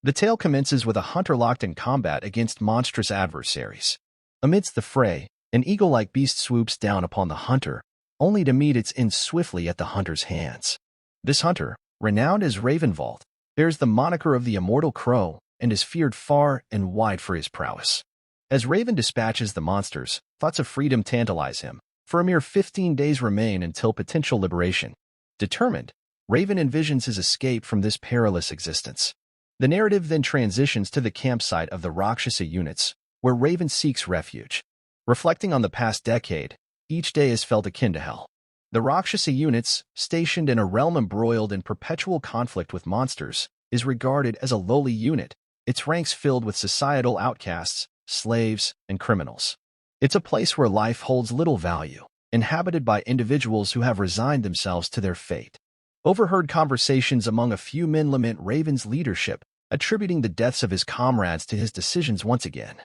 The tale commences with a hunter locked in combat against monstrous adversaries. Amidst the fray, an eagle-like beast swoops down upon the hunter, only to meet its end swiftly at the hunter's hands. This hunter, renowned as Valt, bears the moniker of the immortal crow and is feared far and wide for his prowess. As Raven dispatches the monsters, thoughts of freedom tantalize him, for a mere 15 days remain until potential liberation. Determined, Raven envisions his escape from this perilous existence. The narrative then transitions to the campsite of the Rakshasa units, where Raven seeks refuge. Reflecting on the past decade, each day is felt akin to hell. The Rakshasa units, stationed in a realm embroiled in perpetual conflict with monsters, is regarded as a lowly unit, its ranks filled with societal outcasts, slaves, and criminals. It's a place where life holds little value, inhabited by individuals who have resigned themselves to their fate. Overheard conversations among a few men lament Raven's leadership, attributing the deaths of his comrades to his decisions once again.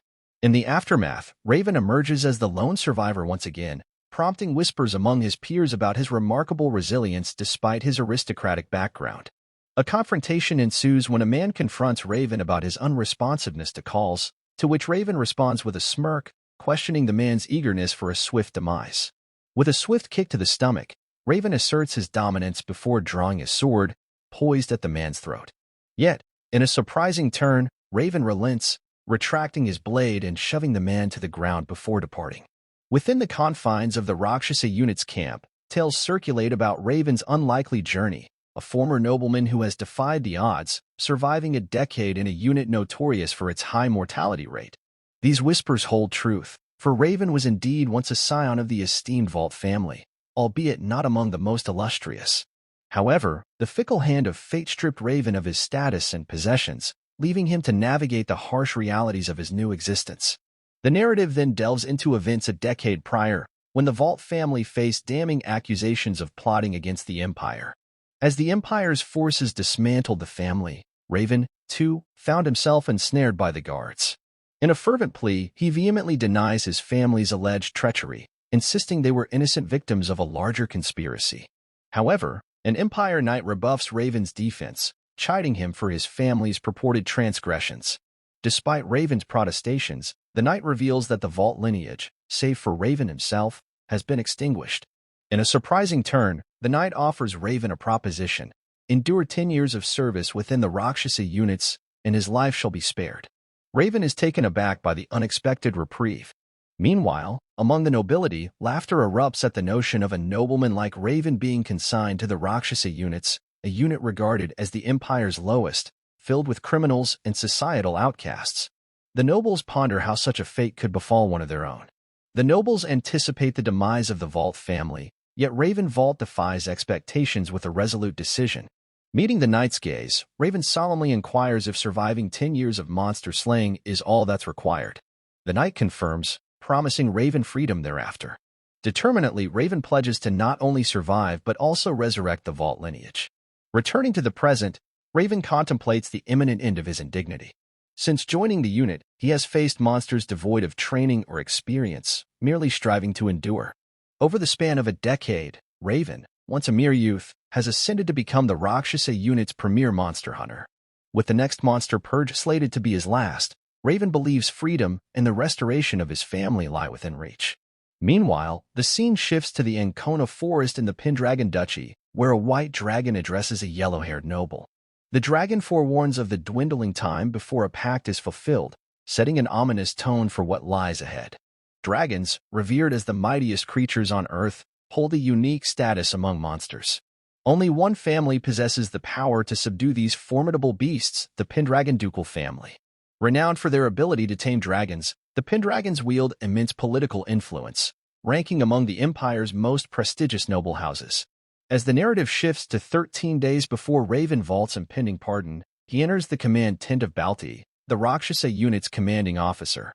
In the aftermath, Raven emerges as the lone survivor once again, prompting whispers among his peers about his remarkable resilience despite his aristocratic background. A confrontation ensues when a man confronts Raven about his unresponsiveness to calls, to which Raven responds with a smirk, questioning the man's eagerness for a swift demise. With a swift kick to the stomach, Raven asserts his dominance before drawing his sword, poised at the man's throat. Yet, in a surprising turn, Raven relents, retracting his blade and shoving the man to the ground before departing. Within the confines of the Rakshasa unit's camp, tales circulate about Raven's unlikely journey, a former nobleman who has defied the odds, surviving a decade in a unit notorious for its high mortality rate. These whispers hold truth, for Raven was indeed once a scion of the esteemed Valt family, albeit not among the most illustrious. However, the fickle hand of fate stripped Raven of his status and possessions, leaving him to navigate the harsh realities of his new existence. The narrative then delves into events a decade prior, when the Valt family faced damning accusations of plotting against the Empire. As the Empire's forces dismantled the family, Raven, too, found himself ensnared by the guards. In a fervent plea, he vehemently denies his family's alleged treachery, insisting they were innocent victims of a larger conspiracy. However, an Empire knight rebuffs Raven's defense, chiding him for his family's purported transgressions. Despite Raven's protestations, the knight reveals that the Valt lineage, save for Raven himself, has been extinguished. In a surprising turn, the knight offers Raven a proposition: endure 10 years of service within the Rakshasa units, and his life shall be spared. Raven is taken aback by the unexpected reprieve. Meanwhile, among the nobility, laughter erupts at the notion of a nobleman like Raven being consigned to the Rakshasa units, a unit regarded as the Empire's lowest, filled with criminals and societal outcasts. The nobles ponder how such a fate could befall one of their own. The nobles anticipate the demise of the Valt family, yet Raven Valt defies expectations with a resolute decision. Meeting the knight's gaze, Raven solemnly inquires if surviving 10 years of monster slaying is all that's required. The knight confirms, promising Raven freedom thereafter. Determinedly, Raven pledges to not only survive but also resurrect the Valt lineage. Returning to the present, Raven contemplates the imminent end of his indignity. Since joining the unit, he has faced monsters devoid of training or experience, merely striving to endure. Over the span of a decade, Raven, once a mere youth, has ascended to become the Rakshasa unit's premier monster hunter. With the next monster purge slated to be his last, Raven believes freedom and the restoration of his family lie within reach. Meanwhile, the scene shifts to the Ancona forest in the Pendragon Duchy, where a white dragon addresses a yellow-haired noble. The dragon forewarns of the dwindling time before a pact is fulfilled, setting an ominous tone for what lies ahead. Dragons, revered as the mightiest creatures on Earth, hold a unique status among monsters. Only one family possesses the power to subdue these formidable beasts, the Pendragon ducal family. Renowned for their ability to tame dragons, the Pendragons wield immense political influence, ranking among the Empire's most prestigious noble houses. As the narrative shifts to 13 days before Raven Valt's impending pardon, he enters the command tent of Balti, the Rakshasa unit's commanding officer.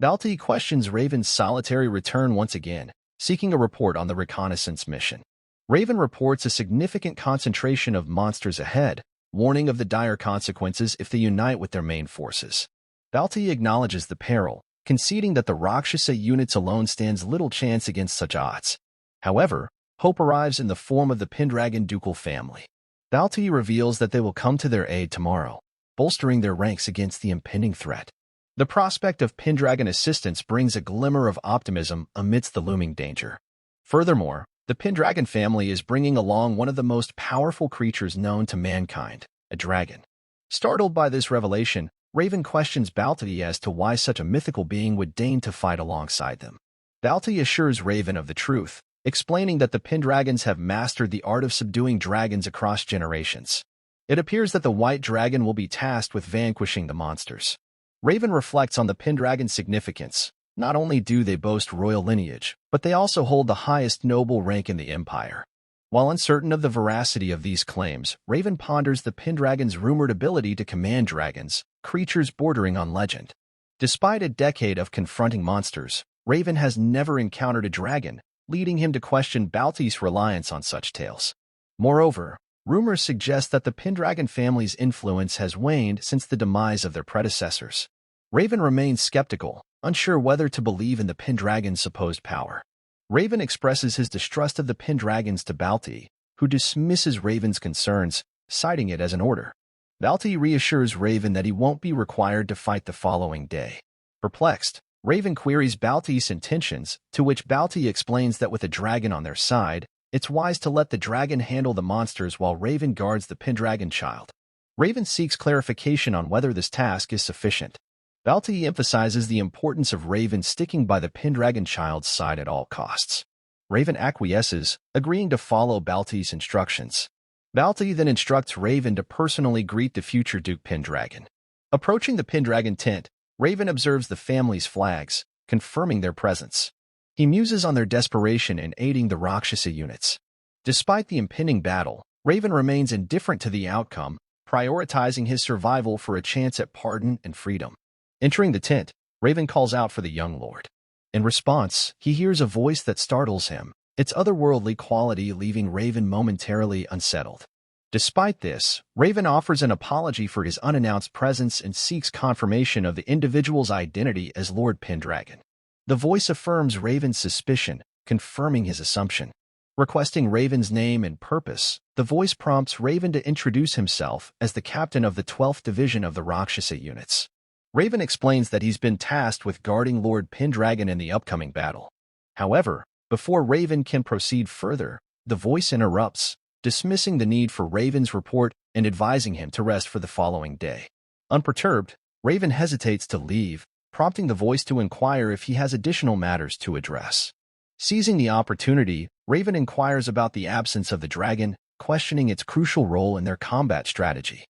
Balti questions Raven's solitary return once again, seeking a report on the reconnaissance mission. Raven reports a significant concentration of monsters ahead, warning of the dire consequences if they unite with their main forces. Balti acknowledges the peril, conceding that the Rakshasa units alone stands little chance against such odds. However, hope arrives in the form of the Pendragon ducal family. Balti reveals that they will come to their aid tomorrow. bolstering their ranks against the impending threat. The prospect of Pendragon assistance brings a glimmer of optimism amidst the looming danger. Furthermore, the Pendragon family is bringing along one of the most powerful creatures known to mankind, a dragon. Startled by this revelation, Raven questions Balti as to why such a mythical being would deign to fight alongside them. Balti assures Raven of the truth, explaining that the Pendragons have mastered the art of subduing dragons across generations. It appears that the white dragon will be tasked with vanquishing the monsters. Raven reflects on the Pendragon's significance. Not only do they boast royal lineage, but they also hold the highest noble rank in the Empire. While uncertain of the veracity of these claims, Raven ponders the Pendragon's rumored ability to command dragons, creatures bordering on legend. Despite a decade of confronting monsters, Raven has never encountered a dragon, leading him to question Balti's reliance on such tales. Moreover, rumors suggest that the Pendragon family's influence has waned since the demise of their predecessors. Raven remains skeptical, unsure whether to believe in the Pendragon's supposed power. Raven expresses his distrust of the Pendragons to Balti, who dismisses Raven's concerns, citing it as an order. Balti reassures Raven that he won't be required to fight the following day. Perplexed, Raven queries Balti's intentions, to which Balti explains that with a dragon on their side, it's wise to let the dragon handle the monsters while Raven guards the Pendragon child. Raven seeks clarification on whether this task is sufficient. Balti emphasizes the importance of Raven sticking by the Pendragon child's side at all costs. Raven acquiesces, agreeing to follow Balti's instructions. Balti then instructs Raven to personally greet the future Duke Pendragon. Approaching the Pendragon tent, Raven observes the family's flags, confirming their presence. He muses on their desperation in aiding the Rakshasa units. Despite the impending battle, Raven remains indifferent to the outcome, prioritizing his survival for a chance at pardon and freedom. Entering the tent, Raven calls out for the young lord. In response, he hears a voice that startles him, its otherworldly quality leaving Raven momentarily unsettled. Despite this, Raven offers an apology for his unannounced presence and seeks confirmation of the individual's identity as Lord Pendragon. The voice affirms Raven's suspicion, confirming his assumption. Requesting Raven's name and purpose, the voice prompts Raven to introduce himself as the captain of the 12th Division of the Rakshasa units. Raven explains that he's been tasked with guarding Lord Pendragon in the upcoming battle. However, before Raven can proceed further, the voice interrupts, dismissing the need for Raven's report and advising him to rest for the following day. Unperturbed, Raven hesitates to leave, prompting the voice to inquire if he has additional matters to address. Seizing the opportunity, Raven inquires about the absence of the dragon, questioning its crucial role in their combat strategy.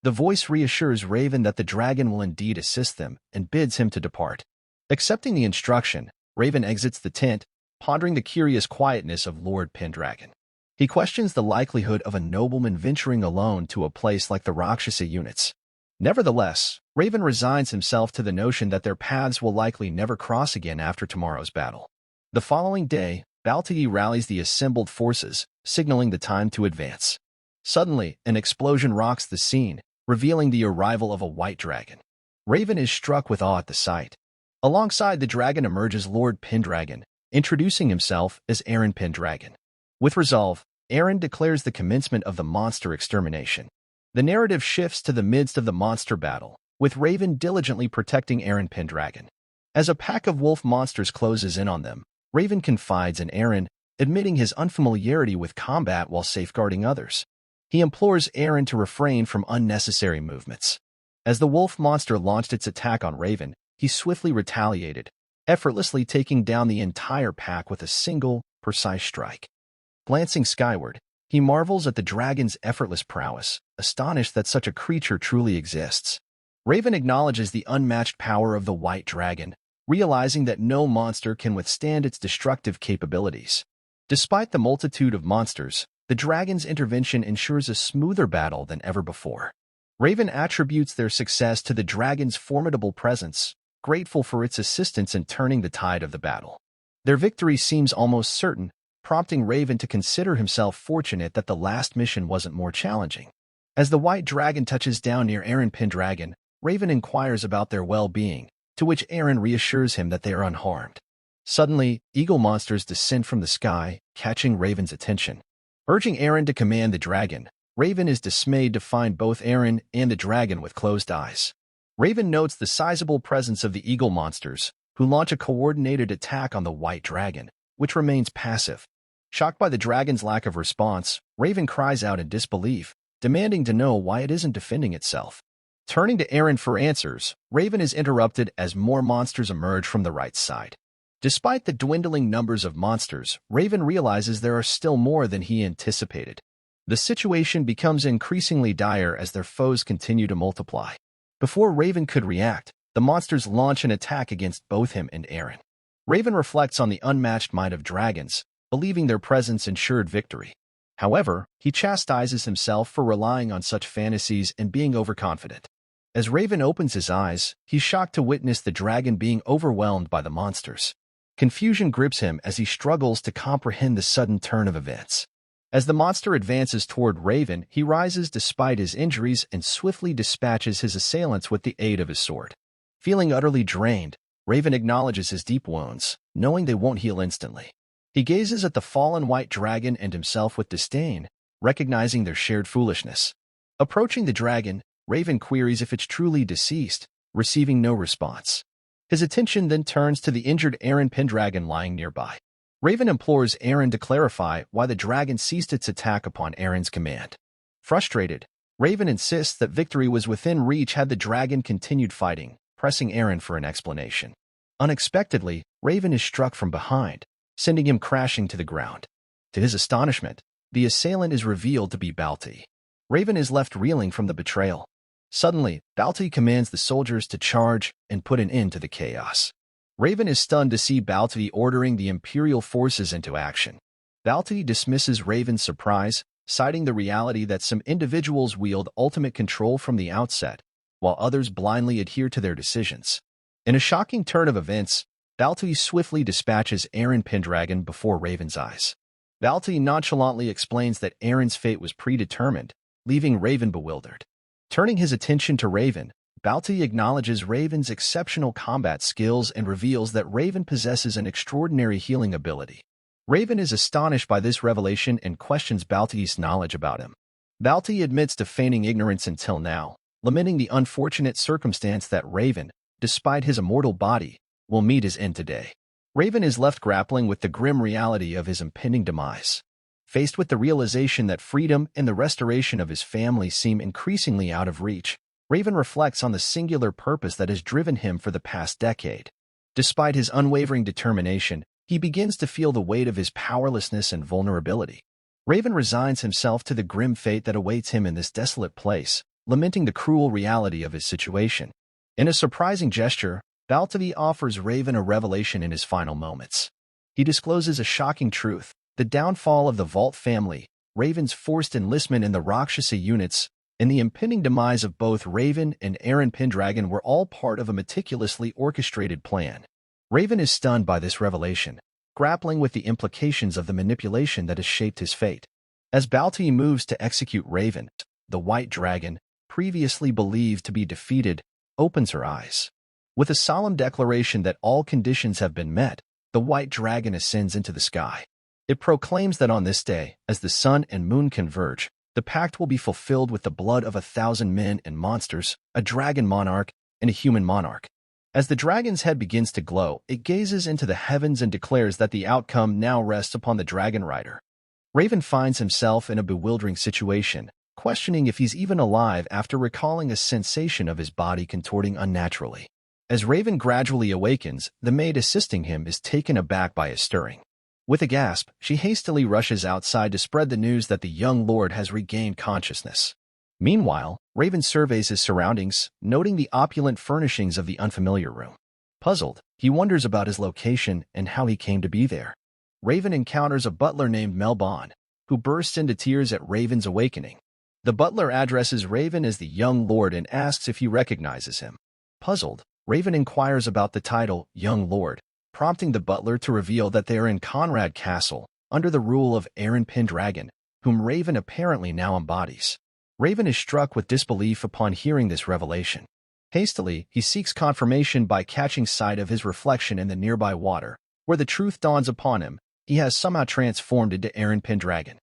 The voice reassures Raven that the dragon will indeed assist them and bids him to depart. Accepting the instruction, Raven exits the tent, pondering the curious quietness of Lord Pendragon. He questions the likelihood of a nobleman venturing alone to a place like the Rakshasa units. Nevertheless, Raven resigns himself to the notion that their paths will likely never cross again after tomorrow's battle. The following day, Balti rallies the assembled forces, signaling the time to advance. Suddenly, an explosion rocks the scene, revealing the arrival of a white dragon. Raven is struck with awe at the sight. Alongside the dragon emerges Lord Pendragon, introducing himself as Eren Pendragon. With resolve, Eren declares the commencement of the monster extermination. The narrative shifts to the midst of the monster battle, with Raven diligently protecting Eren Pendragon. As a pack of wolf monsters closes in on them, Raven confides in Eren, admitting his unfamiliarity with combat while safeguarding others. He implores Eren to refrain from unnecessary movements. As the wolf monster launched its attack on Raven, he swiftly retaliated, effortlessly taking down the entire pack with a single, precise strike. Glancing skyward, he marvels at the dragon's effortless prowess, astonished that such a creature truly exists. Raven acknowledges the unmatched power of the white dragon, realizing that no monster can withstand its destructive capabilities. Despite the multitude of monsters, the dragon's intervention ensures a smoother battle than ever before. Raven attributes their success to the dragon's formidable presence, grateful for its assistance in turning the tide of the battle. Their victory seems almost certain, prompting Raven to consider himself fortunate that the last mission wasn't more challenging. As the white dragon touches down near Eren Pendragon, Raven inquires about their well-being, to which Eren reassures him that they are unharmed. Suddenly, eagle monsters descend from the sky, catching Raven's attention. Urging Eren to command the dragon, Raven is dismayed to find both Eren and the dragon with closed eyes. Raven notes the sizable presence of the eagle monsters, who launch a coordinated attack on the white dragon, which remains passive. Shocked by the dragon's lack of response, Raven cries out in disbelief, demanding to know why it isn't defending itself. Turning to Eren for answers, Raven is interrupted as more monsters emerge from the right side. Despite the dwindling numbers of monsters, Raven realizes there are still more than he anticipated. The situation becomes increasingly dire as their foes continue to multiply. Before Raven could react, the monsters launch an attack against both him and Eren. Raven reflects on the unmatched might of dragons, believing their presence ensured victory. However, he chastises himself for relying on such fantasies and being overconfident. As Raven opens his eyes, he's shocked to witness the dragon being overwhelmed by the monsters. Confusion grips him as he struggles to comprehend the sudden turn of events. As the monster advances toward Raven, he rises despite his injuries and swiftly dispatches his assailants with the aid of his sword. Feeling utterly drained, Raven acknowledges his deep wounds, knowing they won't heal instantly. He gazes at the fallen white dragon and himself with disdain, recognizing their shared foolishness. Approaching the dragon, Raven queries if it's truly deceased, receiving no response. His attention then turns to the injured Eren Pendragon lying nearby. Raven implores Eren to clarify why the dragon ceased its attack upon Eren's command. Frustrated, Raven insists that victory was within reach had the dragon continued fighting, pressing Eren for an explanation. Unexpectedly, Raven is struck from behind, sending him crashing to the ground. To his astonishment, the assailant is revealed to be Valt. Raven is left reeling from the betrayal. Suddenly, Valt commands the soldiers to charge and put an end to the chaos. Raven is stunned to see Valt ordering the Imperial forces into action. Valt dismisses Raven's surprise, citing the reality that some individuals wield ultimate control from the outset, while others blindly adhere to their decisions. In a shocking turn of events, Valt swiftly dispatches Eren Pendragon before Raven's eyes. Valt nonchalantly explains that Eren's fate was predetermined, leaving Raven bewildered. Turning his attention to Raven, Valt acknowledges Raven's exceptional combat skills and reveals that Raven possesses an extraordinary healing ability. Raven is astonished by this revelation and questions Valt's knowledge about him. Valt admits to feigning ignorance until now, lamenting the unfortunate circumstance that Raven, despite his immortal body, will meet his end today. Raven is left grappling with the grim reality of his impending demise. Faced with the realization that freedom and the restoration of his family seem increasingly out of reach, Raven reflects on the singular purpose that has driven him for the past decade. Despite his unwavering determination, he begins to feel the weight of his powerlessness and vulnerability. Raven resigns himself to the grim fate that awaits him in this desolate place, lamenting the cruel reality of his situation. In a surprising gesture, Valt offers Raven a revelation in his final moments. He discloses a shocking truth: the downfall of the Valt family, Raven's forced enlistment in the Rakshasa units, and the impending demise of both Raven and Eren Pendragon were all part of a meticulously orchestrated plan. Raven is stunned by this revelation, grappling with the implications of the manipulation that has shaped his fate. As Valt moves to execute Raven, the white dragon, previously believed to be defeated, opens her eyes. With a solemn declaration that all conditions have been met, the white dragon ascends into the sky. It proclaims that on this day, as the sun and moon converge, the pact will be fulfilled with the blood of 1,000 men and monsters, a dragon monarch, and a human monarch. As the dragon's head begins to glow, it gazes into the heavens and declares that the outcome now rests upon the dragon rider. Raven finds himself in a bewildering situation, questioning if he's even alive after recalling a sensation of his body contorting unnaturally. As Raven gradually awakens, the maid assisting him is taken aback by his stirring. With a gasp, she hastily rushes outside to spread the news that the young lord has regained consciousness. Meanwhile, Raven surveys his surroundings, noting the opulent furnishings of the unfamiliar room. Puzzled, he wonders about his location and how he came to be there. Raven encounters a butler named Melban, who bursts into tears at Raven's awakening. The butler addresses Raven as the young lord and asks if he recognizes him. Puzzled, Raven inquires about the title, Young Lord, prompting the butler to reveal that they are in Conrad Castle, under the rule of Eren Pendragon, whom Raven apparently now embodies. Raven is struck with disbelief upon hearing this revelation. Hastily, he seeks confirmation by catching sight of his reflection in the nearby water, where the truth dawns upon him: he has somehow transformed into Eren Pendragon.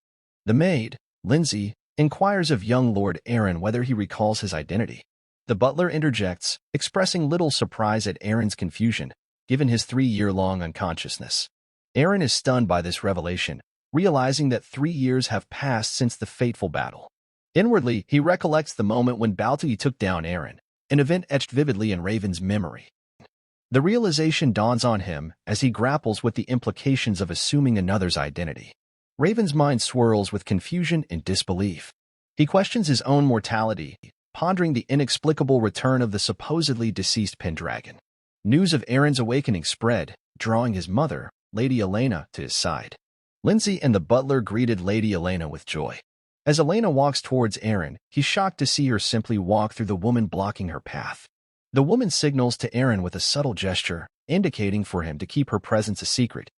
The maid, Lindsay, inquires of young Lord Eren whether he recalls his identity. The butler interjects, expressing little surprise at Eren's confusion, given his 3-year-long unconsciousness. Eren is stunned by this revelation, realizing that 3 years have passed since the fateful battle. Inwardly, he recollects the moment when Balti took down Eren, an event etched vividly in Raven's memory. The realization dawns on him as he grapples with the implications of assuming another's identity. Raven's mind swirls with confusion and disbelief. He questions his own mortality, pondering the inexplicable return of the supposedly deceased Pendragon. News of Eren's awakening spread, drawing his mother, Lady Elena, to his side. Lindsay and the butler greeted Lady Elena with joy. As Elena walks towards Eren, he's shocked to see her simply walk through the woman blocking her path. The woman signals to Eren with a subtle gesture, indicating for him to keep her presence a secret.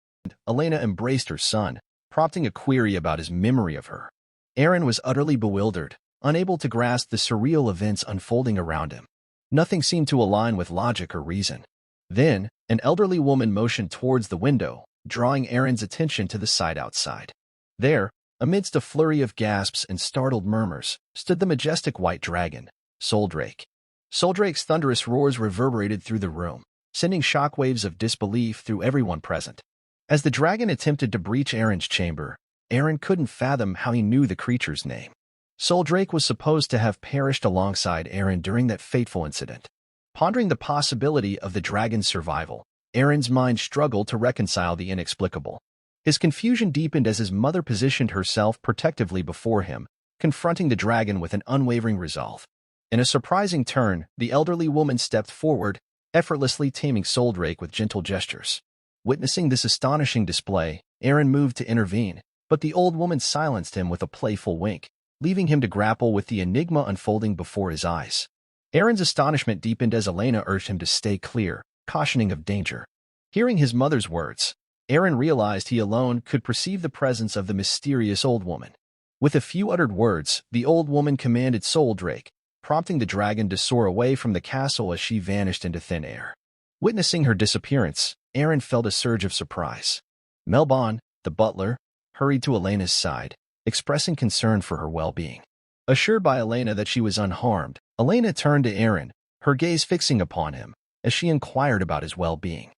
Elena embraced her son, prompting a query about his memory of her. Eren was utterly bewildered, unable to grasp the surreal events unfolding around him. Nothing seemed to align with logic or reason. Then, an elderly woman motioned towards the window, drawing Eren's attention to the sight outside. There, amidst a flurry of gasps and startled murmurs, stood the majestic white dragon, Soldrake. Soldrake's thunderous roars reverberated through the room, sending shockwaves of disbelief through everyone present. As the dragon attempted to breach Eren's chamber, Eren couldn't fathom how he knew the creature's name. Soldrake was supposed to have perished alongside Eren during that fateful incident. Pondering the possibility of the dragon's survival, Eren's mind struggled to reconcile the inexplicable. His confusion deepened as his mother positioned herself protectively before him, confronting the dragon with an unwavering resolve. In a surprising turn, the elderly woman stepped forward, effortlessly taming Soldrake with gentle gestures. Witnessing this astonishing display, Eren moved to intervene, but the old woman silenced him with a playful wink, leaving him to grapple with the enigma unfolding before his eyes. Eren's astonishment deepened as Elena urged him to stay clear, cautioning of danger. Hearing his mother's words, Eren realized he alone could perceive the presence of the mysterious old woman. With a few uttered words, the old woman commanded Soldrake, prompting the dragon to soar away from the castle as she vanished into thin air. Witnessing her disappearance, Eren felt a surge of surprise. Melbon, the butler, hurried to Elena's side, expressing concern for her well-being. Assured by Elena that she was unharmed, Elena turned to Eren, her gaze fixing upon him, as she inquired about his well-being.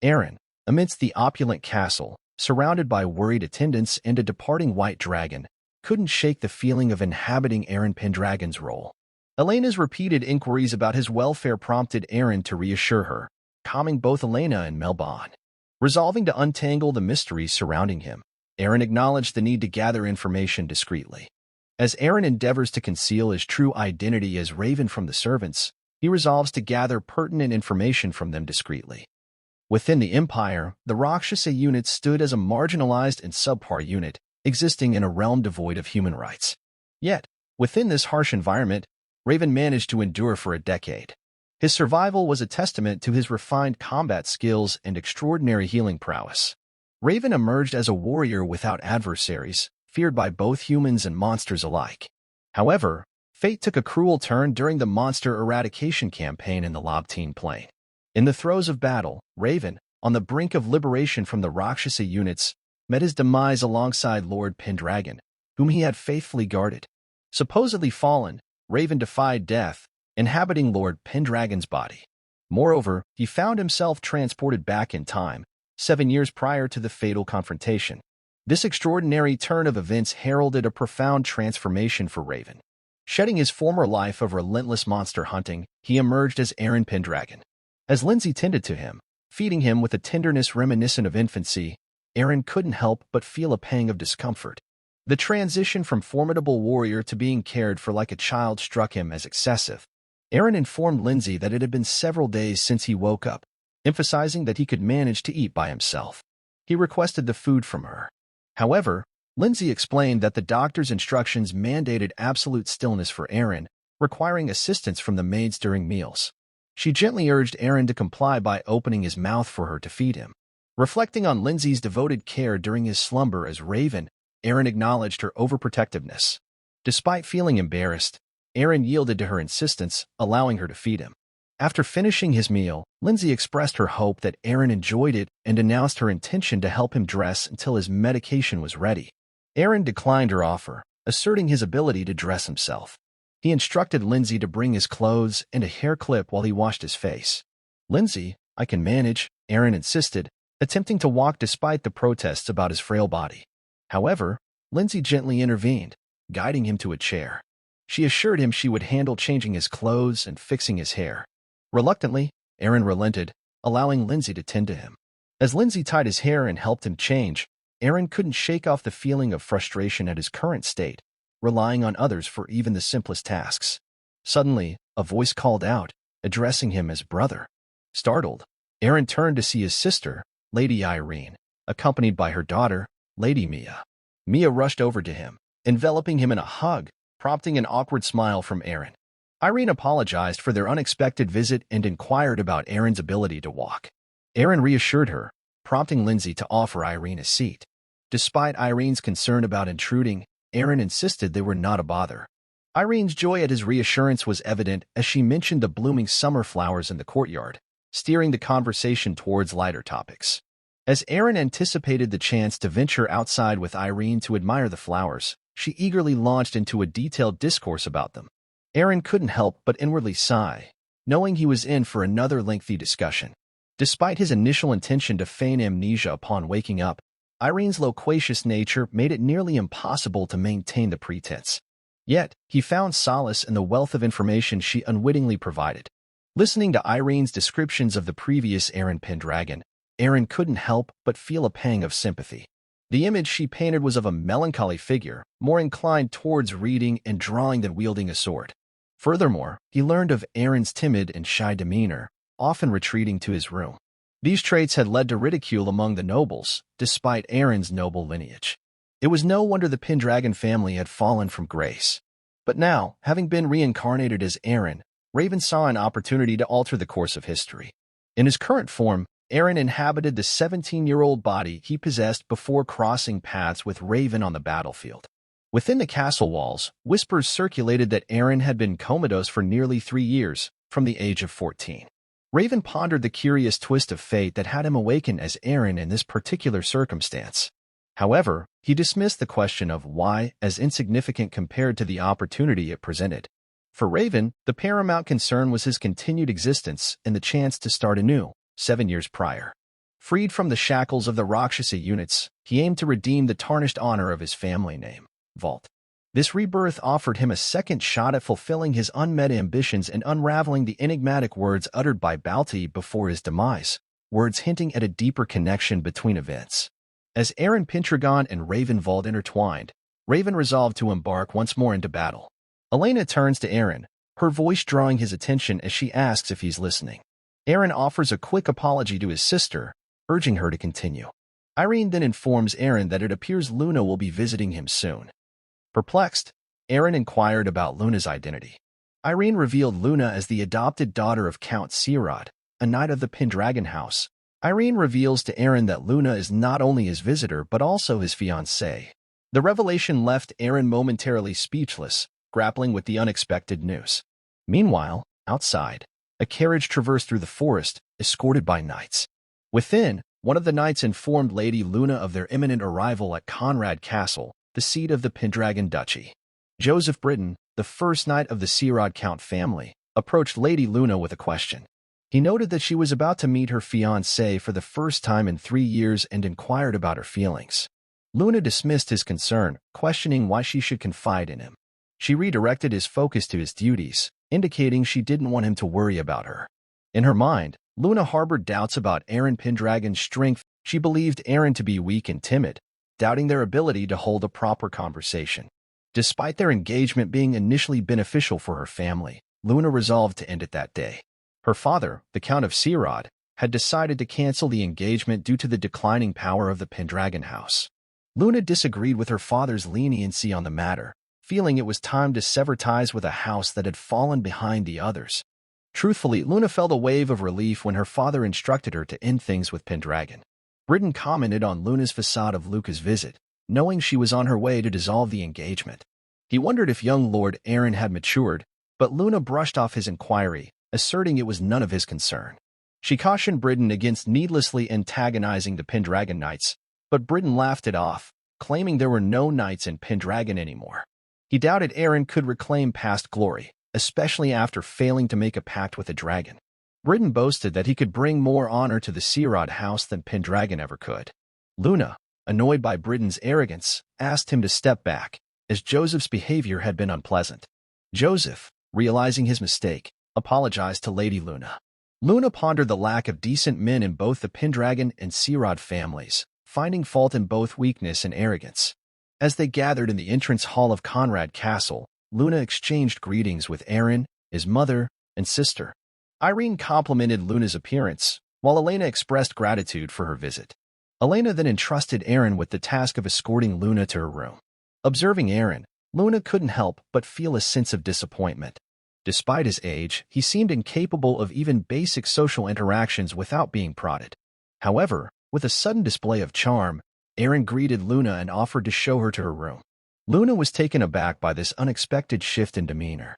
Eren, amidst the opulent castle, surrounded by worried attendants and a departing white dragon, couldn't shake the feeling of inhabiting Eren Pendragon's role. Elena's repeated inquiries about his welfare prompted Eren to reassure her, calming both Elena and Melbon. Resolving to untangle the mysteries surrounding him, Eren acknowledged the need to gather information discreetly. As Eren endeavors to conceal his true identity as Raven from the servants, he resolves to gather pertinent information from them discreetly. Within the Empire, the Rakshasa unit stood as a marginalized and subpar unit, existing in a realm devoid of human rights. Yet, within this harsh environment, Raven managed to endure for a decade. His survival was a testament to his refined combat skills and extraordinary healing prowess. Raven emerged as a warrior without adversaries, feared by both humans and monsters alike. However, fate took a cruel turn during the monster eradication campaign in the Lobteen Plain. In the throes of battle, Raven, on the brink of liberation from the Rakshasa units, met his demise alongside Lord Pendragon, whom he had faithfully guarded. Supposedly fallen, Raven defied death, inhabiting Lord Pendragon's body. Moreover, he found himself transported back in time, 7 years prior to the fatal confrontation. This extraordinary turn of events heralded a profound transformation for Raven. Shedding his former life of relentless monster hunting, he emerged as Eren Pendragon. As Lindsay tended to him, feeding him with a tenderness reminiscent of infancy, Eren couldn't help but feel a pang of discomfort. The transition from formidable warrior to being cared for like a child struck him as excessive. Eren informed Lindsay that it had been several days since he woke up, emphasizing that he could manage to eat by himself. He requested the food from her. However, Lindsay explained that the doctor's instructions mandated absolute stillness for Eren, requiring assistance from the maids during meals. She gently urged Eren to comply by opening his mouth for her to feed him. Reflecting on Lindsay's devoted care during his slumber as Raven, Eren acknowledged her overprotectiveness. Despite feeling embarrassed, Eren yielded to her insistence, allowing her to feed him. After finishing his meal, Lindsay expressed her hope that Eren enjoyed it and announced her intention to help him dress until his medication was ready. Eren declined her offer, asserting his ability to dress himself. He instructed Lindsay to bring his clothes and a hair clip while he washed his face. "Lindsay, I can manage," Eren insisted, attempting to walk despite the protests about his frail body. However, Lindsay gently intervened, guiding him to a chair. She assured him she would handle changing his clothes and fixing his hair. Reluctantly, Eren relented, allowing Lindsay to tend to him. As Lindsay tied his hair and helped him change, Eren couldn't shake off the feeling of frustration at his current state, relying on others for even the simplest tasks. Suddenly, a voice called out, addressing him as brother. Startled, Eren turned to see his sister, Lady Irene, accompanied by her daughter, Lady Mia. Mia rushed over to him, enveloping him in a hug, prompting an awkward smile from Eren. Irene apologized for their unexpected visit and inquired about Eren's ability to walk. Eren reassured her, prompting Lindsay to offer Irene a seat. Despite Irene's concern about intruding, Eren insisted they were not a bother. Irene's joy at his reassurance was evident as she mentioned the blooming summer flowers in the courtyard, steering the conversation towards lighter topics. As Eren anticipated the chance to venture outside with Irene to admire the flowers, she eagerly launched into a detailed discourse about them. Eren couldn't help but inwardly sigh, knowing he was in for another lengthy discussion. Despite his initial intention to feign amnesia upon waking up, Irene's loquacious nature made it nearly impossible to maintain the pretense. Yet, he found solace in the wealth of information she unwittingly provided. Listening to Irene's descriptions of the previous Eren Pendragon, Eren couldn't help but feel a pang of sympathy. The image she painted was of a melancholy figure, more inclined towards reading and drawing than wielding a sword. Furthermore, he learned of Eren's timid and shy demeanor, often retreating to his room. These traits had led to ridicule among the nobles, despite Eren's noble lineage. It was no wonder the Pendragon family had fallen from grace. But now, having been reincarnated as Eren, Raven saw an opportunity to alter the course of history. In his current form, Eren inhabited the 17-year-old body he possessed before crossing paths with Raven on the battlefield. Within the castle walls, whispers circulated that Eren had been comatose for nearly 3 years, from the age of 14. Raven pondered the curious twist of fate that had him awaken as Eren in this particular circumstance. However, he dismissed the question of why as insignificant compared to the opportunity it presented. For Raven, the paramount concern was his continued existence and the chance to start anew, 7 years prior. Freed from the shackles of the Rakshasa units, he aimed to redeem the tarnished honor of his family name, Valt. This rebirth offered him a second shot at fulfilling his unmet ambitions and unraveling the enigmatic words uttered by Balti before his demise, words hinting at a deeper connection between events. As Eren Pendragon and Raven Valt intertwined, Raven resolved to embark once more into battle. Elena turns to Eren, her voice drawing his attention as she asks if he's listening. Eren offers a quick apology to his sister, urging her to continue. Irene then informs Eren that it appears Luna will be visiting him soon. Perplexed, Eren inquired about Luna's identity. Irene revealed Luna as the adopted daughter of Count Sirod, a knight of the Pendragon house. Irene reveals to Eren that Luna is not only his visitor but also his fiancée. The revelation left Eren momentarily speechless, grappling with the unexpected news. Meanwhile, outside, a carriage traversed through the forest, escorted by knights. Within, one of the knights informed Lady Luna of their imminent arrival at Conrad Castle, the seat of the Pendragon Duchy. Joseph Britton, the first knight of the Sirod Count family, approached Lady Luna with a question. He noted that she was about to meet her fiancé for the first time in 3 years and inquired about her feelings. Luna dismissed his concern, questioning why she should confide in him. She redirected his focus to his duties, indicating she didn't want him to worry about her. In her mind, Luna harbored doubts about Eren Pendragon's strength. She believed Eren to be weak and timid, doubting their ability to hold a proper conversation. Despite their engagement being initially beneficial for her family, Luna resolved to end it that day. Her father, the Count of Sirod, had decided to cancel the engagement due to the declining power of the Pendragon house. Luna disagreed with her father's leniency on the matter, feeling it was time to sever ties with a house that had fallen behind the others. Truthfully, Luna felt a wave of relief when her father instructed her to end things with Pendragon. Britton commented on Luna's facade of Luca's visit, knowing she was on her way to dissolve the engagement. He wondered if young Lord Eren had matured, but Luna brushed off his inquiry, asserting it was none of his concern. She cautioned Britton against needlessly antagonizing the Pendragon Knights, but Britton laughed it off, claiming there were no knights in Pendragon anymore. He doubted Eren could reclaim past glory, especially after failing to make a pact with a dragon. Britain boasted that he could bring more honor to the Searod house than Pendragon ever could. Luna, annoyed by Britain's arrogance, asked him to step back, as Joseph's behavior had been unpleasant. Joseph, realizing his mistake, apologized to Lady Luna. Luna pondered the lack of decent men in both the Pendragon and Searod families, finding fault in both weakness and arrogance. As they gathered in the entrance hall of Conrad Castle, Luna exchanged greetings with Eren, his mother, and sister. Irene complimented Luna's appearance, while Elena expressed gratitude for her visit. Elena then entrusted Eren with the task of escorting Luna to her room. Observing Eren, Luna couldn't help but feel a sense of disappointment. Despite his age, he seemed incapable of even basic social interactions without being prodded. However, with a sudden display of charm, Eren greeted Luna and offered to show her to her room. Luna was taken aback by this unexpected shift in demeanor.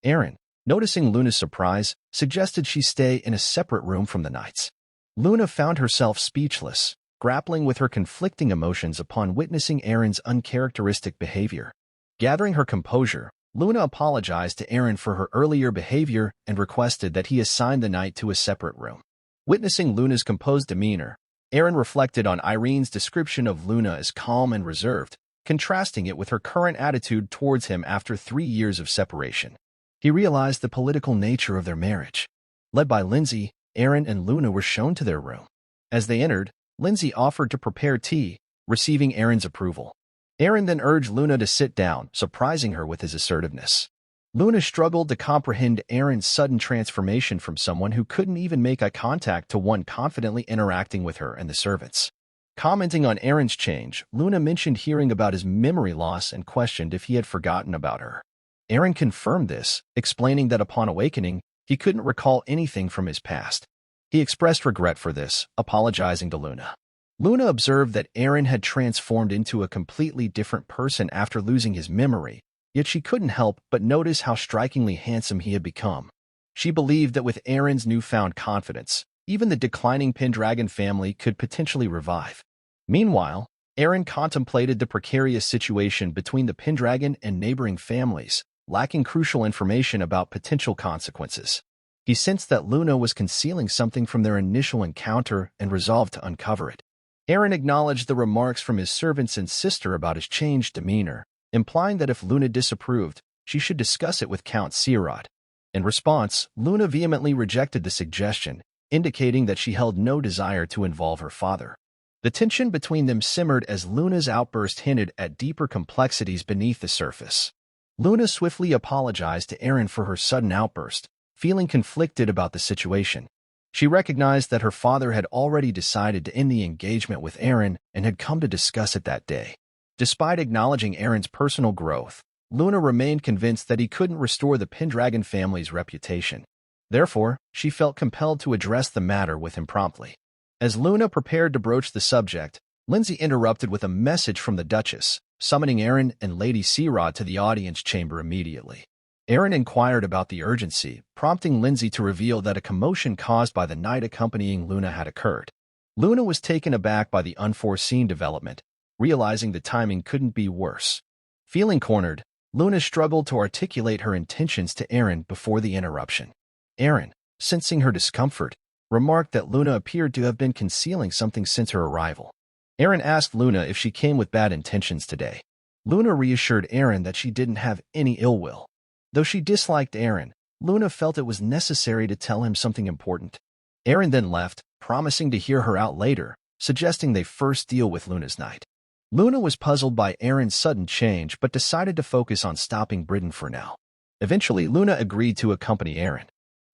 Eren, noticing Luna's surprise, suggested she stay in a separate room from the knights. Luna found herself speechless, grappling with her conflicting emotions upon witnessing Eren's uncharacteristic behavior. Gathering her composure, Luna apologized to Eren for her earlier behavior and requested that he assign the knight to a separate room. Witnessing Luna's composed demeanor, Eren reflected on Irene's description of Luna as calm and reserved, contrasting it with her current attitude towards him after 3 years of separation. He realized the political nature of their marriage. Led by Lindsay, Eren and Luna were shown to their room. As they entered, Lindsay offered to prepare tea, receiving Eren's approval. Eren then urged Luna to sit down, surprising her with his assertiveness. Luna struggled to comprehend Eren's sudden transformation from someone who couldn't even make eye contact to one confidently interacting with her and the servants. Commenting on Eren's change, Luna mentioned hearing about his memory loss and questioned if he had forgotten about her. Eren confirmed this, explaining that upon awakening, he couldn't recall anything from his past. He expressed regret for this, apologizing to Luna. Luna observed that Eren had transformed into a completely different person after losing his memory, yet she couldn't help but notice how strikingly handsome he had become. She believed that with Eren's newfound confidence, even the declining Pendragon family could potentially revive. Meanwhile, Eren contemplated the precarious situation between the Pendragon and neighboring families, lacking crucial information about potential consequences. He sensed that Luna was concealing something from their initial encounter and resolved to uncover it. Eren acknowledged the remarks from his servants and sister about his changed demeanor, implying that if Luna disapproved, she should discuss it with Count Searod. In response, Luna vehemently rejected the suggestion, indicating that she held no desire to involve her father. The tension between them simmered as Luna's outburst hinted at deeper complexities beneath the surface. Luna swiftly apologized to Eren for her sudden outburst, feeling conflicted about the situation. She recognized that her father had already decided to end the engagement with Eren and had come to discuss it that day. Despite acknowledging Eren's personal growth, Luna remained convinced that he couldn't restore the Pendragon family's reputation. Therefore, she felt compelled to address the matter with him promptly. As Luna prepared to broach the subject, Lindsay interrupted with a message from the Duchess, summoning Eren and Lady Searod to the audience chamber immediately. Eren inquired about the urgency, prompting Lindsay to reveal that a commotion caused by the knight accompanying Luna had occurred. Luna was taken aback by the unforeseen development, realizing the timing couldn't be worse. Feeling cornered, Luna struggled to articulate her intentions to Eren before the interruption. Eren, sensing her discomfort, remarked that Luna appeared to have been concealing something since her arrival. Eren asked Luna if she came with bad intentions today. Luna reassured Eren that she didn't have any ill will. Though she disliked Eren, Luna felt it was necessary to tell him something important. Eren then left, promising to hear her out later, suggesting they first deal with Luna's knight. Luna was puzzled by Eren's sudden change but decided to focus on stopping Britain for now. Eventually, Luna agreed to accompany Eren.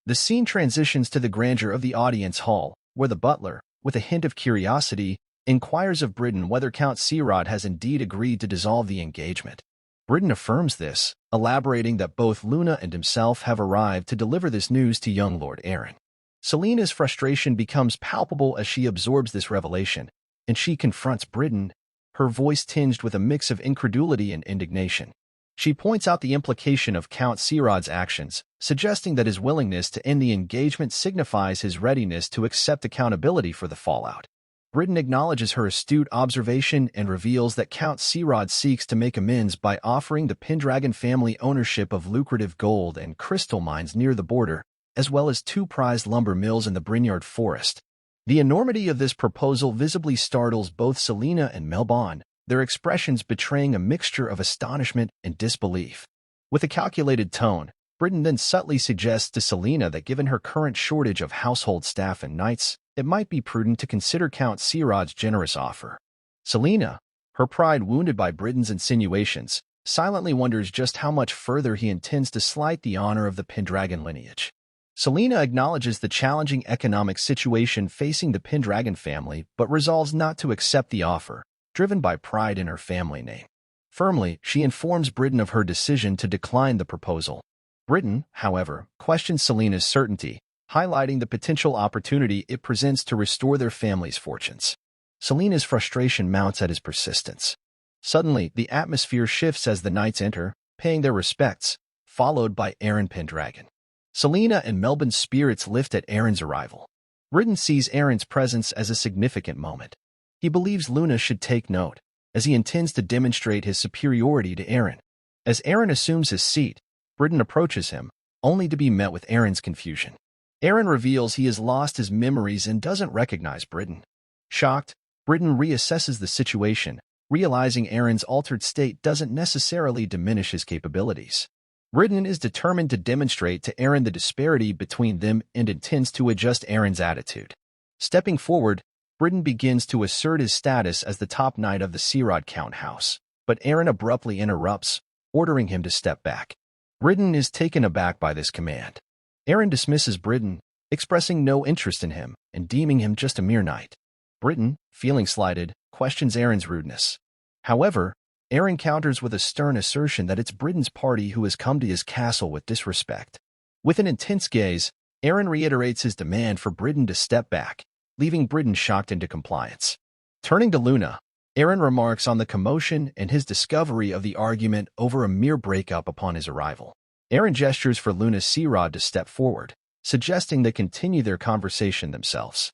The scene transitions to the grandeur of the audience hall, where the butler, with a hint of curiosity, inquires of Britain whether Count Searod has indeed agreed to dissolve the engagement. Britain affirms this, elaborating that both Luna and himself have arrived to deliver this news to young Lord Eren. Selena's frustration becomes palpable as she absorbs this revelation, and she confronts Britain, her voice tinged with a mix of incredulity and indignation. She points out the implication of Count Searod's actions, suggesting that his willingness to end the engagement signifies his readiness to accept accountability for the fallout. Britain acknowledges her astute observation and reveals that Count Sirod seeks to make amends by offering the Pendragon family ownership of lucrative gold and crystal mines near the border, as well as 2 prized lumber mills in the Brynjard forest. The enormity of this proposal visibly startles both Selena and Melbon, their expressions betraying a mixture of astonishment and disbelief. With a calculated tone, Britain then subtly suggests to Selena that given her current shortage of household staff and knights, it might be prudent to consider Count Sirod's generous offer. Selena, her pride wounded by Britain's insinuations, silently wonders just how much further he intends to slight the honor of the Pendragon lineage. Selena acknowledges the challenging economic situation facing the Pendragon family but resolves not to accept the offer, driven by pride in her family name. Firmly, she informs Britain of her decision to decline the proposal. Britain, however, questions Selena's certainty, highlighting the potential opportunity it presents to restore their family's fortunes. Selena's frustration mounts at his persistence. Suddenly, the atmosphere shifts as the knights enter, paying their respects, followed by Eren Pendragon. Selena and Melbon's spirits lift at Eren's arrival. Britain sees Eren's presence as a significant moment. He believes Luna should take note, as he intends to demonstrate his superiority to Eren. As Eren assumes his seat, Britain approaches him, only to be met with Eren's confusion. Eren reveals he has lost his memories and doesn't recognize Britain. Shocked, Britain reassesses the situation, realizing Eren's altered state doesn't necessarily diminish his capabilities. Britain is determined to demonstrate to Eren the disparity between them and intends to adjust Eren's attitude. Stepping forward, Britain begins to assert his status as the top knight of the Sirod Count house, but Eren abruptly interrupts, ordering him to step back. Britain is taken aback by this command. Eren dismisses Britain, expressing no interest in him and deeming him just a mere knight. Britain, feeling slighted, questions Eren's rudeness. However, Eren counters with a stern assertion that it's Britain's party who has come to his castle with disrespect. With an intense gaze, Eren reiterates his demand for Britain to step back, leaving Britain shocked into compliance. Turning to Luna, Eren remarks on the commotion and his discovery of the argument over a mere breakup upon his arrival. Eren gestures for Luna Sirod to step forward, suggesting they continue their conversation themselves.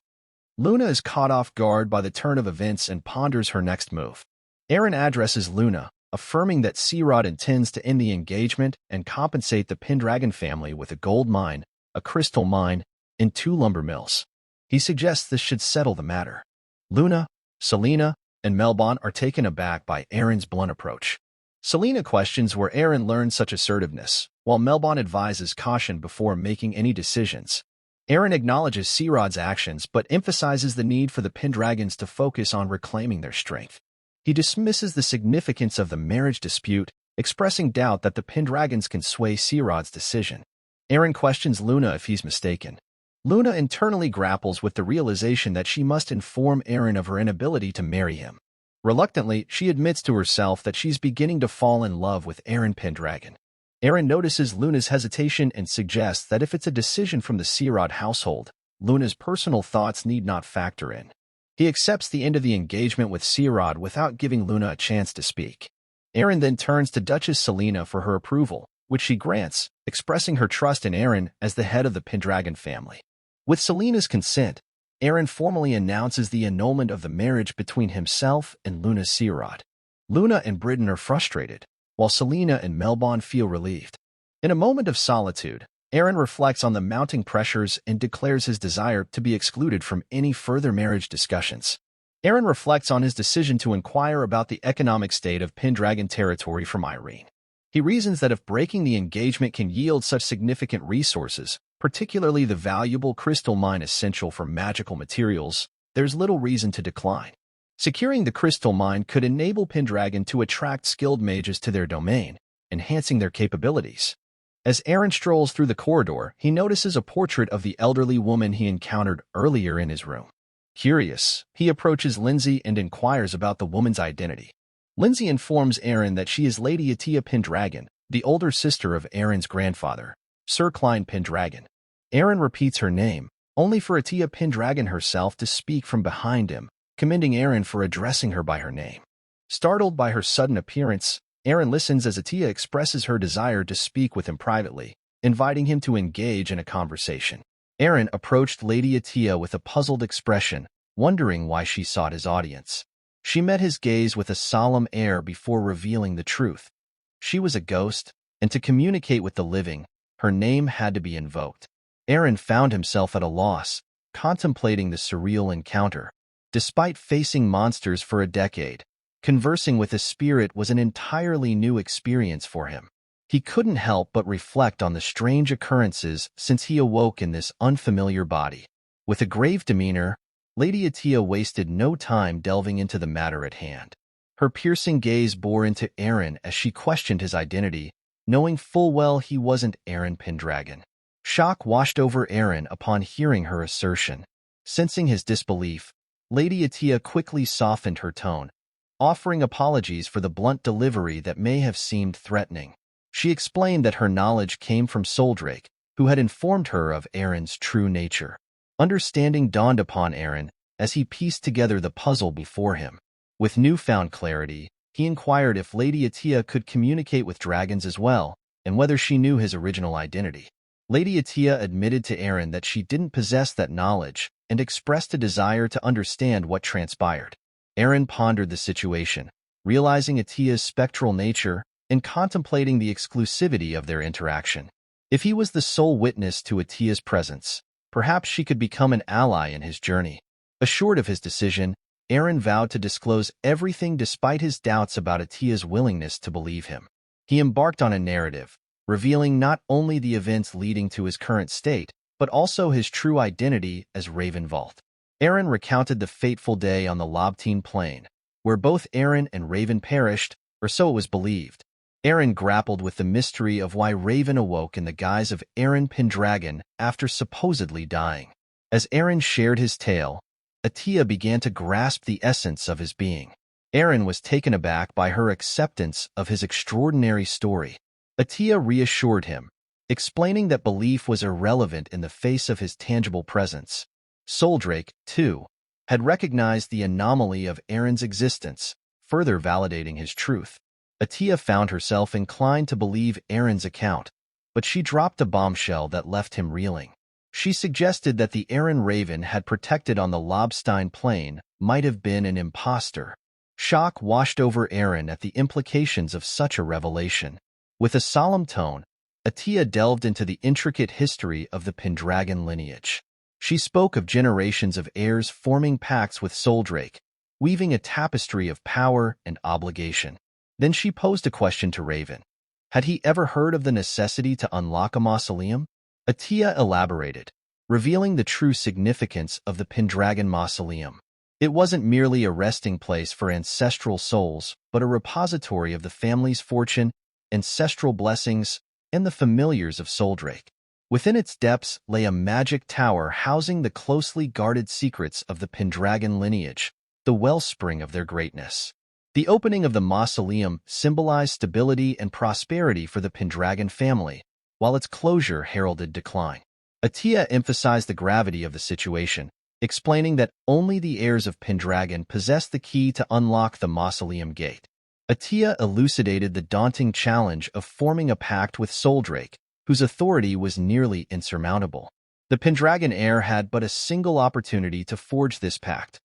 Luna is caught off guard by the turn of events and ponders her next move. Eren addresses Luna, affirming that Sirod intends to end the engagement and compensate the Pendragon family with a gold mine, a crystal mine, and 2 lumber mills. He suggests this should settle the matter. Luna, Selena, and Melbon are taken aback by Eren's blunt approach. Selena questions where Eren learned such assertiveness, while Melbon advises caution before making any decisions. Eren acknowledges Sirod's actions but emphasizes the need for the Pendragons to focus on reclaiming their strength. He dismisses the significance of the marriage dispute, expressing doubt that the Pendragons can sway Sirod's decision. Eren questions Luna if he's mistaken. Luna internally grapples with the realization that she must inform Eren of her inability to marry him. Reluctantly, she admits to herself that she's beginning to fall in love with Eren Pendragon. Eren notices Luna's hesitation and suggests that if it's a decision from the Sirod household, Luna's personal thoughts need not factor in. He accepts the end of the engagement with Sirod without giving Luna a chance to speak. Eren then turns to Duchess Selena for her approval, which she grants, expressing her trust in Eren as the head of the Pendragon family. With Selena's consent, Eren formally announces the annulment of the marriage between himself and Luna Sirod. Luna and Britain are frustrated, while Selena and Melbon feel relieved. In a moment of solitude, Eren reflects on the mounting pressures and declares his desire to be excluded from any further marriage discussions. Eren reflects on his decision to inquire about the economic state of Pendragon territory from Irene. He reasons that if breaking the engagement can yield such significant resources, particularly the valuable crystal mine essential for magical materials, there's little reason to decline. Securing the crystal mine could enable Pendragon to attract skilled mages to their domain, enhancing their capabilities. As Eren strolls through the corridor, he notices a portrait of the elderly woman he encountered earlier in his room. Curious, he approaches Lindsay and inquires about the woman's identity. Lindsay informs Eren that she is Lady Atia Pendragon, the older sister of Eren's grandfather, Sir Klein Pendragon. Eren repeats her name, only for Atia Pendragon herself to speak from behind him, commending Eren for addressing her by her name. Startled by her sudden appearance, Eren listens as Atia expresses her desire to speak with him privately, inviting him to engage in a conversation. Eren approached Lady Atia with a puzzled expression, wondering why she sought his audience. She met his gaze with a solemn air before revealing the truth. She was a ghost, and to communicate with the living, her name had to be invoked. Eren found himself at a loss, contemplating the surreal encounter. Despite facing monsters for a decade, conversing with a spirit was an entirely new experience for him. He couldn't help but reflect on the strange occurrences since he awoke in this unfamiliar body. With a grave demeanor, Lady Atia wasted no time delving into the matter at hand. Her piercing gaze bore into Eren as she questioned his identity, knowing full well he wasn't Eren Pendragon. Shock washed over Eren upon hearing her assertion. Sensing his disbelief, Lady Atia quickly softened her tone, offering apologies for the blunt delivery that may have seemed threatening. She explained that her knowledge came from Soldrake, who had informed her of Eren's true nature. Understanding dawned upon Eren as he pieced together the puzzle before him. With newfound clarity, he inquired if Lady Atia could communicate with dragons as well, and whether she knew his original identity. Lady Atia admitted to Eren that she didn't possess that knowledge and expressed a desire to understand what transpired. Eren pondered the situation, realizing Atia's spectral nature and contemplating the exclusivity of their interaction. If he was the sole witness to Atia's presence, perhaps she could become an ally in his journey. Assured of his decision, Eren vowed to disclose everything despite his doubts about Atia's willingness to believe him. He embarked on a narrative, revealing not only the events leading to his current state, but also his true identity as Valt. Eren recounted the fateful day on the Lobtine Plain, where both Eren and Raven perished, or so it was believed. Eren grappled with the mystery of why Raven awoke in the guise of Eren Pendragon after supposedly dying. As Eren shared his tale, Atia began to grasp the essence of his being. Eren was taken aback by her acceptance of his extraordinary story. Atia reassured him, explaining that belief was irrelevant in the face of his tangible presence. Soldrake, too, had recognized the anomaly of Eren's existence, further validating his truth. Atia found herself inclined to believe Eren's account, but she dropped a bombshell that left him reeling. She suggested that the Eren Raven had protected on the Lobtine Plain might have been an impostor. Shock washed over Eren at the implications of such a revelation. With a solemn tone, Atia delved into the intricate history of the Pendragon lineage. She spoke of generations of heirs forming pacts with Soldrake, weaving a tapestry of power and obligation. Then she posed a question to Raven. Had he ever heard of the necessity to unlock a mausoleum? Atia elaborated, revealing the true significance of the Pendragon mausoleum. It wasn't merely a resting place for ancestral souls, but a repository of the family's fortune, ancestral blessings, and the familiars of Soldrake. Within its depths lay a magic tower housing the closely guarded secrets of the Pendragon lineage, the wellspring of their greatness. The opening of the mausoleum symbolized stability and prosperity for the Pendragon family, while its closure heralded decline. Atia emphasized the gravity of the situation, explaining that only the heirs of Pendragon possessed the key to unlock the mausoleum gate. Atia elucidated the daunting challenge of forming a pact with Soldrake, whose authority was nearly insurmountable. The Pendragon heir had but a single opportunity to forge this pact.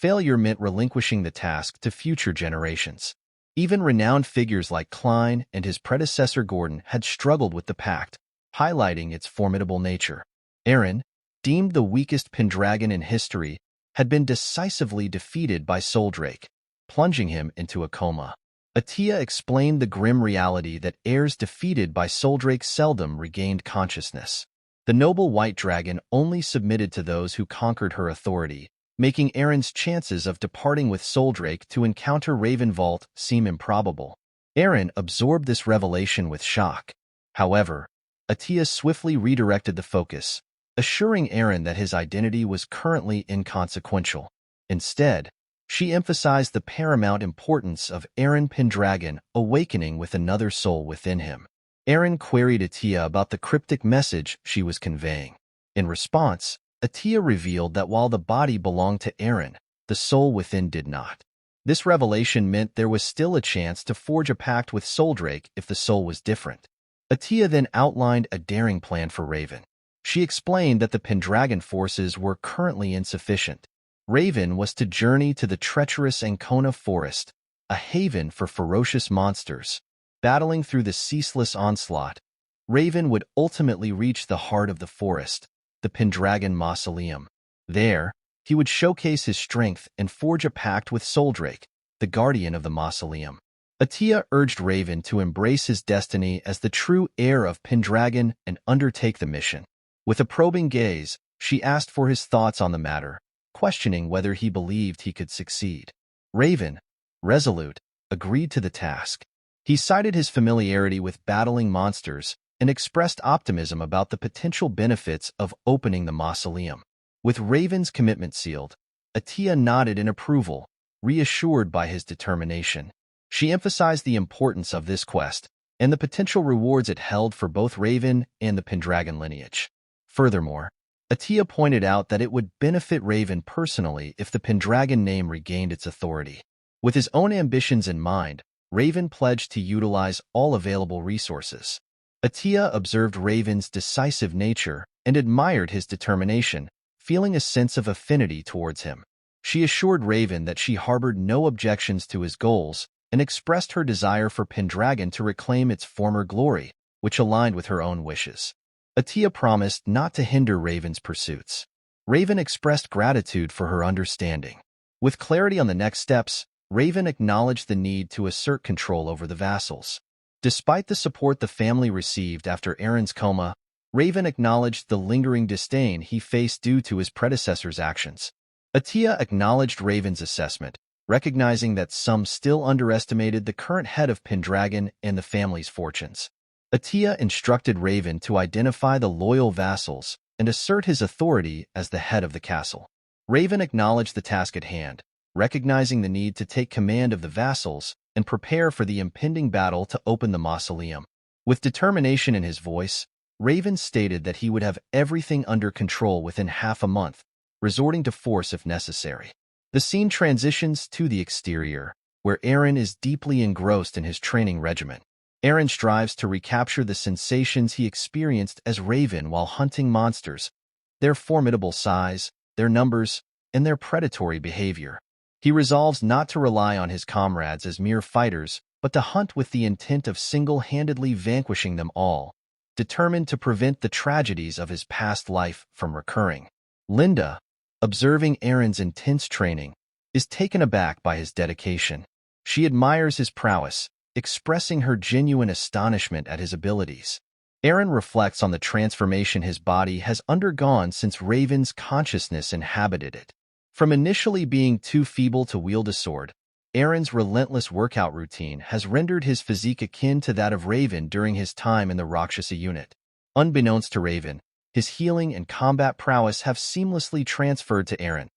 Failure meant relinquishing the task to future generations. Even renowned figures like Klein and his predecessor Gordon had struggled with the pact, highlighting its formidable nature. Eren, deemed the weakest Pendragon in history, had been decisively defeated by Soldrake, plunging him into a coma. Atia explained the grim reality that heirs defeated by Soldrake seldom regained consciousness. The noble white dragon only submitted to those who conquered her authority, making Eren's chances of departing with Soldrake to encounter Valt seem improbable. Eren absorbed this revelation with shock. However, Atia swiftly redirected the focus, assuring Eren that his identity was currently inconsequential. Instead, she emphasized the paramount importance of Eren Pendragon awakening with another soul within him. Eren queried Atia about the cryptic message she was conveying. In response, Atia revealed that while the body belonged to Eren, the soul within did not. This revelation meant there was still a chance to forge a pact with Soldrake if the soul was different. Atia then outlined a daring plan for Raven. She explained that the Pendragon forces were currently insufficient. Raven was to journey to the treacherous Ancona forest, a haven for ferocious monsters. Battling through the ceaseless onslaught, Raven would ultimately reach the heart of the forest, the Pendragon mausoleum. There, he would showcase his strength and forge a pact with Soldrake, the guardian of the mausoleum. Atia urged Raven to embrace his destiny as the true heir of Pendragon and undertake the mission. With a probing gaze, she asked for his thoughts on the matter, questioning whether he believed he could succeed. Raven, resolute, agreed to the task. He cited his familiarity with battling monsters and expressed optimism about the potential benefits of opening the mausoleum. With Raven's commitment sealed, Atia nodded in approval, reassured by his determination. She emphasized the importance of this quest and the potential rewards it held for both Raven and the Pendragon lineage. Furthermore, Atia pointed out that it would benefit Raven personally if the Pendragon name regained its authority. With his own ambitions in mind, Raven pledged to utilize all available resources. Atia observed Raven's decisive nature and admired his determination, feeling a sense of affinity towards him. She assured Raven that she harbored no objections to his goals and expressed her desire for Pendragon to reclaim its former glory, which aligned with her own wishes. Atia promised not to hinder Raven's pursuits. Raven expressed gratitude for her understanding. With clarity on the next steps, Raven acknowledged the need to assert control over the vassals. Despite the support the family received after Eren's coma, Raven acknowledged the lingering disdain he faced due to his predecessor's actions. Atia acknowledged Raven's assessment, recognizing that some still underestimated the current head of Pendragon and the family's fortunes. Atia instructed Raven to identify the loyal vassals and assert his authority as the head of the castle. Raven acknowledged the task at hand, recognizing the need to take command of the vassals and prepare for the impending battle to open the mausoleum. With determination in his voice, Raven stated that he would have everything under control within half a month, resorting to force if necessary. The scene transitions to the exterior, where Eren is deeply engrossed in his training regimen. Eren strives to recapture the sensations he experienced as Raven while hunting monsters, their formidable size, their numbers, and their predatory behavior. He resolves not to rely on his comrades as mere fighters, but to hunt with the intent of single-handedly vanquishing them all, determined to prevent the tragedies of his past life from recurring. Linda, observing Eren's intense training, is taken aback by his dedication. She admires his prowess, expressing her genuine astonishment at his abilities. Eren reflects on the transformation his body has undergone since Raven's consciousness inhabited it. From initially being too feeble to wield a sword, Eren's relentless workout routine has rendered his physique akin to that of Raven during his time in the Rakshasa unit. Unbeknownst to Raven, his healing and combat prowess have seamlessly transferred to Eren,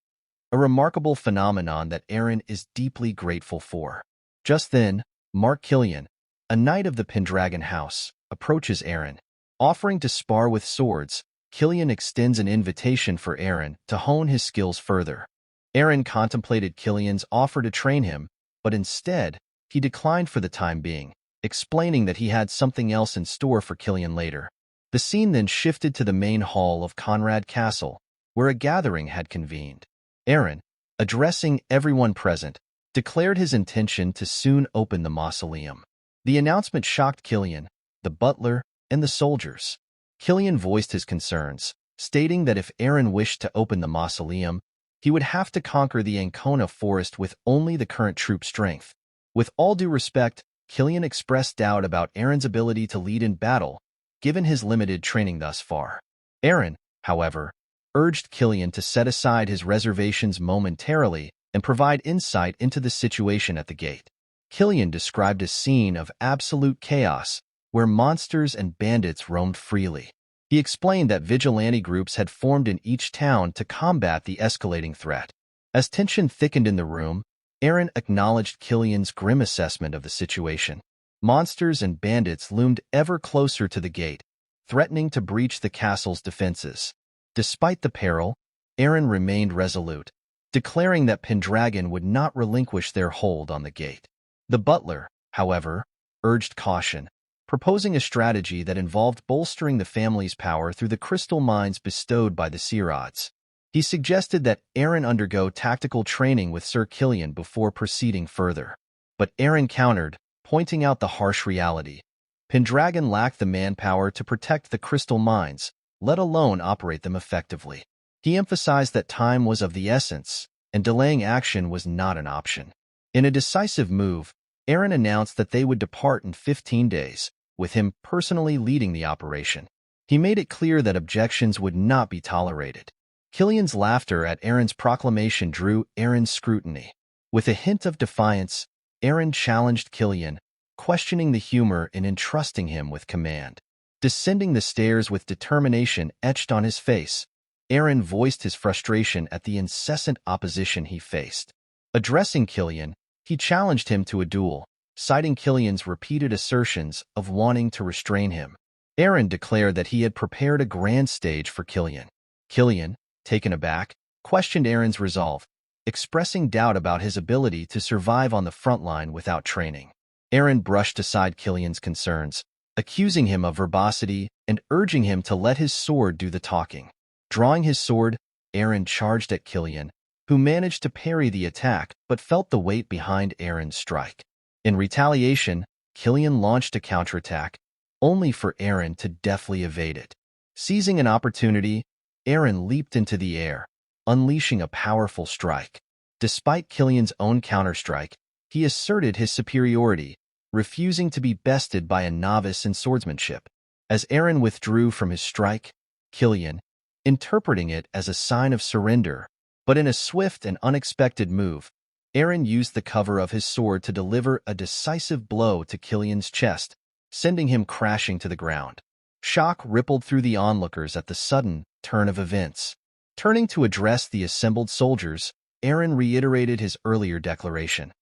a remarkable phenomenon that Eren is deeply grateful for. Just then, Mark Killian, a knight of the Pendragon house, approaches Eren. Offering to spar with swords, Killian extends an invitation for Eren to hone his skills further. Eren contemplated Killian's offer to train him, but instead, he declined for the time being, explaining that he had something else in store for Killian later. The scene then shifted to the main hall of Conrad Castle, where a gathering had convened. Eren, addressing everyone present, declared his intention to soon open the mausoleum. The announcement shocked Killian, the butler, and the soldiers. Killian voiced his concerns, stating that if Eren wished to open the mausoleum, he would have to conquer the Ancona forest with only the current troop strength. With all due respect, Killian expressed doubt about Eren's ability to lead in battle, given his limited training thus far. Eren, however, urged Killian to set aside his reservations momentarily and provide insight into the situation at the gate. Killian described a scene of absolute chaos, where monsters and bandits roamed freely. He explained that vigilante groups had formed in each town to combat the escalating threat. As tension thickened in the room, Eren acknowledged Killian's grim assessment of the situation. Monsters and bandits loomed ever closer to the gate, threatening to breach the castle's defenses. Despite the peril, Eren remained resolute, declaring that Pendragon would not relinquish their hold on the gate. The butler, however, urged caution, proposing a strategy that involved bolstering the family's power through the crystal mines bestowed by the Seerods. He suggested that Eren undergo tactical training with Sir Killian before proceeding further. But Eren countered, pointing out the harsh reality. Pendragon lacked the manpower to protect the crystal mines, let alone operate them effectively. He emphasized that time was of the essence, and delaying action was not an option. In a decisive move, Eren announced that they would depart in 15 days, with him personally leading the operation. He made it clear that objections would not be tolerated. Killian's laughter at Eren's proclamation drew Eren's scrutiny. With a hint of defiance, Eren challenged Killian, questioning the humor in entrusting him with command. Descending the stairs with determination etched on his face, Eren voiced his frustration at the incessant opposition he faced. Addressing Killian, he challenged him to a duel, citing Killian's repeated assertions of wanting to restrain him. Eren declared that he had prepared a grand stage for Killian. Killian, taken aback, questioned Eren's resolve, expressing doubt about his ability to survive on the front line without training. Eren brushed aside Killian's concerns, accusing him of verbosity and urging him to let his sword do the talking. Drawing his sword, Eren charged at Killian, who managed to parry the attack but felt the weight behind Eren's strike. In retaliation, Killian launched a counterattack, only for Eren to deftly evade it. Seizing an opportunity, Eren leaped into the air, unleashing a powerful strike. Despite Killian's own counterstrike, he asserted his superiority, refusing to be bested by a novice in swordsmanship. As Eren withdrew from his strike, Killian, interpreting it as a sign of surrender, but in a swift and unexpected move, Eren used the cover of his sword to deliver a decisive blow to Killian's chest, sending him crashing to the ground. Shock rippled through the onlookers at the sudden turn of events. Turning to address the assembled soldiers, Eren reiterated his earlier declaration.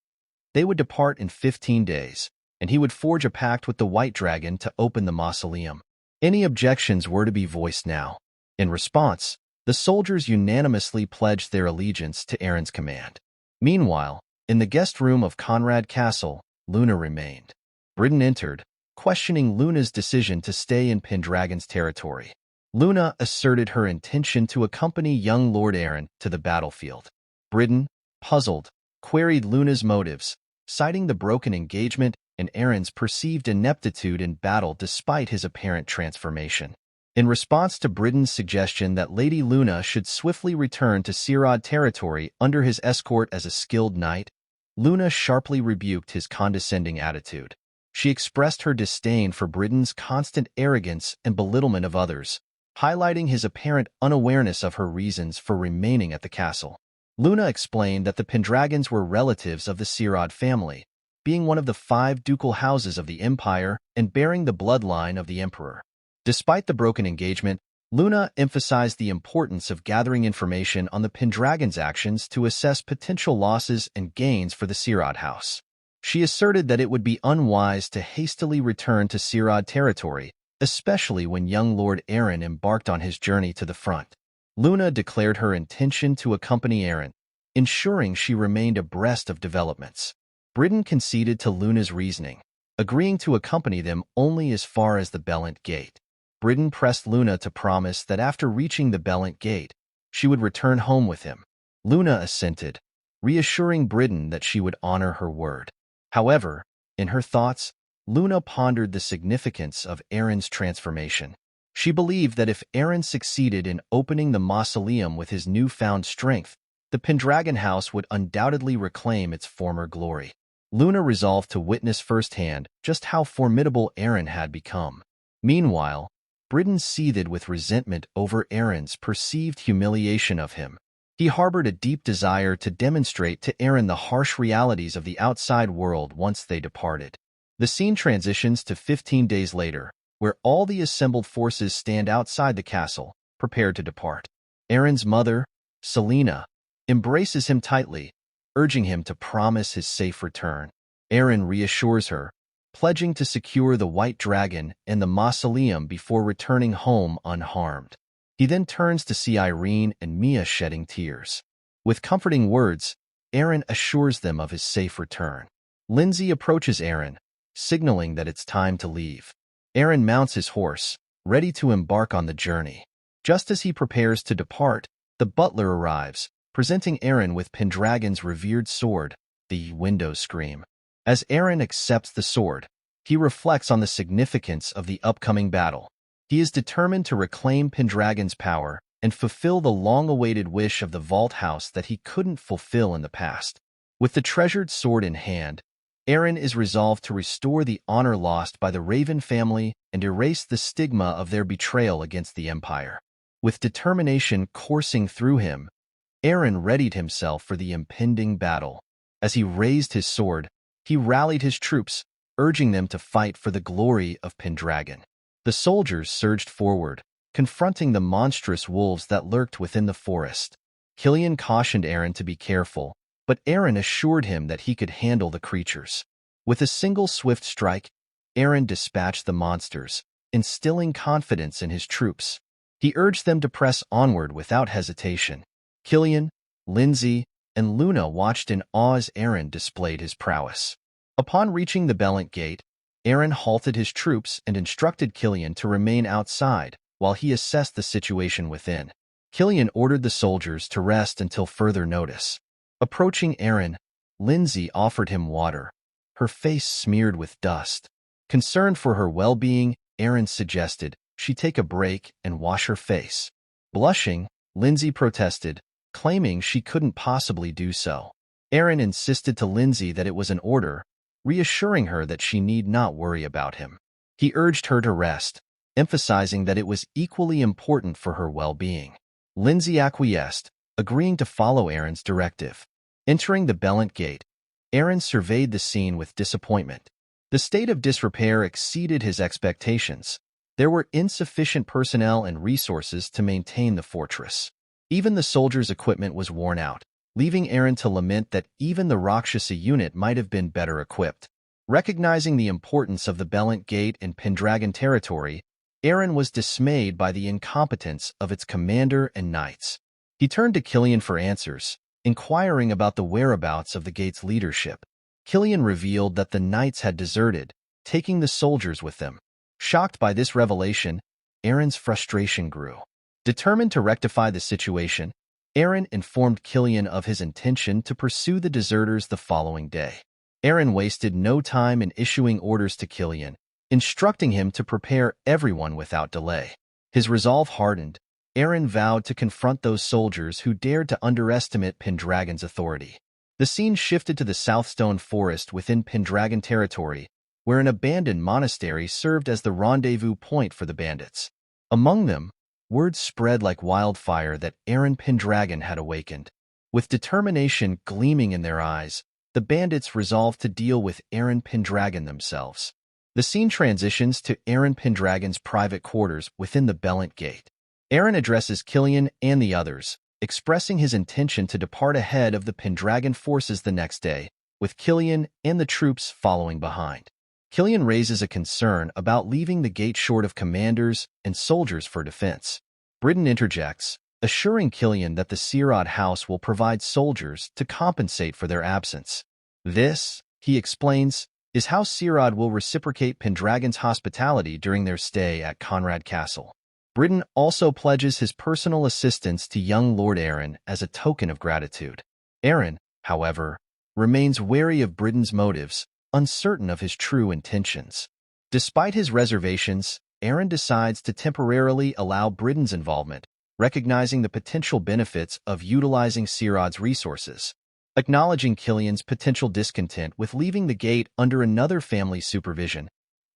They would depart in 15 days, and he would forge a pact with the White Dragon to open the mausoleum. Any objections were to be voiced now. In response, the soldiers unanimously pledged their allegiance to Eren's command. Meanwhile, in the guest room of Conrad Castle, Luna remained. Britain entered, questioning Luna's decision to stay in Pendragon's territory. Luna asserted her intention to accompany young Lord Eren to the battlefield. Britain, puzzled, queried Luna's motives, citing the broken engagement and Eren's perceived ineptitude in battle despite his apparent transformation. In response to Britain's suggestion that Lady Luna should swiftly return to Sirad territory under his escort as a skilled knight, Luna sharply rebuked his condescending attitude. She expressed her disdain for Britain's constant arrogance and belittlement of others, highlighting his apparent unawareness of her reasons for remaining at the castle. Luna explained that the Pendragons were relatives of the Sirad family, being one of the 5 ducal houses of the empire and bearing the bloodline of the emperor. Despite the broken engagement, Luna emphasized the importance of gathering information on the Pendragon's actions to assess potential losses and gains for the Sirad house. She asserted that it would be unwise to hastily return to Sirad territory, especially when young Lord Eren embarked on his journey to the front. Luna declared her intention to accompany Eren, ensuring she remained abreast of developments. Britain conceded to Luna's reasoning, agreeing to accompany them only as far as the Bellant Gate. Britain pressed Luna to promise that after reaching the Bellant Gate, she would return home with him. Luna assented, reassuring Britain that she would honor her word. However, in her thoughts, Luna pondered the significance of Eren's transformation. She believed that if Eren succeeded in opening the mausoleum with his newfound strength, the Pendragon house would undoubtedly reclaim its former glory. Luna resolved to witness firsthand just how formidable Eren had become. Meanwhile, Britain seethed with resentment over Eren's perceived humiliation of him. He harbored a deep desire to demonstrate to Eren the harsh realities of the outside world once they departed. The scene transitions to 15 days later, where all the assembled forces stand outside the castle, prepared to depart. Eren's mother, Selena, embraces him tightly, urging him to promise his safe return. Eren reassures her, pledging to secure the White Dragon and the mausoleum before returning home unharmed. He then turns to see Irene and Mia shedding tears. With comforting words, Eren assures them of his safe return. Lindsay approaches Eren, signaling that it's time to leave. Eren mounts his horse, ready to embark on the journey. Just as he prepares to depart, The butler arrives, presenting Eren with Pendragon's revered sword, the Window Scream. As Eren accepts the sword, he reflects on the significance of the upcoming battle. He is determined to reclaim Pendragon's power and fulfill the long-awaited wish of the Valt house that he couldn't fulfill in the past. With the treasured sword in hand, Eren is resolved to restore the honor lost by the Raven family and erase the stigma of their betrayal against the Empire. With determination coursing through him, Eren readied himself for the impending battle. As he raised his sword, he rallied his troops, urging them to fight for the glory of Pendragon. The soldiers surged forward, confronting the monstrous wolves that lurked within the forest. Killian cautioned Eren to be careful, but Eren assured him that he could handle the creatures. With a single swift strike, Eren dispatched the monsters, instilling confidence in his troops. He urged them to press onward without hesitation. Killian, Lindsay, and Luna watched in awe as Eren displayed his prowess. Upon reaching the Belent Gate, Eren halted his troops and instructed Killian to remain outside while he assessed the situation within. Killian ordered the soldiers to rest until further notice. Approaching Eren, Lindsay offered him water, her face smeared with dust. Concerned for her well-being, Eren suggested she take a break and wash her face. Blushing, Lindsay protested, claiming she couldn't possibly do so. Eren insisted to Lindsay that it was an order, reassuring her that she need not worry about him. He urged her to rest, emphasizing that it was equally important for her well-being. Lindsay acquiesced, agreeing to follow Eren's directive. Entering the Belent Gate, Eren surveyed the scene with disappointment. The state of disrepair exceeded his expectations. There were insufficient personnel and resources to maintain the fortress. Even the soldiers' equipment was worn out, leaving Eren to lament that even the Rakshasa unit might have been better equipped. Recognizing the importance of the Belent Gate in Pendragon territory, Eren was dismayed by the incompetence of its commander and knights. He turned to Killian for answers, inquiring about the whereabouts of the gate's leadership. Killian revealed that the knights had deserted, taking the soldiers with them. Shocked by this revelation, Eren's frustration grew. Determined to rectify the situation, Eren informed Killian of his intention to pursue the deserters the following day. Eren wasted no time in issuing orders to Killian, instructing him to prepare everyone without delay. His resolve hardened. Eren vowed to confront those soldiers who dared to underestimate Pendragon's authority. The scene shifted to the Southstone Forest within Pendragon territory, where an abandoned monastery served as the rendezvous point for the bandits. Among them, word spread like wildfire that Eren Pendragon had awakened. With determination gleaming in their eyes, the bandits resolved to deal with Eren Pendragon themselves. The scene transitions to Eren Pendragon's private quarters within the Belent Gate. Eren addresses Killian and the others, expressing his intention to depart ahead of the Pendragon forces the next day, with Killian and the troops following behind. Killian raises a concern about leaving the gate short of commanders and soldiers for defense. Britain interjects, assuring Killian that the Sirad house will provide soldiers to compensate for their absence. This, he explains, is how Sirad will reciprocate Pendragon's hospitality during their stay at Conrad Castle. Britain also pledges his personal assistance to young Lord Eren as a token of gratitude. Eren, however, remains wary of Britain's motives, uncertain of his true intentions. Despite his reservations, Eren decides to temporarily allow Britain's involvement, recognizing the potential benefits of utilizing Sirad's resources. Acknowledging Killian's potential discontent with leaving the gate under another family's supervision,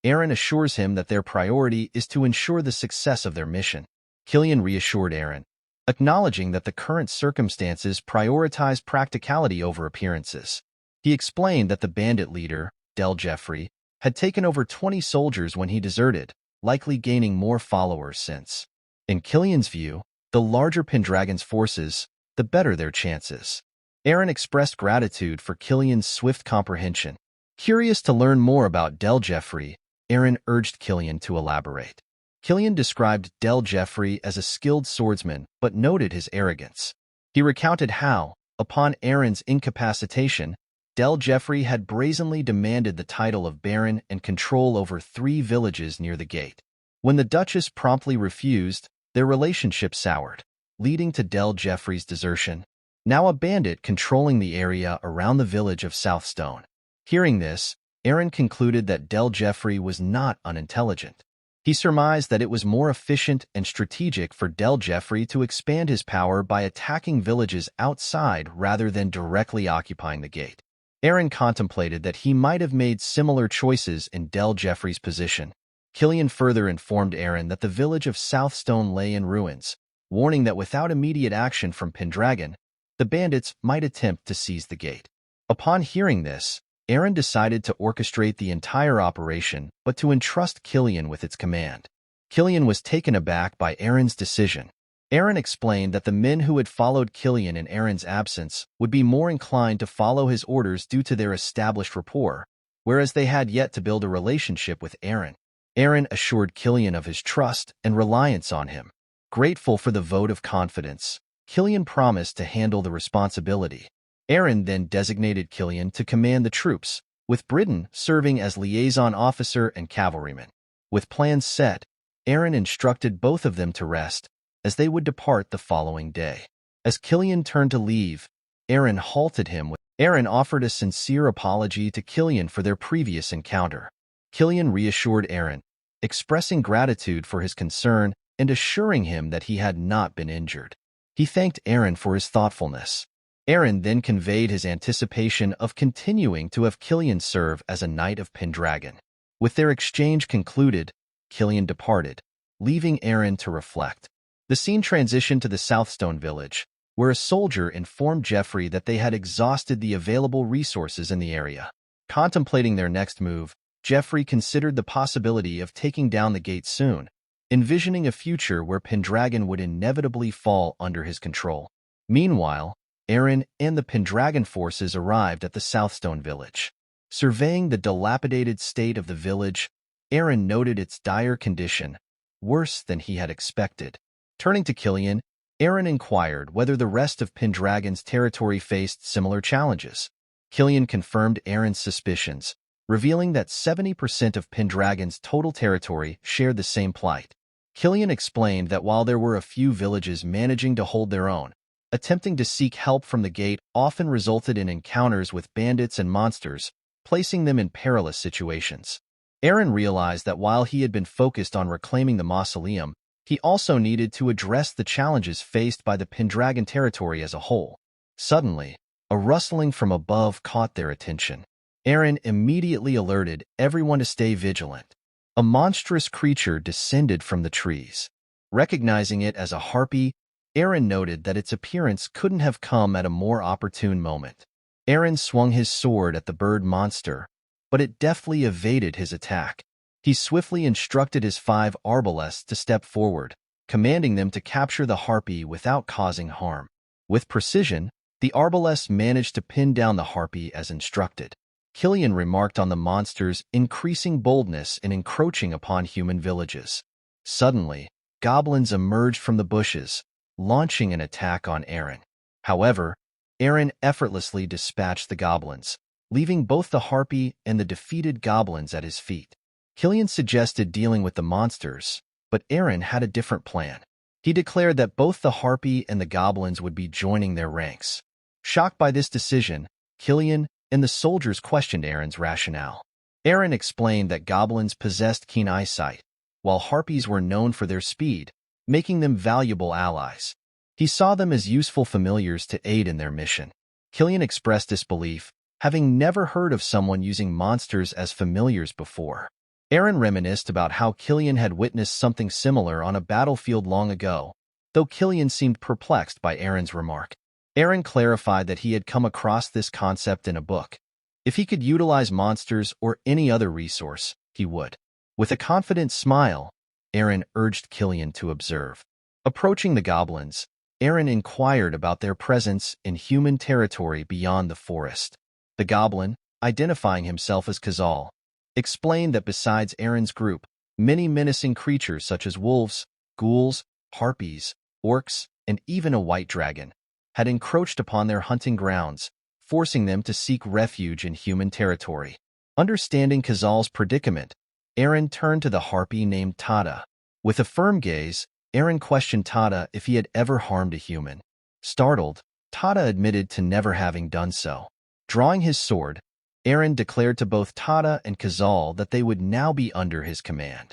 Eren assures him that their priority is to ensure the success of their mission. Killian reassured Eren, acknowledging that the current circumstances prioritize practicality over appearances. He explained that the bandit leader, Del Jeffrey, had taken over 20 soldiers when he deserted, likely gaining more followers since. In Killian's view, the larger Pendragon's forces, the better their chances. Eren expressed gratitude for Killian's swift comprehension. Curious to learn more about Del Jeffrey, Eren urged Killian to elaborate. Killian described Del Jeffrey as a skilled swordsman but noted his arrogance. He recounted how, upon Eren's incapacitation, Del Jeffrey had brazenly demanded the title of Baron and control over 3 villages near the gate. When the Duchess promptly refused, their relationship soured. leading to Del Jeffrey's desertion, now a bandit controlling the area around the village of Southstone. Hearing this, Eren concluded that Del Jeffrey was not unintelligent. He surmised that it was more efficient and strategic for Del Jeffrey to expand his power by attacking villages outside rather than directly occupying the gate. Eren contemplated that he might have made similar choices in Del Jeffrey's position. Killian further informed Eren that the village of Southstone lay in ruins, warning that without immediate action from Pendragon, the bandits might attempt to seize the gate. Upon hearing this, Eren decided to orchestrate the entire operation, but to entrust Killian with its command. Killian was taken aback by Eren's decision. Eren explained that the men who had followed Killian in Eren's absence would be more inclined to follow his orders due to their established rapport, whereas they had yet to build a relationship with Eren. Eren assured Killian of his trust and reliance on him. Grateful for the vote of confidence, Killian promised to handle the responsibility. Eren then designated Killian to command the troops, with Britain serving as liaison officer and cavalryman. With plans set, Eren instructed both of them to rest, as they would depart the following day. As Killian turned to leave, Eren halted him. Eren offered a sincere apology to Killian for their previous encounter. Killian reassured Eren, expressing gratitude for his concern and assuring him that he had not been injured. He thanked Eren for his thoughtfulness. Eren then conveyed his anticipation of continuing to have Killian serve as a Knight of Pendragon. With their exchange concluded, Killian departed, leaving Eren to reflect. The scene transitioned to the Southstone village, where a soldier informed Jeffrey that they had exhausted the available resources in the area. Contemplating their next move, Jeffrey considered the possibility of taking down the gate soon, envisioning a future where Pendragon would inevitably fall under his control. Meanwhile, Eren and the Pendragon forces arrived at the Southstone village. Surveying the dilapidated state of the village, Eren noted its dire condition, worse than he had expected. Turning to Killian, Eren inquired whether the rest of Pendragon's territory faced similar challenges. Killian confirmed Eren's suspicions, revealing that 70% of Pendragon's total territory shared the same plight. Killian explained that while there were a few villages managing to hold their own, attempting to seek help from the gate often resulted in encounters with bandits and monsters, placing them in perilous situations. Eren realized that while he had been focused on reclaiming the mausoleum, he also needed to address the challenges faced by the Pendragon territory as a whole. Suddenly, a rustling from above caught their attention. Eren immediately alerted everyone to stay vigilant. A monstrous creature descended from the trees. Recognizing it as a harpy, Eren noted that its appearance couldn't have come at a more opportune moment. Eren swung his sword at the bird monster, but it deftly evaded his attack. He swiftly instructed his 5 arbalests to step forward, commanding them to capture the harpy without causing harm. With precision, the arbalests managed to pin down the harpy as instructed. Killian remarked on the monster's increasing boldness in encroaching upon human villages. Suddenly, goblins emerged from the bushes, launching an attack on Eren. However, Eren effortlessly dispatched the goblins, leaving both the harpy and the defeated goblins at his feet. Killian suggested dealing with the monsters, but Eren had a different plan. He declared that both the harpy and the goblins would be joining their ranks. Shocked by this decision, Killian and the soldiers questioned Eren's rationale. Eren explained that goblins possessed keen eyesight, while harpies were known for their speed, making them valuable allies. He saw them as useful familiars to aid in their mission. Killian expressed disbelief, having never heard of someone using monsters as familiars before. Eren reminisced about how Killian had witnessed something similar on a battlefield long ago, though Killian seemed perplexed by Eren's remark. Eren clarified that he had come across this concept in a book. If he could utilize monsters or any other resource, he would. With a confident smile, Eren urged Killian to observe. Approaching the goblins, Eren inquired about their presence in human territory beyond the forest. The goblin, identifying himself as Khazal, explained that besides Eren's group, many menacing creatures such as wolves, ghouls, harpies, orcs, and even a white dragon had encroached upon their hunting grounds, forcing them to seek refuge in human territory. Understanding Khazal's predicament, Eren turned to the harpy named Tada. With a firm gaze, Eren questioned Tada if he had ever harmed a human. Startled, Tada admitted to never having done so. Drawing his sword, Eren declared to both Tada and Khazal that they would now be under his command.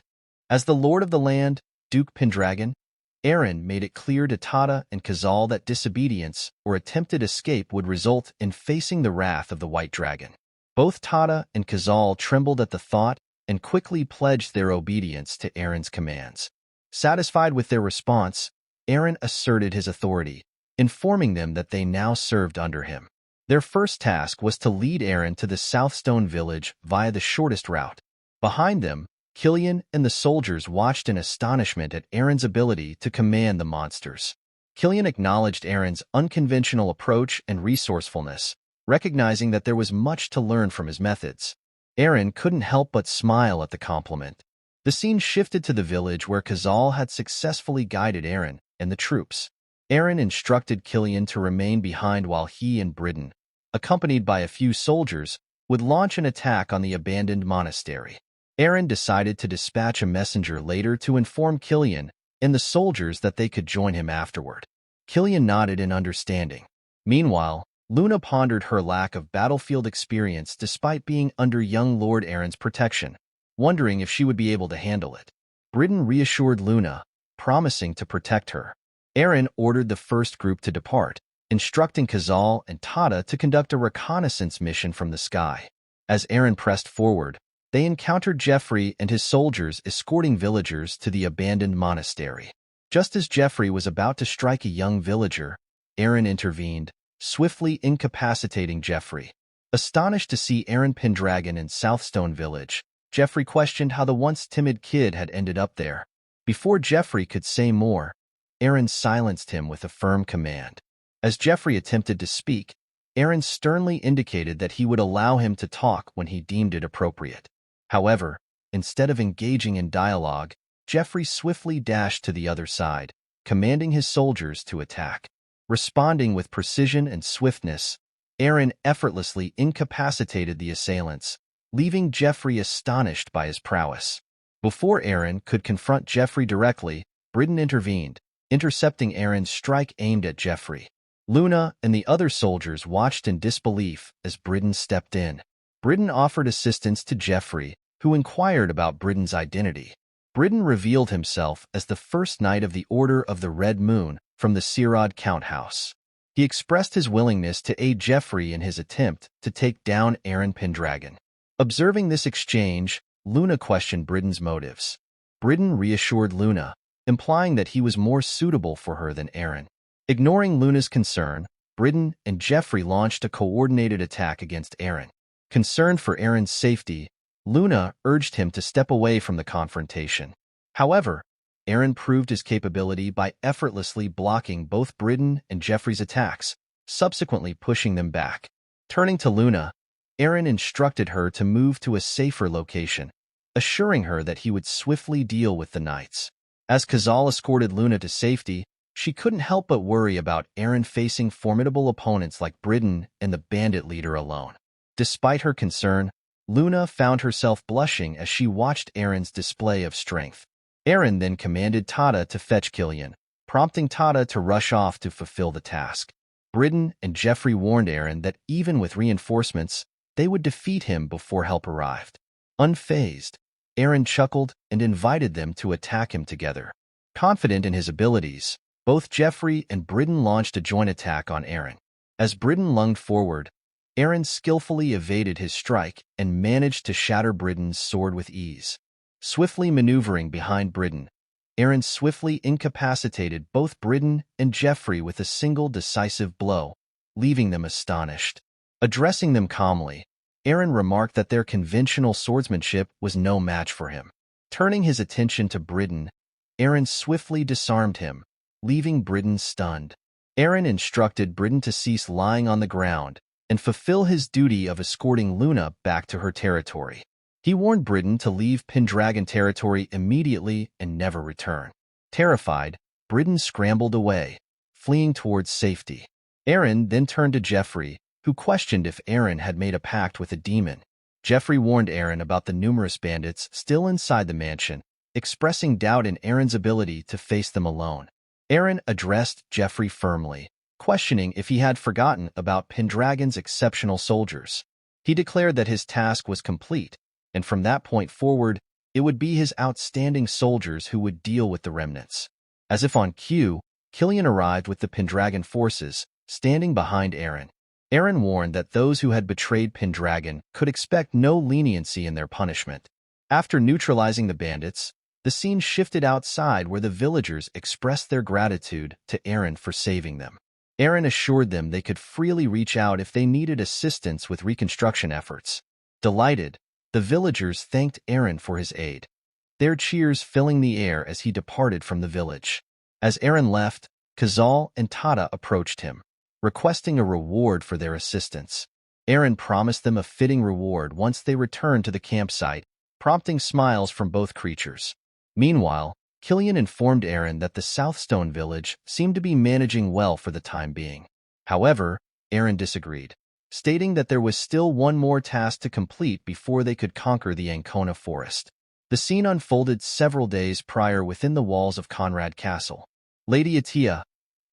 As the Lord of the Land, Duke Pendragon, Eren made it clear to Tada and Khazal that disobedience or attempted escape would result in facing the wrath of the White Dragon. Both Tada and Khazal trembled at the thought and quickly pledged their obedience to Eren's commands. Satisfied with their response, Eren asserted his authority, informing them that they now served under him. Their first task was to lead Eren to the Southstone village via the shortest route. Behind them, Killian and the soldiers watched in astonishment at Eren's ability to command the monsters. Killian acknowledged Eren's unconventional approach and resourcefulness, recognizing that there was much to learn from his methods. Eren couldn't help but smile at the compliment. The scene shifted to the village where Khazal had successfully guided Eren and the troops. Eren instructed Killian to remain behind while he and Britain, accompanied by a few soldiers, would launch an attack on the abandoned monastery. Eren decided to dispatch a messenger later to inform Killian and the soldiers that they could join him afterward. Killian nodded in understanding. Meanwhile, Luna pondered her lack of battlefield experience despite being under young Lord Eren's protection, wondering if she would be able to handle it. Britain reassured Luna, promising to protect her. Eren ordered the first group to depart, instructing Khazal and Tada to conduct a reconnaissance mission from the sky. As Eren pressed forward, they encountered Jeffrey and his soldiers escorting villagers to the abandoned monastery. Just as Jeffrey was about to strike a young villager, Eren intervened, swiftly incapacitating Jeffrey. Astonished to see Eren Pendragon in Southstone village, Jeffrey questioned how the once timid kid had ended up there. Before Jeffrey could say more, Eren silenced him with a firm command. As Jeffrey attempted to speak, Eren sternly indicated that he would allow him to talk when he deemed it appropriate. However, instead of engaging in dialogue, Jeffrey swiftly dashed to the other side, commanding his soldiers to attack. Responding with precision and swiftness, Eren effortlessly incapacitated the assailants, leaving Jeffrey astonished by his prowess. Before Eren could confront Jeffrey directly, Britain intervened, intercepting Eren's strike aimed at Jeffrey. Luna and the other soldiers watched in disbelief as Britain stepped in. Britain offered assistance to Jeffrey, who inquired about Britain's identity. Britain revealed himself as the first knight of the Order of the Red Moon from the Sirad Count House. He expressed his willingness to aid Jeffrey in his attempt to take down Eren Pendragon. Observing this exchange, Luna questioned Britain's motives. Britain reassured Luna, implying that he was more suitable for her than Eren. Ignoring Luna's concern, Britain and Jeffrey launched a coordinated attack against Eren. Concerned for Eren's safety, Luna urged him to step away from the confrontation. However, Eren proved his capability by effortlessly blocking both Britain and Jeffrey's attacks, subsequently pushing them back. Turning to Luna, Eren instructed her to move to a safer location, assuring her that he would swiftly deal with the knights. As Khazal escorted Luna to safety, she couldn't help but worry about Eren facing formidable opponents like Britain and the bandit leader alone. Despite her concern, Luna found herself blushing as she watched Eren's display of strength. Eren then commanded Tada to fetch Killian, prompting Tada to rush off to fulfill the task. Britain and Jeffrey warned Eren that even with reinforcements, they would defeat him before help arrived. Unfazed, Eren chuckled and invited them to attack him together. Confident in his abilities, both Jeffrey and Britain launched a joint attack on Eren. As Britain lunged forward, Eren skillfully evaded his strike and managed to shatter Britain's sword with ease. Swiftly maneuvering behind Britain, Eren swiftly incapacitated both Britain and Jeffrey with a single decisive blow, leaving them astonished. Addressing them calmly, Eren remarked that their conventional swordsmanship was no match for him. Turning his attention to Britain, Eren swiftly disarmed him, leaving Britain stunned. Eren instructed Britain to cease lying on the ground and fulfill his duty of escorting Luna back to her territory. He warned Britain to leave Pendragon territory immediately and never return. Terrified, Britain scrambled away, fleeing towards safety. Eren then turned to Jeffrey, who questioned if Eren had made a pact with a demon. Jeffrey warned Eren about the numerous bandits still inside the mansion, expressing doubt in Eren's ability to face them alone. Eren addressed Jeffrey firmly, questioning if he had forgotten about Pendragon's exceptional soldiers. He declared that his task was complete, and from that point forward, it would be his outstanding soldiers who would deal with the remnants. As if on cue, Killian arrived with the Pendragon forces, standing behind Eren. Eren warned that those who had betrayed Pendragon could expect no leniency in their punishment. After neutralizing the bandits, the scene shifted outside where the villagers expressed their gratitude to Eren for saving them. Eren assured them they could freely reach out if they needed assistance with reconstruction efforts. Delighted, the villagers thanked Eren for his aid, their cheers filling the air as he departed from the village. As Eren left, Kazal and Tada approached him, requesting a reward for their assistance. Eren promised them a fitting reward once they returned to the campsite, prompting smiles from both creatures. Meanwhile, Killian informed Eren that the Southstone village seemed to be managing well for the time being. However, Eren disagreed, stating that there was still one more task to complete before they could conquer the Ancona forest. The scene unfolded several days prior within the walls of Conrad Castle. Lady Atia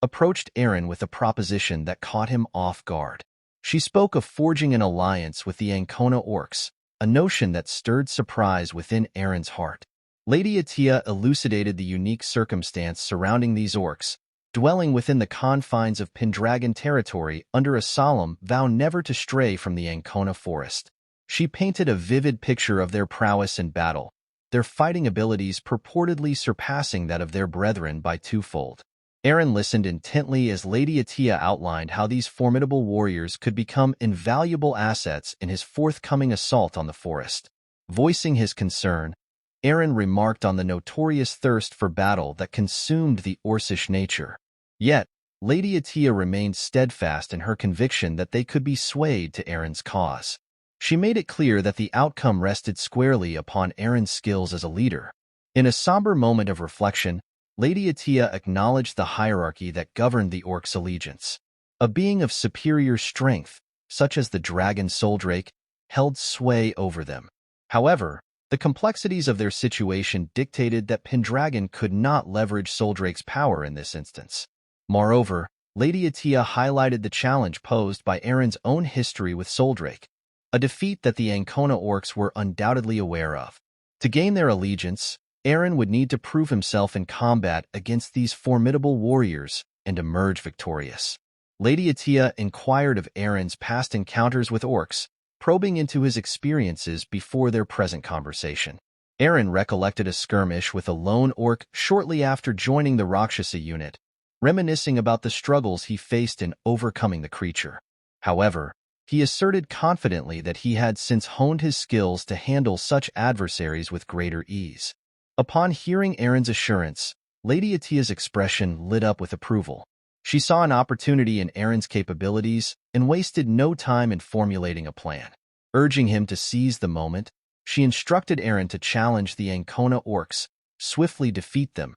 approached Eren with a proposition that caught him off guard. She spoke of forging an alliance with the Ancona orcs, a notion that stirred surprise within Eren's heart. Lady Atia elucidated the unique circumstance surrounding these orcs, dwelling within the confines of Pendragon territory under a solemn vow never to stray from the Ancona forest. She painted a vivid picture of their prowess in battle, their fighting abilities purportedly surpassing that of their brethren by twofold. Eren listened intently as Lady Atia outlined how these formidable warriors could become invaluable assets in his forthcoming assault on the forest. Voicing his concern, Eren remarked on the notorious thirst for battle that consumed the Orcish nature. Yet, Lady Atia remained steadfast in her conviction that they could be swayed to Eren's cause. She made it clear that the outcome rested squarely upon Eren's skills as a leader. In a somber moment of reflection, Lady Atia acknowledged the hierarchy that governed the orcs' allegiance. A being of superior strength, such as the dragon Soldrake, held sway over them. However, the complexities of their situation dictated that Pendragon could not leverage Soldrake's power in this instance. Moreover, Lady Atia highlighted the challenge posed by Eren's own history with Soldrake, a defeat that the Ancona orcs were undoubtedly aware of. To gain their allegiance, Eren would need to prove himself in combat against these formidable warriors and emerge victorious. Lady Atia inquired of Eren's past encounters with orcs, probing into his experiences before their present conversation. Eren recollected a skirmish with a lone orc shortly after joining the Rakshasa unit, reminiscing about the struggles he faced in overcoming the creature. However, he asserted confidently that he had since honed his skills to handle such adversaries with greater ease. Upon hearing Eren's assurance, Lady Atia's expression lit up with approval. She saw an opportunity in Eren's capabilities and wasted no time in formulating a plan. Urging him to seize the moment, she instructed Eren to challenge the Ancona orcs, swiftly defeat them,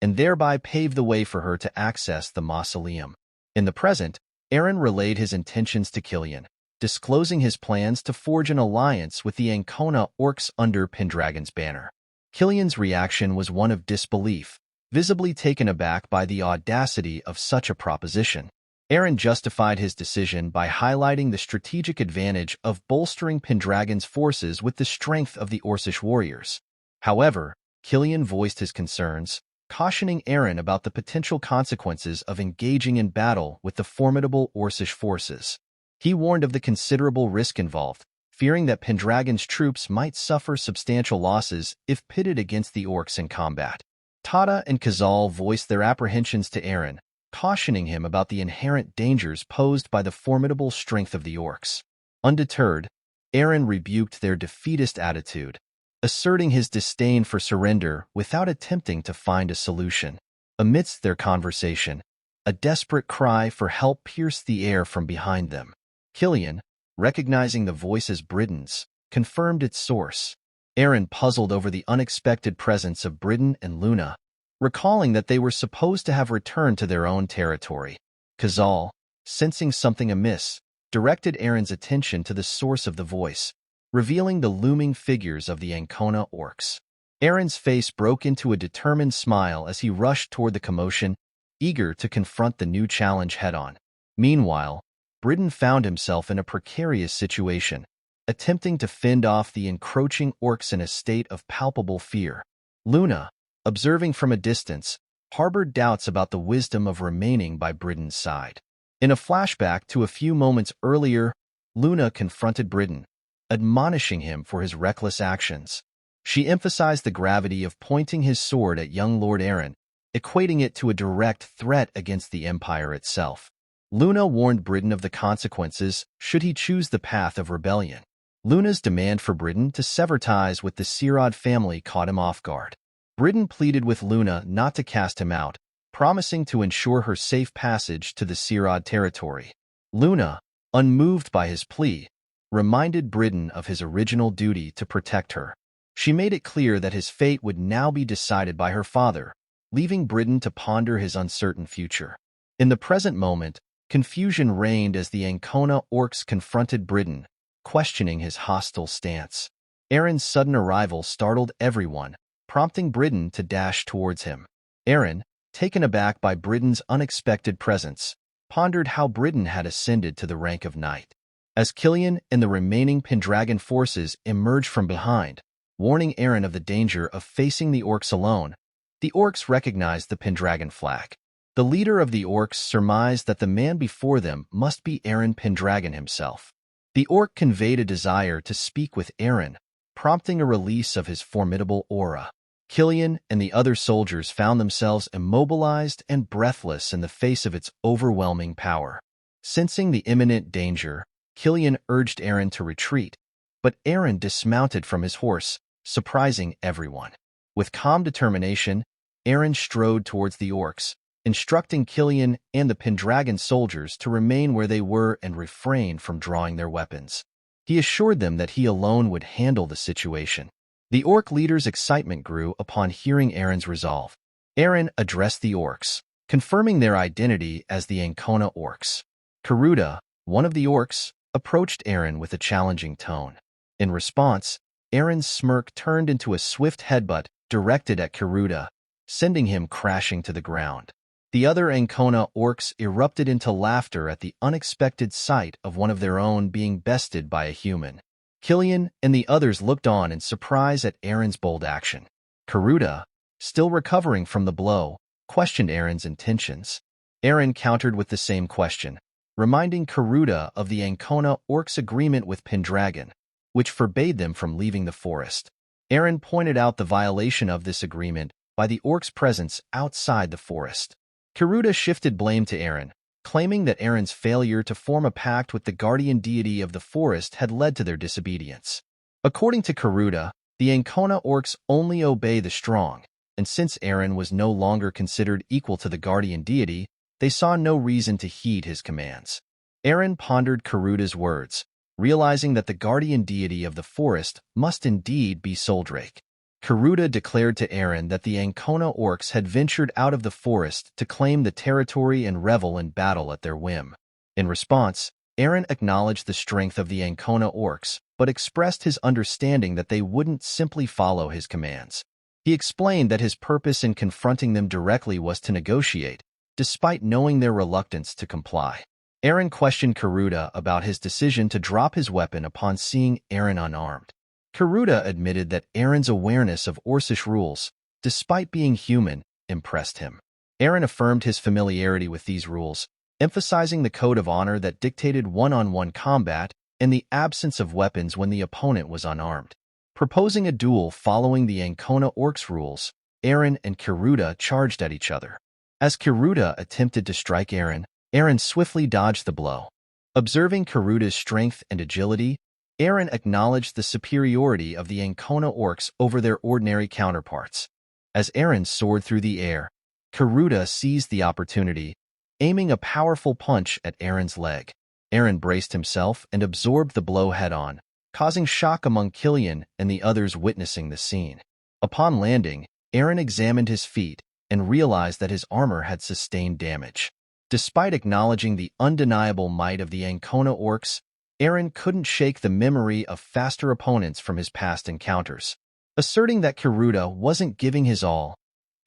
and thereby pave the way for her to access the mausoleum. In the present, Eren relayed his intentions to Killian, disclosing his plans to forge an alliance with the Ancona orcs under Pendragon's banner. Killian's reaction was one of disbelief, visibly taken aback by the audacity of such a proposition. Eren justified his decision by highlighting the strategic advantage of bolstering Pendragon's forces with the strength of the Orcish warriors. However, Killian voiced his concerns, cautioning Eren about the potential consequences of engaging in battle with the formidable Orcish forces. He warned of the considerable risk involved, fearing that Pendragon's troops might suffer substantial losses if pitted against the orcs in combat. Tada and Kazal voiced their apprehensions to Eren, cautioning him about the inherent dangers posed by the formidable strength of the orcs. Undeterred, Eren rebuked their defeatist attitude, asserting his disdain for surrender without attempting to find a solution. Amidst their conversation, a desperate cry for help pierced the air from behind them. Killian, recognizing the voice as Bridden's, confirmed its source. Eren puzzled over the unexpected presence of Bridden and Luna, recalling that they were supposed to have returned to their own territory. Kazal, sensing something amiss, directed Eren's attention to the source of the voice, revealing the looming figures of the Ancona orcs. Eren's face broke into a determined smile as he rushed toward the commotion, eager to confront the new challenge head-on. Meanwhile, Britain found himself in a precarious situation, attempting to fend off the encroaching orcs in a state of palpable fear. Luna, observing from a distance, harbored doubts about the wisdom of remaining by Britain's side. In a flashback to a few moments earlier, Luna confronted Britain, admonishing him for his reckless actions. She emphasized the gravity of pointing his sword at young Lord Eren, equating it to a direct threat against the Empire itself. Luna warned Britain of the consequences should he choose the path of rebellion. Luna's demand for Britain to sever ties with the Sirad family caught him off guard. Britain pleaded with Luna not to cast him out, promising to ensure her safe passage to the Sirad territory. Luna, unmoved by his plea, reminded Britain of his original duty to protect her. She made it clear that his fate would now be decided by her father, leaving Britain to ponder his uncertain future. In the present moment, confusion reigned as the Ancona orcs confronted Britain, questioning his hostile stance. Eren's sudden arrival startled everyone, prompting Britain to dash towards him. Eren, taken aback by Britain's unexpected presence, pondered how Britain had ascended to the rank of knight. As Killian and the remaining Pendragon forces emerged from behind, warning Eren of the danger of facing the orcs alone, the orcs recognized the Pendragon flag. The leader of the orcs surmised that the man before them must be Eren Pendragon himself. The orc conveyed a desire to speak with Eren, prompting a release of his formidable aura. Killian and the other soldiers found themselves immobilized and breathless in the face of its overwhelming power. Sensing the imminent danger, Killian urged Eren to retreat, but Eren dismounted from his horse, surprising everyone. With calm determination, Eren strode towards the orcs, instructing Killian and the Pendragon soldiers to remain where they were and refrain from drawing their weapons. He assured them that he alone would handle the situation. The orc leader's excitement grew upon hearing Eren's resolve. Eren addressed the orcs, confirming their identity as the Ancona orcs. Karuta, one of the orcs, approached Eren with a challenging tone. In response, Eren's smirk turned into a swift headbutt directed at Karuta, sending him crashing to the ground. The other Ancona orcs erupted into laughter at the unexpected sight of one of their own being bested by a human. Killian and the others looked on in surprise at Eren's bold action. Karuta, still recovering from the blow, questioned Eren's intentions. Eren countered with the same question, reminding Karuta of the Ancona orcs' agreement with Pendragon, which forbade them from leaving the forest. Eren pointed out the violation of this agreement by the orcs' presence outside the forest. Karuta shifted blame to Eren, claiming that Eren's failure to form a pact with the guardian deity of the forest had led to their disobedience. According to Karuta, the Ancona orcs only obey the strong, and since Eren was no longer considered equal to the guardian deity, they saw no reason to heed his commands. Eren pondered Karuta's words, realizing that the guardian deity of the forest must indeed be Soldrake. Karuta declared to Eren that the Ancona orcs had ventured out of the forest to claim the territory and revel in battle at their whim. In response, Eren acknowledged the strength of the Ancona orcs, but expressed his understanding that they wouldn't simply follow his commands. He explained that his purpose in confronting them directly was to negotiate, despite knowing their reluctance to comply. Eren questioned Karuta about his decision to drop his weapon upon seeing Eren unarmed. Karuta admitted that Eren's awareness of Orcish rules, despite being human, impressed him. Eren affirmed his familiarity with these rules, emphasizing the code of honor that dictated one-on-one combat and the absence of weapons when the opponent was unarmed. Proposing a duel following the Ancona orcs rules, Eren and Karuta charged at each other. As Karuta attempted to strike Eren, Eren swiftly dodged the blow. Observing Karuta's strength and agility, Eren acknowledged the superiority of the Ancona orcs over their ordinary counterparts. As Eren soared through the air, Karuta seized the opportunity, aiming a powerful punch at Eren's leg. Eren braced himself and absorbed the blow head-on, causing shock among Killian and the others witnessing the scene. Upon landing, Eren examined his feet and realized that his armor had sustained damage. Despite acknowledging the undeniable might of the Ancona orcs, Eren couldn't shake the memory of faster opponents from his past encounters. Asserting that Karuta wasn't giving his all,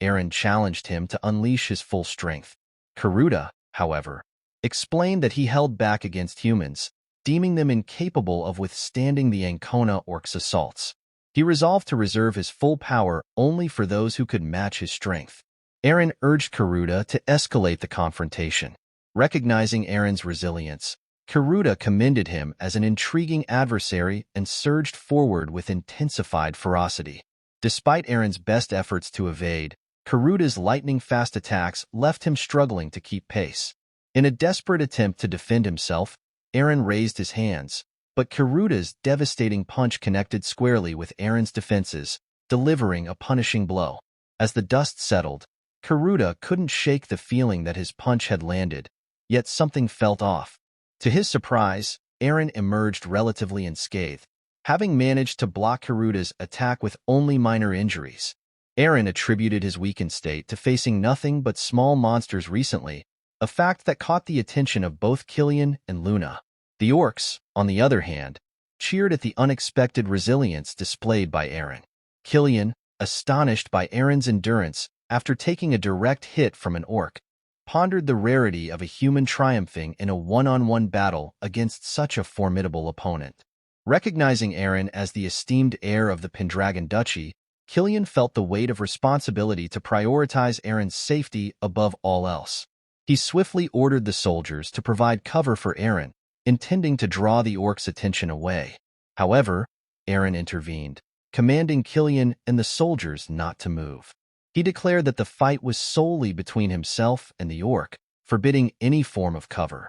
Eren challenged him to unleash his full strength. Karuta, however, explained that he held back against humans, deeming them incapable of withstanding the Ancona orcs' assaults. He resolved to reserve his full power only for those who could match his strength. Eren urged Karuta to escalate the confrontation. Recognizing Eren's resilience, Karuta commended him as an intriguing adversary and surged forward with intensified ferocity. Despite Eren's best efforts to evade, Karuta's lightning-fast attacks left him struggling to keep pace. In a desperate attempt to defend himself, Eren raised his hands, but Karuta's devastating punch connected squarely with Eren's defenses, delivering a punishing blow. As the dust settled, Karuta couldn't shake the feeling that his punch had landed, yet something felt off. To his surprise, Eren emerged relatively unscathed, having managed to block Karuta's attack with only minor injuries. Eren attributed his weakened state to facing nothing but small monsters recently, a fact that caught the attention of both Killian and Luna. The orcs, on the other hand, cheered at the unexpected resilience displayed by Eren. Killian, astonished by Eren's endurance after taking a direct hit from an orc, pondered the rarity of a human triumphing in a one-on-one battle against such a formidable opponent. Recognizing Eren as the esteemed heir of the Pendragon Duchy, Killian felt the weight of responsibility to prioritize Eren's safety above all else. He swiftly ordered the soldiers to provide cover for Eren, intending to draw the orcs' attention away. However, Eren intervened, commanding Killian and the soldiers not to move. He declared that the fight was solely between himself and the orc, forbidding any form of cover.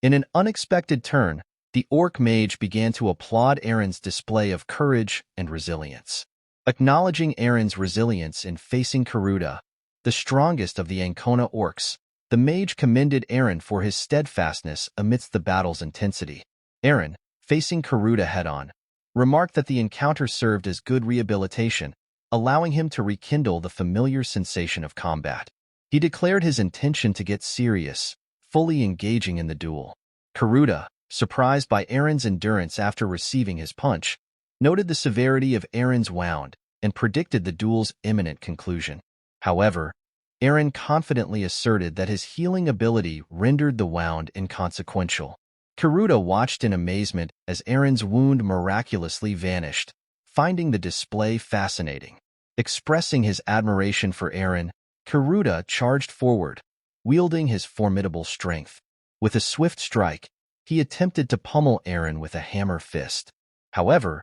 In an unexpected turn, the orc mage began to applaud Eren's display of courage and resilience. Acknowledging Eren's resilience in facing Karuta, the strongest of the Ancona orcs, the mage commended Eren for his steadfastness amidst the battle's intensity. Eren, facing Karuta head-on, remarked that the encounter served as good rehabilitation, allowing him to rekindle the familiar sensation of combat. He declared his intention to get serious, fully engaging in the duel. Karuta, surprised by Eren's endurance after receiving his punch, noted the severity of Eren's wound and predicted the duel's imminent conclusion. However, Eren confidently asserted that his healing ability rendered the wound inconsequential. Karuta watched in amazement as Eren's wound miraculously vanished, finding the display fascinating. Expressing his admiration for Eren, Karuta charged forward, wielding his formidable strength. With a swift strike, he attempted to pummel Eren with a hammer fist. However,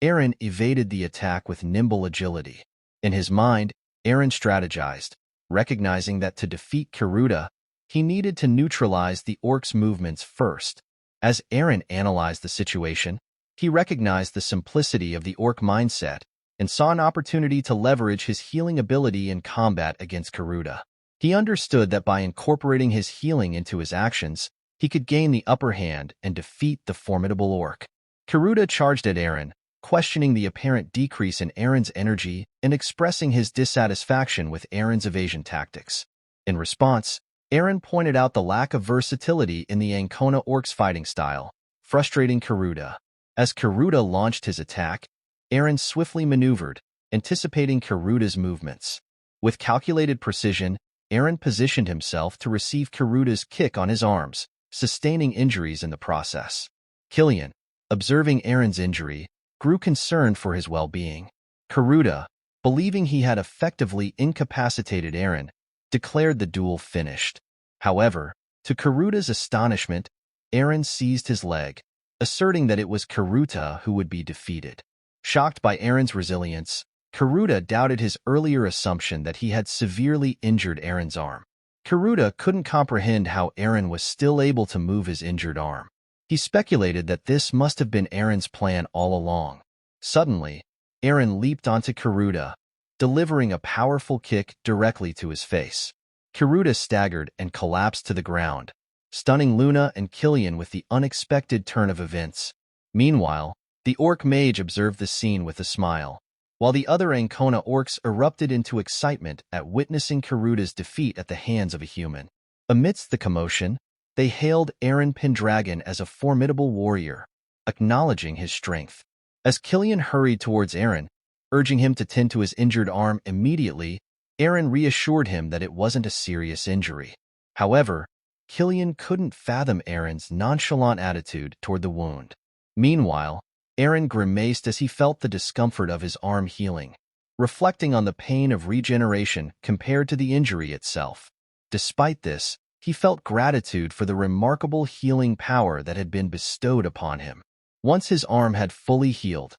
Eren evaded the attack with nimble agility. In his mind, Eren strategized, recognizing that to defeat Karuta, he needed to neutralize the orc's movements first. As Eren analyzed the situation, he recognized the simplicity of the orc mindset and saw an opportunity to leverage his healing ability in combat against Karuta. He understood that by incorporating his healing into his actions, he could gain the upper hand and defeat the formidable orc. Karuta charged at Eren, questioning the apparent decrease in Eren's energy and expressing his dissatisfaction with Eren's evasion tactics. In response, Eren pointed out the lack of versatility in the Ancona orc's fighting style, frustrating Karuta. As Karuta launched his attack, Eren swiftly maneuvered, anticipating Karuta's movements. With calculated precision, Eren positioned himself to receive Karuta's kick on his arms, sustaining injuries in the process. Killian, observing Eren's injury, grew concerned for his well-being. Karuta, believing he had effectively incapacitated Eren, declared the duel finished. However, to Karuta's astonishment, Eren seized his leg, asserting that it was Karuta who would be defeated. Shocked by Eren's resilience, Karuta doubted his earlier assumption that he had severely injured Eren's arm. Karuta couldn't comprehend how Eren was still able to move his injured arm. He speculated that this must have been Eren's plan all along. Suddenly, Eren leaped onto Karuta, delivering a powerful kick directly to his face. Karuta staggered and collapsed to the ground, stunning Luna and Killian with the unexpected turn of events. Meanwhile, the orc mage observed the scene with a smile, while the other Ancona orcs erupted into excitement at witnessing Karuta's defeat at the hands of a human. Amidst the commotion, they hailed Eren Pendragon as a formidable warrior, acknowledging his strength. As Killian hurried towards Eren, Urging him to tend to his injured arm immediately, Eren reassured him that it wasn't a serious injury. However, Killian couldn't fathom Eren's nonchalant attitude toward the wound. Meanwhile, Eren grimaced as he felt the discomfort of his arm healing, reflecting on the pain of regeneration compared to the injury itself. Despite this, he felt gratitude for the remarkable healing power that had been bestowed upon him. Once his arm had fully healed,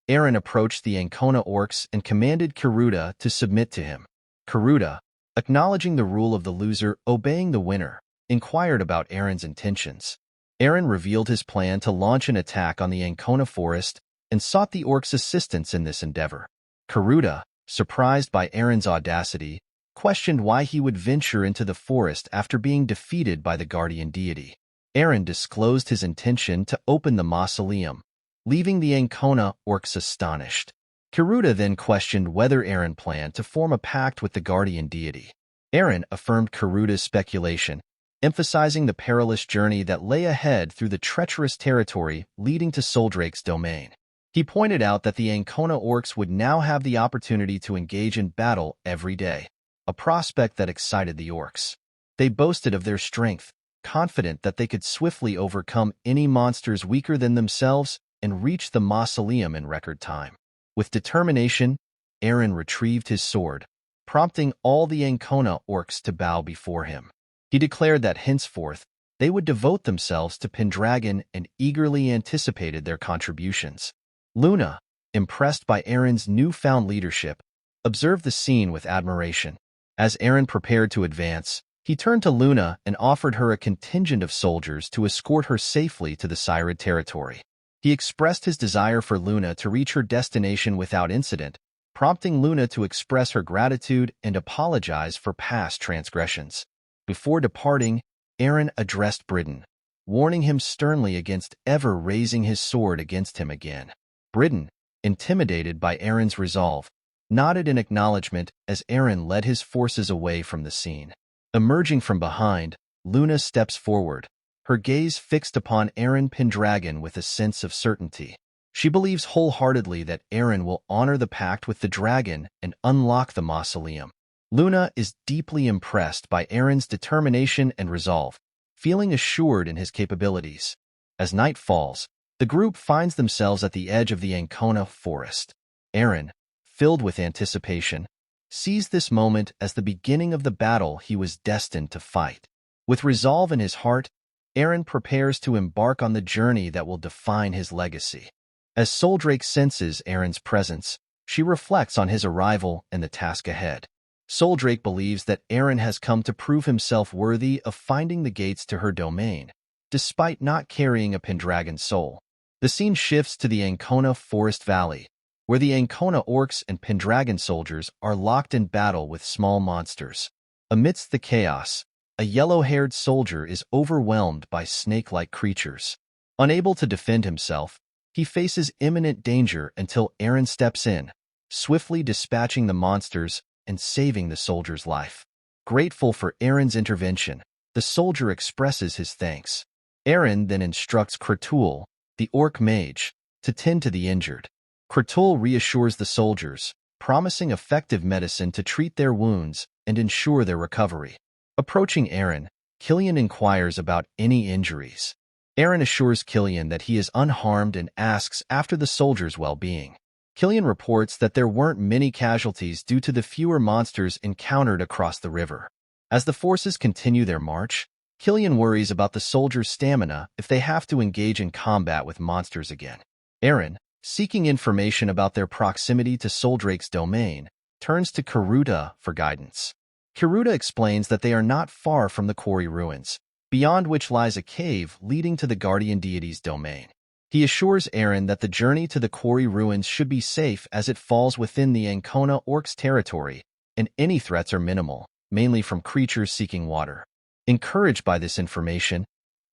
Eren approached the Ancona orcs and commanded Kiruda to submit to him. Kiruda, acknowledging the rule of the loser obeying the winner, inquired about Eren's intentions. Eren revealed his plan to launch an attack on the Ancona forest and sought the orcs' assistance in this endeavor. Kiruda, surprised by Eren's audacity, questioned why he would venture into the forest after being defeated by the guardian deity. Eren disclosed his intention to open the mausoleum, leaving the Ancona orcs astonished. Kiruda then questioned whether Eren planned to form a pact with the guardian deity. Eren affirmed Kiruda's speculation, emphasizing the perilous journey that lay ahead through the treacherous territory leading to Soldrake's domain. He pointed out that the Ancona orcs would now have the opportunity to engage in battle every day, a prospect that excited the orcs. They boasted of their strength, confident that they could swiftly overcome any monsters weaker than themselves and reach the mausoleum in record time. With determination, Eren retrieved his sword, prompting all the Ancona orcs to bow before him. He declared that henceforth they would devote themselves to Pendragon and eagerly anticipated their contributions. Luna, impressed by Eren's newfound leadership, observed the scene with admiration. As Eren prepared to advance, he turned to Luna and offered her a contingent of soldiers to escort her safely to the Cyrid territory. He expressed his desire for Luna to reach her destination without incident, prompting Luna to express her gratitude and apologize for past transgressions. Before departing, Eren addressed Bridden, warning him sternly against ever raising his sword against him again. Bridden, intimidated by Eren's resolve, nodded in acknowledgement as Eren led his forces away from the scene. Emerging from behind, Luna steps forward, her gaze fixed upon Eren Pendragon with a sense of certainty. She believes wholeheartedly that Eren will honor the pact with the dragon and unlock the mausoleum. Luna is deeply impressed by Eren's determination and resolve, feeling assured in his capabilities. As night falls, the group finds themselves at the edge of the Ancona forest. Eren, filled with anticipation, sees this moment as the beginning of the battle he was destined to fight. With resolve in his heart, Eren prepares to embark on the journey that will define his legacy. As Soldrake senses Eren's presence, she reflects on his arrival and the task ahead. Soldrake believes that Eren has come to prove himself worthy of finding the gates to her domain, despite not carrying a Pendragon soul. The scene shifts to the Ancona Forest Valley, where the Ancona orcs and Pendragon soldiers are locked in battle with small monsters. Amidst the chaos, a yellow-haired soldier is overwhelmed by snake-like creatures. Unable to defend himself, he faces imminent danger until Eren steps in, swiftly dispatching the monsters and saving the soldier's life. Grateful for Eren's intervention, the soldier expresses his thanks. Eren then instructs Kratul, the orc mage, to tend to the injured. Kratul reassures the soldiers, promising effective medicine to treat their wounds and ensure their recovery. Approaching Eren, Killian inquires about any injuries. Eren assures Killian that he is unharmed and asks after the soldiers' well-being. Killian reports that there weren't many casualties due to the fewer monsters encountered across the river. As the forces continue their march, Killian worries about the soldiers' stamina if they have to engage in combat with monsters again. Eren, seeking information about their proximity to Soldrake's domain, turns to Kiruda for guidance. Kiruda explains that they are not far from the quarry ruins, beyond which lies a cave leading to the guardian deity's domain. He assures Eren that the journey to the quarry ruins should be safe as it falls within the Ancona orcs' territory, and any threats are minimal, mainly from creatures seeking water. Encouraged by this information,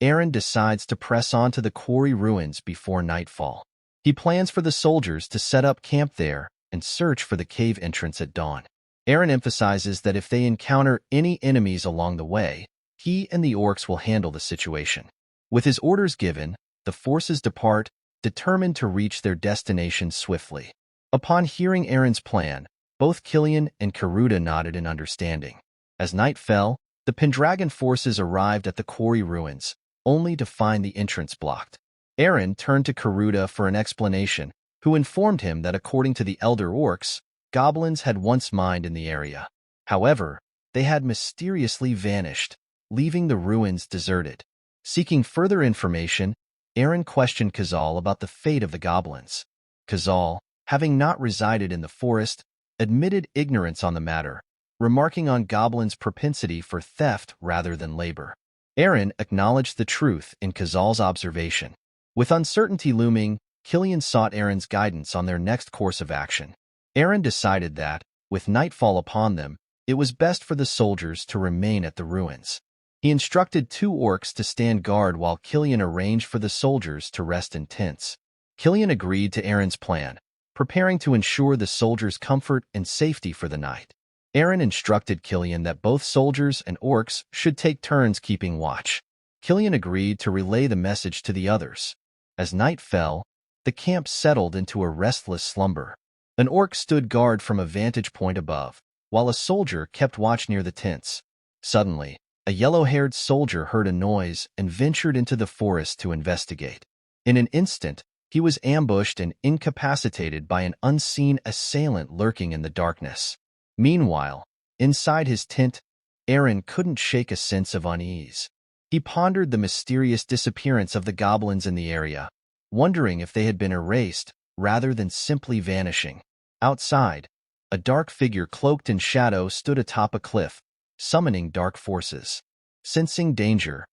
Eren decides to press on to the quarry ruins before nightfall. He plans for the soldiers to set up camp there and search for the cave entrance at dawn. Eren emphasizes that if they encounter any enemies along the way, he and the orcs will handle the situation. With his orders given, the forces depart, determined to reach their destination swiftly. Upon hearing Eren's plan, both Killian and Karuda nodded in understanding. As night fell, the Pendragon forces arrived at the quarry ruins, only to find the entrance blocked. Eren turned to Karuda for an explanation, who informed him that according to the elder orcs, goblins had once mined in the area. However, they had mysteriously vanished, leaving the ruins deserted. Seeking further information, Eren questioned Khazal about the fate of the goblins. Khazal, having not resided in the forest, admitted ignorance on the matter, remarking on goblins' propensity for theft rather than labor. Eren acknowledged the truth in Khazal's observation. With uncertainty looming, Killian sought Eren's guidance on their next course of action. Eren decided that, with nightfall upon them, it was best for the soldiers to remain at the ruins. He instructed 2 orcs to stand guard while Killian arranged for the soldiers to rest in tents. Killian agreed to Eren's plan, preparing to ensure the soldiers' comfort and safety for the night. Eren instructed Killian that both soldiers and orcs should take turns keeping watch. Killian agreed to relay the message to the others. As night fell, the camp settled into a restless slumber. An orc stood guard from a vantage point above, while a soldier kept watch near the tents. Suddenly, a yellow-haired soldier heard a noise and ventured into the forest to investigate. In an instant, he was ambushed and incapacitated by an unseen assailant lurking in the darkness. Meanwhile, inside his tent, Eren couldn't shake a sense of unease. He pondered the mysterious disappearance of the goblins in the area, wondering if they had been erased rather than simply vanishing. Outside, a dark figure cloaked in shadow stood atop a cliff, summoning dark forces. Sensing danger,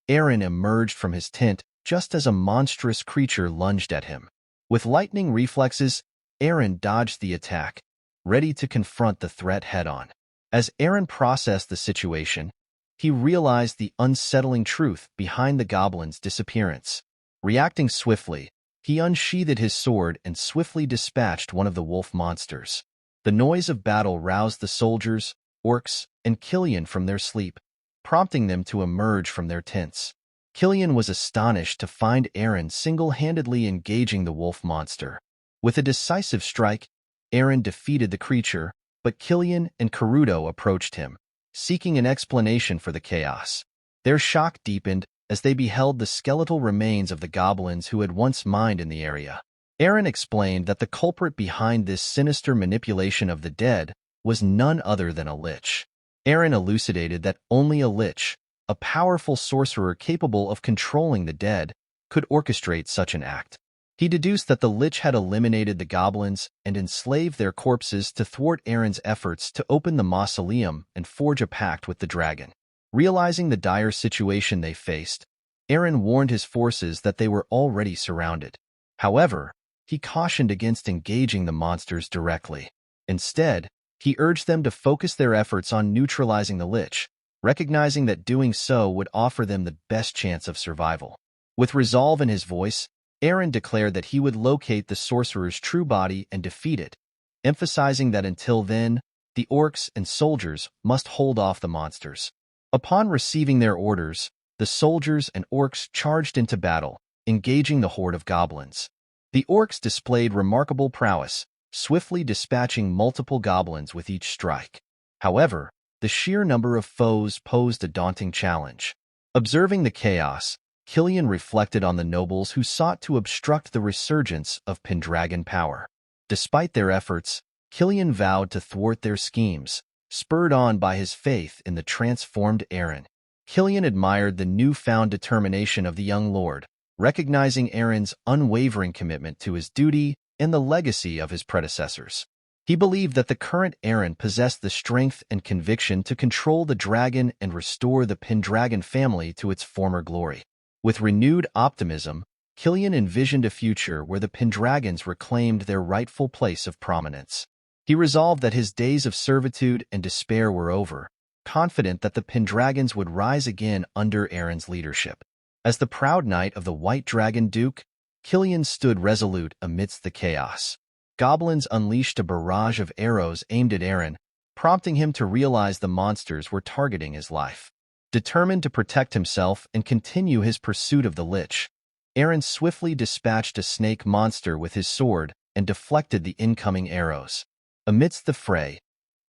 Eren emerged from his tent just as a monstrous creature lunged at him. With lightning reflexes, Eren dodged the attack, ready to confront the threat head-on. As Eren processed the situation, he realized the unsettling truth behind the goblin's disappearance. Reacting swiftly, he unsheathed his sword and swiftly dispatched one of the wolf monsters. The noise of battle roused the soldiers, orcs, and Killian from their sleep, prompting them to emerge from their tents. Killian was astonished to find Eren single-handedly engaging the wolf monster. With a decisive strike, Eren defeated the creature, but Killian and Karudo approached him, seeking an explanation for the chaos. Their shock deepened as they beheld the skeletal remains of the goblins who had once mined in the area. Eren explained that the culprit behind this sinister manipulation of the dead was none other than a lich. Eren elucidated that only a lich, a powerful sorcerer capable of controlling the dead, could orchestrate such an act. He deduced that the lich had eliminated the goblins and enslaved their corpses to thwart Eren's efforts to open the mausoleum and forge a pact with the dragon. Realizing the dire situation they faced, Eren warned his forces that they were already surrounded. However, he cautioned against engaging the monsters directly. Instead, he urged them to focus their efforts on neutralizing the lich, recognizing that doing so would offer them the best chance of survival. With resolve in his voice, Eren declared that he would locate the sorcerer's true body and defeat it, emphasizing that until then, the orcs and soldiers must hold off the monsters. Upon receiving their orders, the soldiers and orcs charged into battle, engaging the horde of goblins. The orcs displayed remarkable prowess, swiftly dispatching multiple goblins with each strike. However, the sheer number of foes posed a daunting challenge. Observing the chaos, Killian reflected on the nobles who sought to obstruct the resurgence of Pendragon power. Despite their efforts, Killian vowed to thwart their schemes, spurred on by his faith in the transformed Eren. Killian admired the newfound determination of the young lord, recognizing Eren's unwavering commitment to his duty and the legacy of his predecessors. He believed that the current Eren possessed the strength and conviction to control the dragon and restore the Pendragon family to its former glory. With renewed optimism, Killian envisioned a future where the Pendragons reclaimed their rightful place of prominence. He resolved that his days of servitude and despair were over, confident that the Pendragons would rise again under Eren's leadership. As the proud knight of the White Dragon Duke, Killian stood resolute amidst the chaos. Goblins unleashed a barrage of arrows aimed at Eren, prompting him to realize the monsters were targeting his life. Determined to protect himself and continue his pursuit of the lich, Eren swiftly dispatched a snake monster with his sword and deflected the incoming arrows. Amidst the fray,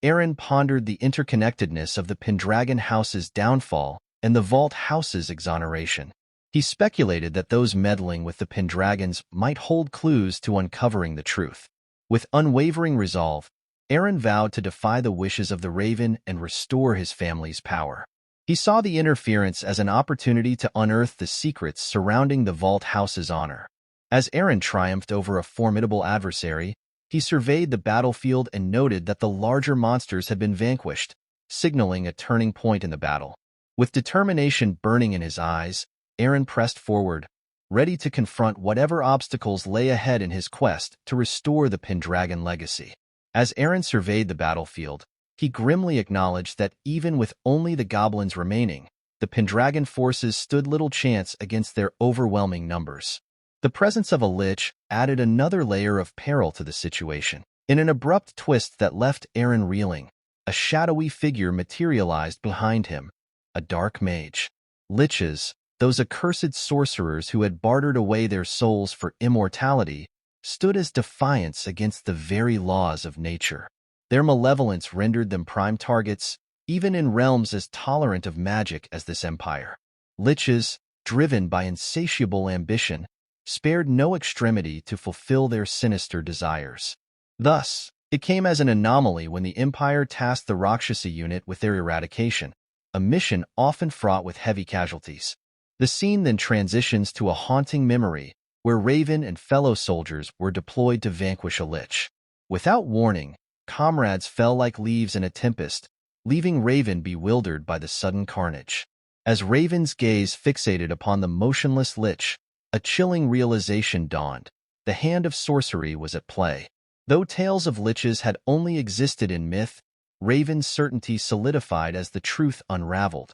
Eren pondered the interconnectedness of the Pendragon house's downfall and the Valt house's exoneration. He speculated that those meddling with the Pendragons might hold clues to uncovering the truth. With unwavering resolve, Eren vowed to defy the wishes of the Raven and restore his family's power. He saw the interference as an opportunity to unearth the secrets surrounding the Valt house's honor. As Eren triumphed over a formidable adversary, he surveyed the battlefield and noted that the larger monsters had been vanquished, signaling a turning point in the battle. With determination burning in his eyes, Eren pressed forward, ready to confront whatever obstacles lay ahead in his quest to restore the Pendragon legacy. As Eren surveyed the battlefield, he grimly acknowledged that even with only the goblins remaining, the Pendragon forces stood little chance against their overwhelming numbers. The presence of a lich added another layer of peril to the situation. In an abrupt twist that left Eren reeling, a shadowy figure materialized behind him, a dark mage. Liches, those accursed sorcerers who had bartered away their souls for immortality, stood as defiance against the very laws of nature. Their malevolence rendered them prime targets, even in realms as tolerant of magic as this empire. Liches, driven by insatiable ambition, spared no extremity to fulfill their sinister desires. Thus, it came as an anomaly when the Empire tasked the Rakshasa unit with their eradication, a mission often fraught with heavy casualties. The scene then transitions to a haunting memory, where Raven and fellow soldiers were deployed to vanquish a lich. Without warning, comrades fell like leaves in a tempest, leaving Raven bewildered by the sudden carnage. As Raven's gaze fixated upon the motionless lich, a chilling realization dawned. The hand of sorcery was at play. Though tales of liches had only existed in myth, Raven's certainty solidified as the truth unraveled.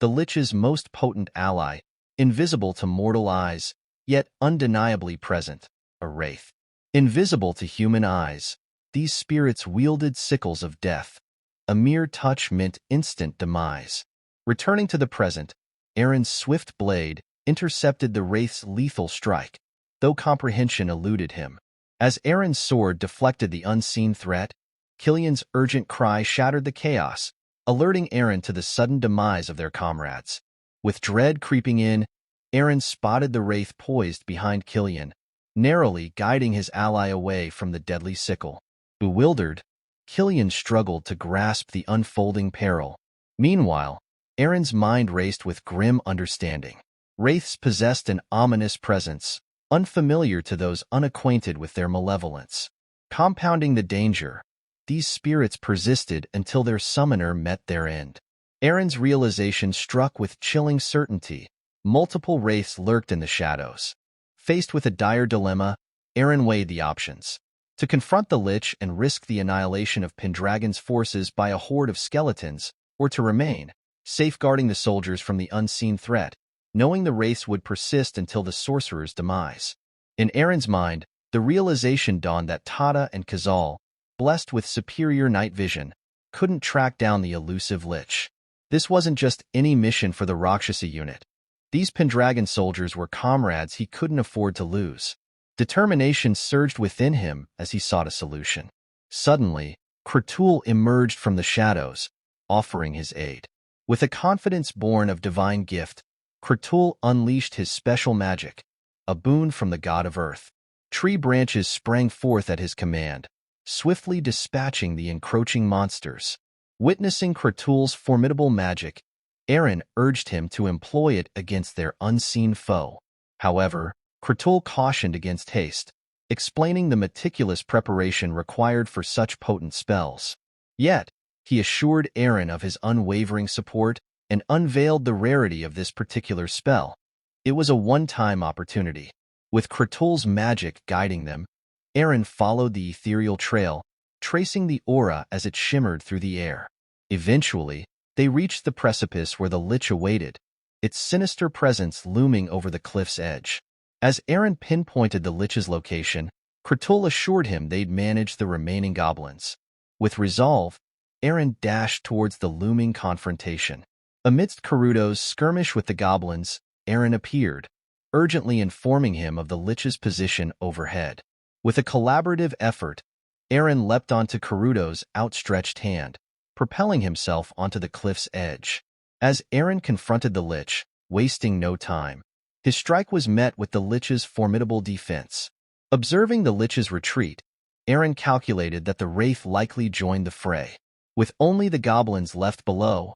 The lich's most potent ally, invisible to mortal eyes, yet undeniably present, a wraith. Invisible to human eyes, these spirits wielded sickles of death. A mere touch meant instant demise. Returning to the present, Eren's swift blade intercepted the wraith's lethal strike, though comprehension eluded him. As Eren's sword deflected the unseen threat, Killian's urgent cry shattered the chaos, alerting Eren to the sudden demise of their comrades. With dread creeping in, Eren spotted the wraith poised behind Killian, narrowly guiding his ally away from the deadly sickle. Bewildered, Killian struggled to grasp the unfolding peril. Meanwhile, Eren's mind raced with grim understanding. Wraiths possessed an ominous presence, unfamiliar to those unacquainted with their malevolence. Compounding the danger, these spirits persisted until their summoner met their end. Eren's realization struck with chilling certainty. Multiple wraiths lurked in the shadows. Faced with a dire dilemma, Eren weighed the options. To confront the lich and risk the annihilation of Pendragon's forces by a horde of skeletons, or to remain, safeguarding the soldiers from the unseen threat, knowing the wraiths would persist until the sorcerer's demise. In Eren's mind, the realization dawned that Tada and Khazal, blessed with superior night vision, couldn't track down the elusive lich. This wasn't just any mission for the Rakshasa unit. These Pendragon soldiers were comrades he couldn't afford to lose. Determination surged within him as he sought a solution. Suddenly, Kratul emerged from the shadows, offering his aid. With a confidence born of divine gift, Kratul unleashed his special magic, a boon from the god of earth. Tree branches sprang forth at his command, swiftly dispatching the encroaching monsters. Witnessing Kratul's formidable magic, Eren urged him to employ it against their unseen foe. However, Kratul cautioned against haste, explaining the meticulous preparation required for such potent spells. Yet, he assured Eren of his unwavering support and unveiled the rarity of this particular spell. It was a one-time opportunity. With Kratul's magic guiding them, Eren followed the ethereal trail, tracing the aura as it shimmered through the air. Eventually, they reached the precipice where the lich awaited, its sinister presence looming over the cliff's edge. As Eren pinpointed the lich's location, Kratul assured him they'd manage the remaining goblins. With resolve, Eren dashed towards the looming confrontation. Amidst Karuto's skirmish with the goblins, Eren appeared, urgently informing him of the lich's position overhead. With a collaborative effort, Eren leapt onto Karuto's outstretched hand, propelling himself onto the cliff's edge. As Eren confronted the Lich, wasting no time, his strike was met with the Lich's formidable defense. Observing the Lich's retreat, Eren calculated that the Wraith likely joined the fray. With only the goblins left below,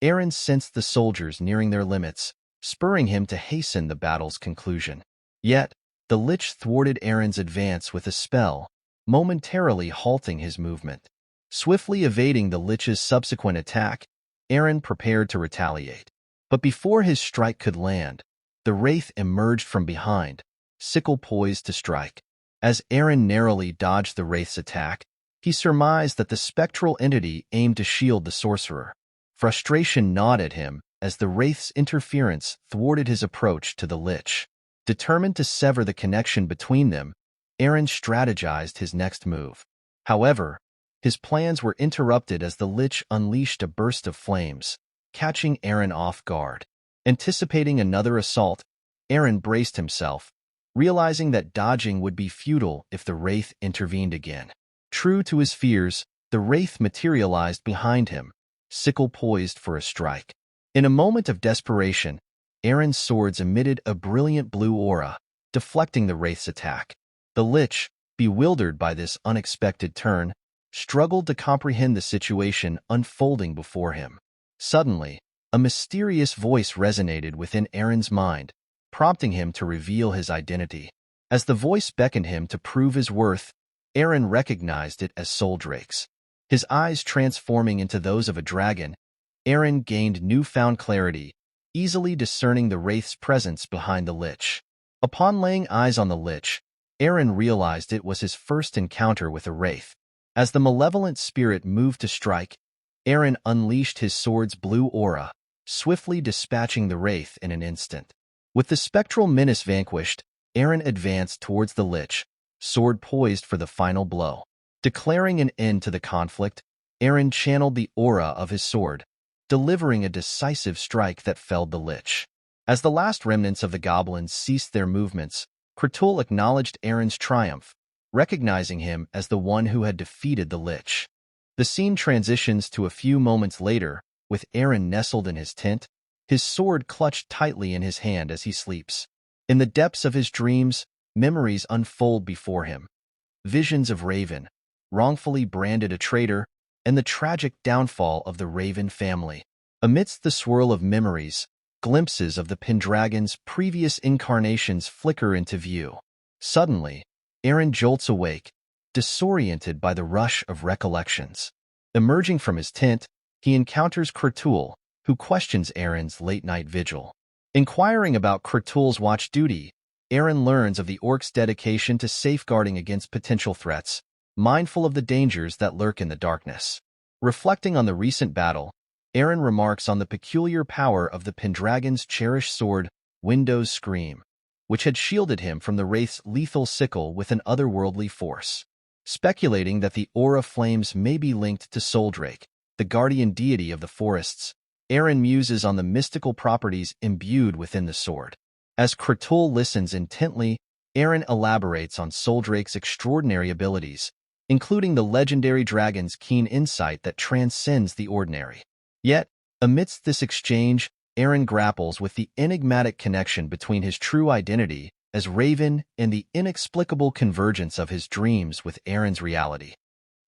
Eren sensed the soldiers nearing their limits, spurring him to hasten the battle's conclusion. Yet, the Lich thwarted Eren's advance with a spell, momentarily halting his movement. Swiftly evading the Lich's subsequent attack, Eren prepared to retaliate. But before his strike could land, the Wraith emerged from behind, sickle poised to strike. As Eren narrowly dodged the Wraith's attack, he surmised that the spectral entity aimed to shield the sorcerer. Frustration gnawed at him as the Wraith's interference thwarted his approach to the Lich. Determined to sever the connection between them, Eren strategized his next move. However, his plans were interrupted as the Lich unleashed a burst of flames, catching Eren off guard. Anticipating another assault, Eren braced himself, realizing that dodging would be futile if the Wraith intervened again. True to his fears, the Wraith materialized behind him, sickle poised for a strike. In a moment of desperation, Eren's swords emitted a brilliant blue aura, deflecting the Wraith's attack. The Lich, bewildered by this unexpected turn, struggled to comprehend the situation unfolding before him. Suddenly, a mysterious voice resonated within Eren's mind, prompting him to reveal his identity. As the voice beckoned him to prove his worth, Eren recognized it as Soldrake's. His eyes transforming into those of a dragon, Eren gained newfound clarity, easily discerning the Wraith's presence behind the Lich. Upon laying eyes on the Lich, Eren realized it was his first encounter with a Wraith. As the malevolent spirit moved to strike, Eren unleashed his sword's blue aura, swiftly dispatching the Wraith in an instant. With the spectral menace vanquished, Eren advanced towards the Lich, sword poised for the final blow. Declaring an end to the conflict, Eren channeled the aura of his sword, delivering a decisive strike that felled the Lich. As the last remnants of the goblins ceased their movements, Kratul acknowledged Eren's triumph, recognizing him as the one who had defeated the Lich. The scene transitions to a few moments later, with Eren nestled in his tent, his sword clutched tightly in his hand as he sleeps. In the depths of his dreams, memories unfold before him. Visions of Raven, wrongfully branded a traitor, and the tragic downfall of the Raven family. Amidst the swirl of memories, glimpses of the Pendragon's previous incarnations flicker into view. Suddenly, Eren jolts awake, disoriented by the rush of recollections. Emerging from his tent, he encounters Kratul, who questions Eren's late-night vigil. Inquiring about Kratul's watch duty, Eren learns of the orc's dedication to safeguarding against potential threats, mindful of the dangers that lurk in the darkness. Reflecting on the recent battle, Eren remarks on the peculiar power of the Pendragon's cherished sword, Window's Scream, which had shielded him from the Wraith's lethal sickle with an otherworldly force. Speculating that the aura flames may be linked to Soldrake, the guardian deity of the forests, Eren muses on the mystical properties imbued within the sword. As Kratul listens intently, Eren elaborates on Soldrake's extraordinary abilities, including the legendary dragon's keen insight that transcends the ordinary. Yet, amidst this exchange, Eren grapples with the enigmatic connection between his true identity as Raven and the inexplicable convergence of his dreams with Eren's reality.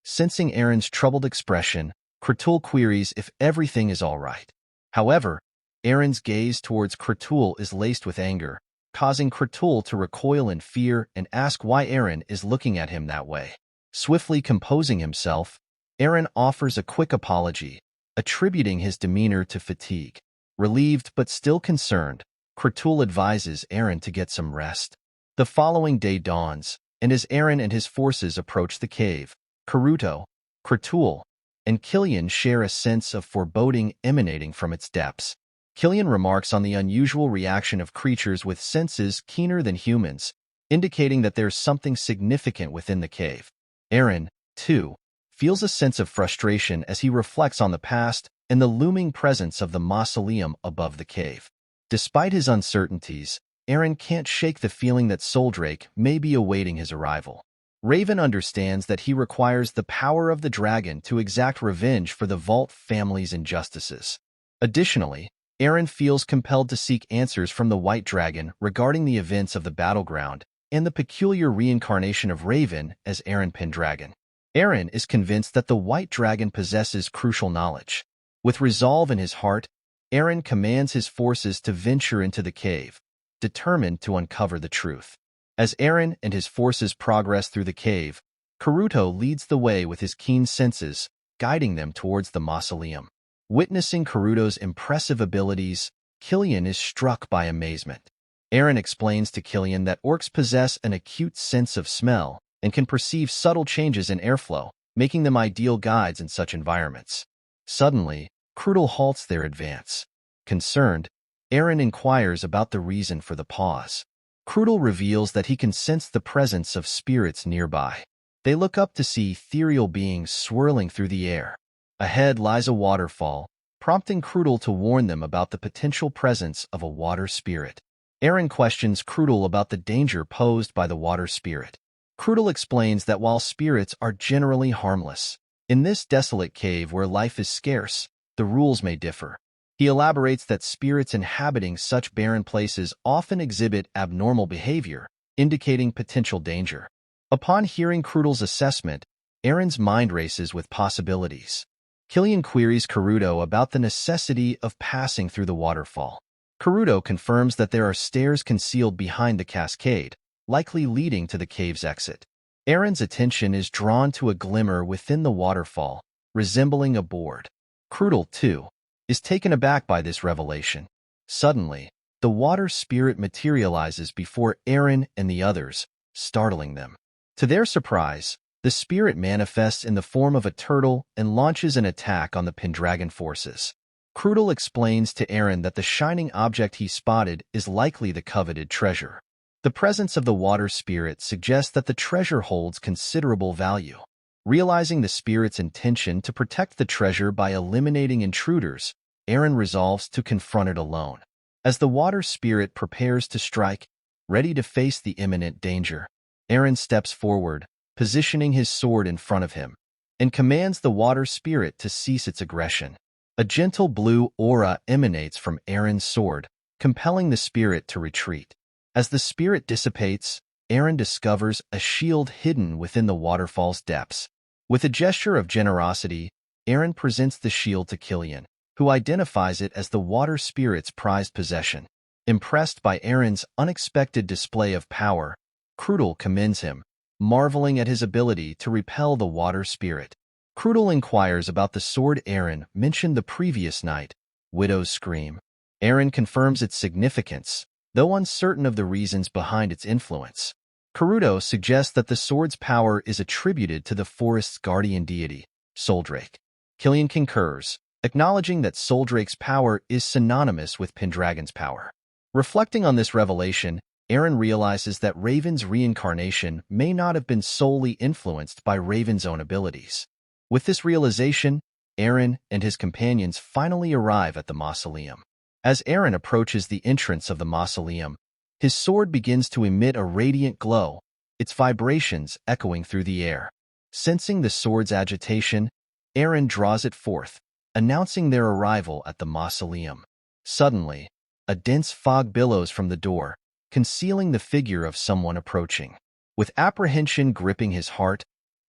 Sensing Eren's troubled expression, Kratul queries if everything is all right. However, Eren's gaze towards Kratul is laced with anger, causing Kratul to recoil in fear and ask why Eren is looking at him that way. Swiftly composing himself, Eren offers a quick apology, attributing his demeanor to fatigue. Relieved but still concerned, Kratul advises Eren to get some rest. The following day dawns, and as Eren and his forces approach the cave, Karuto, Kratul, and Killian share a sense of foreboding emanating from its depths. Killian remarks on the unusual reaction of creatures with senses keener than humans, indicating that there's something significant within the cave. Eren, too, feels a sense of frustration as he reflects on the past and the looming presence of the mausoleum above the cave. Despite his uncertainties, Eren can't shake the feeling that Soldrake may be awaiting his arrival. Raven understands that he requires the power of the dragon to exact revenge for the Valt family's injustices. Additionally, Eren feels compelled to seek answers from the White Dragon regarding the events of the battleground and the peculiar reincarnation of Raven as Eren Pendragon. Eren is convinced that the White Dragon possesses crucial knowledge. With resolve in his heart, Eren commands his forces to venture into the cave, determined to uncover the truth. As Eren and his forces progress through the cave, Karuto leads the way with his keen senses, guiding them towards the mausoleum. Witnessing Karuto's impressive abilities, Killian is struck by amazement. Eren explains to Killian that orcs possess an acute sense of smell and can perceive subtle changes in airflow, making them ideal guides in such environments. Suddenly, Karuto halts their advance. Concerned, Eren inquires about the reason for the pause. Karuto reveals that he can sense the presence of spirits nearby. They look up to see ethereal beings swirling through the air. Ahead lies a waterfall, prompting Karuto to warn them about the potential presence of a water spirit. Eren questions Karuto about the danger posed by the water spirit. Karuto explains that while spirits are generally harmless, in this desolate cave where life is scarce, the rules may differ. He elaborates that spirits inhabiting such barren places often exhibit abnormal behavior, indicating potential danger. Upon hearing Karuto's assessment, Eren's mind races with possibilities. Killian queries Karuto about the necessity of passing through the waterfall. Karuto confirms that there are stairs concealed behind the cascade, likely leading to the cave's exit. Eren's attention is drawn to a glimmer within the waterfall, resembling a board. Karuto, too, is taken aback by this revelation. Suddenly, the water spirit materializes before Eren and the others, startling them. To their surprise, the spirit manifests in the form of a turtle and launches an attack on the Pendragon forces. Karuto explains to Eren that the shining object he spotted is likely the coveted treasure. The presence of the water spirit suggests that the treasure holds considerable value. Realizing the spirit's intention to protect the treasure by eliminating intruders, Eren resolves to confront it alone. As the water spirit prepares to strike, ready to face the imminent danger, Eren steps forward, positioning his sword in front of him, and commands the water spirit to cease its aggression. A gentle blue aura emanates from Eren's sword, compelling the spirit to retreat. As the spirit dissipates, Eren discovers a shield hidden within the waterfall's depths. With a gesture of generosity, Eren presents the shield to Killian, who identifies it as the water spirit's prized possession. Impressed by Eren's unexpected display of power, Karuto commends him, marveling at his ability to repel the water spirit. Karuto inquires about the sword Eren mentioned the previous night, Widow's Scream. Eren confirms its significance, though uncertain of the reasons behind its influence. Karuto suggests that the sword's power is attributed to the forest's guardian deity, Soldrake. Killian concurs, acknowledging that Soldrake's power is synonymous with Pendragon's power. Reflecting on this revelation, Eren realizes that Raven's reincarnation may not have been solely influenced by Raven's own abilities. With this realization, Eren and his companions finally arrive at the mausoleum. As Eren approaches the entrance of the mausoleum, his sword begins to emit a radiant glow, its vibrations echoing through the air. Sensing the sword's agitation, Eren draws it forth, announcing their arrival at the mausoleum. Suddenly, a dense fog billows from the door, concealing the figure of someone approaching. With apprehension gripping his heart,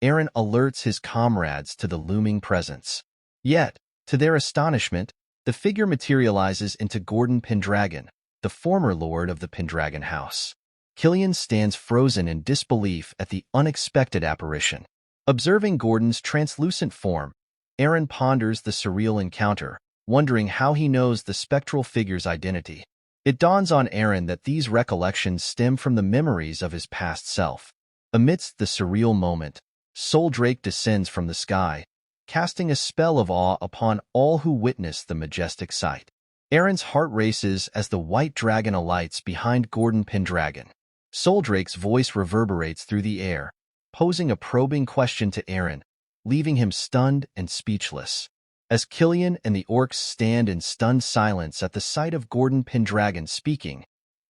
Eren alerts his comrades to the looming presence. Yet, to their astonishment, the figure materializes into Gordon Pendragon, the former lord of the Pendragon house. Killian stands frozen in disbelief at the unexpected apparition. Observing Gordon's translucent form, Eren ponders the surreal encounter, wondering how he knows the spectral figure's identity. It dawns on Eren that these recollections stem from the memories of his past self. Amidst the surreal moment, Soldrake descends from the sky, casting a spell of awe upon all who witness the majestic sight. Eren's heart races as the white dragon alights behind Gordon Pendragon. Soldrake's voice reverberates through the air, posing a probing question to Eren, leaving him stunned and speechless. As Killian and the orcs stand in stunned silence at the sight of Gordon Pendragon speaking,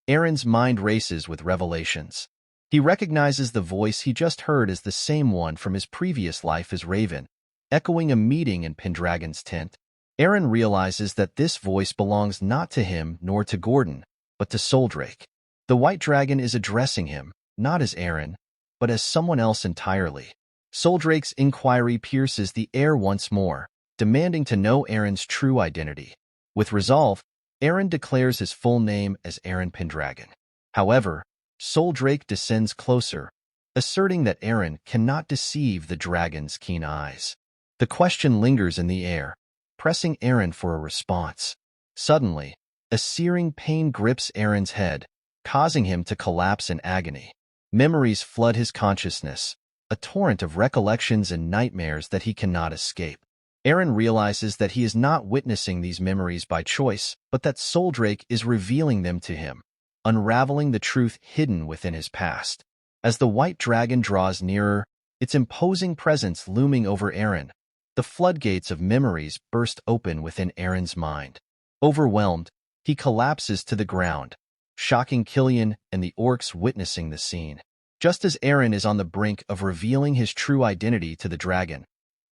Eren's mind races with revelations. He recognizes the voice he just heard as the same one from his previous life as Raven, echoing a meeting in Pendragon's tent. Eren realizes that this voice belongs not to him nor to Gordon, but to Soldrake. The White Dragon is addressing him, not as Eren, but as someone else entirely. Soldrake's inquiry pierces the air once more, demanding to know Eren's true identity. With resolve, Eren declares his full name as Eren Pendragon. However, Soldrake descends closer, asserting that Eren cannot deceive the dragon's keen eyes. The question lingers in the air, pressing Eren for a response. Suddenly, a searing pain grips Eren's head, causing him to collapse in agony. Memories flood his consciousness, a torrent of recollections and nightmares that he cannot escape. Eren realizes that he is not witnessing these memories by choice, but that Soldrake is revealing them to him, unraveling the truth hidden within his past. As the White Dragon draws nearer, its imposing presence looming over Eren, the floodgates of memories burst open within Eren's mind. Overwhelmed, he collapses to the ground, shocking Killian and the orcs witnessing the scene. Just as Eren is on the brink of revealing his true identity to the dragon,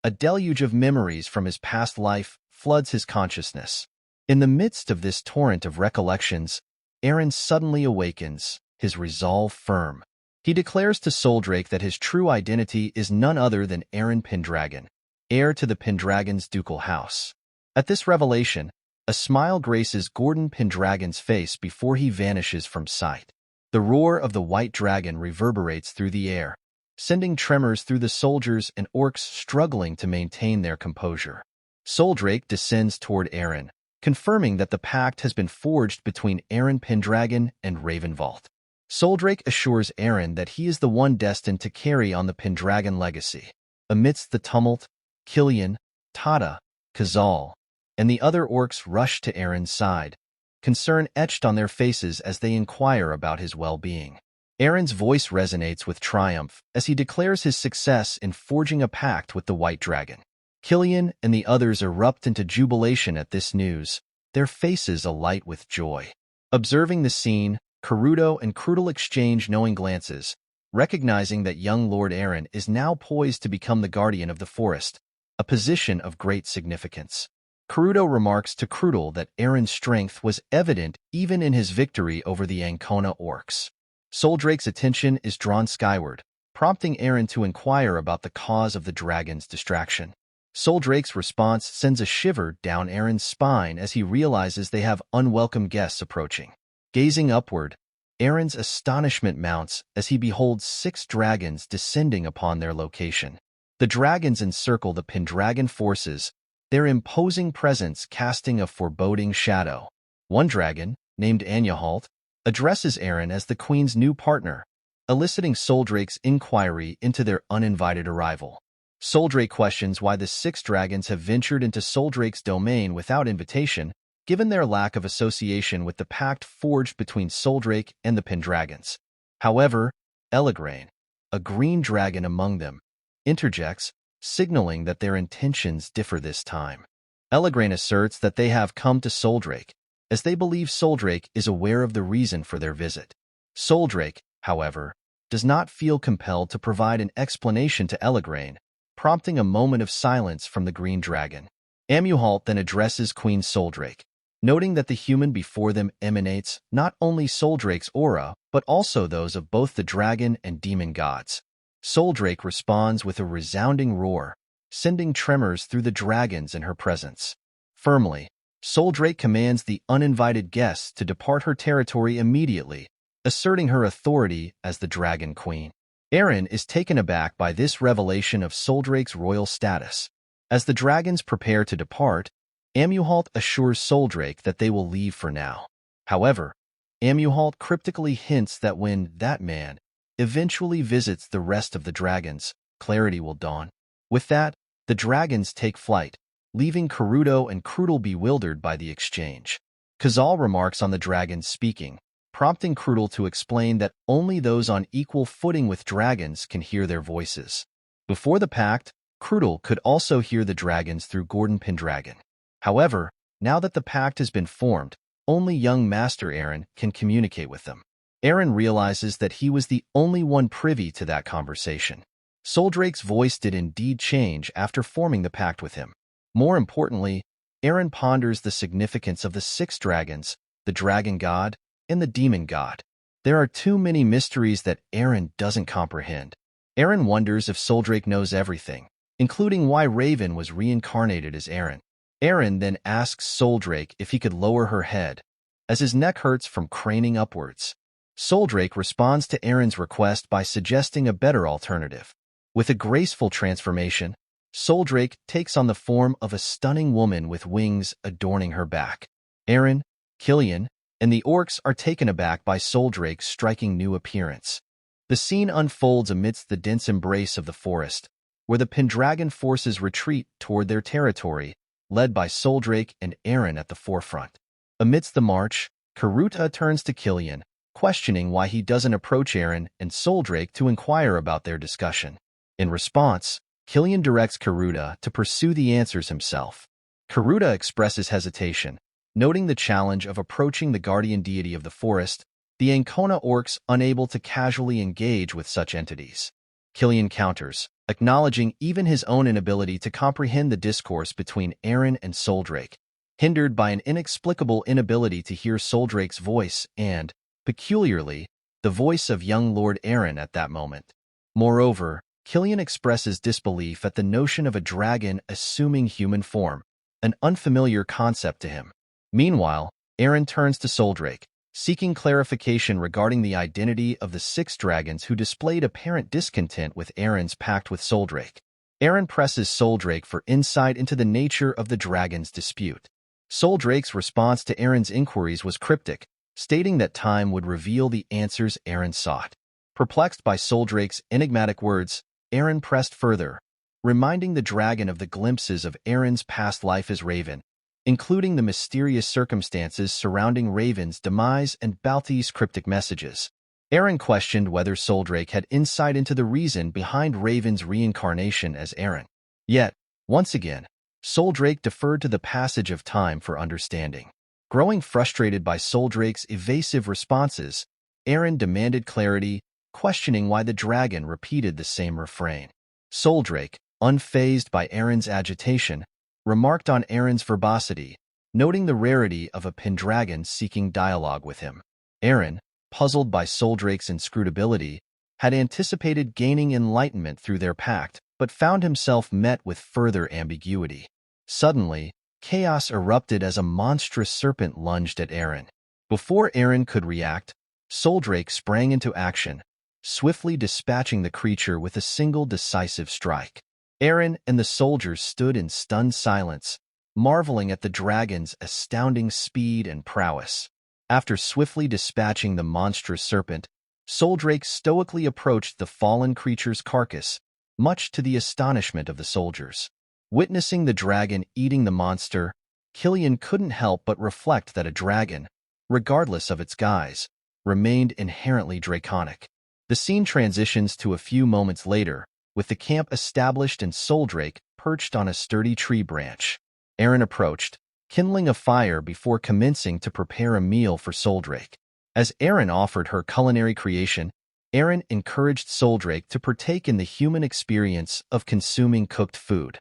a deluge of memories from his past life floods his consciousness. In the midst of this torrent of recollections, Eren suddenly awakens, his resolve firm. He declares to Soldrake that his true identity is none other than Eren Pendragon, heir to the Pendragon's ducal house. At this revelation, a smile graces Gordon Pendragon's face before he vanishes from sight. The roar of the White Dragon reverberates through the air, sending tremors through the soldiers and orcs struggling to maintain their composure. Soldrake descends toward Eren, confirming that the pact has been forged between Eren Pendragon and Raven Valt. Soldrake assures Eren that he is the one destined to carry on the Pendragon legacy. Amidst the tumult, Killian, Tata, Khazal, and the other orcs rush to Eren's side, concern etched on their faces as they inquire about his well-being. Eren's voice resonates with triumph as he declares his success in forging a pact with the White Dragon. Killian and the others erupt into jubilation at this news, their faces alight with joy. Observing the scene, Karuto and Krudel exchange knowing glances, recognizing that young Lord Eren is now poised to become the guardian of the forest, a position of great significance. Karuto remarks to Krudel that Eren's strength was evident even in his victory over the Ancona orcs. Soldrake's attention is drawn skyward, prompting Eren to inquire about the cause of the dragon's distraction. Soldrake's response sends a shiver down Eren's spine as he realizes they have unwelcome guests approaching. Gazing upward, Eren's astonishment mounts as he beholds 6 dragons descending upon their location. The dragons encircle the Pendragon forces, their imposing presence casting a foreboding shadow. One dragon, named Anyahalt, addresses Eren as the Queen's new partner, eliciting Soldrake's inquiry into their uninvited arrival. Soldrake questions why the 6 dragons have ventured into Soldrake's domain without invitation, given their lack of association with the pact forged between Soldrake and the Pendragons. However, Elagrain, a green dragon among them, interjects, signaling that their intentions differ this time. Elagrain asserts that they have come to Soldrake, as they believe Soldrake is aware of the reason for their visit. Soldrake, however, does not feel compelled to provide an explanation to Elagrain, prompting a moment of silence from the green dragon. Amuhalt then addresses Queen Soldrake, noting that the human before them emanates not only Soldrake's aura, but also those of both the dragon and demon gods. Soldrake responds with a resounding roar, sending tremors through the dragons in her presence. Firmly, Soldrake commands the uninvited guests to depart her territory immediately, asserting her authority as the Dragon Queen. Eren is taken aback by this revelation of Soldrake's royal status. As the dragons prepare to depart, Amuhalt assures Soldrake that they will leave for now. However, Amuhalt cryptically hints that when that man eventually visits the rest of the dragons, clarity will dawn. With that, the dragons take flight, leaving Karuto and Krudel bewildered by the exchange. Khazal remarks on the dragons speaking, prompting Krudel to explain that only those on equal footing with dragons can hear their voices. Before the pact, Krudel could also hear the dragons through Gordon Pendragon. However, now that the pact has been formed, only young Master Eren can communicate with them. Eren realizes that he was the only one privy to that conversation. Soldrake's voice did indeed change after forming the pact with him. More importantly, Eren ponders the significance of the 6 dragons, the dragon god and the demon god. There are too many mysteries that Eren doesn't comprehend. Eren wonders if Soldrake knows everything, including why Raven was reincarnated as Eren. Eren then asks Soldrake if he could lower her head, as his neck hurts from craning upwards. Soldrake responds to Eren's request by suggesting a better alternative. With a graceful transformation, Soldrake takes on the form of a stunning woman with wings adorning her back. Eren, Killian, and the orcs are taken aback by Soldrake's striking new appearance. The scene unfolds amidst the dense embrace of the forest, where the Pendragon forces retreat toward their territory, led by Soldrake and Eren at the forefront. Amidst the march, Karuta turns to Killian, questioning why he doesn't approach Eren and Soldrake to inquire about their discussion. In response, Killian directs Karuta to pursue the answers himself. Karuta expresses hesitation, noting the challenge of approaching the guardian deity of the forest, the Ancona orcs unable to casually engage with such entities. Killian counters, acknowledging even his own inability to comprehend the discourse between Eren and Soldrake, hindered by an inexplicable inability to hear Soldrake's voice and, peculiarly, the voice of young Lord Eren at that moment. Moreover, Killian expresses disbelief at the notion of a dragon assuming human form, an unfamiliar concept to him. Meanwhile, Eren turns to Soldrake, seeking clarification regarding the identity of the 6 dragons who displayed apparent discontent with Eren's pact with Soldrake. Eren presses Soldrake for insight into the nature of the dragon's dispute. Soldrake's response to Eren's inquiries was cryptic, stating that time would reveal the answers Eren sought. Perplexed by Soldrake's enigmatic words, Eren pressed further, reminding the dragon of the glimpses of Eren's past life as Raven, including the mysterious circumstances surrounding Raven's demise and Balti's cryptic messages. Eren questioned whether Soldrake had insight into the reason behind Raven's reincarnation as Eren. Yet, once again, Soldrake deferred to the passage of time for understanding. Growing frustrated by Soldrake's evasive responses, Eren demanded clarity, questioning why the dragon repeated the same refrain. Soldrake, unfazed by Eren's agitation, remarked on Eren's verbosity, noting the rarity of a Pendragon seeking dialogue with him. Eren, puzzled by Soldrake's inscrutability, had anticipated gaining enlightenment through their pact, but found himself met with further ambiguity. Suddenly, chaos erupted as a monstrous serpent lunged at Eren. Before Eren could react, Soldrake sprang into action, swiftly dispatching the creature with a single decisive strike. Eren and the soldiers stood in stunned silence, marveling at the dragon's astounding speed and prowess. After swiftly dispatching the monstrous serpent, Soldrake stoically approached the fallen creature's carcass, much to the astonishment of the soldiers. Witnessing the dragon eating the monster, Killian couldn't help but reflect that a dragon, regardless of its guise, remained inherently draconic. The scene transitions to a few moments later, with the camp established and Soldrake perched on a sturdy tree branch. Eren approached, kindling a fire before commencing to prepare a meal for Soldrake. As Eren offered her culinary creation, Eren encouraged Soldrake to partake in the human experience of consuming cooked food.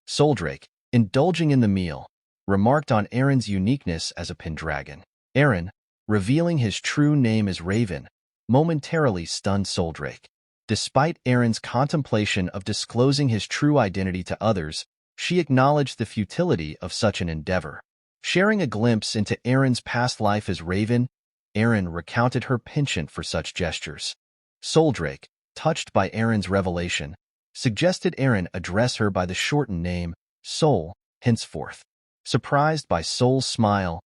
Soldrake, indulging in the meal, remarked on Eren's uniqueness as a Pendragon. Eren, revealing his true name as Raven, momentarily stunned Soldrake. Despite Eren's contemplation of disclosing his true identity to others, she acknowledged the futility of such an endeavor. Sharing a glimpse into Eren's past life as Raven, Eren recounted her penchant for such gestures. Soldrake, touched by Eren's revelation, suggested Eren address her by the shortened name, Sol, henceforth. Surprised by Sol's smile,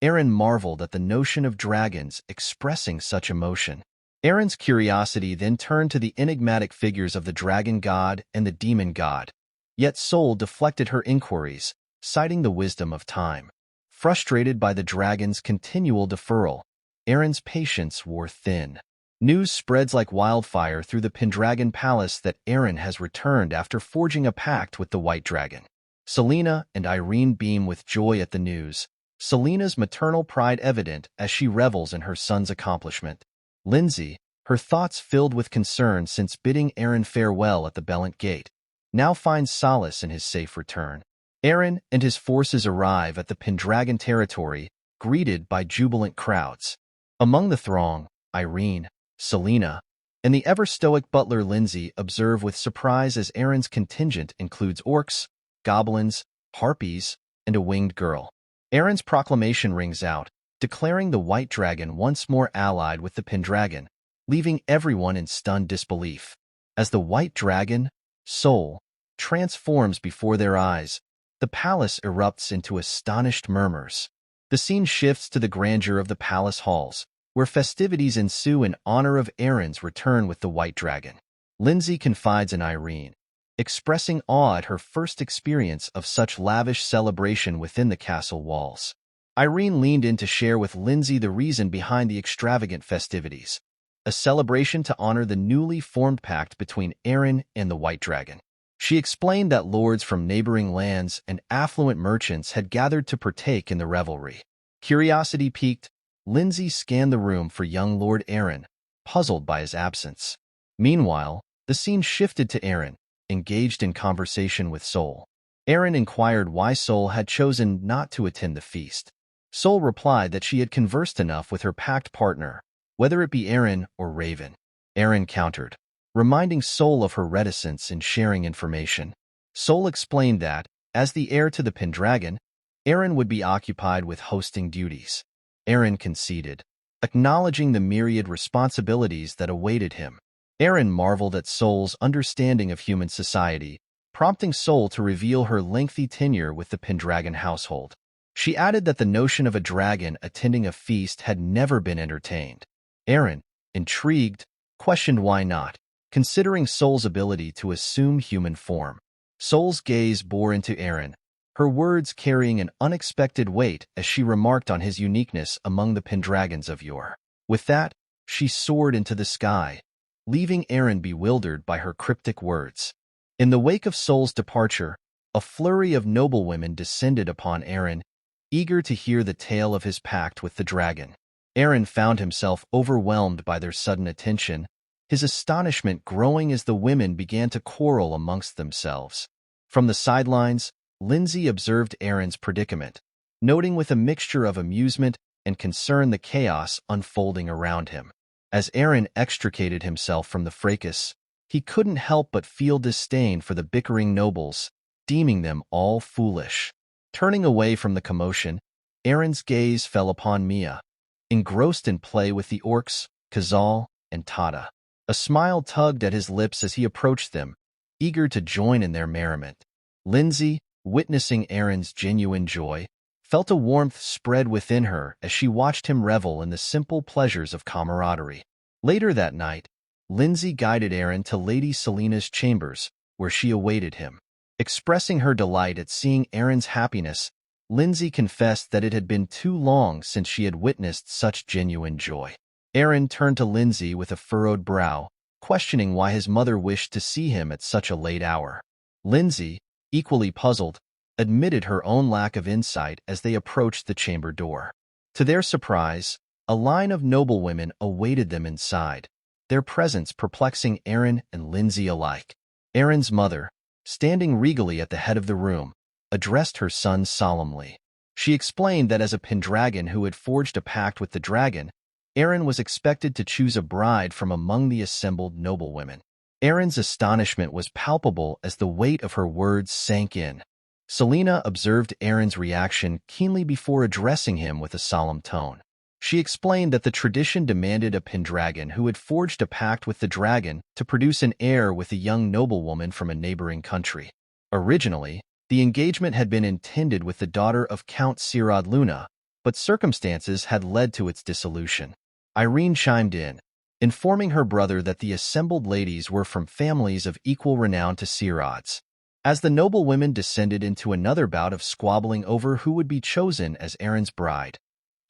Eren marveled at the notion of dragons expressing such emotion. Eren's curiosity then turned to the enigmatic figures of the dragon god and the demon god, yet Sol deflected her inquiries, citing the wisdom of time. Frustrated by the dragon's continual deferral, Eren's patience wore thin. News spreads like wildfire through the Pendragon Palace that Eren has returned after forging a pact with the White Dragon. Selena and Irene beam with joy at the news, Selena's maternal pride evident as she revels in her son's accomplishment. Lindsay, her thoughts filled with concern since bidding Eren farewell at the Bellant Gate, now finds solace in his safe return. Eren and his forces arrive at the Pendragon territory, greeted by jubilant crowds. Among the throng, Irene, Selena, and the ever-stoic butler Lindsay observe with surprise as Eren's contingent includes orcs, goblins, harpies, and a winged girl. Eren's proclamation rings out, declaring the White Dragon once more allied with the Pendragon, leaving everyone in stunned disbelief. As the White Dragon, Soul, transforms before their eyes, the palace erupts into astonished murmurs. The scene shifts to the grandeur of the palace halls, where festivities ensue in honor of Eren's return with the White Dragon. Lindsay confides in Irene, expressing awe at her first experience of such lavish celebration within the castle walls. Irene leaned in to share with Lindsay the reason behind the extravagant festivities, a celebration to honor the newly formed pact between Eren and the White Dragon. She explained that lords from neighboring lands and affluent merchants had gathered to partake in the revelry. Curiosity piqued, Lindsay scanned the room for young Lord Eren, puzzled by his absence. Meanwhile, the scene shifted to Eren, engaged in conversation with Soul. Eren inquired why Soul had chosen not to attend the feast. Soul replied that she had conversed enough with her pact partner, whether it be Eren or Raven. Eren countered, reminding Soul of her reticence in sharing information. Soul explained that, as the heir to the Pendragon, Eren would be occupied with hosting duties. Eren conceded, acknowledging the myriad responsibilities that awaited him. Eren marveled at Soul's understanding of human society, prompting Soul to reveal her lengthy tenure with the Pendragon household. She added that the notion of a dragon attending a feast had never been entertained. Eren, intrigued, questioned why not, considering Soul's ability to assume human form. Soul's gaze bore into Eren, her words carrying an unexpected weight as she remarked on his uniqueness among the Pendragons of yore. With that, she soared into the sky, leaving Eren bewildered by her cryptic words. In the wake of Soul's departure, a flurry of noblewomen descended upon Eren, eager to hear the tale of his pact with the dragon. Eren found himself overwhelmed by their sudden attention, his astonishment growing as the women began to quarrel amongst themselves. From the sidelines, Lindsay observed Eren's predicament, noting with a mixture of amusement and concern the chaos unfolding around him. As Eren extricated himself from the fracas, he couldn't help but feel disdain for the bickering nobles, deeming them all foolish. Turning away from the commotion, Eren's gaze fell upon Mia, engrossed in play with the orcs, Khazal, and Tata. A smile tugged at his lips as he approached them, eager to join in their merriment. Lindsay, witnessing Eren's genuine joy, felt a warmth spread within her as she watched him revel in the simple pleasures of camaraderie. Later that night, Lindsay guided Eren to Lady Selena's chambers, where she awaited him. Expressing her delight at seeing Eren's happiness, Lindsay confessed that it had been too long since she had witnessed such genuine joy. Eren turned to Lindsay with a furrowed brow, questioning why his mother wished to see him at such a late hour. Lindsay, equally puzzled, admitted her own lack of insight as they approached the chamber door. To their surprise, a line of noblewomen awaited them inside, their presence perplexing Eren and Lindsay alike. Eren's mother, standing regally at the head of the room, addressed her son solemnly. She explained that as a Pendragon who had forged a pact with the dragon, Eren was expected to choose a bride from among the assembled noblewomen. Eren's astonishment was palpable as the weight of her words sank in. Selena observed Eren's reaction keenly before addressing him with a solemn tone. She explained that the tradition demanded a Pendragon who had forged a pact with the dragon to produce an heir with a young noblewoman from a neighboring country. Originally, the engagement had been intended with the daughter of Count Sirad Luna, but circumstances had led to its dissolution. Irene chimed in, informing her brother that the assembled ladies were from families of equal renown to Sirad's. As the noblewomen descended into another bout of squabbling over who would be chosen as Eren's bride,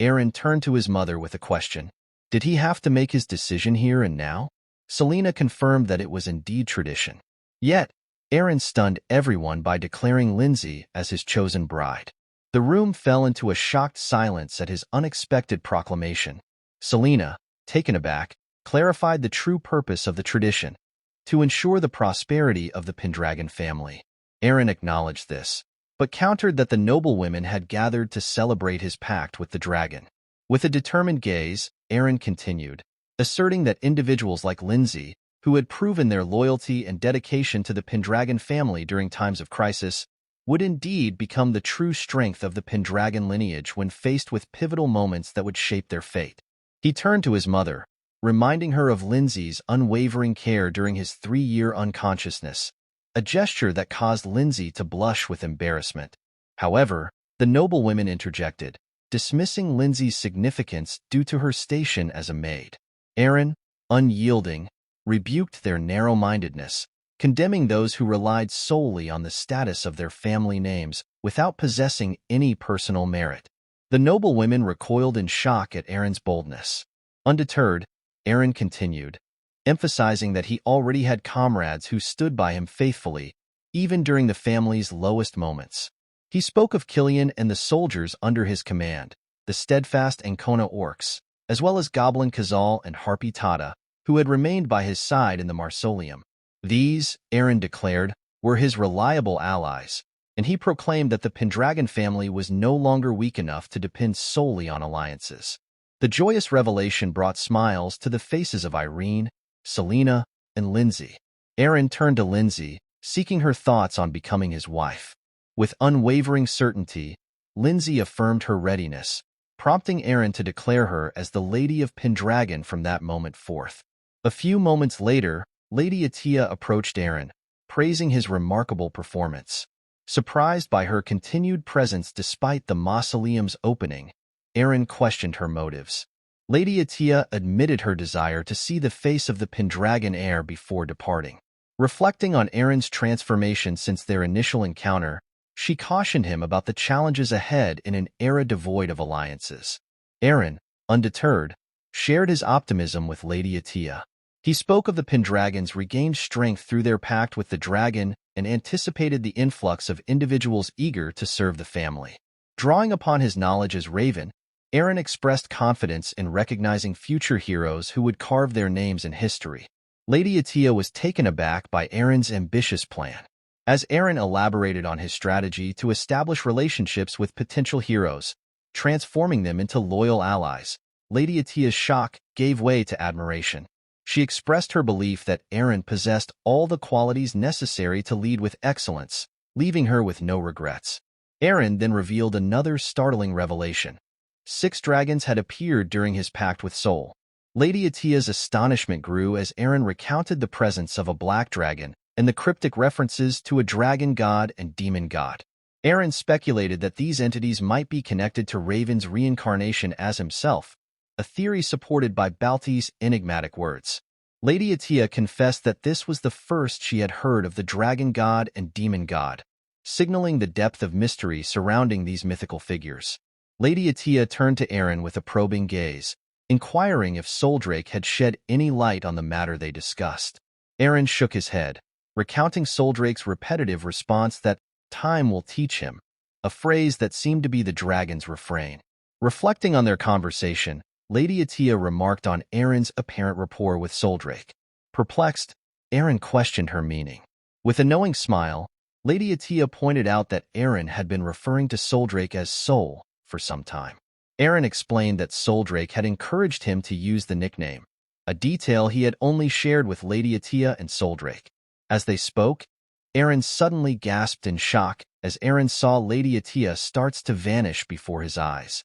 Eren turned to his mother with a question. Did he have to make his decision here and now? Selena confirmed that it was indeed tradition. Yet, Eren stunned everyone by declaring Lindsay as his chosen bride. The room fell into a shocked silence at his unexpected proclamation. Selena, taken aback, clarified the true purpose of the tradition, to ensure the prosperity of the Pendragon family. Eren acknowledged this, but countered that the noblewomen had gathered to celebrate his pact with the dragon. With a determined gaze, Eren continued, asserting that individuals like Lindsay, who had proven their loyalty and dedication to the Pendragon family during times of crisis, would indeed become the true strength of the Pendragon lineage when faced with pivotal moments that would shape their fate. He turned to his mother, reminding her of Lindsay's unwavering care during his 3-year unconsciousness, a gesture that caused Lindsay to blush with embarrassment. However, the noblewomen interjected, dismissing Lindsay's significance due to her station as a maid. Eren, unyielding, rebuked their narrow-mindedness, condemning those who relied solely on the status of their family names without possessing any personal merit. The noblewomen recoiled in shock at Eren's boldness. Undeterred, Eren continued, emphasizing that he already had comrades who stood by him faithfully, even during the family's lowest moments. He spoke of Killian and the soldiers under his command, the steadfast Ancona orcs, as well as Goblin Khazal and Harpy Tata, who had remained by his side in the Mausoleum. These, Eren declared, were his reliable allies, and he proclaimed that the Pendragon family was no longer weak enough to depend solely on alliances. The joyous revelation brought smiles to the faces of Irene, Selena, and Lindsay. Eren turned to Lindsay, seeking her thoughts on becoming his wife. With unwavering certainty, Lindsay affirmed her readiness, prompting Eren to declare her as the Lady of Pendragon from that moment forth. A few moments later, Lady Atia approached Eren, praising his remarkable performance. Surprised by her continued presence despite the mausoleum's opening, Eren questioned her motives. Lady Atia admitted her desire to see the face of the Pendragon heir before departing. Reflecting on Eren's transformation since their initial encounter, she cautioned him about the challenges ahead in an era devoid of alliances. Eren, undeterred, shared his optimism with Lady Atia. He spoke of the Pendragon's regained strength through their pact with the dragon and anticipated the influx of individuals eager to serve the family. Drawing upon his knowledge as Raven, Eren expressed confidence in recognizing future heroes who would carve their names in history. Lady Atia was taken aback by Eren's ambitious plan. As Eren elaborated on his strategy to establish relationships with potential heroes, transforming them into loyal allies, Lady Atia's shock gave way to admiration. She expressed her belief that Eren possessed all the qualities necessary to lead with excellence, leaving her with no regrets. Eren then revealed another startling revelation. 6 dragons had appeared during his pact with Sol. Lady Atia's astonishment grew as Eren recounted the presence of a black dragon and the cryptic references to a dragon god and demon god. Eren speculated that these entities might be connected to Raven's reincarnation as himself, a theory supported by Balti's enigmatic words. Lady Atia confessed that this was the first she had heard of the dragon god and demon god, signaling the depth of mystery surrounding these mythical figures. Lady Atia turned to Eren with a probing gaze, inquiring if Soldrake had shed any light on the matter they discussed. Eren shook his head, recounting Soldrake's repetitive response that time will teach him, a phrase that seemed to be the dragon's refrain. Reflecting on their conversation, Lady Atia remarked on Eren's apparent rapport with Soldrake. Perplexed, Eren questioned her meaning. With a knowing smile, Lady Atia pointed out that Eren had been referring to Soldrake as Sol for some time. Eren explained that Soldrake had encouraged him to use the nickname, a detail he had only shared with Lady Atia and Soldrake. As they spoke, Eren suddenly gasped in shock as Eren saw Lady Atia starts to vanish before his eyes.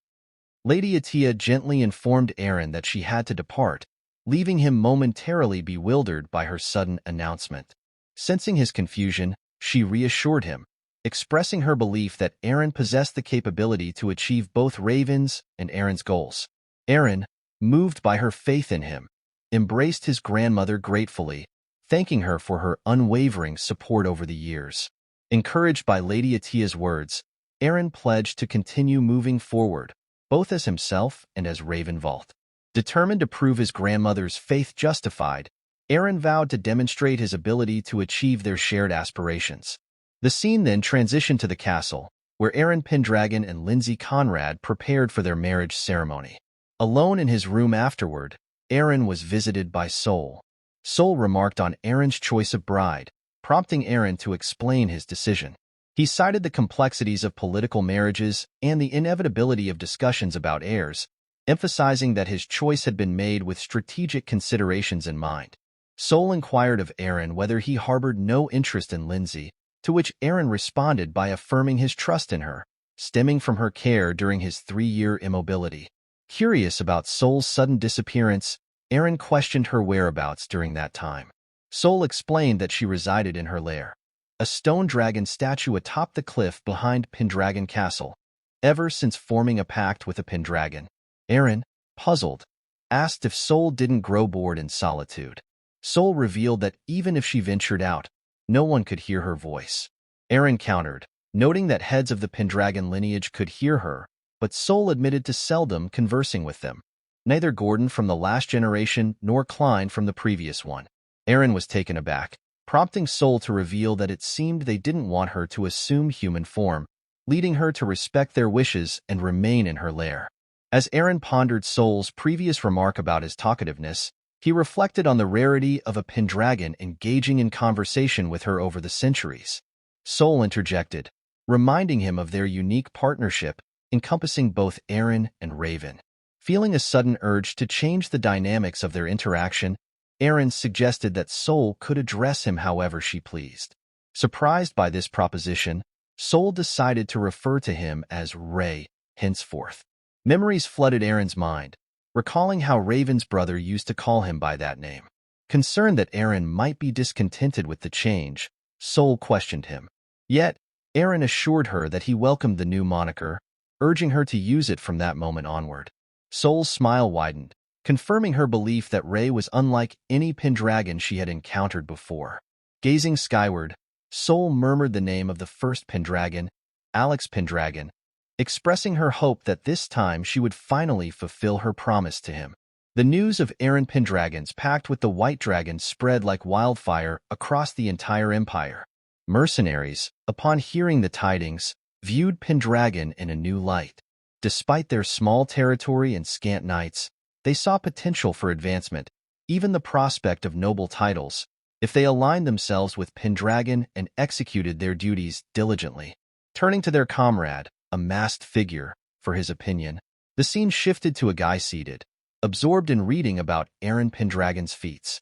Lady Atia gently informed Eren that she had to depart, leaving him momentarily bewildered by her sudden announcement. Sensing his confusion, she reassured him, expressing her belief that Eren possessed the capability to achieve both Raven's and Eren's goals. Eren, moved by her faith in him, embraced his grandmother gratefully, thanking her for her unwavering support over the years. Encouraged by Lady Atia's words, Eren pledged to continue moving forward, both as himself and as Raven Valt. Determined to prove his grandmother's faith justified, Eren vowed to demonstrate his ability to achieve their shared aspirations. The scene then transitioned to the castle, where Eren Pendragon and Lindsay Conrad prepared for their marriage ceremony. Alone in his room afterward, Eren was visited by Sol. Sol remarked on Eren's choice of bride, prompting Eren to explain his decision. He cited the complexities of political marriages and the inevitability of discussions about heirs, emphasizing that his choice had been made with strategic considerations in mind. Sol inquired of Eren whether he harbored no interest in Lindsay, to which Eren responded by affirming his trust in her, stemming from her care during his 3-year immobility. Curious about Sol's sudden disappearance, Eren questioned her whereabouts during that time. Sol explained that she resided in her lair, a stone dragon statue atop the cliff behind Pendragon Castle, ever since forming a pact with a Pendragon. Eren, puzzled, asked if Sol didn't grow bored in solitude. Sol revealed that even if she ventured out, no one could hear her voice. Eren countered, noting that heads of the Pendragon lineage could hear her, but Sol admitted to seldom conversing with them. Neither Gordon from the last generation nor Klein from the previous one. Eren was taken aback, prompting Sol to reveal that it seemed they didn't want her to assume human form, leading her to respect their wishes and remain in her lair. As Eren pondered Sol's previous remark about his talkativeness, he reflected on the rarity of a Pendragon engaging in conversation with her over the centuries. Sol interjected, reminding him of their unique partnership, encompassing both Eren and Raven. Feeling a sudden urge to change the dynamics of their interaction, Eren suggested that Sol could address him however she pleased. Surprised by this proposition, Sol decided to refer to him as Ray henceforth. Memories flooded Eren's mind, recalling how Raven's brother used to call him by that name. Concerned that Eren might be discontented with the change, Sol questioned him. Yet, Eren assured her that he welcomed the new moniker, urging her to use it from that moment onward. Sol's smile widened, confirming her belief that Ray was unlike any Pendragon she had encountered before. Gazing skyward, Sol murmured the name of the first Pendragon, Alex Pendragon, expressing her hope that this time she would finally fulfill her promise to him. The news of Eren Pendragon's pact with the White Dragon spread like wildfire across the entire empire. Mercenaries, upon hearing the tidings, viewed Pendragon in a new light. Despite their small territory and scant knights, they saw potential for advancement, even the prospect of noble titles, if they aligned themselves with Pendragon and executed their duties diligently. Turning to their comrade, a masked figure, for his opinion, the scene shifted to a guy seated, absorbed in reading about Eren Pendragon's feats.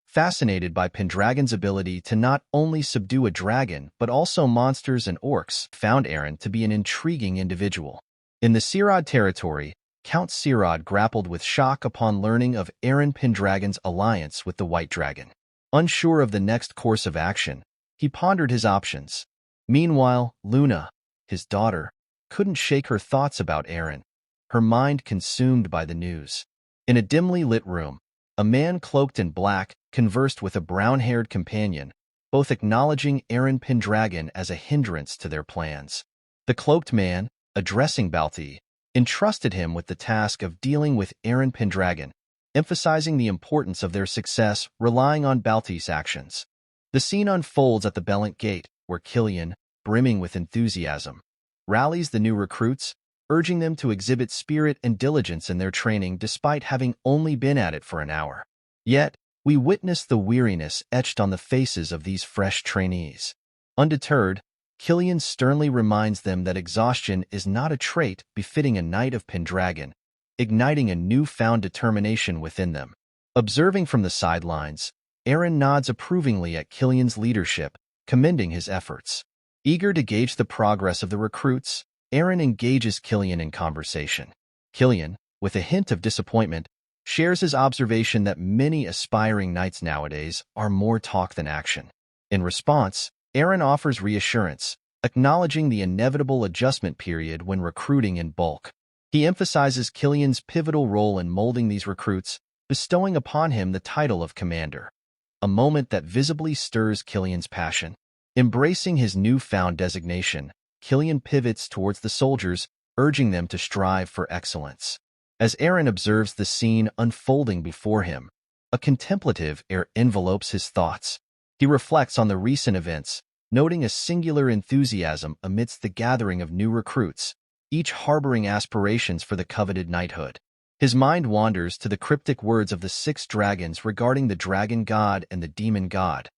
Fascinated by Pendragon's ability to not only subdue a dragon but also monsters and orcs, found Eren to be an intriguing individual. In the Sirad territory, Count Sirad grappled with shock upon learning of Eren Pendragon's alliance with the White Dragon. Unsure of the next course of action, he pondered his options. Meanwhile, Luna, his daughter, couldn't shake her thoughts about Eren, her mind consumed by the news. In a dimly lit room, a man cloaked in black conversed with a brown-haired companion, both acknowledging Eren Pendragon as a hindrance to their plans. The cloaked man, addressing Balti, entrusted him with the task of dealing with Eren Pendragon, emphasizing the importance of their success relying on Balti's actions. The scene unfolds at the Bellant Gate, where Killian, brimming with enthusiasm, rallies the new recruits, urging them to exhibit spirit and diligence in their training despite having only been at it for an hour. Yet, we witness the weariness etched on the faces of these fresh trainees. Undeterred, Killian sternly reminds them that exhaustion is not a trait befitting a knight of Pendragon, igniting a newfound determination within them. Observing from the sidelines, Eren nods approvingly at Killian's leadership, commending his efforts. Eager to gauge the progress of the recruits, Eren engages Killian in conversation. Killian, with a hint of disappointment, shares his observation that many aspiring knights nowadays are more talk than action. In response, Eren offers reassurance, acknowledging the inevitable adjustment period when recruiting in bulk. He emphasizes Killian's pivotal role in molding these recruits, bestowing upon him the title of commander, a moment that visibly stirs Killian's passion. Embracing his newfound designation, Killian pivots towards the soldiers, urging them to strive for excellence. As Eren observes the scene unfolding before him, a contemplative air envelopes his thoughts. He reflects on the recent events, noting a singular enthusiasm amidst the gathering of new recruits, each harboring aspirations for the coveted knighthood. His mind wanders to the cryptic words of the 6 dragons regarding the dragon god and the demon god,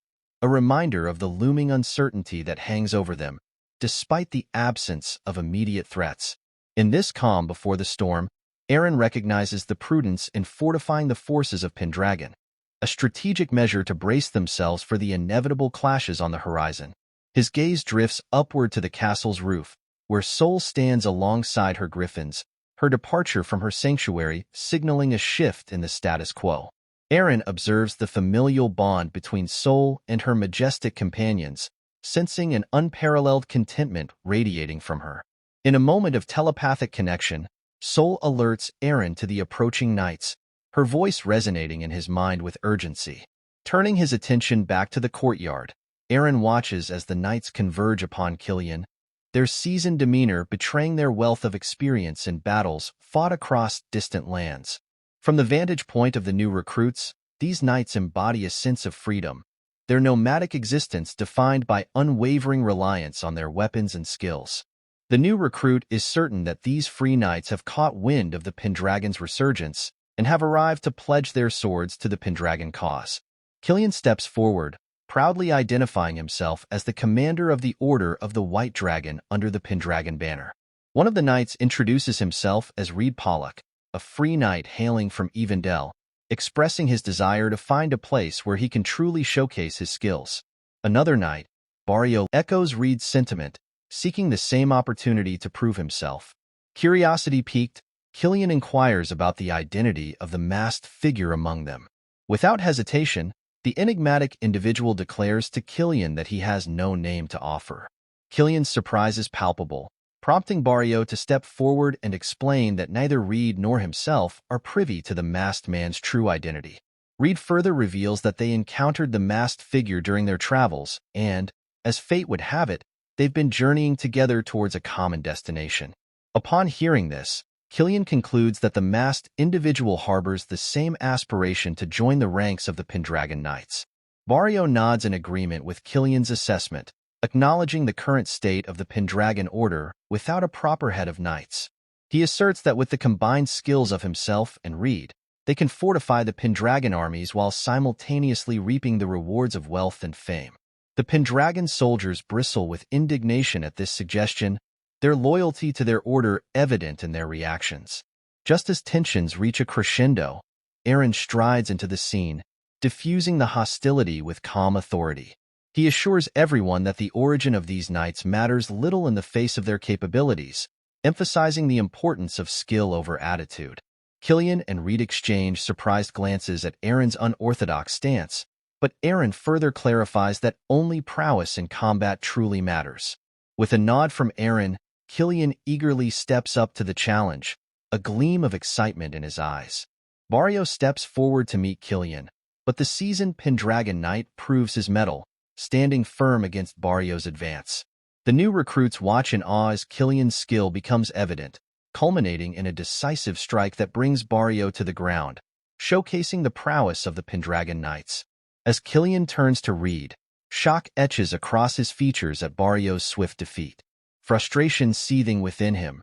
a reminder of the looming uncertainty that hangs over them, despite the absence of immediate threats. In this calm before the storm, Eren recognizes the prudence in fortifying the forces of Pendragon, a strategic measure to brace themselves for the inevitable clashes on the horizon. His gaze drifts upward to the castle's roof, where Sol stands alongside her griffins, her departure from her sanctuary signaling a shift in the status quo. Eren observes the familial bond between Sol and her majestic companions, sensing an unparalleled contentment radiating from her. In a moment of telepathic connection, Sol alerts Eren to the approaching knights, her voice resonating in his mind with urgency. Turning his attention back to the courtyard, Eren watches as the knights converge upon Killian, their seasoned demeanor betraying their wealth of experience in battles fought across distant lands. From the vantage point of the new recruits, these knights embody a sense of freedom, their nomadic existence defined by unwavering reliance on their weapons and skills. The new recruit is certain that these free knights have caught wind of the Pendragon's resurgence and have arrived to pledge their swords to the Pendragon cause. Killian steps forward, proudly identifying himself as the commander of the Order of the White Dragon under the Pendragon banner. One of the knights introduces himself as Reed Pollock, a free knight hailing from Evendell, expressing his desire to find a place where he can truly showcase his skills. Another knight, Barrio, echoes Reed's sentiment, seeking the same opportunity to prove himself. Curiosity piqued, Killian inquires about the identity of the masked figure among them. Without hesitation, the enigmatic individual declares to Killian that he has no name to offer. Killian's surprise is palpable, prompting Barrio to step forward and explain that neither Reed nor himself are privy to the masked man's true identity. Reed further reveals that they encountered the masked figure during their travels and, as fate would have it, they've been journeying together towards a common destination. Upon hearing this, Killian concludes that the masked individual harbors the same aspiration to join the ranks of the Pendragon Knights. Barrio nods in agreement with Killian's assessment, acknowledging the current state of the Pendragon Order without a proper head of knights. He asserts that with the combined skills of himself and Reed, they can fortify the Pendragon armies while simultaneously reaping the rewards of wealth and fame. The Pendragon soldiers bristle with indignation at this suggestion, their loyalty to their order evident in their reactions. Just as tensions reach a crescendo, Eren strides into the scene, diffusing the hostility with calm authority. He assures everyone that the origin of these knights matters little in the face of their capabilities, emphasizing the importance of skill over attitude. Killian and Reed exchange surprised glances at Eren's unorthodox stance, but Eren further clarifies that only prowess in combat truly matters. With a nod from Eren, Killian eagerly steps up to the challenge, a gleam of excitement in his eyes. Barrio steps forward to meet Killian, but the seasoned Pendragon Knight proves his mettle, standing firm against Barrio's advance. The new recruits watch in awe as Killian's skill becomes evident, culminating in a decisive strike that brings Barrio to the ground, showcasing the prowess of the Pendragon Knights. As Killian turns to Reed, shock etches across his features at Barrio's swift defeat. Frustration seething within him,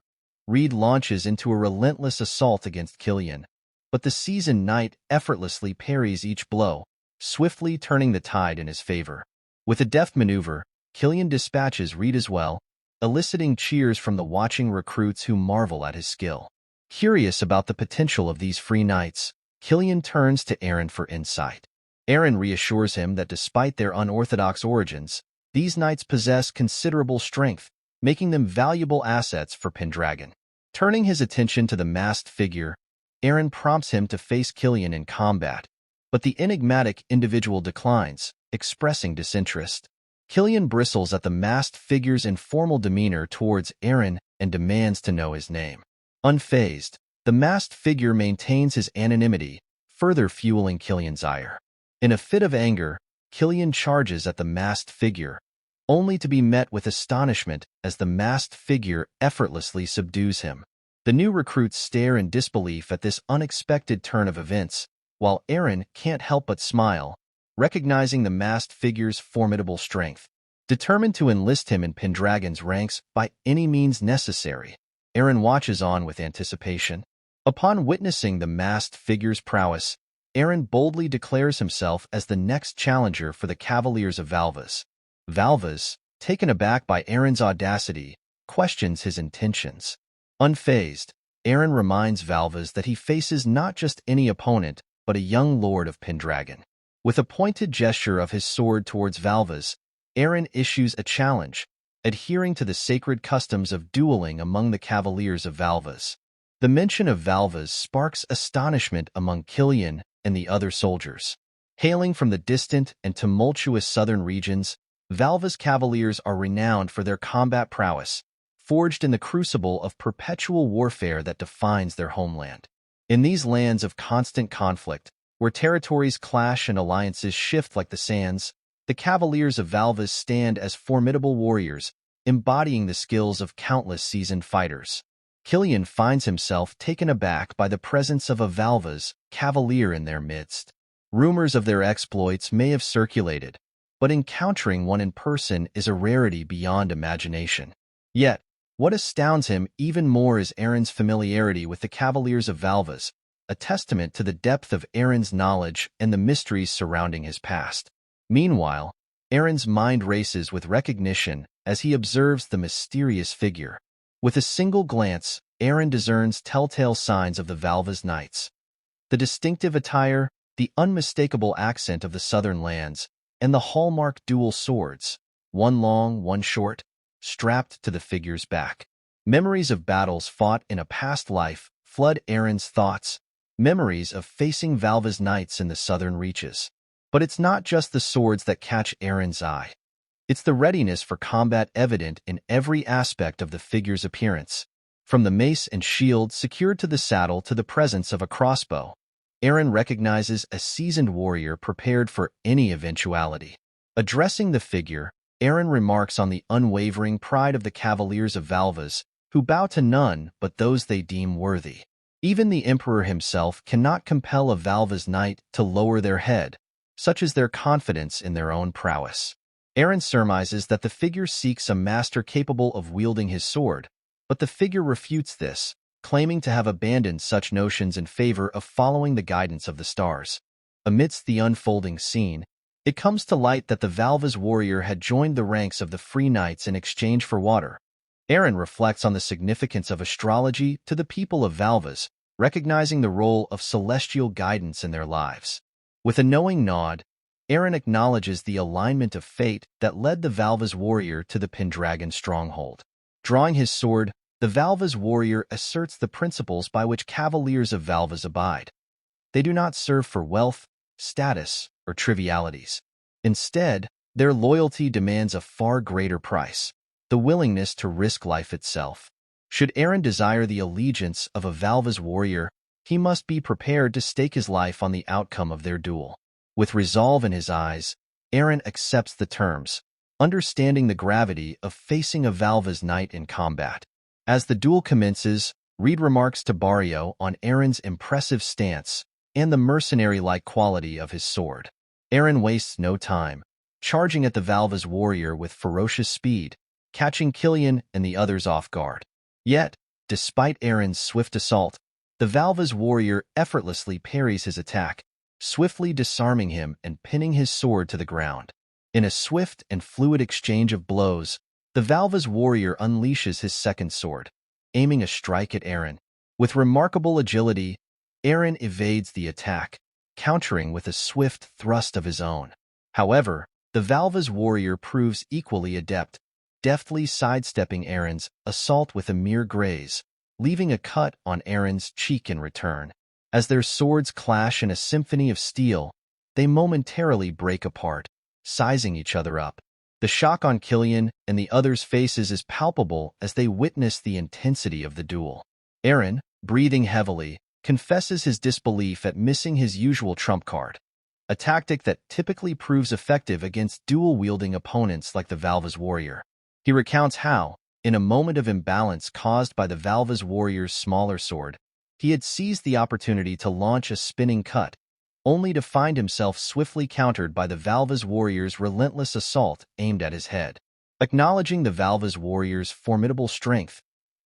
Reed launches into a relentless assault against Killian, but the seasoned knight effortlessly parries each blow, swiftly turning the tide in his favor. With a deft maneuver, Killian dispatches Reed as well, eliciting cheers from the watching recruits who marvel at his skill. Curious about the potential of these free knights, Killian turns to Eren for insight. Eren reassures him that despite their unorthodox origins, these knights possess considerable strength, making them valuable assets for Pendragon. Turning his attention to the masked figure, Eren prompts him to face Killian in combat, but the enigmatic individual declines, expressing disinterest. Killian bristles at the masked figure's informal demeanor towards Eren and demands to know his name. Unfazed, the masked figure maintains his anonymity, further fueling Killian's ire. In a fit of anger, Killian charges at the masked figure, only to be met with astonishment as the masked figure effortlessly subdues him. The new recruits stare in disbelief at this unexpected turn of events, while Eren can't help but smile, recognizing the masked figure's formidable strength. Determined to enlist him in Pendragon's ranks by any means necessary, Eren watches on with anticipation. Upon witnessing the masked figure's prowess, Eren boldly declares himself as the next challenger for the Cavaliers of Valvas. Valvas, taken aback by Eren's audacity, questions his intentions. Unfazed, Eren reminds Valvas that he faces not just any opponent, but a young lord of Pendragon. With a pointed gesture of his sword towards Valvas, Eren issues a challenge, adhering to the sacred customs of dueling among the Cavaliers of Valvas. The mention of Valvas sparks astonishment among Killian and the other soldiers. Hailing from the distant and tumultuous southern regions, Valvas Cavaliers are renowned for their combat prowess, forged in the crucible of perpetual warfare that defines their homeland. In these lands of constant conflict, where territories clash and alliances shift like the sands, the Cavaliers of Valvas stand as formidable warriors, embodying the skills of countless seasoned fighters. Killian finds himself taken aback by the presence of a Valvas cavalier in their midst. Rumors of their exploits may have circulated, but encountering one in person is a rarity beyond imagination. Yet, what astounds him even more is Eren's familiarity with the Cavaliers of Valvas, a testament to the depth of Eren's knowledge and the mysteries surrounding his past. Meanwhile, Eren's mind races with recognition as he observes the mysterious figure. With a single glance, Eren discerns telltale signs of the Valvas Knights. The distinctive attire, the unmistakable accent of the southern lands, and the hallmark dual swords, one long, one short, strapped to the figure's back. Memories of battles fought in a past life flood Eren's thoughts, memories of facing Valvas Knights in the southern reaches. But it's not just the swords that catch Eren's eye. It's the readiness for combat evident in every aspect of the figure's appearance, from the mace and shield secured to the saddle to the presence of a crossbow. Eren recognizes a seasoned warrior prepared for any eventuality. Addressing the figure, Eren remarks on the unwavering pride of the Cavaliers of Valvas, who bow to none but those they deem worthy. Even the Emperor himself cannot compel a Valvas Knight to lower their head, such is their confidence in their own prowess. Eren surmises that the figure seeks a master capable of wielding his sword, but the figure refutes this, claiming to have abandoned such notions in favor of following the guidance of the stars. Amidst the unfolding scene, it comes to light that the Valvas warrior had joined the ranks of the Free Knights in exchange for water. Eren reflects on the significance of astrology to the people of Valvas, recognizing the role of celestial guidance in their lives. With a knowing nod, Eren acknowledges the alignment of fate that led the Valvas warrior to the Pendragon stronghold. Drawing his sword, the Valvas warrior asserts the principles by which Cavaliers of Valvas abide. They do not serve for wealth, status, or trivialities. Instead, their loyalty demands a far greater price, the willingness to risk life itself. Should Eren desire the allegiance of a Valvas warrior, he must be prepared to stake his life on the outcome of their duel. With resolve in his eyes, Eren accepts the terms, understanding the gravity of facing a Valvas Knight in combat. As the duel commences, Reed remarks to Barrio on Eren's impressive stance and the mercenary-like quality of his sword. Eren wastes no time, charging at the Valvas warrior with ferocious speed, catching Killian and the others off guard. Yet, despite Eren's swift assault, the Valvas warrior effortlessly parries his attack, swiftly disarming him and pinning his sword to the ground. In a swift and fluid exchange of blows, the Valvas warrior unleashes his second sword, aiming a strike at Eren. With remarkable agility, Eren evades the attack, countering with a swift thrust of his own. However, the Valvas warrior proves equally adept, deftly sidestepping Eren's assault with a mere graze, leaving a cut on Eren's cheek in return. As their swords clash in a symphony of steel, they momentarily break apart, sizing each other up. The shock on Killian and the others' faces is palpable as they witness the intensity of the duel. Eren, breathing heavily, confesses his disbelief at missing his usual trump card, a tactic that typically proves effective against dual-wielding opponents like the Valvas warrior. He recounts how, in a moment of imbalance caused by the Valvas warrior's smaller sword, he had seized the opportunity to launch a spinning cut, only to find himself swiftly countered by the Valvas warrior's relentless assault aimed at his head. Acknowledging the Valvas warrior's formidable strength,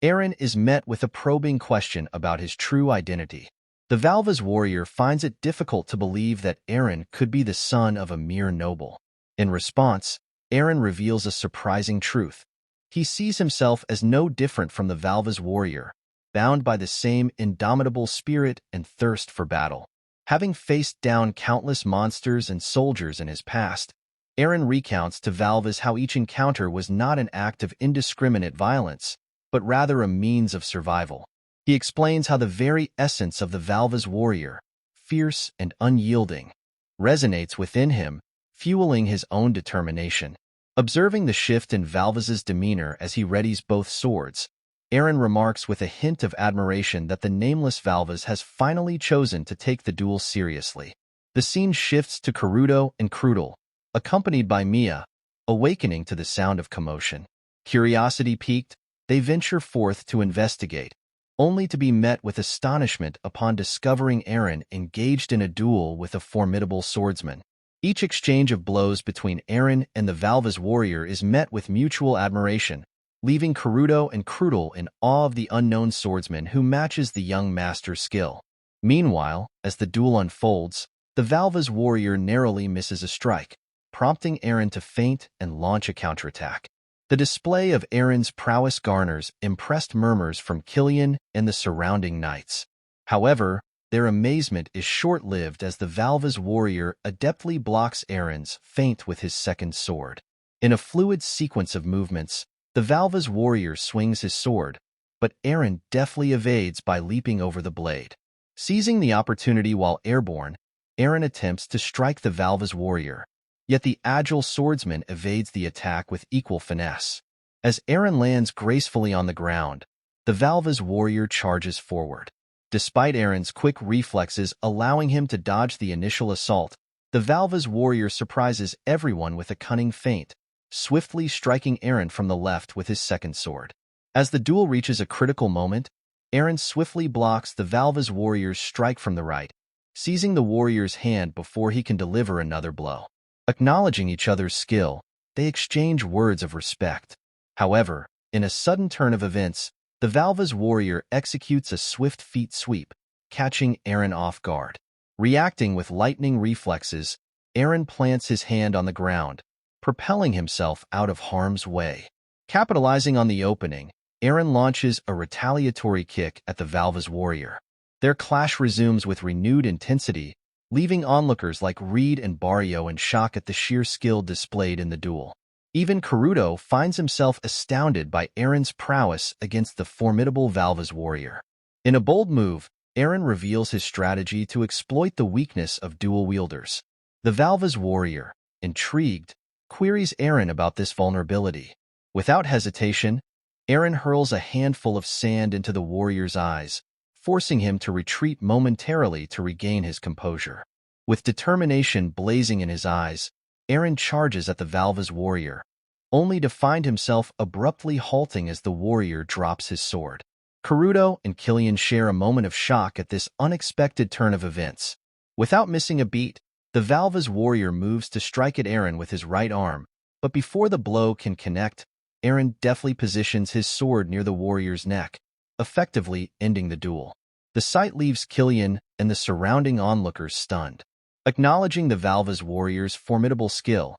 Eren is met with a probing question about his true identity. The Valva's warrior finds it difficult to believe that Eren could be the son of a mere noble. In response, Eren reveals a surprising truth. He sees himself as no different from the Valva's warrior, bound by the same indomitable spirit and thirst for battle. Having faced down countless monsters and soldiers in his past, Eren recounts to Valvas how each encounter was not an act of indiscriminate violence, but rather a means of survival. He explains how the very essence of the Valva's warrior, fierce and unyielding, resonates within him, fueling his own determination. Observing the shift in Valvas's demeanor as he readies both swords, Eren remarks with a hint of admiration that the nameless Valvas has finally chosen to take the duel seriously. The scene shifts to Karuto and Krudel, accompanied by Mia, awakening to the sound of commotion. Curiosity piqued, they venture forth to investigate, only to be met with astonishment upon discovering Eren engaged in a duel with a formidable swordsman. Each exchange of blows between Eren and the Valva's warrior is met with mutual admiration, leaving Karuto and Krudel in awe of the unknown swordsman who matches the young master's skill. Meanwhile, as the duel unfolds, the Valva's warrior narrowly misses a strike, prompting Eren to feint and launch a counterattack. The display of Eren's prowess garners impressed murmurs from Killian and the surrounding knights. However, their amazement is short-lived as the Valva's warrior adeptly blocks Eren's feint with his second sword. In a fluid sequence of movements, the Valva's warrior swings his sword, but Eren deftly evades by leaping over the blade. Seizing the opportunity while airborne, Eren attempts to strike the Valva's warrior, yet the agile swordsman evades the attack with equal finesse. As Eren lands gracefully on the ground, the Valva's warrior charges forward. Despite Eren's quick reflexes allowing him to dodge the initial assault, the Valva's warrior surprises everyone with a cunning feint, swiftly striking Eren from the left with his second sword. As the duel reaches a critical moment, Eren swiftly blocks the Valva's warrior's strike from the right, seizing the warrior's hand before he can deliver another blow. Acknowledging each other's skill, they exchange words of respect. However, in a sudden turn of events, the Valva's warrior executes a swift feet sweep, catching Eren off guard. Reacting with lightning reflexes, Eren plants his hand on the ground, propelling himself out of harm's way. Capitalizing on the opening, Eren launches a retaliatory kick at the Valva's warrior. Their clash resumes with renewed intensity, leaving onlookers like Reed and Barrio in shock at the sheer skill displayed in the duel. Even Karuto finds himself astounded by Eren's prowess against the formidable Valva's warrior. In a bold move, Eren reveals his strategy to exploit the weakness of dual wielders. The Valva's warrior, intrigued, queries Eren about this vulnerability. Without hesitation, Eren hurls a handful of sand into the warrior's eyes, forcing him to retreat momentarily to regain his composure. With determination blazing in his eyes, Eren charges at the Valva's warrior, only to find himself abruptly halting as the warrior drops his sword. Karuto and Killian share a moment of shock at this unexpected turn of events. Without missing a beat, the Valva's warrior moves to strike at Eren with his right arm, but before the blow can connect, Eren deftly positions his sword near the warrior's neck, effectively ending the duel. The sight leaves Killian and the surrounding onlookers stunned. Acknowledging the Valva's warrior's formidable skill,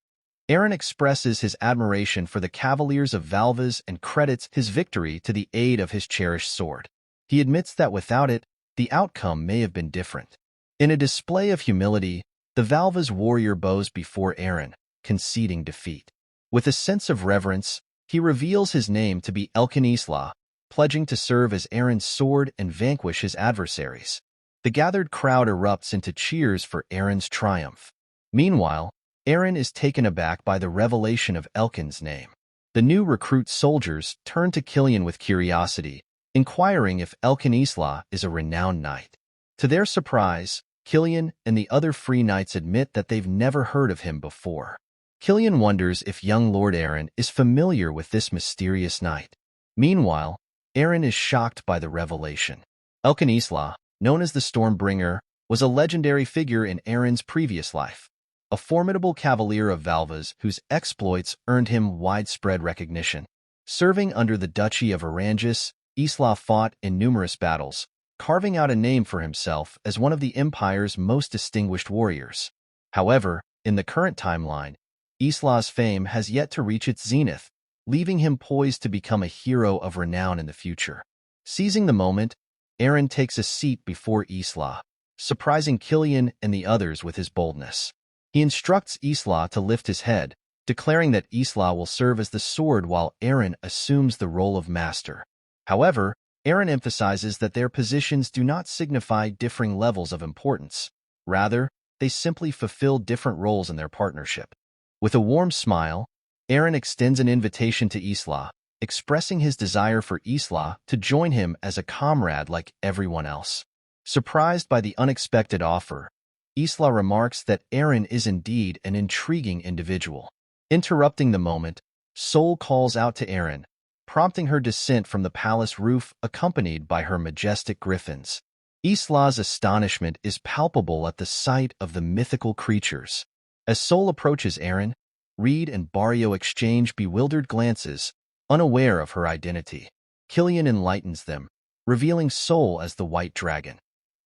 Eren expresses his admiration for the Cavaliers of Valvas and credits his victory to the aid of his cherished sword. He admits that without it, the outcome may have been different. In a display of humility, the Valva's warrior bows before Eren, conceding defeat. With a sense of reverence, he reveals his name to be Elkanisla, pledging to serve as Eren's sword and vanquish his adversaries. The gathered crowd erupts into cheers for Eren's triumph. Meanwhile, Eren is taken aback by the revelation of Elkin's name. The new recruit soldiers turn to Killian with curiosity, inquiring if Elkanisla is a renowned knight. To their surprise, Killian and the other free knights admit that they've never heard of him before. Killian wonders if young Lord Eren is familiar with this mysterious knight. Meanwhile, Eren is shocked by the revelation. Elkanisla, known as the Stormbringer, was a legendary figure in Eren's previous life, a formidable cavalier of Valvas whose exploits earned him widespread recognition. Serving under the Duchy of Erangis, Isla fought in numerous battles, carving out a name for himself as one of the Empire's most distinguished warriors. However, in the current timeline, Isla's fame has yet to reach its zenith, leaving him poised to become a hero of renown in the future. Seizing the moment, Eren takes a seat before Isla, surprising Killian and the others with his boldness. He instructs Isla to lift his head, declaring that Isla will serve as the sword while Eren assumes the role of master. However, Eren emphasizes that their positions do not signify differing levels of importance. Rather, they simply fulfill different roles in their partnership. With a warm smile, Eren extends an invitation to Isla, expressing his desire for Isla to join him as a comrade like everyone else. Surprised by the unexpected offer, Isla remarks that Eren is indeed an intriguing individual. Interrupting the moment, Sol calls out to Eren, prompting her descent from the palace roof accompanied by her majestic griffins. Isla's astonishment is palpable at the sight of the mythical creatures. As Sol approaches Eren, Reed and Barrio exchange bewildered glances, unaware of her identity. Killian enlightens them, revealing Sol as the White Dragon,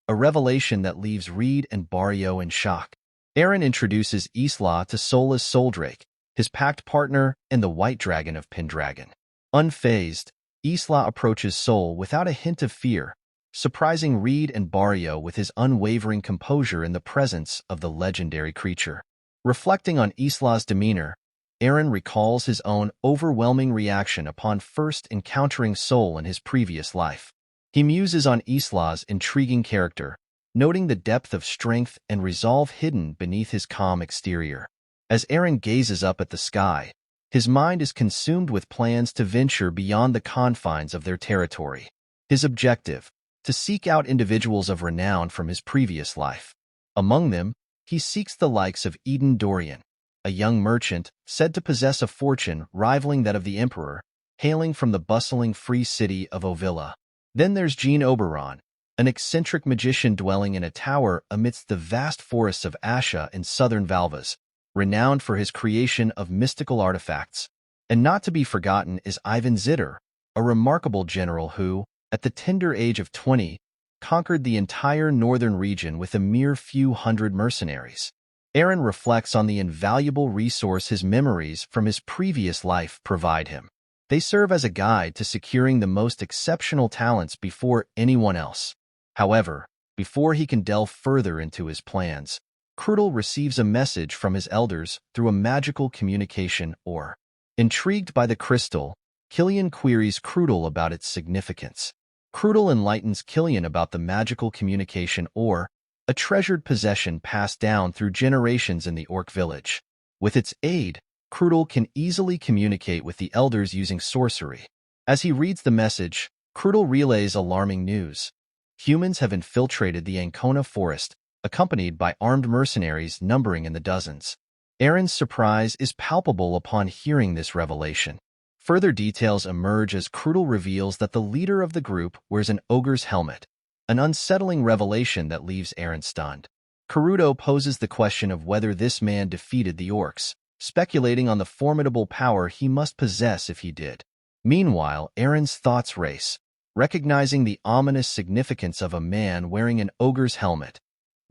a revelation that leaves Reed and Barrio in shock. Eren introduces Isla to Sol as Soldrake, his pact partner and the White Dragon of Pendragon. Unfazed, Isla approaches Sol without a hint of fear, surprising Reed and Barrio with his unwavering composure in the presence of the legendary creature. Reflecting on Isla's demeanor, Eren recalls his own overwhelming reaction upon first encountering Sol in his previous life. He muses on Isla's intriguing character, noting the depth of strength and resolve hidden beneath his calm exterior. As Eren gazes up at the sky, his mind is consumed with plans to venture beyond the confines of their territory. His objective, to seek out individuals of renown from his previous life. Among them, he seeks the likes of Eden Dorian, a young merchant said to possess a fortune rivaling that of the Emperor, hailing from the bustling free city of Ovilla. Then there's Jean Oberon, an eccentric magician dwelling in a tower amidst the vast forests of Asha in southern Valvas, renowned for his creation of mystical artifacts. And not to be forgotten is Ivan Zitter, a remarkable general who, at the tender age of 20, conquered the entire northern region with a mere few hundred mercenaries. Eren reflects on the invaluable resource his memories from his previous life provide him. They serve as a guide to securing the most exceptional talents before anyone else. However, before he can delve further into his plans, Crudel receives a message from his elders through a magical communication ore. Intrigued by the crystal, Killian queries Crudel about its significance. Crudel enlightens Killian about the magical communication ore, a treasured possession passed down through generations in the Orc village. With its aid, Crudel can easily communicate with the elders using sorcery. As he reads the message, Crudel relays alarming news. Humans have infiltrated the Ancona forest, accompanied by armed mercenaries numbering in the dozens. Eren's surprise is palpable upon hearing this revelation. Further details emerge as Crudel reveals that the leader of the group wears an ogre's helmet, an unsettling revelation that leaves Eren stunned. Karuto poses the question of whether this man defeated the orcs, speculating on the formidable power he must possess if he did. Meanwhile, Eren's thoughts race, recognizing the ominous significance of a man wearing an ogre's helmet,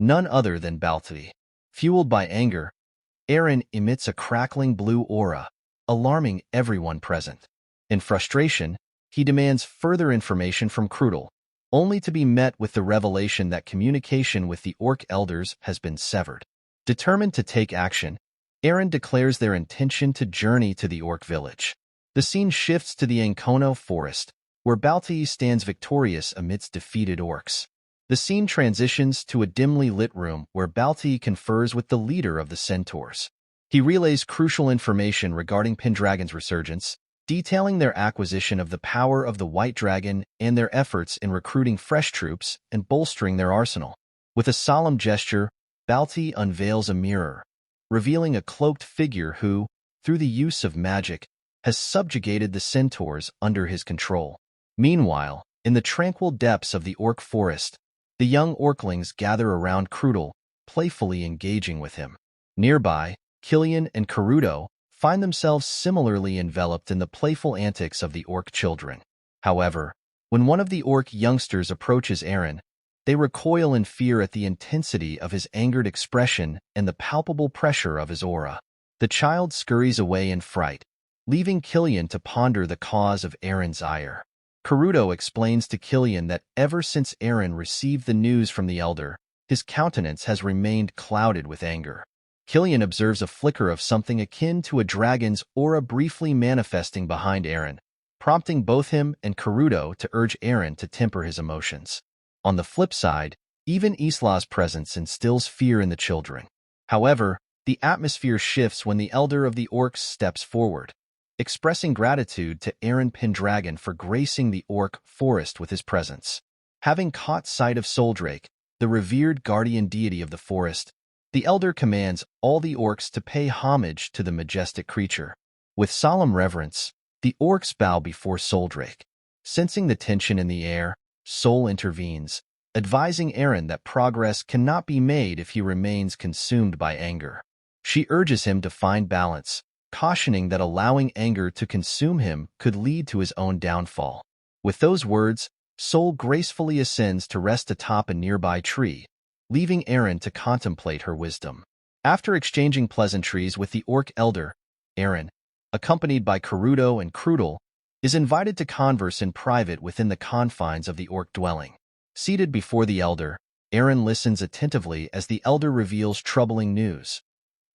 none other than Balti. Fueled by anger, Eren emits a crackling blue aura, alarming everyone present. In frustration, he demands further information from Crudel, only to be met with the revelation that communication with the Orc elders has been severed. Determined to take action, Eren declares their intention to journey to the Orc village. The scene shifts to the Ancona forest, where Balti stands victorious amidst defeated orcs. The scene transitions to a dimly lit room where Balti confers with the leader of the centaurs. He relays crucial information regarding Pendragon's resurgence, detailing their acquisition of the power of the White Dragon and their efforts in recruiting fresh troops and bolstering their arsenal. With a solemn gesture, Balti unveils a mirror, revealing a cloaked figure who, through the use of magic, has subjugated the centaurs under his control. Meanwhile, in the tranquil depths of the Orc forest, the young Orclings gather around Crudel, playfully engaging with him. Nearby, Killian and Karuto find themselves similarly enveloped in the playful antics of the Orc children. However, When one of the orc youngsters approaches Eren, they recoil in fear at the intensity of his angered expression and the palpable pressure of his aura. The child scurries away in fright, leaving Killian to ponder the cause of Eren's ire. Karuto explains to Killian that ever since Eren received the news from the elder, his countenance has remained clouded with anger. Killian observes a flicker of something akin to a dragon's aura briefly manifesting behind Eren, prompting both him and Karuto to urge Eren to temper his emotions. On the flip side, even Isla's presence instills fear in the children. However, the atmosphere shifts when the elder of the orcs steps forward, expressing gratitude to Eren Pendragon for gracing the orc forest with his presence. Having caught sight of Soldrake, the revered guardian deity of the forest, the elder commands all the orcs to pay homage to the majestic creature. With solemn reverence, the orcs bow before Soldrake. Sensing the tension in the air, Sol intervenes, advising Eren that progress cannot be made if he remains consumed by anger. She urges him to find balance, cautioning that allowing anger to consume him could lead to his own downfall. With those words, Sol gracefully ascends to rest atop a nearby tree, leaving Eren to contemplate her wisdom. After exchanging pleasantries with the orc elder, Eren, accompanied by Karuto and Krudel, is invited to converse in private within the confines of the orc dwelling. Seated before the elder, Eren listens attentively as the elder reveals troubling news.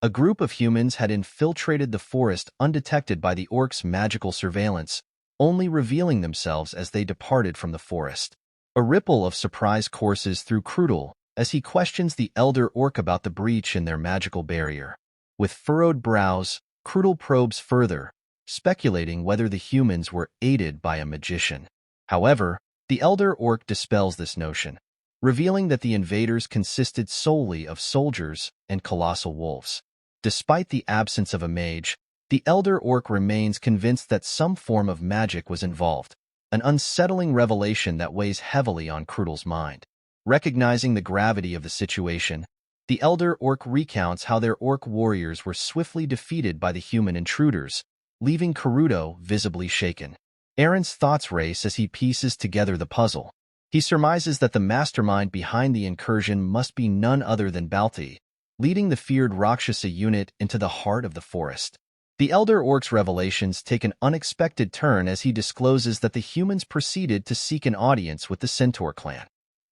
A group of humans had infiltrated the forest undetected by the orcs' magical surveillance, only revealing themselves as they departed from the forest. A ripple of surprise courses through Krudel as he questions the elder orc about the breach in their magical barrier. With furrowed brows, Krudel probes further, speculating whether the humans were aided by a magician. However, the elder orc dispels this notion, revealing that the invaders consisted solely of soldiers and colossal wolves. Despite the absence of a mage, the elder orc remains convinced that some form of magic was involved, an unsettling revelation that weighs heavily on Krudel's mind. Recognizing the gravity of the situation, the elder orc recounts how their orc warriors were swiftly defeated by the human intruders, leaving Karuto visibly shaken. Eren's thoughts race as he pieces together the puzzle. He surmises that the mastermind behind the incursion must be none other than Balti, leading the feared Rakshasa unit into the heart of the forest. The elder orc's revelations take an unexpected turn as he discloses that the humans proceeded to seek an audience with the Centaur clan,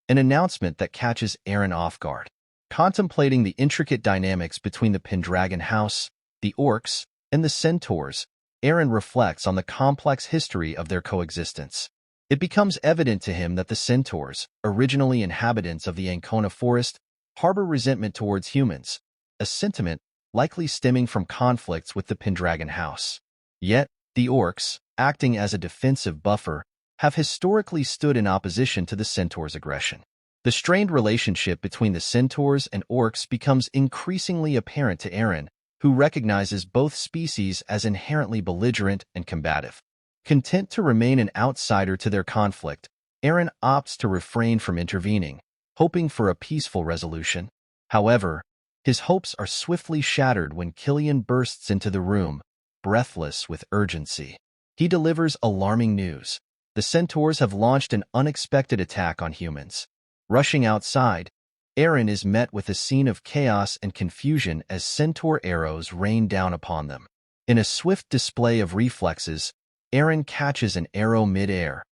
an announcement that catches Eren off guard. Contemplating the intricate dynamics between the Pendragon house, the orcs, and the centaurs, Eren reflects on the complex history of their coexistence. It becomes evident to him that the centaurs, originally inhabitants of the Ancona forest, harbor resentment towards humans, a sentiment likely stemming from conflicts with the Pendragon house. Yet, the orcs, acting as a defensive buffer, have historically stood in opposition to the centaurs' aggression. The strained relationship between the centaurs and orcs becomes increasingly apparent to Eren, who recognizes both species as inherently belligerent and combative. Content to remain an outsider to their conflict, Eren opts to refrain from intervening, hoping for a peaceful resolution. However, his hopes are swiftly shattered when Killian bursts into the room, breathless with urgency. He delivers alarming news. The centaurs have launched an unexpected attack on humans. Rushing outside, Eren is met with a scene of chaos and confusion as centaur arrows rain down upon them. In a swift display of reflexes, Eren catches an arrow mid-air,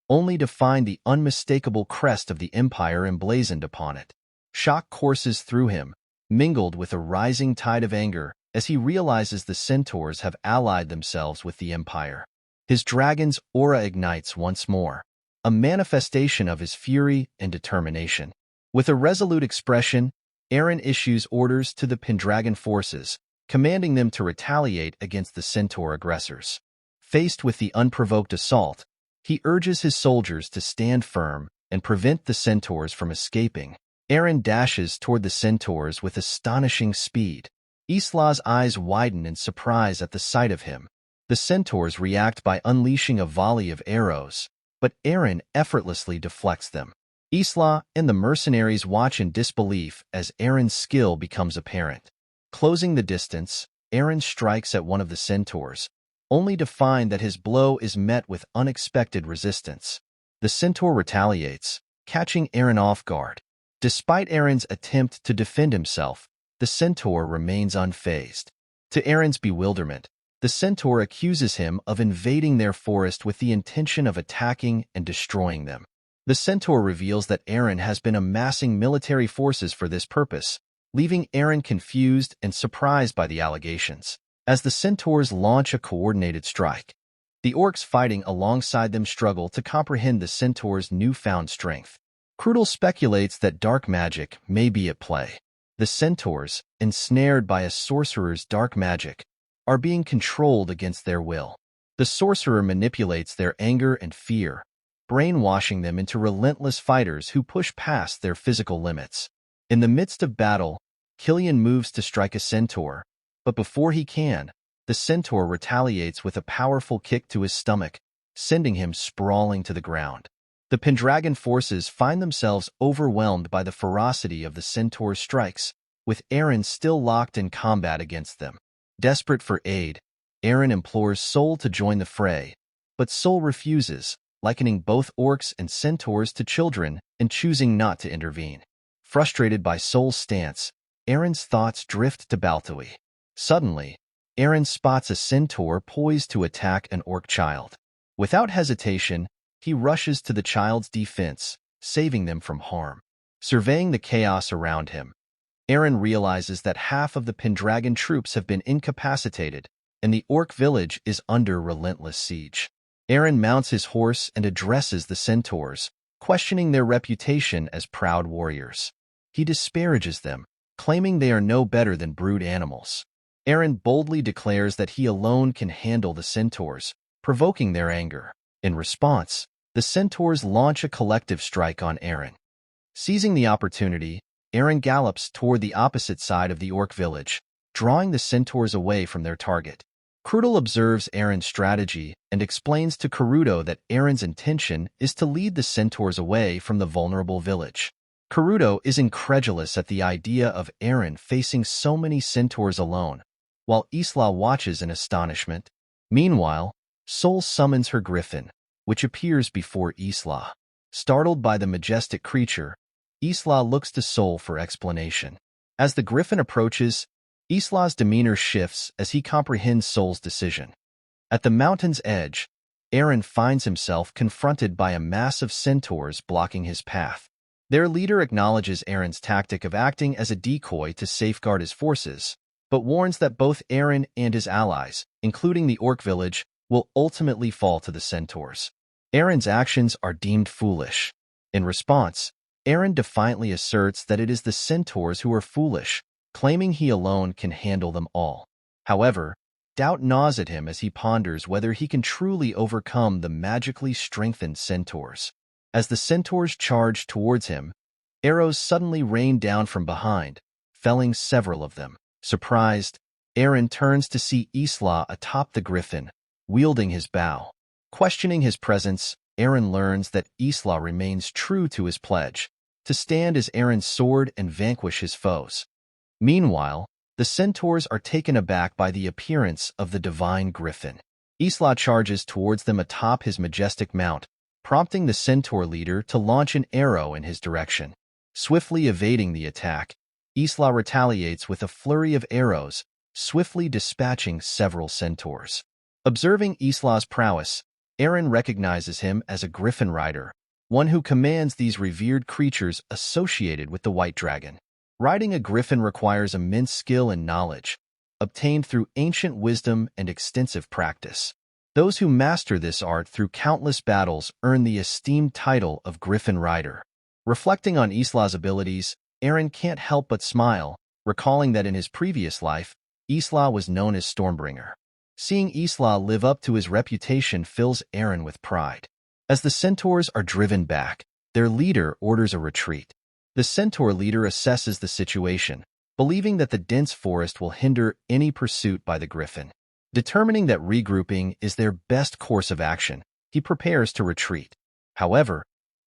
only to find the unmistakable crest of the Empire emblazoned upon it. Shock courses through him, mingled with a rising tide of anger as he realizes the centaurs have allied themselves with the Empire. His dragon's aura ignites once more, a manifestation of his fury and determination. With a resolute expression, Eren issues orders to the Pendragon forces, commanding them to retaliate against the centaur aggressors. Faced with the unprovoked assault, he urges his soldiers to stand firm and prevent the centaurs from escaping. Eren dashes toward the centaurs with astonishing speed. Isla's eyes widen in surprise at the sight of him. The centaurs react by unleashing a volley of arrows, but Eren effortlessly deflects them. Isla and the mercenaries watch in disbelief as Eren's skill becomes apparent. Closing the distance, Eren strikes at one of the centaurs, only to find that his blow is met with unexpected resistance. The centaur retaliates, catching Eren off guard. Despite Eren's attempt to defend himself, the centaur remains unfazed. To Eren's bewilderment, the centaur accuses him of invading their forest with the intention of attacking and destroying them. The centaur reveals that Eren has been amassing military forces for this purpose, leaving Eren confused and surprised by the allegations. As the centaurs launch a coordinated strike, the orcs fighting alongside them struggle to comprehend the centaur's newfound strength. Crudel speculates that dark magic may be at play. The centaurs, ensnared by a sorcerer's dark magic, are being controlled against their will. The sorcerer manipulates their anger and fear, brainwashing them into relentless fighters who push past their physical limits. In the midst of battle, Killian moves to strike a centaur, but before he can, the centaur retaliates with a powerful kick to his stomach, sending him sprawling to the ground. The Pendragon forces find themselves overwhelmed by the ferocity of the centaur's strikes, with Eren still locked in combat against them. Desperate for aid, Eren implores Sol to join the fray, but Sol refuses, likening both orcs and centaurs to children and choosing not to intervene. Frustrated by Sol's stance, Eren's thoughts drift to Baltui. Suddenly, Eren spots a centaur poised to attack an orc child. Without hesitation, he rushes to the child's defense, saving them from harm. Surveying the chaos around him, Eren realizes that half of the Pendragon troops have been incapacitated, and the orc village is under relentless siege. Eren mounts his horse and addresses the centaurs, questioning their reputation as proud warriors. He disparages them, claiming they are no better than brute animals. Eren boldly declares that he alone can handle the centaurs, provoking their anger. In response, the centaurs launch a collective strike on Eren. Seizing the opportunity, Eren gallops toward the opposite side of the orc village, drawing the centaurs away from their target. Crudel observes Eren's strategy and explains to Karuto that Eren's intention is to lead the centaurs away from the vulnerable village. Karuto is incredulous at the idea of Eren facing so many centaurs alone, while Isla watches in astonishment. Meanwhile, Sol summons her griffin, which appears before Isla. Startled by the majestic creature, Isla looks to Sol for explanation. As the griffin approaches, Isla's demeanor shifts as he comprehends Sol's decision. At the mountain's edge, Eren finds himself confronted by a mass of centaurs blocking his path. Their leader acknowledges Eren's tactic of acting as a decoy to safeguard his forces, but warns that both Eren and his allies, including the orc village, will ultimately fall to the centaurs. Eren's actions are deemed foolish. In response, Eren defiantly asserts that it is the centaurs who are foolish, claiming he alone can handle them all. However, doubt gnaws at him as he ponders whether he can truly overcome the magically strengthened centaurs. As the centaurs charge towards him, arrows suddenly rain down from behind, felling several of them. Surprised, Eren turns to see Isla atop the griffin, wielding his bow. Questioning his presence, Eren learns that Isla remains true to his pledge, to stand as Eren's sword and vanquish his foes. Meanwhile, the centaurs are taken aback by the appearance of the divine griffin. Isla charges towards them atop his majestic mount, prompting the centaur leader to launch an arrow in his direction. Swiftly evading the attack, Isla retaliates with a flurry of arrows, swiftly dispatching several centaurs. Observing Isla's prowess, Eren recognizes him as a griffin rider, one who commands these revered creatures associated with the White Dragon. Riding a griffin requires immense skill and knowledge, obtained through ancient wisdom and extensive practice. Those who master this art through countless battles earn the esteemed title of Griffin Rider. Reflecting on Isla's abilities, Eren can't help but smile, recalling that in his previous life, Isla was known as Stormbringer. Seeing Isla live up to his reputation fills Eren with pride. As the centaurs are driven back, their leader orders a retreat. The centaur leader assesses the situation, believing that the dense forest will hinder any pursuit by the griffin. Determining that regrouping is their best course of action, he prepares to retreat. However,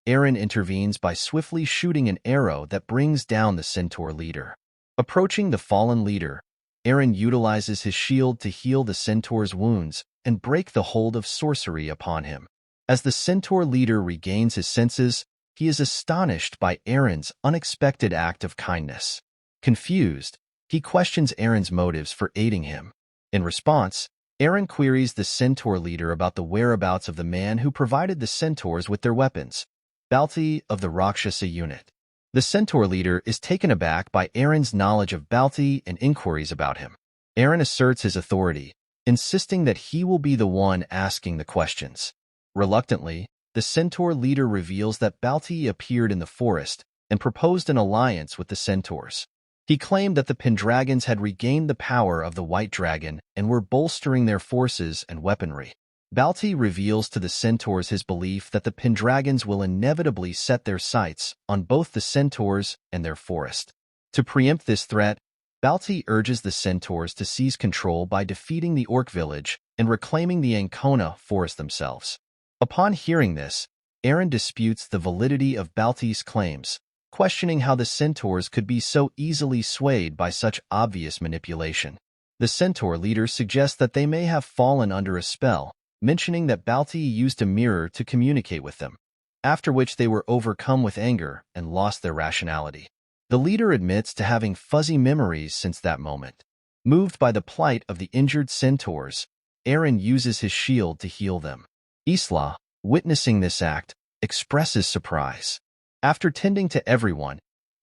Eren intervenes by swiftly shooting an arrow that brings down the centaur leader. Approaching the fallen leader, Eren utilizes his shield to heal the centaur's wounds and break the hold of sorcery upon him. As the centaur leader regains his senses, he is astonished by Eren's unexpected act of kindness. Confused, he questions Eren's motives for aiding him. In response, Eren queries the centaur leader about the whereabouts of the man who provided the centaurs with their weapons, Valt of the Rakshasa unit. The centaur leader is taken aback by Eren's knowledge of Valt and inquiries about him. Eren asserts his authority, insisting that he will be the one asking the questions. Reluctantly, the centaur leader reveals that Valt appeared in the forest and proposed an alliance with the centaurs. He claimed that the Pendragons had regained the power of the White Dragon and were bolstering their forces and weaponry. Valt reveals to the centaurs his belief that the Pendragons will inevitably set their sights on both the centaurs and their forest. To preempt this threat, Valt urges the centaurs to seize control by defeating the orc village and reclaiming the Ancona forest themselves. Upon hearing this, Eren disputes the validity of Valt's claims, questioning how the centaurs could be so easily swayed by such obvious manipulation. The centaur leader suggests that they may have fallen under a spell, mentioning that Valt used a mirror to communicate with them, after which they were overcome with anger and lost their rationality. The leader admits to having fuzzy memories since that moment. Moved by the plight of the injured centaurs, Eren uses his shield to heal them. Isla, witnessing this act, expresses surprise. After tending to everyone,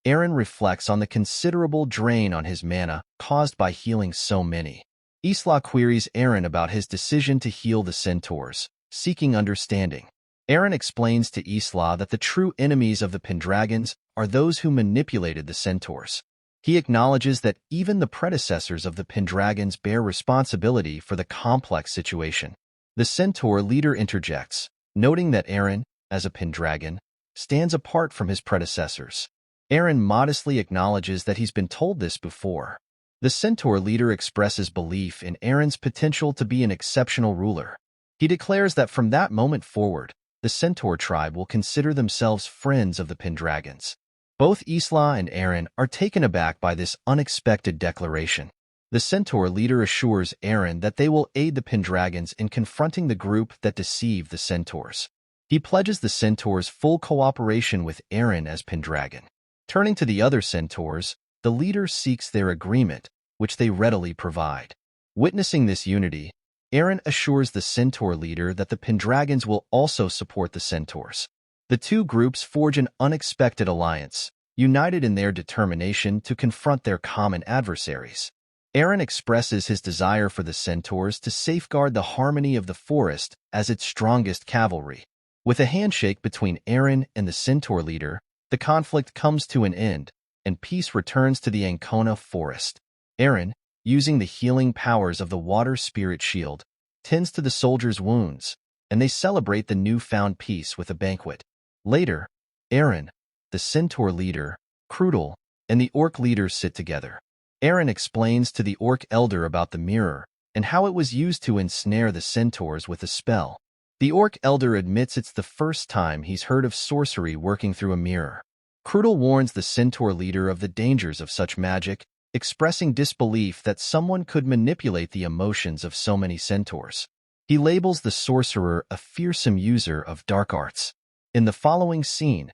Eren reflects on the considerable drain on his mana caused by healing so many. Isla queries Eren about his decision to heal the centaurs, seeking understanding. Eren explains to Isla that the true enemies of the Pendragons are those who manipulated the centaurs. He acknowledges that even the predecessors of the Pendragons bear responsibility for the complex situation. The centaur leader interjects, noting that Eren, as a Pendragon, stands apart from his predecessors. Eren modestly acknowledges that he's been told this before. The centaur leader expresses belief in Eren's potential to be an exceptional ruler. He declares that from that moment forward, the centaur tribe will consider themselves friends of the Pendragons. Both Isla and Eren are taken aback by this unexpected declaration. The centaur leader assures Eren that they will aid the Pendragons in confronting the group that deceived the centaurs. He pledges the centaurs full cooperation with Eren as Pendragon. Turning to the other centaurs, the leader seeks their agreement, which they readily provide. Witnessing this unity, Eren assures the centaur leader that the Pendragons will also support the centaurs. The two groups forge an unexpected alliance, united in their determination to confront their common adversaries. Eren expresses his desire for the centaurs to safeguard the harmony of the forest as its strongest cavalry. With a handshake between Eren and the centaur leader, the conflict comes to an end, and peace returns to the Ancona forest. Eren, using the healing powers of the water spirit shield, tends to the soldiers' wounds, and they celebrate the newfound peace with a banquet. Later, Eren, the centaur leader, Crudel, and the orc leader sit together. Eren explains to the orc elder about the mirror and how it was used to ensnare the centaurs with a spell. The orc elder admits it's the first time he's heard of sorcery working through a mirror. Crudel warns the centaur leader of the dangers of such magic, expressing disbelief that someone could manipulate the emotions of so many centaurs. He labels the sorcerer a fearsome user of dark arts. In the following scene,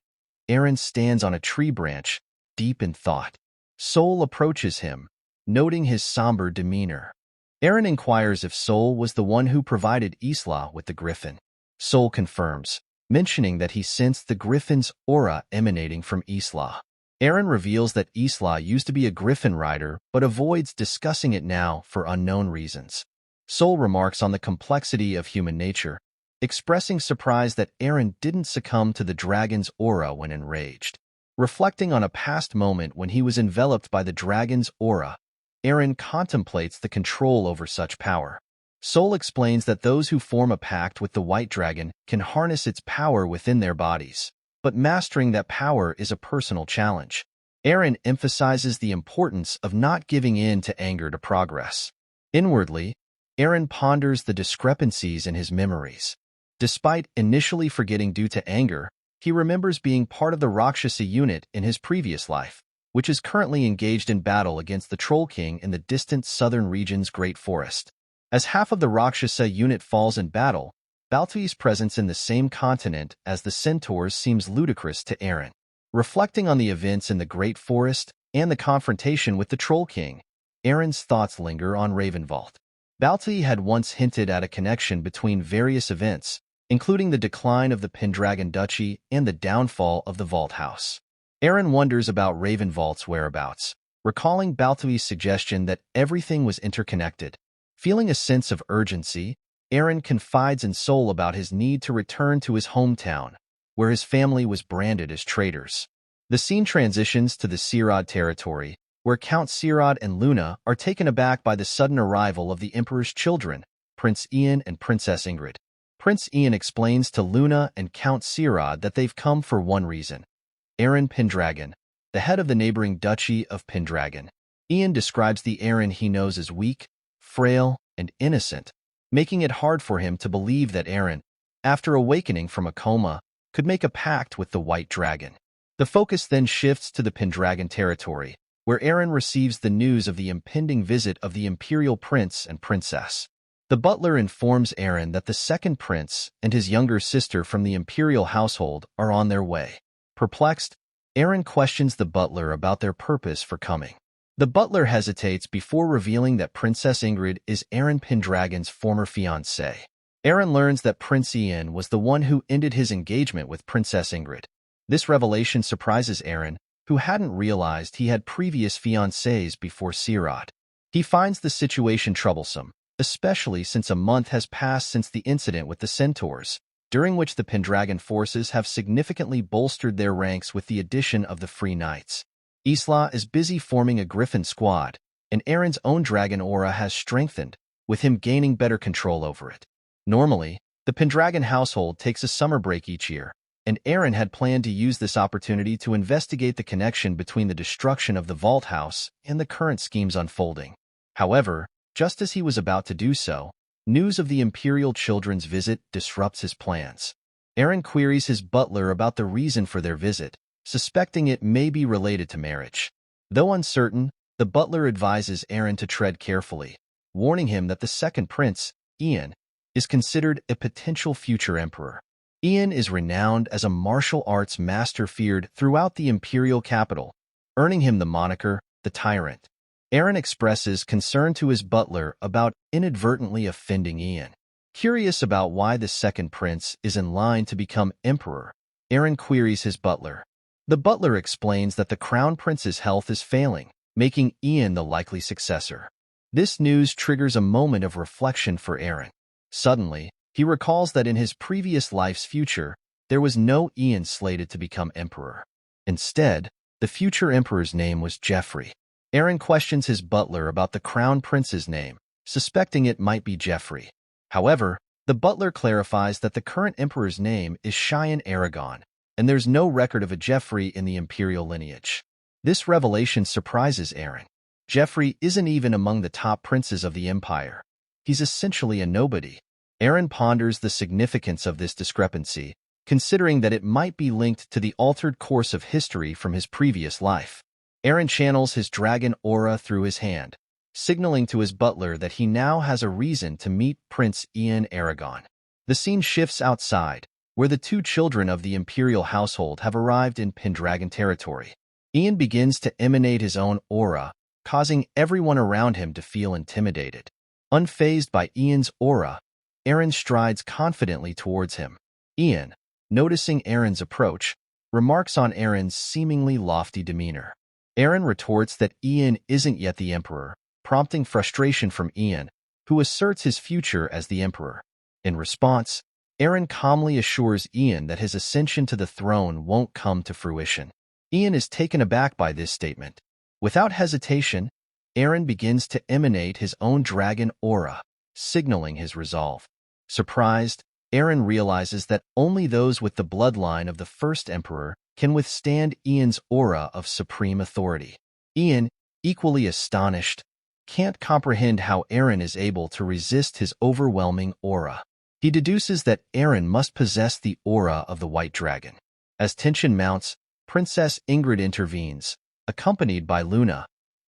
Eren stands on a tree branch, deep in thought. Sol approaches him, noting his somber demeanor. Eren inquires if Sol was the one who provided Isla with the griffin. Sol confirms, mentioning that he sensed the griffin's aura emanating from Isla. Eren reveals that Isla used to be a griffin rider but avoids discussing it now for unknown reasons. Sol remarks on the complexity of human nature, expressing surprise that Eren didn't succumb to the dragon's aura when enraged. Reflecting on a past moment when he was enveloped by the dragon's aura, Eren contemplates the control over such power. Sol explains that those who form a pact with the White Dragon can harness its power within their bodies, but mastering that power is a personal challenge. Eren emphasizes the importance of not giving in to anger to progress. Inwardly, Eren ponders the discrepancies in his memories. Despite initially forgetting due to anger, he remembers being part of the Rakshasa unit in his previous life, which is currently engaged in battle against the Troll King in the distant southern region's Great Forest. As half of the Rakshasa unit falls in battle, Balti's presence in the same continent as the centaurs seems ludicrous to Eren. Reflecting on the events in the Great Forest and the confrontation with the Troll King, Eren's thoughts linger on Valt. Balti had once hinted at a connection between various events, including the decline of the Pendragon Duchy and the downfall of the Valt House. Eren wonders about Valt's whereabouts, recalling Balti's suggestion that everything was interconnected. Feeling a sense of urgency, Eren confides in Sol about his need to return to his hometown, where his family was branded as traitors. The scene transitions to the Sirad territory, where Count Sirad and Luna are taken aback by the sudden arrival of the Emperor's children, Prince Ian and Princess Ingrid. Prince Ian explains to Luna and Count Sirad that they've come for one reason. Eren Pendragon, the head of the neighboring Duchy of Pendragon. Ian describes the Eren he knows as weak, frail, and innocent, making it hard for him to believe that Eren, after awakening from a coma, could make a pact with the White Dragon. The focus then shifts to the Pendragon territory, where Eren receives the news of the impending visit of the Imperial Prince and Princess. The butler informs Eren that the second prince and his younger sister from the Imperial household are on their way. Perplexed, Eren questions the butler about their purpose for coming. The butler hesitates before revealing that Princess Ingrid is Eren Pendragon's former fiancée. Eren learns that Prince Ian was the one who ended his engagement with Princess Ingrid. This revelation surprises Eren, who hadn't realized he had previous fiancées before Sirad. He finds the situation troublesome, especially since a month has passed since the incident with the centaurs, during which the Pendragon forces have significantly bolstered their ranks with the addition of the Free Knights. Isla is busy forming a Griffin squad, and Eren's own dragon aura has strengthened, with him gaining better control over it. Normally, the Pendragon household takes a summer break each year, and Eren had planned to use this opportunity to investigate the connection between the destruction of the Valt House and the current schemes unfolding. However, just as he was about to do so, news of the Imperial children's visit disrupts his plans. Eren queries his butler about the reason for their visit, suspecting it may be related to marriage. Though uncertain, the butler advises Eren to tread carefully, warning him that the second prince, Ian, is considered a potential future emperor. Ian is renowned as a martial arts master feared throughout the imperial capital, earning him the moniker, the Tyrant. Eren expresses concern to his butler about inadvertently offending Ian. Curious about why the second prince is in line to become emperor, Eren queries his butler. The butler explains that the crown prince's health is failing, making Ian the likely successor. This news triggers a moment of reflection for Eren. Suddenly, he recalls that in his previous life's future, there was no Ian slated to become emperor. Instead, the future emperor's name was Jeffrey. Eren questions his butler about the crown prince's name, suspecting it might be Jeffrey. However, the butler clarifies that the current emperor's name is Cheyenne Aragon, and there's no record of a Jeffrey in the imperial lineage. This revelation surprises Eren. Jeffrey isn't even among the top princes of the empire. He's essentially a nobody. Eren ponders the significance of this discrepancy, considering that it might be linked to the altered course of history from his previous life. Eren channels his dragon aura through his hand, signaling to his butler that he now has a reason to meet Prince Ian Aragon. The scene shifts outside, where the two children of the imperial household have arrived in Pendragon territory. Ian begins to emanate his own aura, causing everyone around him to feel intimidated. Unfazed by Ian's aura, Eren strides confidently towards him. Ian, noticing Eren's approach, remarks on Eren's seemingly lofty demeanor. Eren retorts that Ian isn't yet the emperor, prompting frustration from Ian, who asserts his future as the emperor. In response, Eren calmly assures Ian that his ascension to the throne won't come to fruition. Ian is taken aback by this statement. Without hesitation, Eren begins to emanate his own dragon aura, signaling his resolve. Surprised, Eren realizes that only those with the bloodline of the first emperor can withstand Ian's aura of supreme authority. Ian, equally astonished, can't comprehend how Eren is able to resist his overwhelming aura. He deduces that Eren must possess the aura of the White Dragon. As tension mounts, Princess Ingrid intervenes, accompanied by Luna,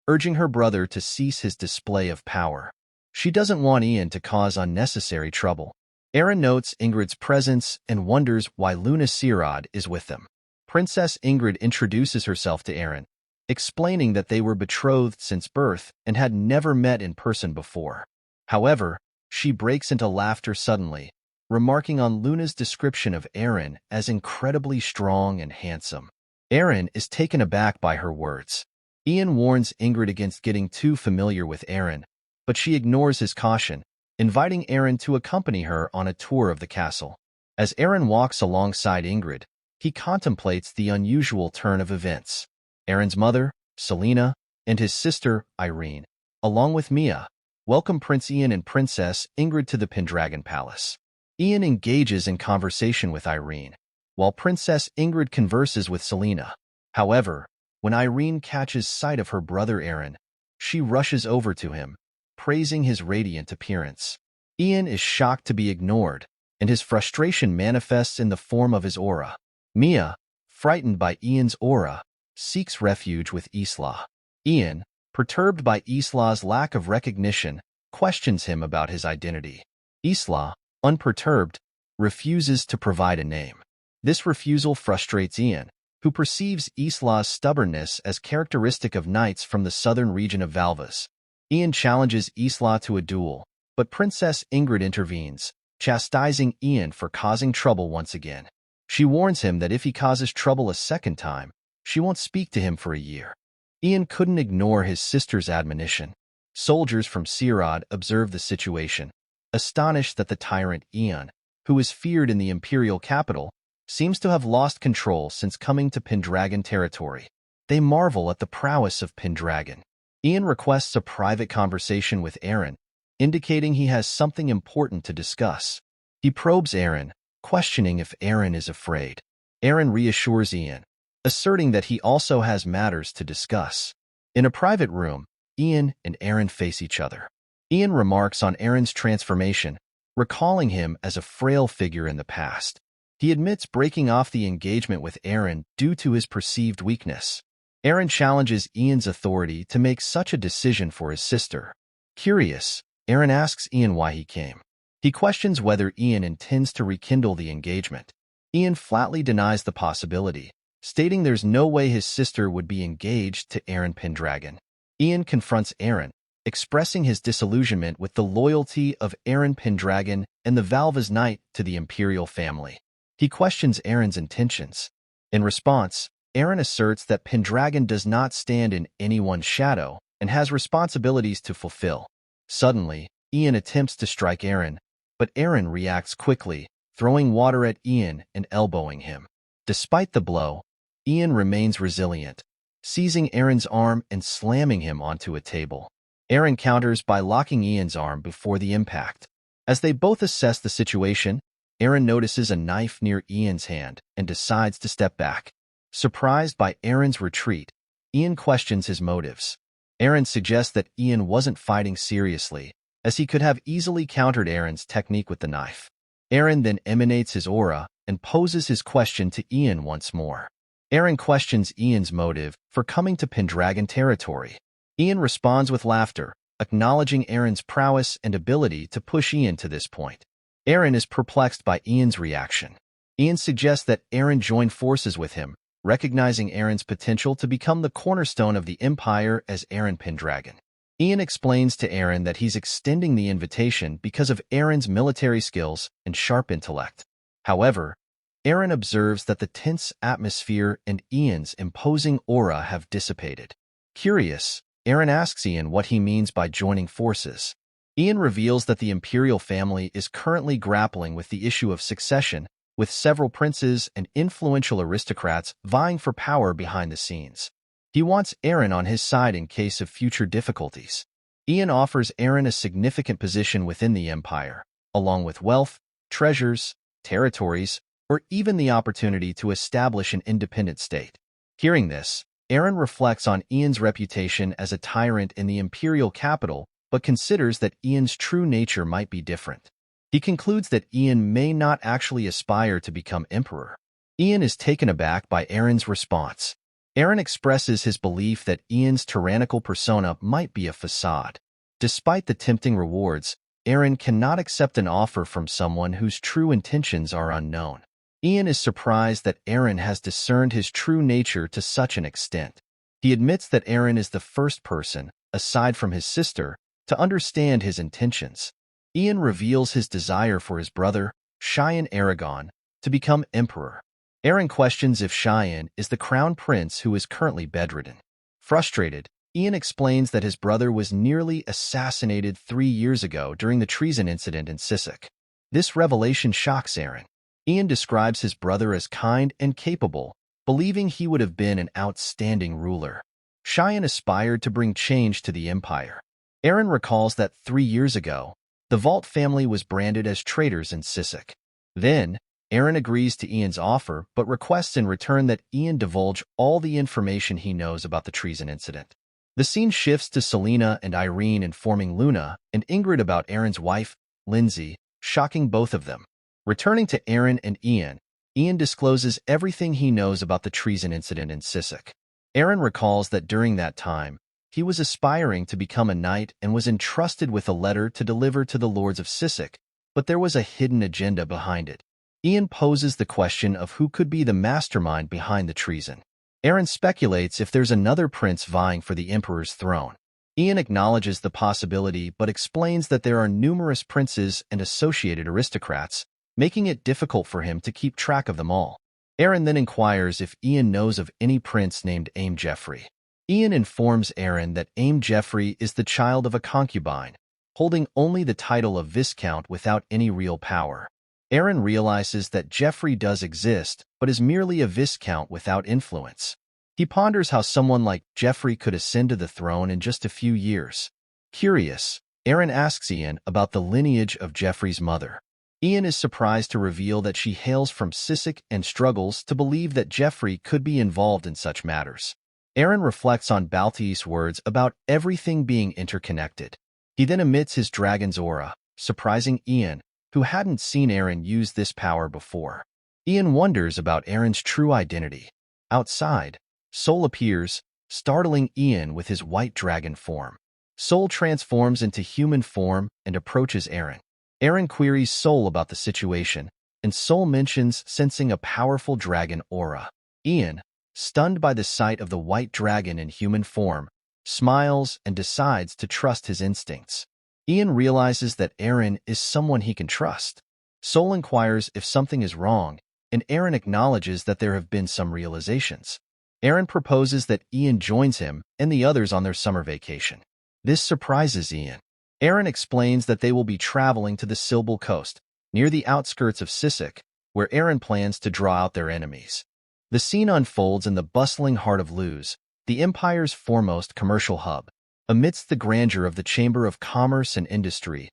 urging her brother to cease his display of power. She doesn't want Ian to cause unnecessary trouble. Eren notes Ingrid's presence and wonders why Luna Sirad is with them. Princess Ingrid introduces herself to Eren, explaining that they were betrothed since birth and had never met in person before. However, she breaks into laughter suddenly, remarking on Luna's description of Eren as incredibly strong and handsome. Eren is taken aback by her words. Ian warns Ingrid against getting too familiar with Eren, but she ignores his caution, inviting Eren to accompany her on a tour of the castle. As Eren walks alongside Ingrid, he contemplates the unusual turn of events. Eren's mother, Selena, and his sister, Irene, along with Mia, welcome Prince Ian and Princess Ingrid to the Pendragon Palace. Ian engages in conversation with Irene, while Princess Ingrid converses with Selena. However, when Irene catches sight of her brother Eren, she rushes over to him, praising his radiant appearance. Ian is shocked to be ignored, and his frustration manifests in the form of his aura. Mia, frightened by Ian's aura, seeks refuge with Isla. Ian, perturbed by Isla's lack of recognition, questions him about his identity. Isla, unperturbed, refuses to provide a name. This refusal frustrates Ian, who perceives Isla's stubbornness as characteristic of knights from the southern region of Valvas. Ian challenges Isla to a duel, but Princess Ingrid intervenes, chastising Ian for causing trouble once again. She warns him that if he causes trouble a second time, she won't speak to him for a year. Ian couldn't ignore his sister's admonition. Soldiers from Sirad observe the situation, astonished that the tyrant Ian, who is feared in the imperial capital, seems to have lost control since coming to Pendragon territory. They marvel at the prowess of Pendragon. Ian requests a private conversation with Eren, indicating he has something important to discuss. He probes Eren, questioning if Eren is afraid. Eren reassures Ian, asserting that he also has matters to discuss. In a private room, Ian and Eren face each other. Ian remarks on Eren's transformation, recalling him as a frail figure in the past. He admits breaking off the engagement with Eren due to his perceived weakness. Eren challenges Ian's authority to make such a decision for his sister. Curious, Eren asks Ian why he came. He questions whether Ian intends to rekindle the engagement. Ian flatly denies the possibility, stating there's no way his sister would be engaged to Eren Pendragon. Ian confronts Eren, expressing his disillusionment with the loyalty of Eren Pendragon and the Valva's knight to the imperial family. He questions Eren's intentions. In response, Eren asserts that Pendragon does not stand in anyone's shadow and has responsibilities to fulfill. Suddenly, Ian attempts to strike Eren, but Eren reacts quickly, throwing water at Ian and elbowing him. Despite the blow, Ian remains resilient, seizing Eren's arm and slamming him onto a table. Eren counters by locking Ian's arm before the impact. As they both assess the situation, Eren notices a knife near Ian's hand and decides to step back. Surprised by Eren's retreat, Ian questions his motives. Eren suggests that Ian wasn't fighting seriously, as he could have easily countered Eren's technique with the knife. Eren then emanates his aura and poses his question to Ian once more. Eren questions Ian's motive for coming to Pendragon territory. Ian responds with laughter, acknowledging Eren's prowess and ability to push Ian to this point. Eren is perplexed by Ian's reaction. Ian suggests that Eren join forces with him, recognizing Eren's potential to become the cornerstone of the Empire as Eren Pendragon. Ian explains to Eren that he's extending the invitation because of Eren's military skills and sharp intellect. However, Eren observes that the tense atmosphere and Ian's imposing aura have dissipated. Curious, Eren asks Ian what he means by joining forces. Ian reveals that the imperial family is currently grappling with the issue of succession, with several princes and influential aristocrats vying for power behind the scenes. He wants Eren on his side in case of future difficulties. Ian offers Eren a significant position within the Empire, along with wealth, treasures, territories, or even the opportunity to establish an independent state. Hearing this, Eren reflects on Ian's reputation as a tyrant in the imperial capital, but considers that Ian's true nature might be different. He concludes that Ian may not actually aspire to become emperor. Ian is taken aback by Eren's response. Eren expresses his belief that Ian's tyrannical persona might be a facade. Despite the tempting rewards, Eren cannot accept an offer from someone whose true intentions are unknown. Ian is surprised that Eren has discerned his true nature to such an extent. He admits that Eren is the first person, aside from his sister, to understand his intentions. Ian reveals his desire for his brother, Cheyenne Aragon, to become emperor. Eren questions if Cheyenne is the crown prince who is currently bedridden. Frustrated, Ian explains that his brother was nearly assassinated 3 years ago during the treason incident in Sisek. This revelation shocks Eren. Ian describes his brother as kind and capable, believing he would have been an outstanding ruler. Cheyenne aspired to bring change to the empire. Eren recalls that 3 years ago, the Valt family was branded as traitors in Sisek. Then, Eren agrees to Ian's offer but requests in return that Ian divulge all the information he knows about the treason incident. The scene shifts to Selena and Irene informing Luna and Ingrid about Eren's wife, Lindsay, shocking both of them. Returning to Eren and Ian, Ian discloses everything he knows about the treason incident in Sisek. Eren recalls that during that time, he was aspiring to become a knight and was entrusted with a letter to deliver to the lords of Sisek, but there was a hidden agenda behind it. Ian poses the question of who could be the mastermind behind the treason. Eren speculates if there's another prince vying for the emperor's throne. Ian acknowledges the possibility but explains that there are numerous princes and associated aristocrats, making it difficult for him to keep track of them all. Eren then inquires if Ian knows of any prince named Aim Jeffrey. Ian informs Eren that Aim Jeffrey is the child of a concubine, holding only the title of Viscount without any real power. Eren realizes that Jeffrey does exist, but is merely a Viscount without influence. He ponders how someone like Jeffrey could ascend to the throne in just a few years. Curious, Eren asks Ian about the lineage of Jeffrey's mother. Ian is surprised to reveal that she hails from Sisek and struggles to believe that Jeffrey could be involved in such matters. Eren reflects on Balti's words about everything being interconnected. He then emits his dragon's aura, surprising Ian, who hadn't seen Eren use this power before. Ian wonders about Eren's true identity. Outside, Sol appears, startling Ian with his white dragon form. Sol transforms into human form and approaches Eren. Eren queries Sol about the situation, and Sol mentions sensing a powerful dragon aura. Ian, stunned by the sight of the white dragon in human form, smiles and decides to trust his instincts. Ian realizes that Eren is someone he can trust. Sol inquires if something is wrong, and Eren acknowledges that there have been some realizations. Eren proposes that Ian joins him and the others on their summer vacation. This surprises Ian. Eren explains that they will be traveling to the Silbul coast, near the outskirts of Sisek, where Eren plans to draw out their enemies. The scene unfolds in the bustling heart of Luz, the Empire's foremost commercial hub. Amidst the grandeur of the Chamber of Commerce and Industry,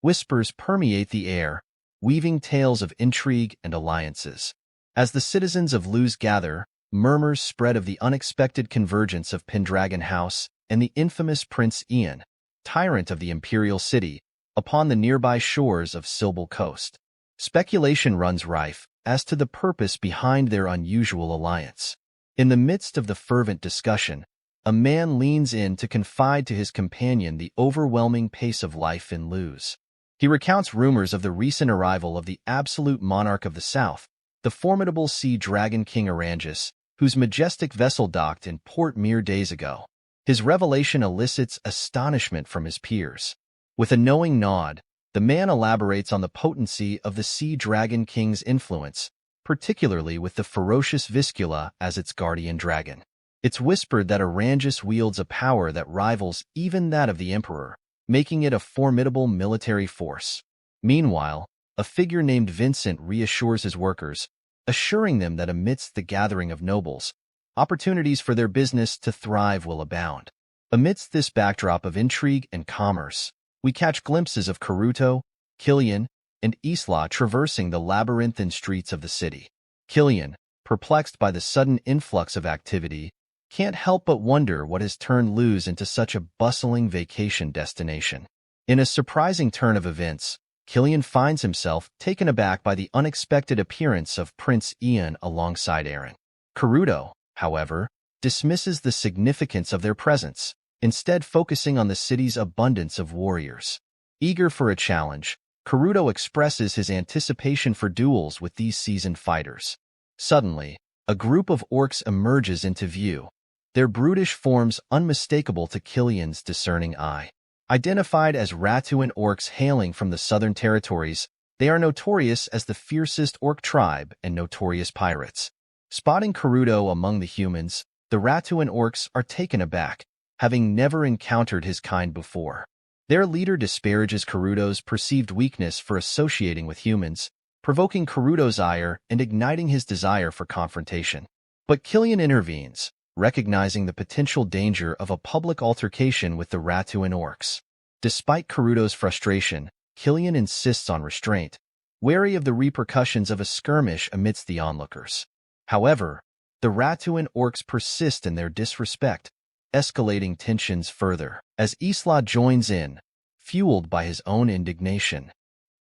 whispers permeate the air, weaving tales of intrigue and alliances. As the citizens of Luz gather, murmurs spread of the unexpected convergence of Pendragon House and the infamous Prince Ian, tyrant of the Imperial City, upon the nearby shores of Silbul Coast. Speculation runs rife as to the purpose behind their unusual alliance. In the midst of the fervent discussion, a man leans in to confide to his companion the overwhelming pace of life in Luz. He recounts rumors of the recent arrival of the absolute monarch of the south, the formidable sea dragon King Aranjus, whose majestic vessel docked in port mere days ago. His revelation elicits astonishment from his peers. With a knowing nod, the man elaborates on the potency of the sea dragon king's influence, particularly with the ferocious Viscula as its guardian dragon. It's whispered that Aranjus wields a power that rivals even that of the Emperor, making it a formidable military force. Meanwhile, a figure named Vincent reassures his workers, assuring them that amidst the gathering of nobles, opportunities for their business to thrive will abound. Amidst this backdrop of intrigue and commerce, we catch glimpses of Karuto, Killian, and Isla traversing the labyrinthine streets of the city. Killian, perplexed by the sudden influx of activity, can't help but wonder what has turned Luz into such a bustling vacation destination. In a surprising turn of events, Killian finds himself taken aback by the unexpected appearance of Prince Ian alongside Eren. Karuto, however, dismisses the significance of their presence, instead focusing on the city's abundance of warriors. Eager for a challenge, Karuto expresses his anticipation for duels with these seasoned fighters. Suddenly, a group of orcs emerges into view, their brutish forms unmistakable to Killian's discerning eye. Identified as Ratuan orcs hailing from the southern territories, they are notorious as the fiercest orc tribe and notorious pirates. Spotting Karuto among the humans, the Ratuan orcs are taken aback, having never encountered his kind before. Their leader disparages Karuto's perceived weakness for associating with humans, provoking Karuto's ire and igniting his desire for confrontation. But Killian intervenes, recognizing the potential danger of a public altercation with the Ratuan orcs. Despite Karuto's frustration, Killian insists on restraint, wary of the repercussions of a skirmish amidst the onlookers. However, the Ratuan orcs persist in their disrespect, escalating tensions further. As Isla joins in, fueled by his own indignation,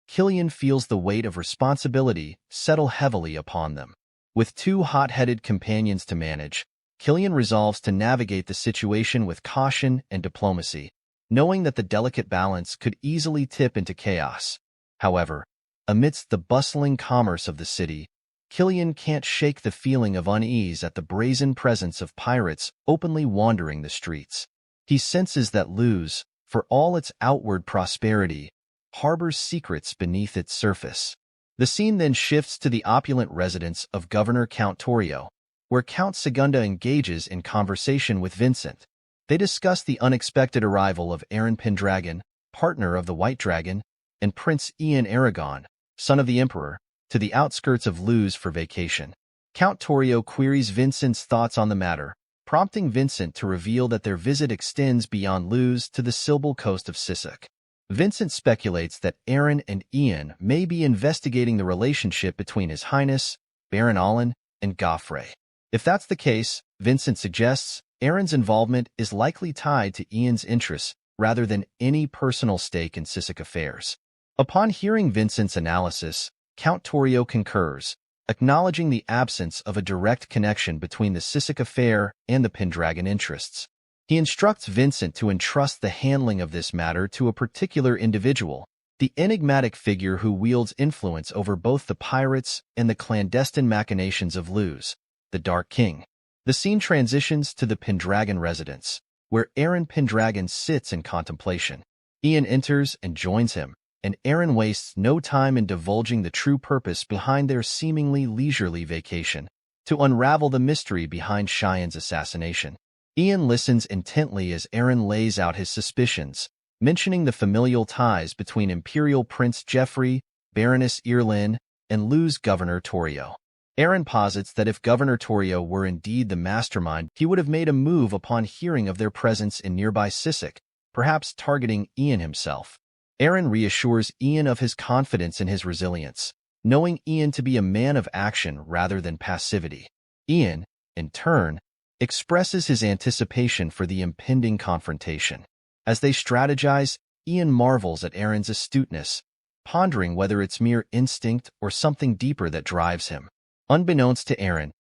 Killian feels the weight of responsibility settle heavily upon them. With two hot-headed companions to manage, Killian resolves to navigate the situation with caution and diplomacy, knowing that the delicate balance could easily tip into chaos. However, amidst the bustling commerce of the city, Killian can't shake the feeling of unease at the brazen presence of pirates openly wandering the streets. He senses that Luz, for all its outward prosperity, harbors secrets beneath its surface. The scene then shifts to the opulent residence of Governor Count Torio, where Count Segunda engages in conversation with Vincent. They discuss the unexpected arrival of Eren Pendragon, partner of the White Dragon, and Prince Ian Aragon, son of the Emperor, to the outskirts of Luz for vacation. Count Torio queries Vincent's thoughts on the matter, prompting Vincent to reveal that their visit extends beyond Luz to the Silbal coast of Sisek. Vincent speculates that Eren and Ian may be investigating the relationship between His Highness, Baron Allen, and Goffrey. If that's the case, Vincent suggests, Eren's involvement is likely tied to Ian's interests rather than any personal stake in Sisek affairs. Upon hearing Vincent's analysis, Count Torio concurs, acknowledging the absence of a direct connection between the Sisek affair and the Pendragon interests. He instructs Vincent to entrust the handling of this matter to a particular individual, the enigmatic figure who wields influence over both the pirates and the clandestine machinations of Luz, the Dark King. The scene transitions to the Pendragon residence, where Eren Pendragon sits in contemplation. Ian enters and joins him, and Eren wastes no time in divulging the true purpose behind their seemingly leisurely vacation, to unravel the mystery behind Cheyenne's assassination. Ian listens intently as Eren lays out his suspicions, mentioning the familial ties between Imperial Prince Jeffrey, Baroness Irlin, and Luz Governor Torio. Eren posits that if Governor Torio were indeed the mastermind, he would have made a move upon hearing of their presence in nearby Sisek, perhaps targeting Ian himself. Eren reassures Ian of his confidence in his resilience, knowing Ian to be a man of action rather than passivity. Ian, in turn, expresses his anticipation for the impending confrontation. As they strategize, Ian marvels at Eren's astuteness, pondering whether it's mere instinct or something deeper that drives him. Unbeknownst to Eren,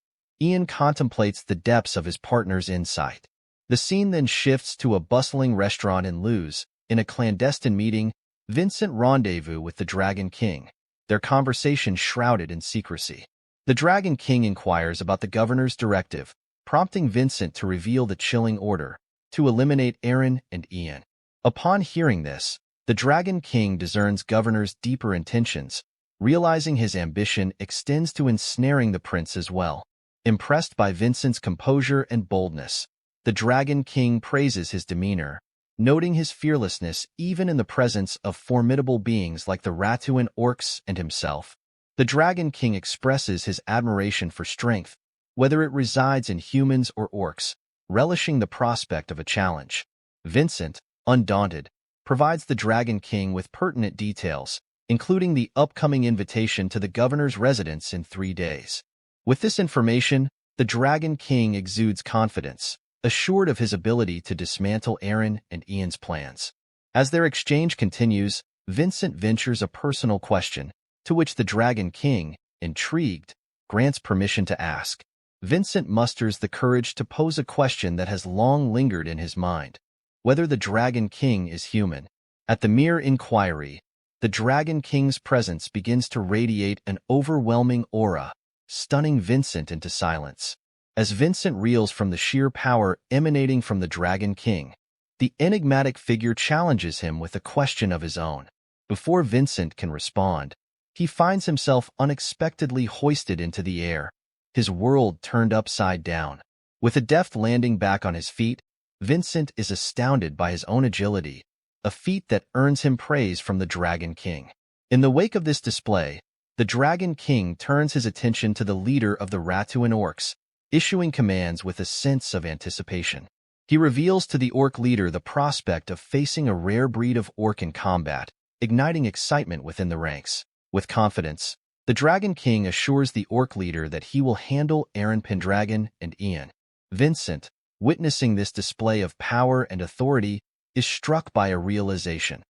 Ian contemplates the depths of his partner's insight. The scene then shifts to a bustling restaurant in Luz. In a clandestine meeting, Vincent rendezvous with the Dragon King, their conversation shrouded in secrecy. The Dragon King inquires about the governor's directive, prompting Vincent to reveal the chilling order, to eliminate Eren and Ian. Upon hearing this, the Dragon King discerns Governor's deeper intentions, realizing his ambition extends to ensnaring the prince as well. Impressed by Vincent's composure and boldness, the Dragon King praises his demeanor, noting his fearlessness even in the presence of formidable beings like the Ratuan orcs and himself. The Dragon King expresses his admiration for strength, whether it resides in humans or orcs, relishing the prospect of a challenge. Vincent, undaunted, provides the Dragon King with pertinent details, including the upcoming invitation to the governor's residence in 3 days. With this information, the Dragon King exudes confidence, assured of his ability to dismantle Eren and Ian's plans. As their exchange continues, Vincent ventures a personal question, to which the Dragon King, intrigued, grants permission to ask. Vincent musters the courage to pose a question that has long lingered in his mind: whether the Dragon King is human. At the mere inquiry, the Dragon King's presence begins to radiate an overwhelming aura, stunning Vincent into silence. As Vincent reels from the sheer power emanating from the Dragon King, the enigmatic figure challenges him with a question of his own. Before Vincent can respond, he finds himself unexpectedly hoisted into the air, his world turned upside down. With a deft landing back on his feet, Vincent is astounded by his own agility, a feat that earns him praise from the Dragon King. In the wake of this display, the Dragon King turns his attention to the leader of the Ratuan orcs, issuing commands with a sense of anticipation. He reveals to the orc leader the prospect of facing a rare breed of orc in combat, igniting excitement within the ranks. With confidence, the Dragon King assures the orc leader that he will handle Eren Pendragon and Ian. Vincent, witnessing this display of power and authority, is struck by a realization.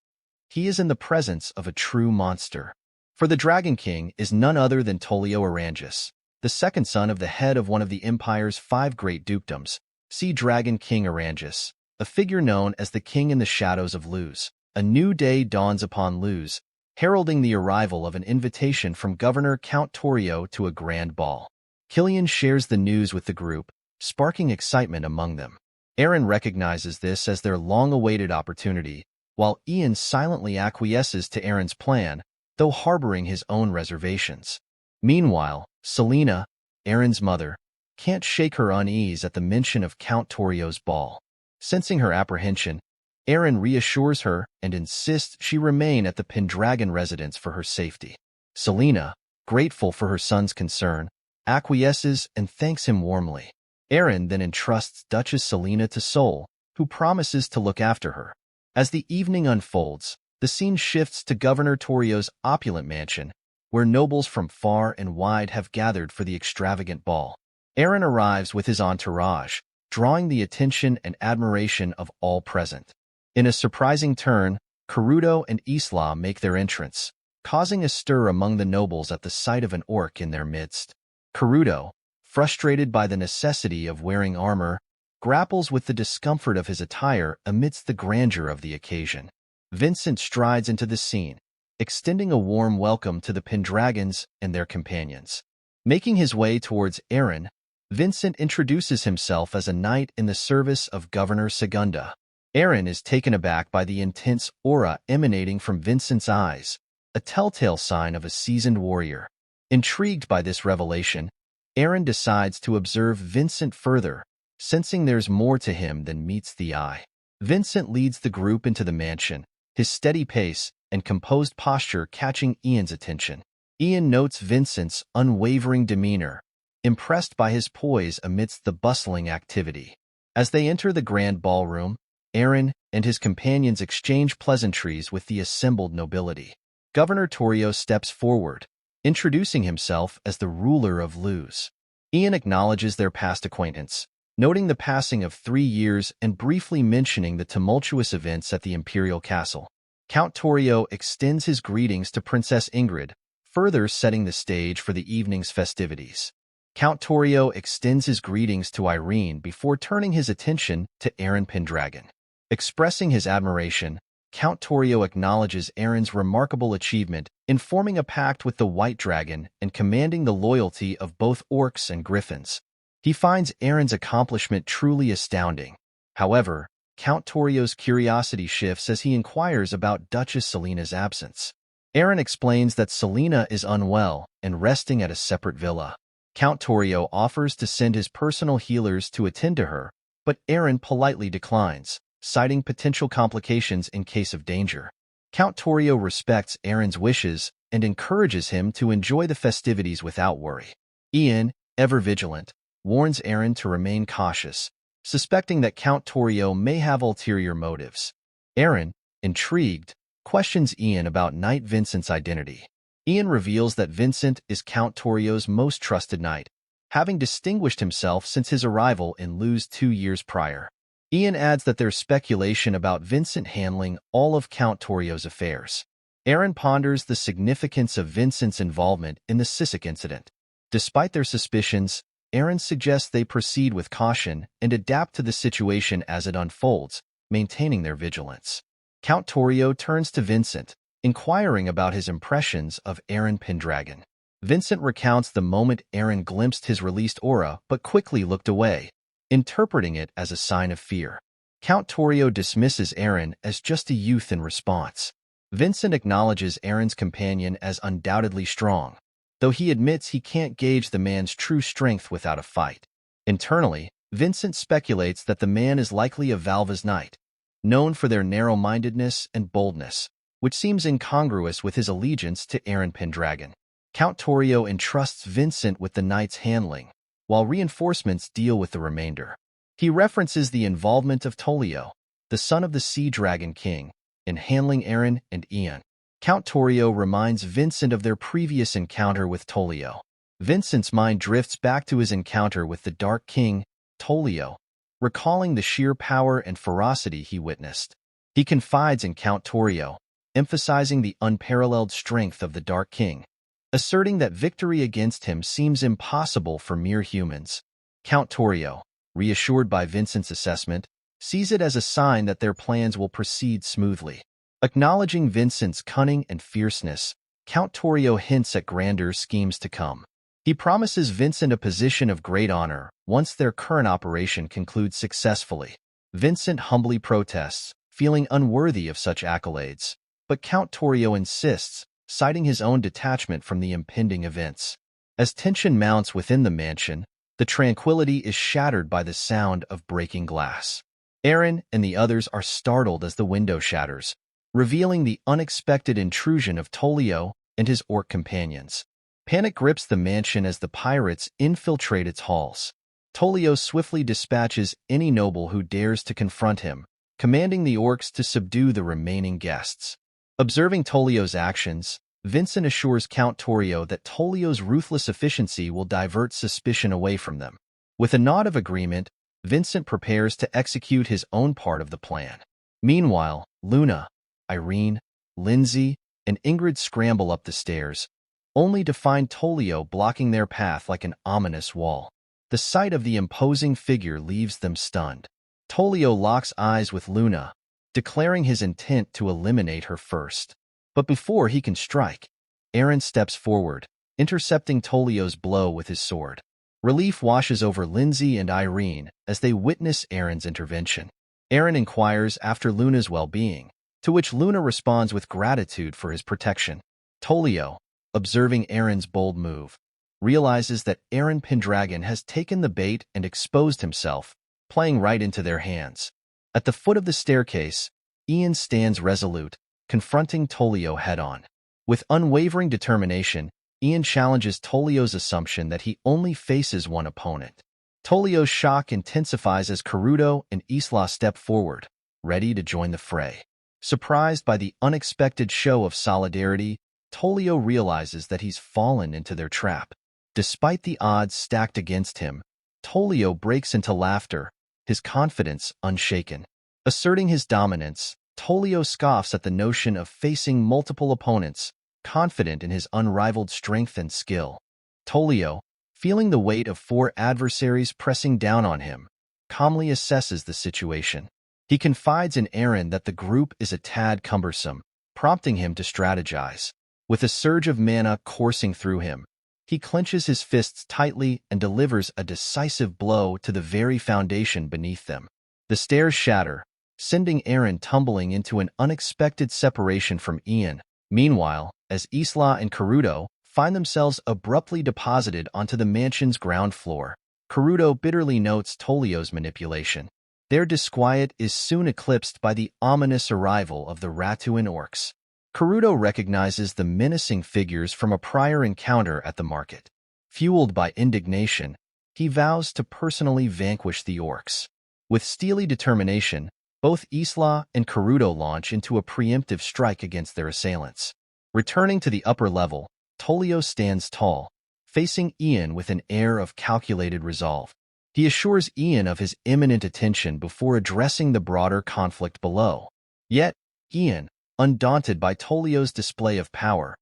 He is in the presence of a true monster. For the Dragon King is none other than Tolio Arangis, the second son of the head of one of the Empire's 5 great dukedoms. See Dragon King Arangis, a figure known as the King in the Shadows of Luz. A new day dawns upon Luz, heralding the arrival of an invitation from Governor Count Torio to a grand ball. Killian shares the news with the group, sparking excitement among them. Eren recognizes this as their long-awaited opportunity, while Ian silently acquiesces to Eren's plan, though harboring his own reservations. Meanwhile, Selena, Eren's mother, can't shake her unease at the mention of Count Torio's ball. Sensing her apprehension, Eren reassures her and insists she remain at the Pendragon residence for her safety. Selena, grateful for her son's concern, acquiesces and thanks him warmly. Eren then entrusts Duchess Selena to Sol, who promises to look after her. As the evening unfolds, the scene shifts to Governor Torio's opulent mansion, where nobles from far and wide have gathered for the extravagant ball. Eren arrives with his entourage, drawing the attention and admiration of all present. In a surprising turn, Karuto and Isla make their entrance, causing a stir among the nobles at the sight of an orc in their midst. Karuto, frustrated by the necessity of wearing armor, grapples with the discomfort of his attire amidst the grandeur of the occasion. Vincent strides into the scene, extending a warm welcome to the Pendragons and their companions. Making his way towards Eren, Vincent introduces himself as a knight in the service of Governor Segunda. Eren is taken aback by the intense aura emanating from Vincent's eyes, a telltale sign of a seasoned warrior. Intrigued by this revelation, Eren decides to observe Vincent further, sensing there's more to him than meets the eye. Vincent leads the group into the mansion, his steady pace and composed posture catching Ian's attention. Ian notes Vincent's unwavering demeanor, impressed by his poise amidst the bustling activity. As they enter the grand ballroom, Eren and his companions exchange pleasantries with the assembled nobility. Governor Torio steps forward, introducing himself as the ruler of Luz. Ian acknowledges their past acquaintance, noting the passing of 3 years and briefly mentioning the tumultuous events at the Imperial Castle. Count Torio extends his greetings to Princess Ingrid, further setting the stage for the evening's festivities. Count Torio extends his greetings to Irene before turning his attention to Eren Pendragon. Expressing his admiration, Count Torio acknowledges Eren's remarkable achievement in forming a pact with the White Dragon and commanding the loyalty of both orcs and griffins. He finds Eren's accomplishment truly astounding. However, Count Torio's curiosity shifts as he inquires about Duchess Selena's absence. Eren explains that Selena is unwell and resting at a separate villa. Count Torio offers to send his personal healers to attend to her, but Eren politely declines, citing potential complications in case of danger. Count Torio respects Eren's wishes and encourages him to enjoy the festivities without worry. Ian, ever vigilant, warns Eren to remain cautious, suspecting that Count Torio may have ulterior motives. Eren, intrigued, questions Ian about Knight Vincent's identity. Ian reveals that Vincent is Count Torio's most trusted knight, having distinguished himself since his arrival in Luz 2 years prior. Ian adds that there's speculation about Vincent handling all of Count Torio's affairs. Eren ponders the significance of Vincent's involvement in the Sisek incident. Despite their suspicions, Eren suggests they proceed with caution and adapt to the situation as it unfolds, maintaining their vigilance. Count Torio turns to Vincent, inquiring about his impressions of Eren Pendragon. Vincent recounts the moment Eren glimpsed his released aura but quickly looked away, interpreting it as a sign of fear. Count Torio dismisses Eren as just a youth in response. Vincent acknowledges Eren's companion as undoubtedly strong, though he admits he can't gauge the man's true strength without a fight. Internally, Vincent speculates that the man is likely a Valva's knight, known for their narrow-mindedness and boldness, which seems incongruous with his allegiance to Eren Pendragon. Count Torio entrusts Vincent with the knight's handling, while reinforcements deal with the remainder. He references the involvement of Tolio, the son of the Sea Dragon King, in handling Eren and Ian. Count Torio reminds Vincent of their previous encounter with Tolio. Vincent's mind drifts back to his encounter with the Dark King, Tolio, recalling the sheer power and ferocity he witnessed. He confides in Count Torio, emphasizing the unparalleled strength of the Dark King, asserting that victory against him seems impossible for mere humans. Count Torio, reassured by Vincent's assessment, sees it as a sign that their plans will proceed smoothly. Acknowledging Vincent's cunning and fierceness, Count Torio hints at grander schemes to come. He promises Vincent a position of great honor once their current operation concludes successfully. Vincent humbly protests, feeling unworthy of such accolades, but Count Torio insists, citing his own detachment from the impending events. As tension mounts within the mansion, the tranquility is shattered by the sound of breaking glass. Eren and the others are startled as the window shatters, revealing the unexpected intrusion of Tolio and his orc companions. Panic grips the mansion as the pirates infiltrate its halls. Tolio swiftly dispatches any noble who dares to confront him, commanding the orcs to subdue the remaining guests. Observing Tolio's actions, Vincent assures Count Torio that Tolio's ruthless efficiency will divert suspicion away from them. With a nod of agreement, Vincent prepares to execute his own part of the plan. Meanwhile, Luna, Irene, Lindsay, and Ingrid scramble up the stairs, only to find Tolio blocking their path like an ominous wall. The sight of the imposing figure leaves them stunned. Tolio locks eyes with Luna, declaring his intent to eliminate her first. But before he can strike, Eren steps forward, intercepting Tolio's blow with his sword. Relief washes over Lindsay and Irene as they witness Eren's intervention. Eren inquires after Luna's well-being, to which Luna responds with gratitude for his protection. Tolio, observing Eren's bold move, realizes that Eren Pendragon has taken the bait and exposed himself, playing right into their hands. At the foot of the staircase, Ian stands resolute, confronting Tolio head-on. With unwavering determination, Ian challenges Tolio's assumption that he only faces one opponent. Tolio's shock intensifies as Karuto and Isla step forward, ready to join the fray. Surprised by the unexpected show of solidarity, Tolio realizes that he's fallen into their trap. Despite the odds stacked against him, Tolio breaks into laughter, his confidence unshaken. Asserting his dominance, Tolio scoffs at the notion of facing multiple opponents, confident in his unrivaled strength and skill. Tolio, feeling the weight of 4 adversaries pressing down on him, calmly assesses the situation. He confides in Eren that the group is a tad cumbersome, prompting him to strategize. With a surge of mana coursing through him, he clenches his fists tightly and delivers a decisive blow to the very foundation beneath them. The stairs shatter, sending Eren tumbling into an unexpected separation from Ian. Meanwhile, as Isla and Karuto find themselves abruptly deposited onto the mansion's ground floor, Karuto bitterly notes Tolio's manipulation. Their disquiet is soon eclipsed by the ominous arrival of the Ratuan orcs. Karuto recognizes the menacing figures from a prior encounter at the market. Fueled by indignation, he vows to personally vanquish the orcs. With steely determination, both Isla and Karuto launch into a preemptive strike against their assailants. Returning to the upper level, Tolio stands tall, facing Ian with an air of calculated resolve. He assures Ian of his imminent attention before addressing the broader conflict below. Yet, Ian, undaunted by Tolio's display of power,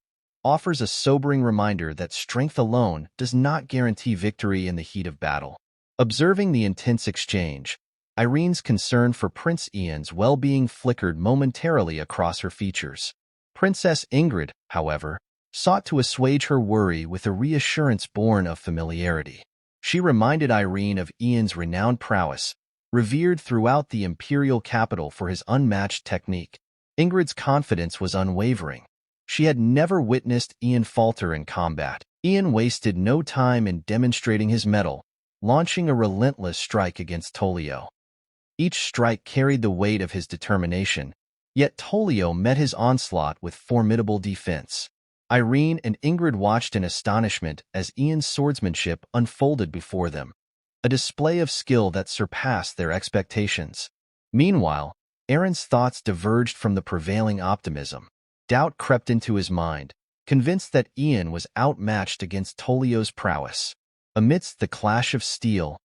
offers a sobering reminder that strength alone does not guarantee victory in the heat of battle. Observing the intense exchange, Irene's concern for Prince Ian's well-being flickered momentarily across her features. Princess Ingrid, however, sought to assuage her worry with a reassurance born of familiarity. She reminded Irene of Ian's renowned prowess, revered throughout the imperial capital for his unmatched technique. Ingrid's confidence was unwavering. She had never witnessed Ian falter in combat. Ian wasted no time in demonstrating his mettle, launching a relentless strike against Tolio. Each strike carried the weight of his determination, yet Tolio met his onslaught with formidable defense. Irene and Ingrid watched in astonishment as Ian's swordsmanship unfolded before them, a display of skill that surpassed their expectations. Meanwhile, Eren's thoughts diverged from the prevailing optimism. Doubt crept into his mind, convinced that Ian was outmatched against Tolio's prowess. Amidst the clash of steel,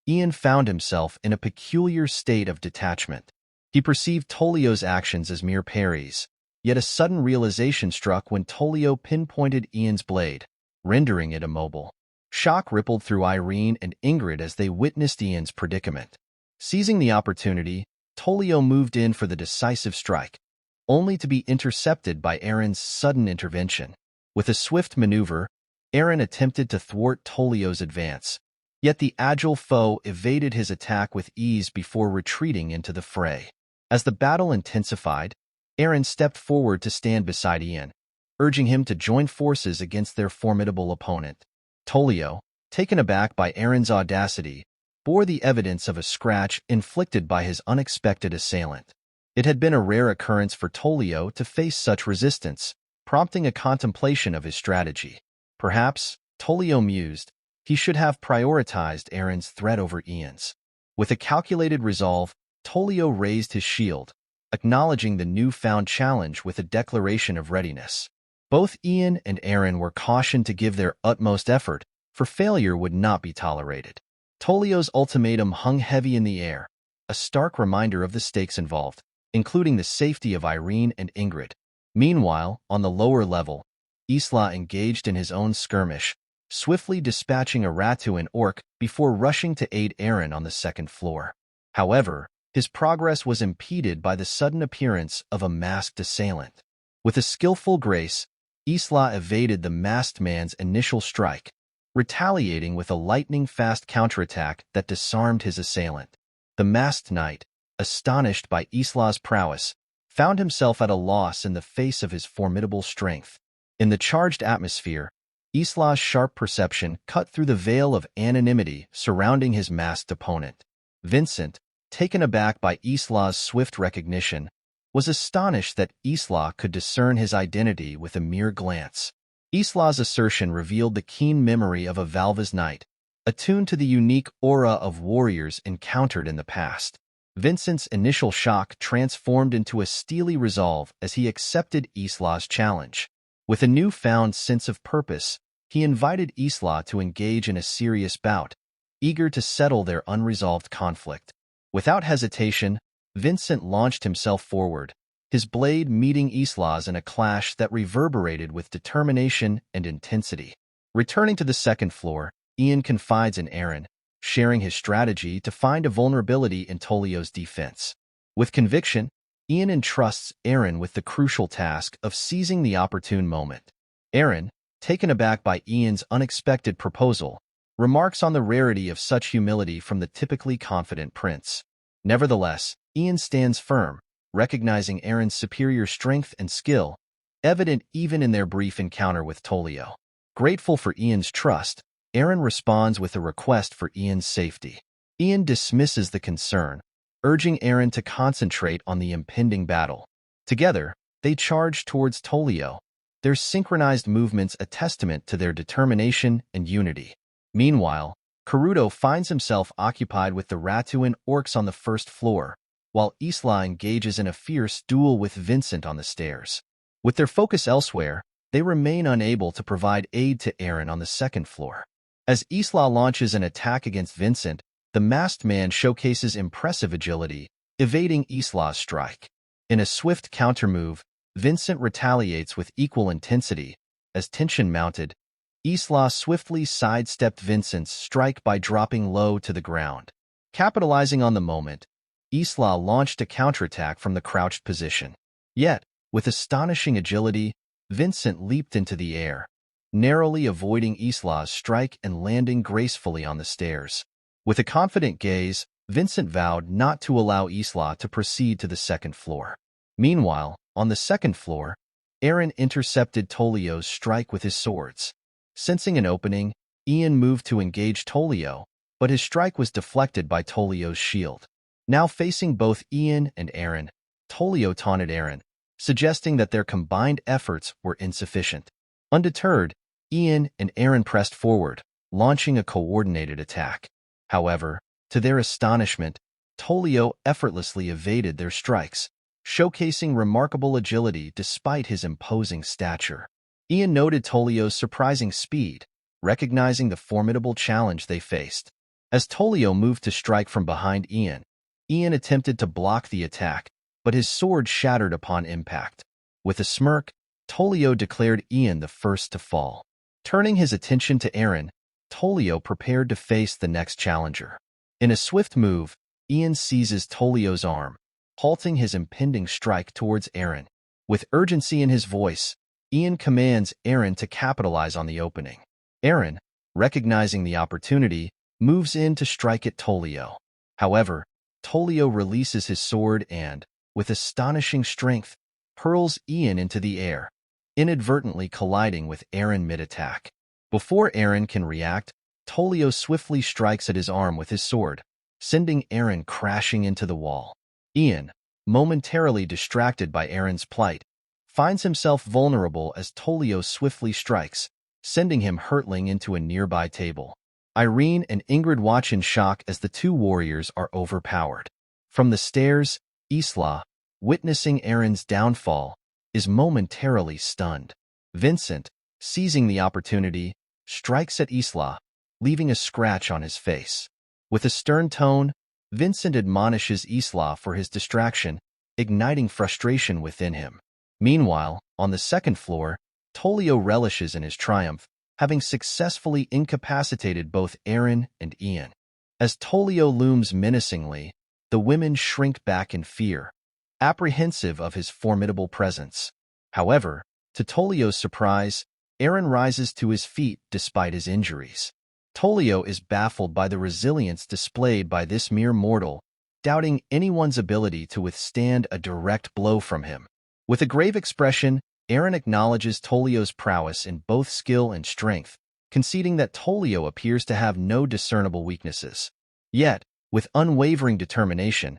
Ian found himself in a peculiar state of detachment. He perceived Tolio's actions as mere parries, yet a sudden realization struck when Tolio pinpointed Ian's blade, rendering it immobile. Shock rippled through Irene and Ingrid as they witnessed Ian's predicament. Seizing the opportunity, Tolio moved in for the decisive strike, only to be intercepted by Eren's sudden intervention. With a swift maneuver, Eren attempted to thwart Tolio's advance, yet the agile foe evaded his attack with ease before retreating into the fray. As the battle intensified, Eren stepped forward to stand beside Ian, urging him to join forces against their formidable opponent. Tolio, taken aback by Eren's audacity, bore the evidence of a scratch inflicted by his unexpected assailant. It had been a rare occurrence for Tolio to face such resistance, prompting a contemplation of his strategy. Perhaps, Tolio mused, he should have prioritized Eren's threat over Ian's. With a calculated resolve, Tolio raised his shield, acknowledging the newfound challenge with a declaration of readiness. Both Ian and Eren were cautioned to give their utmost effort, for failure would not be tolerated. Tolio's ultimatum hung heavy in the air, a stark reminder of the stakes involved, including the safety of Irene and Ingrid. Meanwhile, on the lower level, Isla engaged in his own skirmish, swiftly dispatching a Ratuan orc before rushing to aid Eren on the second floor. However, his progress was impeded by the sudden appearance of a masked assailant. With a skillful grace, Isla evaded the masked man's initial strike, retaliating with a lightning-fast counterattack that disarmed his assailant. The masked knight, astonished by Isla's prowess, found himself at a loss in the face of his formidable strength. In the charged atmosphere, Isla's sharp perception cut through the veil of anonymity surrounding his masked opponent. Vincent, taken aback by Isla's swift recognition, was astonished that Isla could discern his identity with a mere glance. Isla's assertion revealed the keen memory of a Valva's knight, attuned to the unique aura of warriors encountered in the past. Vincent's initial shock transformed into a steely resolve as he accepted Isla's challenge. With a newfound sense of purpose, he invited Isla to engage in a serious bout, eager to settle their unresolved conflict. Without hesitation, Vincent launched himself forward, his blade meeting Isla's in a clash that reverberated with determination and intensity. Returning to the second floor, Ian confides in Eren, sharing his strategy to find a vulnerability in Tolio's defense. With conviction, Ian entrusts Eren with the crucial task of seizing the opportune moment. Eren, taken aback by Ian's unexpected proposal, remarks on the rarity of such humility from the typically confident prince. Nevertheless, Ian stands firm, recognizing Eren's superior strength and skill, evident even in their brief encounter with Tolio. Grateful for Ian's trust, Eren responds with a request for Ian's safety. Ian dismisses the concern, urging Eren to concentrate on the impending battle. Together, they charge towards Tolio, their synchronized movements a testament to their determination and unity. Meanwhile, Karuto finds himself occupied with the Ratuan orcs on the first floor, while Isla engages in a fierce duel with Vincent on the stairs. With their focus elsewhere, they remain unable to provide aid to Eren on the second floor. As Isla launches an attack against Vincent, the masked man showcases impressive agility, evading Isla's strike. In a swift countermove, Vincent retaliates with equal intensity. As tension mounted, Isla swiftly sidestepped Vincent's strike by dropping low to the ground. Capitalizing on the moment, Isla launched a counterattack from the crouched position. Yet, with astonishing agility, Vincent leaped into the air, narrowly avoiding Isla's strike and landing gracefully on the stairs. With a confident gaze, Vincent vowed not to allow Isla to proceed to the second floor. Meanwhile, on the second floor, Eren intercepted Tolio's strike with his swords. Sensing an opening, Ian moved to engage Tolio, but his strike was deflected by Tolio's shield. Now facing both Ian and Eren, Tolio taunted Eren, suggesting that their combined efforts were insufficient. Undeterred, Ian and Eren pressed forward, launching a coordinated attack. However, to their astonishment, Tolio effortlessly evaded their strikes, showcasing remarkable agility despite his imposing stature. Ian noted Tolio's surprising speed, recognizing the formidable challenge they faced. As Tolio moved to strike from behind Ian attempted to block the attack, but his sword shattered upon impact. With a smirk, Tolio declared Ian the first to fall. Turning his attention to Eren, Tolio prepared to face the next challenger. In a swift move, Ian seizes Tolio's arm, halting his impending strike towards Eren. With urgency in his voice, Ian commands Eren to capitalize on the opening. Eren, recognizing the opportunity, moves in to strike at Tolio. However, Tolio releases his sword and, with astonishing strength, hurls Ian into the air, inadvertently colliding with Eren mid-attack. Before Eren can react, Tolio swiftly strikes at his arm with his sword, sending Eren crashing into the wall. Ian, momentarily distracted by Eren's plight, finds himself vulnerable as Tolio swiftly strikes, sending him hurtling into a nearby table. Irene and Ingrid watch in shock as the two warriors are overpowered. From the stairs, Isla, witnessing Eren's downfall, is momentarily stunned. Vincent, seizing the opportunity, strikes at Isla, leaving a scratch on his face. With a stern tone, Vincent admonishes Isla for his distraction, igniting frustration within him. Meanwhile, on the second floor, Tolio relishes in his triumph, having successfully incapacitated both Eren and Ian. As Tolio looms menacingly, the women shrink back in fear, apprehensive of his formidable presence. However, to Tolio's surprise, Eren rises to his feet despite his injuries. Tolio is baffled by the resilience displayed by this mere mortal, doubting anyone's ability to withstand a direct blow from him. With a grave expression, Eren acknowledges Tolio's prowess in both skill and strength, conceding that Tolio appears to have no discernible weaknesses. Yet, with unwavering determination,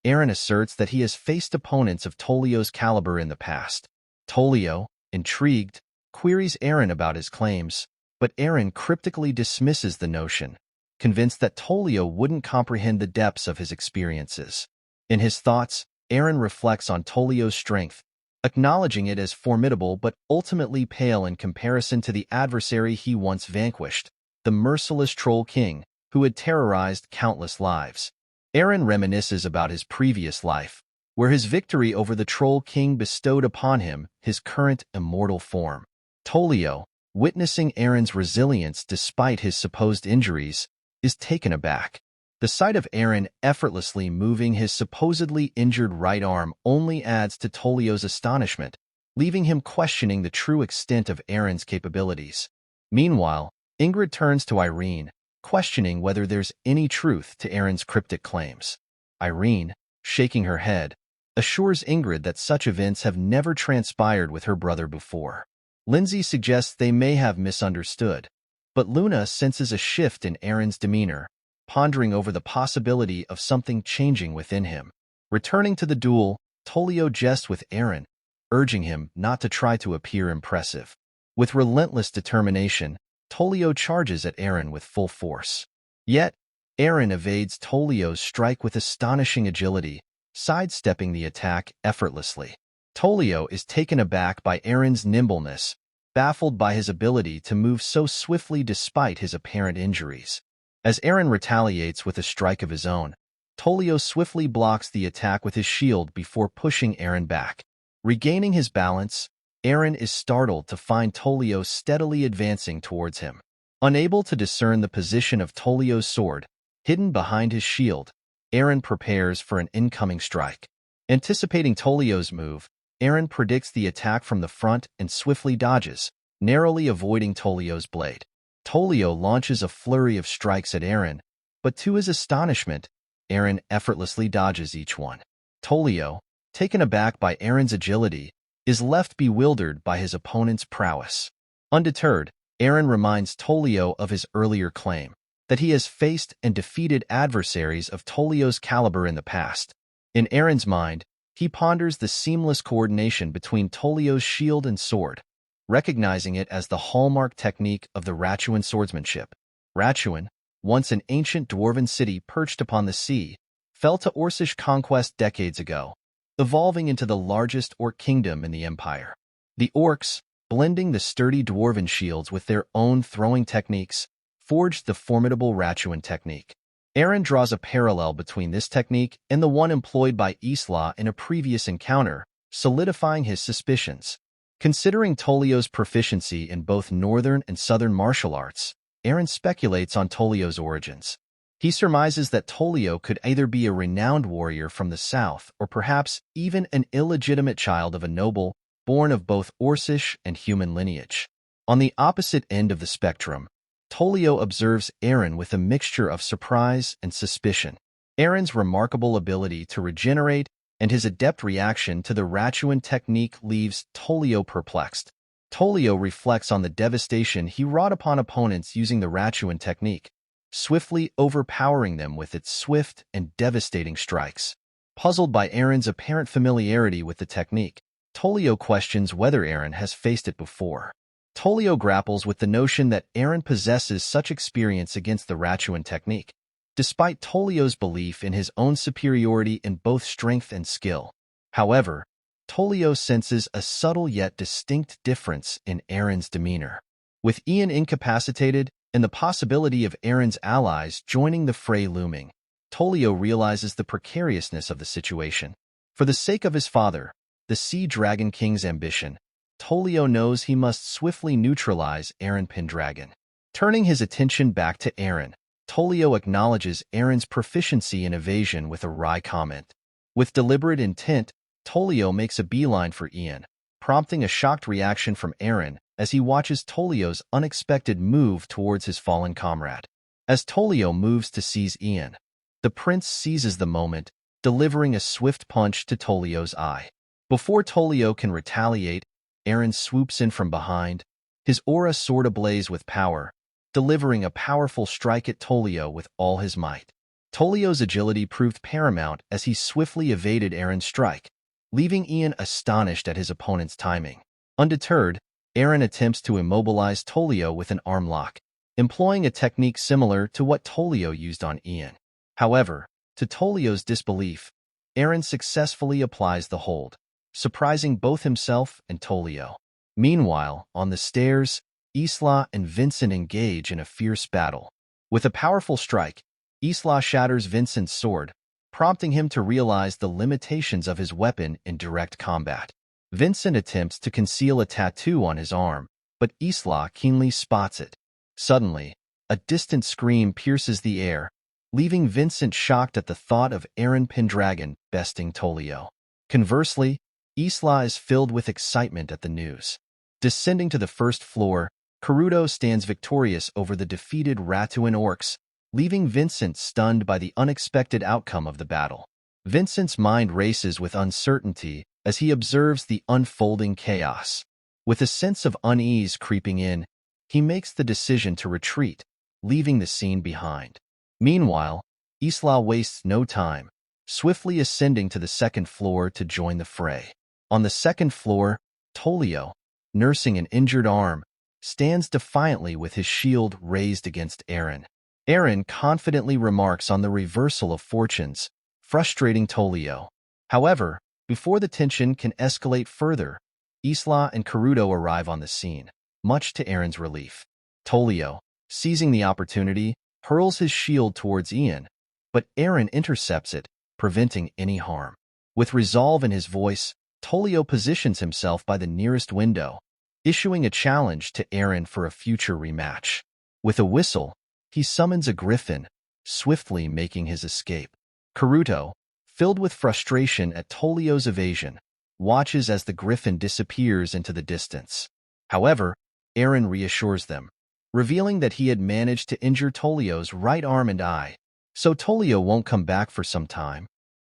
Eren asserts that he has faced opponents of Tolio's caliber in the past. Tolio, intrigued, queries Eren about his claims, but Eren cryptically dismisses the notion, convinced that Tolio wouldn't comprehend the depths of his experiences. In his thoughts, Eren reflects on Tolio's strength, acknowledging it as formidable but ultimately pale in comparison to the adversary he once vanquished, the merciless Troll King, who had terrorized countless lives. Eren reminisces about his previous life, where his victory over the Troll King bestowed upon him his current immortal form. Tolio, witnessing Eren's resilience despite his supposed injuries, is taken aback. The sight of Eren effortlessly moving his supposedly injured right arm only adds to Tolio's astonishment, leaving him questioning the true extent of Eren's capabilities. Meanwhile, Ingrid turns to Irene, questioning whether there's any truth to Eren's cryptic claims. Irene, shaking her head, assures Ingrid that such events have never transpired with her brother before. Lindsay suggests they may have misunderstood, but Luna senses a shift in Eren's demeanor, pondering over the possibility of something changing within him. Returning to the duel, Tolio jests with Eren, urging him not to try to appear impressive. With relentless determination, Tolio charges at Eren with full force. Yet, Eren evades Tolio's strike with astonishing agility, sidestepping the attack effortlessly. Tolio is taken aback by Eren's nimbleness, baffled by his ability to move so swiftly despite his apparent injuries. As Eren retaliates with a strike of his own, Tolio swiftly blocks the attack with his shield before pushing Eren back. Regaining his balance, Eren is startled to find Tolio steadily advancing towards him. Unable to discern the position of Tolio's sword, hidden behind his shield, Eren prepares for an incoming strike. Anticipating Tolio's move, Eren predicts the attack from the front and swiftly dodges, narrowly avoiding Tolio's blade. Tolio launches a flurry of strikes at Eren, but to his astonishment, Eren effortlessly dodges each one. Tolio, taken aback by Eren's agility, is left bewildered by his opponent's prowess. Undeterred, Eren reminds Tolio of his earlier claim, that he has faced and defeated adversaries of Tolio's caliber in the past. In Eren's mind, he ponders the seamless coordination between Tolio's shield and sword, recognizing it as the hallmark technique of the Ratuan swordsmanship. Ratuan, once an ancient dwarven city perched upon the sea, fell to Orcish conquest decades ago, evolving into the largest orc kingdom in the empire. The orcs, blending the sturdy dwarven shields with their own throwing techniques, forged the formidable Ratuan technique. Eren draws a parallel between this technique and the one employed by Isla in a previous encounter, solidifying his suspicions. Considering Tolio's proficiency in both northern and southern martial arts, Eren speculates on Tolio's origins. He surmises that Tolio could either be a renowned warrior from the south or perhaps even an illegitimate child of a noble, born of both Orcish and human lineage. On the opposite end of the spectrum, Tolio observes Eren with a mixture of surprise and suspicion. Eren's remarkable ability to regenerate and his adept reaction to the Ratuan technique leaves Tolio perplexed. Tolio reflects on the devastation he wrought upon opponents using the Ratuan technique, swiftly overpowering them with its swift and devastating strikes. Puzzled by Eren's apparent familiarity with the technique, Tolio questions whether Eren has faced it before. Tolio grapples with the notion that Eren possesses such experience against the Ratuan technique, despite Tolio's belief in his own superiority in both strength and skill. However, Tolio senses a subtle yet distinct difference in Eren's demeanor. With Ian incapacitated and the possibility of Eren's allies joining the fray looming, Tolio realizes the precariousness of the situation. For the sake of his father, the Sea Dragon King's ambition, Tolio knows he must swiftly neutralize Eren Pendragon. Turning his attention back to Eren, Tolio acknowledges Eren's proficiency in evasion with a wry comment. With deliberate intent, Tolio makes a beeline for Ian, prompting a shocked reaction from Eren as he watches Tolio's unexpected move towards his fallen comrade. As Tolio moves to seize Ian, the prince seizes the moment, delivering a swift punch to Tolio's eye. Before Tolio can retaliate, Eren swoops in from behind, his aura sword ablaze with power, delivering a powerful strike at Tolio with all his might. Tolio's agility proved paramount as he swiftly evaded Eren's strike, leaving Ian astonished at his opponent's timing. Undeterred, Eren attempts to immobilize Tolio with an arm lock, employing a technique similar to what Tolio used on Ian. However, to Tolio's disbelief, Eren successfully applies the hold, surprising both himself and Tolio. Meanwhile, on the stairs, Isla and Vincent engage in a fierce battle. With a powerful strike, Isla shatters Vincent's sword, prompting him to realize the limitations of his weapon in direct combat. Vincent attempts to conceal a tattoo on his arm, but Isla keenly spots it. Suddenly, a distant scream pierces the air, leaving Vincent shocked at the thought of Eren Pendragon besting Tolio. Conversely, Isla is filled with excitement at the news. Descending to the first floor, Karuto stands victorious over the defeated Ratuan orcs, leaving Vincent stunned by the unexpected outcome of the battle. Vincent's mind races with uncertainty as he observes the unfolding chaos. With a sense of unease creeping in, he makes the decision to retreat, leaving the scene behind. Meanwhile, Isla wastes no time, swiftly ascending to the second floor to join the fray. On the second floor, Tolio, nursing an injured arm, stands defiantly with his shield raised against Eren. Eren confidently remarks on the reversal of fortunes, frustrating Tolio. However, before the tension can escalate further, Isla and Karuto arrive on the scene, much to Eren's relief. Tolio, seizing the opportunity, hurls his shield towards Ian, but Eren intercepts it, preventing any harm. With resolve in his voice, Tolio positions himself by the nearest window, issuing a challenge to Eren for a future rematch. With a whistle, he summons a griffin, swiftly making his escape. Karuto, filled with frustration at Tolio's evasion, watches as the griffin disappears into the distance. However, Eren reassures them, revealing that he had managed to injure Tolio's right arm and eye, so Tolio won't come back for some time.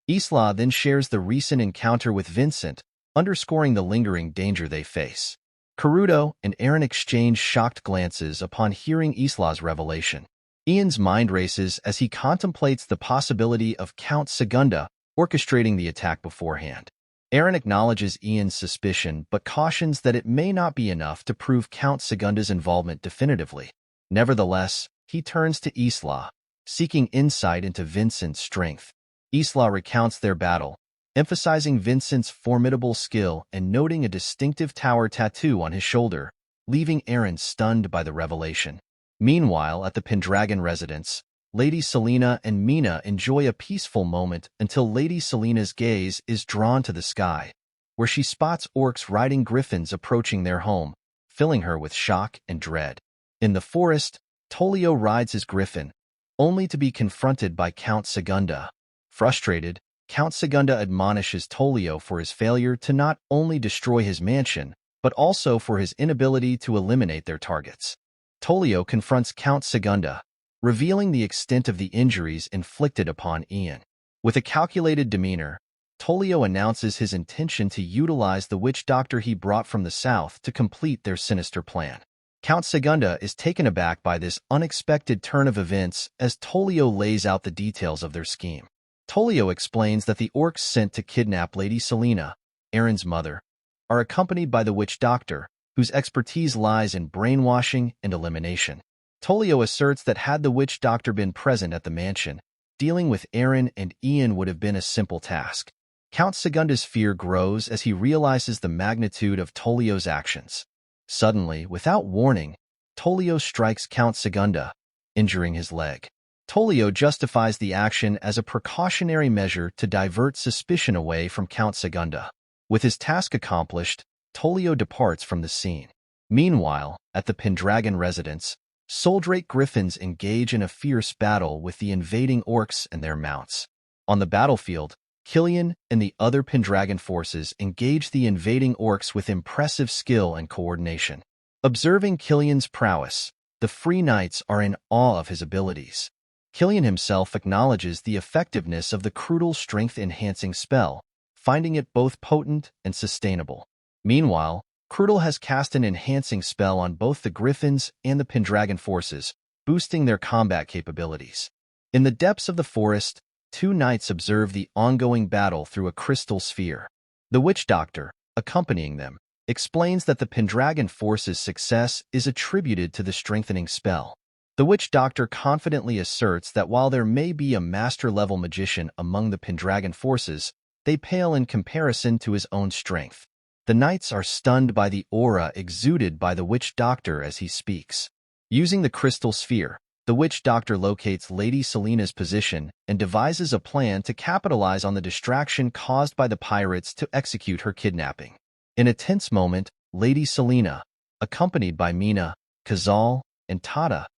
Isla then shares the recent encounter with Vincent, underscoring the lingering danger they face. Karuto and Eren exchange shocked glances upon hearing Isla's revelation. Ian's mind races as he contemplates the possibility of Count Segunda orchestrating the attack beforehand. Eren acknowledges Ian's suspicion but cautions that it may not be enough to prove Count Segunda's involvement definitively. Nevertheless, he turns to Isla, seeking insight into Vincent's strength. Isla recounts their battle, emphasizing Vincent's formidable skill and noting a distinctive tower tattoo on his shoulder, leaving Eren stunned by the revelation. Meanwhile, at the Pendragon residence, Lady Selena and Mina enjoy a peaceful moment until Lady Selena's gaze is drawn to the sky, where she spots orcs riding griffins approaching their home, filling her with shock and dread. In the forest, Tolio rides his griffin, only to be confronted by Count Segunda. Frustrated, Count Segunda admonishes Tolio for his failure to not only destroy his mansion, but also for his inability to eliminate their targets. Tolio confronts Count Segunda, revealing the extent of the injuries inflicted upon Ian. With a calculated demeanor, Tolio announces his intention to utilize the witch doctor he brought from the south to complete their sinister plan. Count Segunda is taken aback by this unexpected turn of events as Tolio lays out the details of their scheme. Tolio explains that the orcs sent to kidnap Lady Selena, Eren's mother, are accompanied by the witch doctor, whose expertise lies in brainwashing and elimination. Tolio asserts that had the witch doctor been present at the mansion, dealing with Eren and Ian would have been a simple task. Count Segunda's fear grows as he realizes the magnitude of Tolio's actions. Suddenly, without warning, Tolio strikes Count Segunda, injuring his leg. Tolio justifies the action as a precautionary measure to divert suspicion away from Count Segunda. With his task accomplished, Tolio departs from the scene. Meanwhile, at the Pendragon residence, Soldrake griffins engage in a fierce battle with the invading orcs and their mounts. On the battlefield, Killian and the other Pendragon forces engage the invading orcs with impressive skill and coordination. Observing Killian's prowess, the Free Knights are in awe of his abilities. Killian himself acknowledges the effectiveness of the Crutal strength-enhancing spell, finding it both potent and sustainable. Meanwhile, Crutal has cast an enhancing spell on both the Griffins and the Pendragon forces, boosting their combat capabilities. In the depths of the forest, two knights observe the ongoing battle through a crystal sphere. The witch doctor, accompanying them, explains that the Pendragon force's success is attributed to the strengthening spell. The witch doctor confidently asserts that while there may be a master-level magician among the Pendragon forces, they pale in comparison to his own strength. The knights are stunned by the aura exuded by the witch doctor as he speaks. Using the crystal sphere, the witch doctor locates Lady Selena's position and devises a plan to capitalize on the distraction caused by the pirates to execute her kidnapping. In a tense moment, Lady Selena, accompanied by Mina, Kazal, and Tata,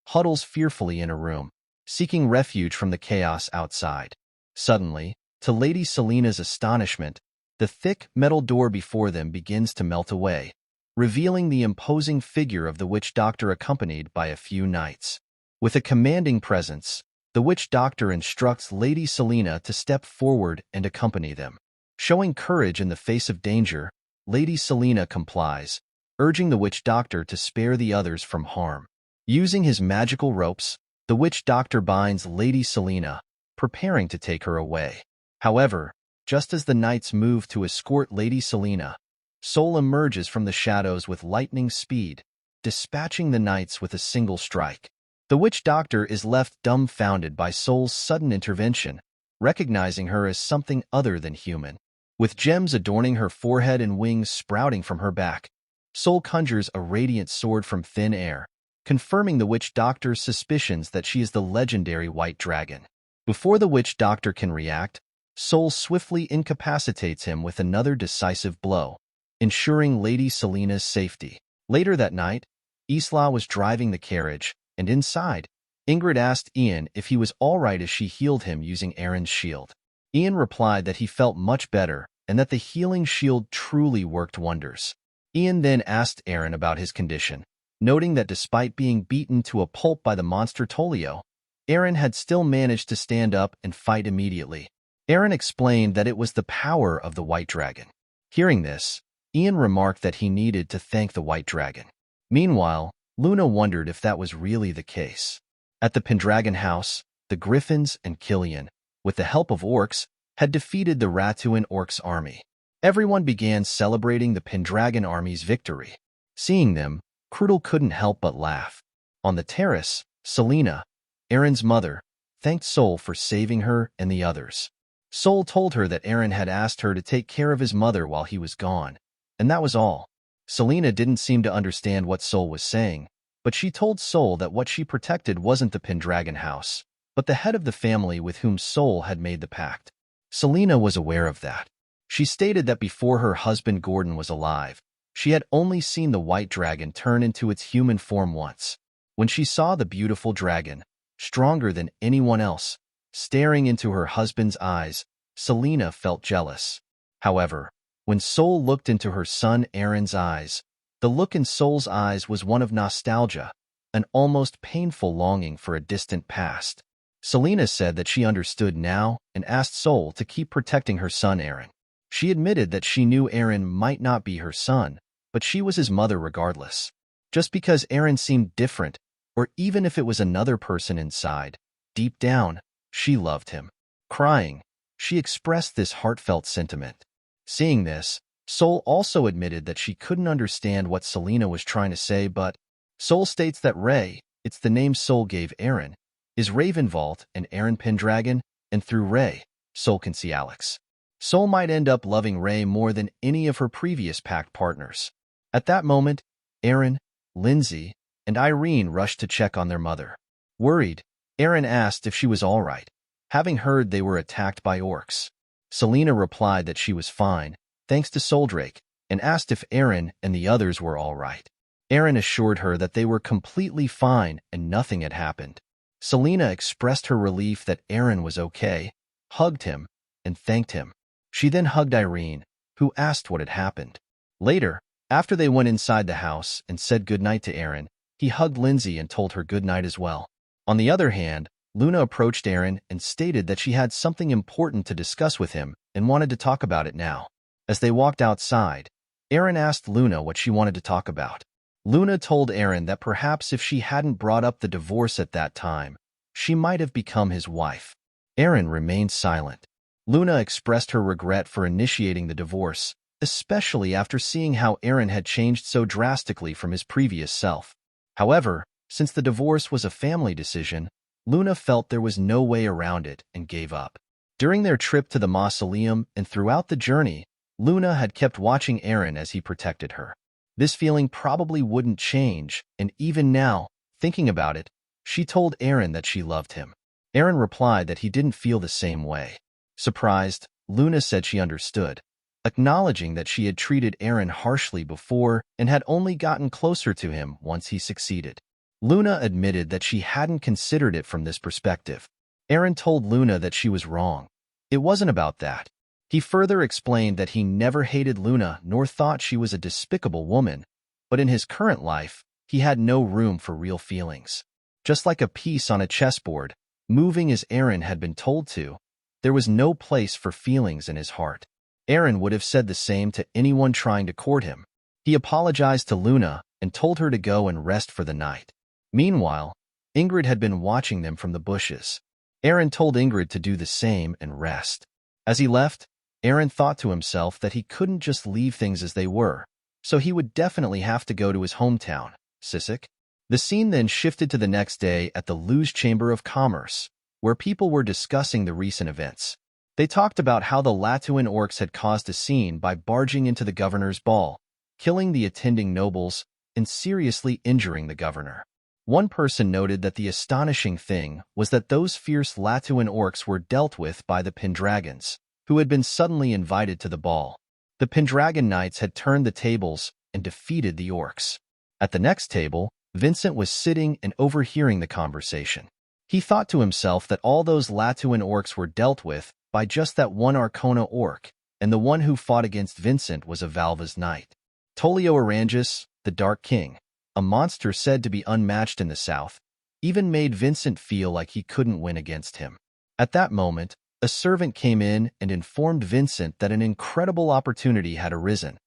huddles fearfully in a room, seeking refuge from the chaos outside. Suddenly, to Lady Selena's astonishment, the thick metal door before them begins to melt away, revealing the imposing figure of the witch doctor accompanied by a few knights. With a commanding presence, the witch doctor instructs Lady Selena to step forward and accompany them. Showing courage in the face of danger, Lady Selena complies, urging the witch doctor to spare the others from harm. Using his magical ropes, the witch doctor binds Lady Selena, preparing to take her away. However, just as the knights move to escort Lady Selena, Sol emerges from the shadows with lightning speed, dispatching the knights with a single strike. The witch doctor is left dumbfounded by Sol's sudden intervention, recognizing her as something other than human. With gems adorning her forehead and wings sprouting from her back, Sol conjures a radiant sword from thin air, confirming the witch doctor's suspicions that she is the legendary White Dragon. Before the witch doctor can react, Sol swiftly incapacitates him with another decisive blow, ensuring Lady Selena's safety. Later that night, Isla was driving the carriage, and inside, Ingrid asked Ian if he was all right as she healed him using Eren's shield. Ian replied that he felt much better and that the healing shield truly worked wonders. Ian then asked Eren about his condition, noting that despite being beaten to a pulp by the monster Tolio, Eren had still managed to stand up and fight immediately. Eren explained that it was the power of the White Dragon. Hearing this, Ian remarked that he needed to thank the White Dragon. Meanwhile, Luna wondered if that was really the case. At the Pendragon house, the Griffins and Killian, with the help of orcs, had defeated the Ratuan orcs' army. Everyone began celebrating the Pendragon army's victory. Seeing them, Krudel couldn't help but laugh. On the terrace, Selena, Eren's mother, thanked Sol for saving her and the others. Sol told her that Eren had asked her to take care of his mother while he was gone, and that was all. Selena didn't seem to understand what Sol was saying, but she told Sol that what she protected wasn't the Pendragon house, but the head of the family with whom Sol had made the pact. Selena was aware of that. She stated that before her husband Gordon was alive, she had only seen the White Dragon turn into its human form once. When she saw the beautiful dragon, stronger than anyone else, staring into her husband's eyes, Selena felt jealous. However, when Sol looked into her son Eren's eyes, the look in Sol's eyes was one of nostalgia, an almost painful longing for a distant past. Selena said that she understood now and asked Sol to keep protecting her son Eren. She admitted that she knew Eren might not be her son, but she was his mother regardless. Just because Eren seemed different, or even if it was another person inside, deep down, she loved him. Crying, she expressed this heartfelt sentiment. Seeing this, Sol also admitted that she couldn't understand what Selena was trying to say, but Sol states that Rey, it's the name Sol gave Eren, is Valt and Eren Pendragon, and through Rey, Sol can see Alex. Sol might end up loving Rey more than any of her previous pact partners. At that moment, Eren, Lindsay, and Irene rushed to check on their mother. Worried, Eren asked if she was all right, having heard they were attacked by orcs. Selena replied that she was fine, thanks to Soldrake, and asked if Eren and the others were all right. Eren assured her that they were completely fine and nothing had happened. Selena expressed her relief that Eren was okay, hugged him, and thanked him. She then hugged Irene, who asked what had happened. Later, after they went inside the house and said goodnight to Eren, he hugged Lindsay and told her goodnight as well. On the other hand, Luna approached Eren and stated that she had something important to discuss with him and wanted to talk about it now. As they walked outside, Eren asked Luna what she wanted to talk about. Luna told Eren that perhaps if she hadn't brought up the divorce at that time, she might have become his wife. Eren remained silent. Luna expressed her regret for initiating the divorce, especially after seeing how Eren had changed so drastically from his previous self. However, since the divorce was a family decision, Luna felt there was no way around it and gave up. During their trip to the mausoleum and throughout the journey, Luna had kept watching Eren as he protected her. This feeling probably wouldn't change, and even now, thinking about it, she told Eren that she loved him. Eren replied that he didn't feel the same way. Surprised, Luna said she understood, acknowledging that she had treated Eren harshly before and had only gotten closer to him once he succeeded. Luna admitted that she hadn't considered it from this perspective. Eren told Luna that she was wrong. It wasn't about that. He further explained that he never hated Luna nor thought she was a despicable woman, but in his current life, he had no room for real feelings. Just like a piece on a chessboard, moving as Eren had been told to, there was no place for feelings in his heart. Eren would have said the same to anyone trying to court him. He apologized to Luna and told her to go and rest for the night. Meanwhile, Ingrid had been watching them from the bushes. Eren told Ingrid to do the same and rest. As he left, Eren thought to himself that he couldn't just leave things as they were, so he would definitely have to go to his hometown, Sisek. The scene then shifted to the next day at the Luge Chamber of Commerce, where people were discussing the recent events. They talked about how the Latuan orcs had caused a scene by barging into the governor's ball, killing the attending nobles, and seriously injuring the governor. One person noted that the astonishing thing was that those fierce Latuan orcs were dealt with by the Pendragons, who had been suddenly invited to the ball. The Pendragon knights had turned the tables and defeated the orcs. At the next table, Vincent was sitting and overhearing the conversation. He thought to himself that all those Latuan orcs were dealt with by just that one Arcona orc, and the one who fought against Vincent was a Valva's knight. Tolio Orangus, the Dark King, a monster said to be unmatched in the south, even made Vincent feel like he couldn't win against him. At that moment, a servant came in and informed Vincent that an incredible opportunity had arisen.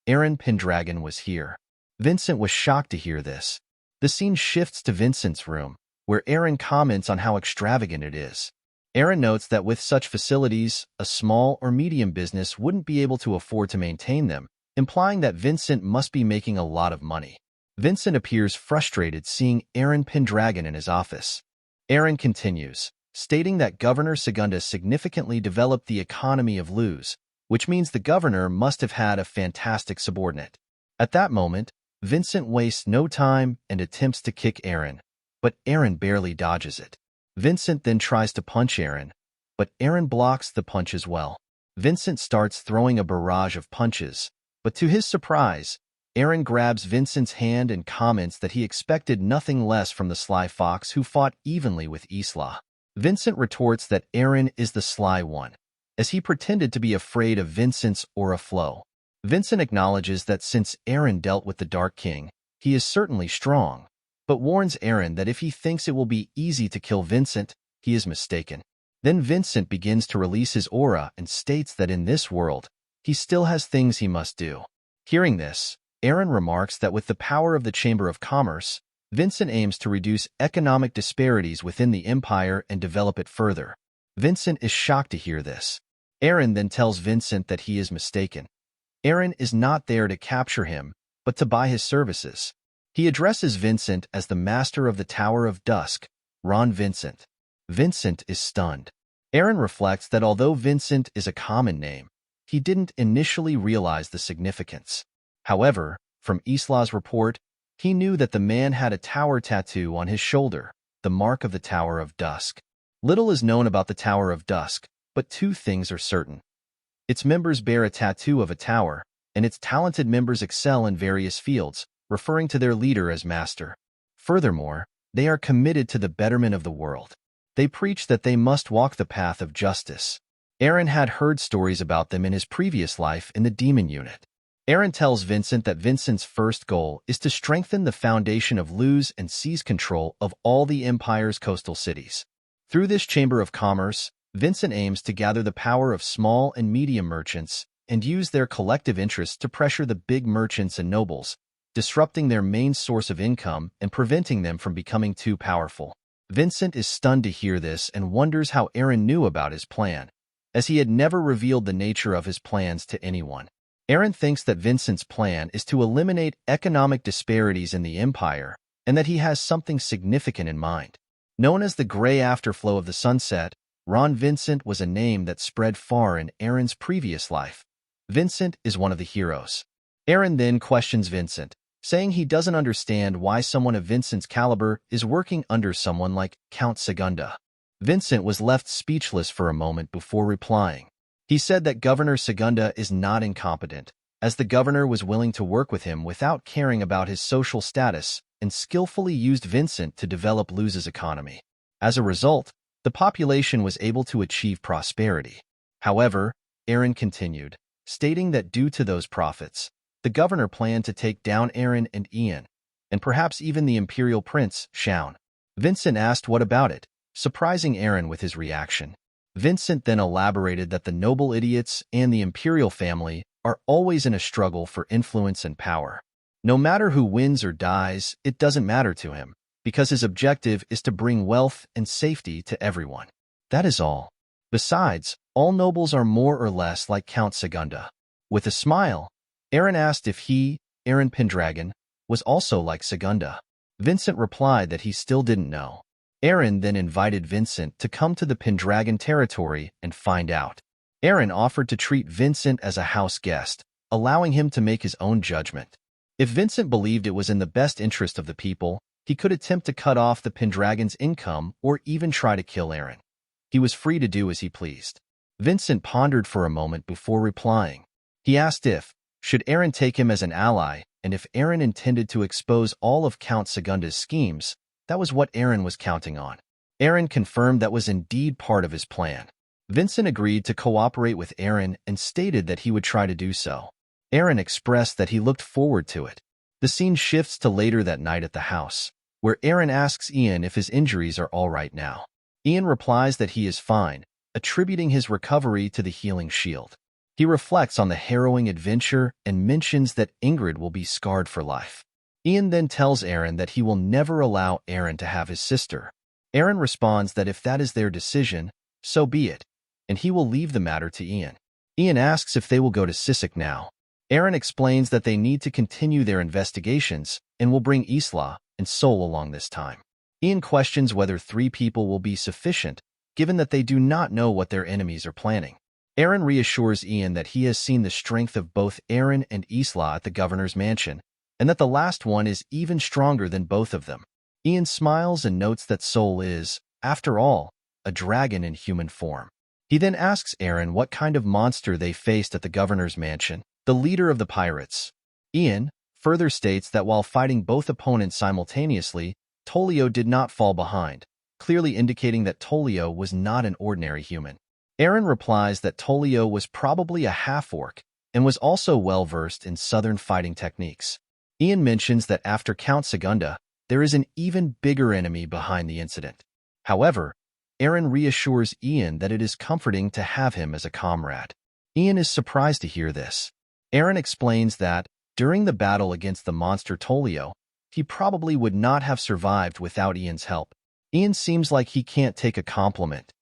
Eren Pendragon was here. Vincent was shocked to hear this. The scene shifts to Vincent's room, where Eren comments on how extravagant it is. Eren notes that with such facilities, a small or medium business wouldn't be able to afford to maintain them, implying that Vincent must be making a lot of money. Vincent appears frustrated seeing Eren Pendragon in his office. Eren continues, stating that Governor Segunda significantly developed the economy of Luz, which means the governor must have had a fantastic subordinate. At that moment, Vincent wastes no time and attempts to kick Eren, but Eren barely dodges it. Vincent then tries to punch Eren, but Eren blocks the punch as well. Vincent starts throwing a barrage of punches, but to his surprise, Eren grabs Vincent's hand and comments that he expected nothing less from the sly fox who fought evenly with Isla. Vincent retorts that Eren is the sly one, as he pretended to be afraid of Vincent's aura flow. Vincent acknowledges that since Eren dealt with the Dark King, he is certainly strong, but warns Eren that if he thinks it will be easy to kill Vincent, he is mistaken. Then Vincent begins to release his aura and states that in this world, he still has things he must do. Hearing this, Eren remarks that with the power of the Chamber of Commerce, Vincent aims to reduce economic disparities within the Empire and develop it further. Vincent is shocked to hear this. Eren then tells Vincent that he is mistaken. Eren is not there to capture him, but to buy his services. He addresses Vincent as the Master of the Tower of Dusk, Ron Vincent. Vincent is stunned. Eren reflects that although Vincent is a common name, he didn't initially realize the significance. However, from Isla's report, he knew that the man had a tower tattoo on his shoulder, the mark of the Tower of Dusk. Little is known about the Tower of Dusk, but two things are certain. Its members bear a tattoo of a tower, and its talented members excel in various fields, referring to their leader as master. Furthermore, they are committed to the betterment of the world. They preach that they must walk the path of justice. Eren had heard stories about them in his previous life in the demon unit. Eren tells Vincent that Vincent's first goal is to strengthen the foundation of Luz and seize control of all the Empire's coastal cities. Through this Chamber of Commerce, Vincent aims to gather the power of small and medium merchants and use their collective interests to pressure the big merchants and nobles, disrupting their main source of income and preventing them from becoming too powerful. Vincent is stunned to hear this and wonders how Eren knew about his plan, as he had never revealed the nature of his plans to anyone. Eren thinks that Vincent's plan is to eliminate economic disparities in the Empire and that he has something significant in mind. Known as the Gray Afterflow of the Sunset, Ron Vincent was a name that spread far in Eren's previous life. Vincent is one of the heroes. Eren then questions Vincent, saying he doesn't understand why someone of Vincent's caliber is working under someone like Count Segunda. Vincent was left speechless for a moment before replying. He said that Governor Segunda is not incompetent, as the governor was willing to work with him without caring about his social status and skillfully used Vincent to develop Luz's economy. As a result, the population was able to achieve prosperity. However, Eren continued, stating that due to those profits, the governor planned to take down Eren and Ian, and perhaps even the imperial prince, Shaun. Vincent asked what about it, surprising Eren with his reaction. Vincent then elaborated that the noble idiots and the imperial family are always in a struggle for influence and power. No matter who wins or dies, it doesn't matter to him, because his objective is to bring wealth and safety to everyone. That is all. Besides, all nobles are more or less like Count Segunda. With a smile, Eren asked if he, Eren Pendragon, was also like Segunda. Vincent replied that he still didn't know. Eren then invited Vincent to come to the Pendragon territory and find out. Eren offered to treat Vincent as a house guest, allowing him to make his own judgment. If Vincent believed it was in the best interest of the people, he could attempt to cut off the Pendragon's income or even try to kill Eren. He was free to do as he pleased. Vincent pondered for a moment before replying. He asked if, should Eren take him as an ally and if Eren intended to expose all of Count Segunda's schemes, that was what Eren was counting on. Eren confirmed that was indeed part of his plan. Vincent agreed to cooperate with Eren and stated that he would try to do so. Eren expressed that he looked forward to it. The scene shifts to later that night at the house, where Eren asks Ian if his injuries are all right now. Ian replies that he is fine, attributing his recovery to the healing shield. He reflects on the harrowing adventure and mentions that Ingrid will be scarred for life. Ian then tells Eren that he will never allow Eren to have his sister. Eren responds that if that is their decision, so be it, and he will leave the matter to Ian. Ian asks if they will go to Sisek now. Eren explains that they need to continue their investigations and will bring Isla and Sol along this time. Ian questions whether 3 people will be sufficient, given that they do not know what their enemies are planning. Eren reassures Ian that he has seen the strength of both Eren and Isla at the governor's mansion, and that the last one is even stronger than both of them. Ian smiles and notes that Sol is, after all, a dragon in human form. He then asks Eren what kind of monster they faced at the governor's mansion, the leader of the pirates. Ian further states that while fighting both opponents simultaneously, Tolio did not fall behind, clearly indicating that Tolio was not an ordinary human. Eren replies that Tolio was probably a half-orc and was also well-versed in southern fighting techniques. Ian mentions that after Count Segunda, there is an even bigger enemy behind the incident. However, Eren reassures Ian that it is comforting to have him as a comrade. Ian is surprised to hear this. Eren explains that, during the battle against the monster Tolio, he probably would not have survived without Ian's help. Ian seems like he can't take a compliment.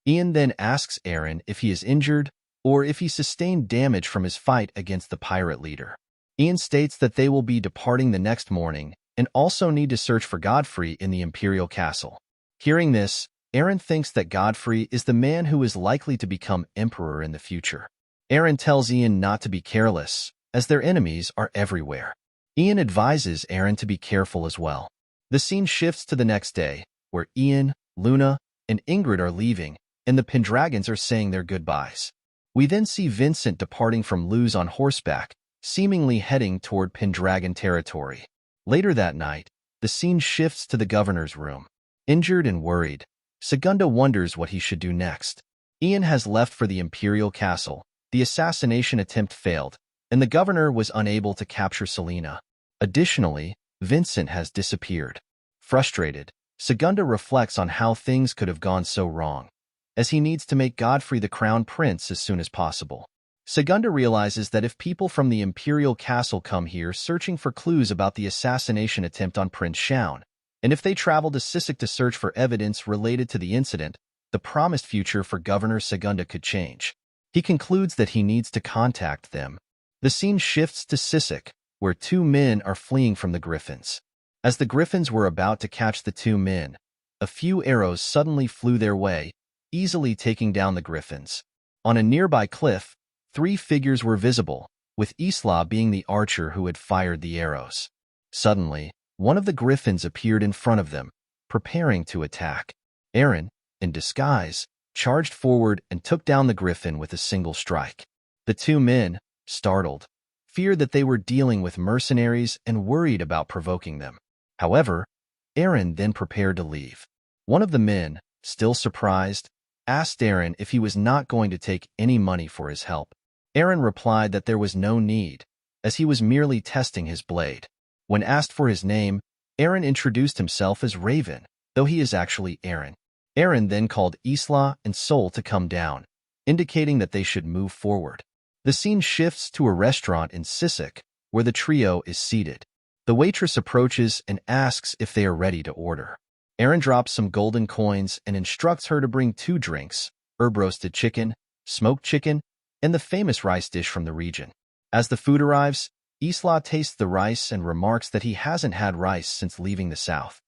Ian then asks Eren if he is injured or if he sustained damage from his fight against the pirate leader. Ian states that they will be departing the next morning and also need to search for Godfrey in the Imperial Castle. Hearing this, Eren thinks that Godfrey is the man who is likely to become emperor in the future. Eren tells Ian not to be careless, as their enemies are everywhere. Ian advises Eren to be careful as well. The scene shifts to the next day, where Ian, Luna, and Ingrid are leaving, and the Pendragons are saying their goodbyes. We then see Vincent departing from Luz on horseback, seemingly heading toward Pendragon territory. Later that night, the scene shifts to the governor's room. Injured and worried, Segunda wonders what he should do next. Ian has left for the Imperial Castle, the assassination attempt failed, and the governor was unable to capture Selena. Additionally, Vincent has disappeared. Frustrated, Segunda reflects on how things could have gone so wrong, as he needs to make Godfrey the crown prince as soon as possible. Segunda realizes that if people from the Imperial Castle come here searching for clues about the assassination attempt on Prince Shaun, and if they travel to Sisek to search for evidence related to the incident, the promised future for Governor Segunda could change. He concludes that he needs to contact them. The scene shifts to Sisek, where 2 men are fleeing from the Griffins. As the Griffins were about to catch the 2 men, a few arrows suddenly flew their way, easily taking down the Griffins. On a nearby cliff, 3 figures were visible, with Isla being the archer who had fired the arrows. Suddenly, one of the Griffins appeared in front of them, preparing to attack. Eren, in disguise, charged forward and took down the Griffin with a single strike. The 2 men, startled, feared that they were dealing with mercenaries and worried about provoking them. However, Eren then prepared to leave. One of the men, still surprised, asked Eren if he was not going to take any money for his help. Eren replied that there was no need, as he was merely testing his blade. When asked for his name, Eren introduced himself as Raven, though he is actually Eren. Eren then called Isla and Sol to come down, indicating that they should move forward. The scene shifts to a restaurant in Sisek, where the trio is seated. The waitress approaches and asks if they are ready to order. Eren drops some golden coins and instructs her to bring 2 drinks, herb-roasted chicken, smoked chicken, and the famous rice dish from the region. As the food arrives, Isla tastes the rice and remarks that he hasn't had rice since leaving the south.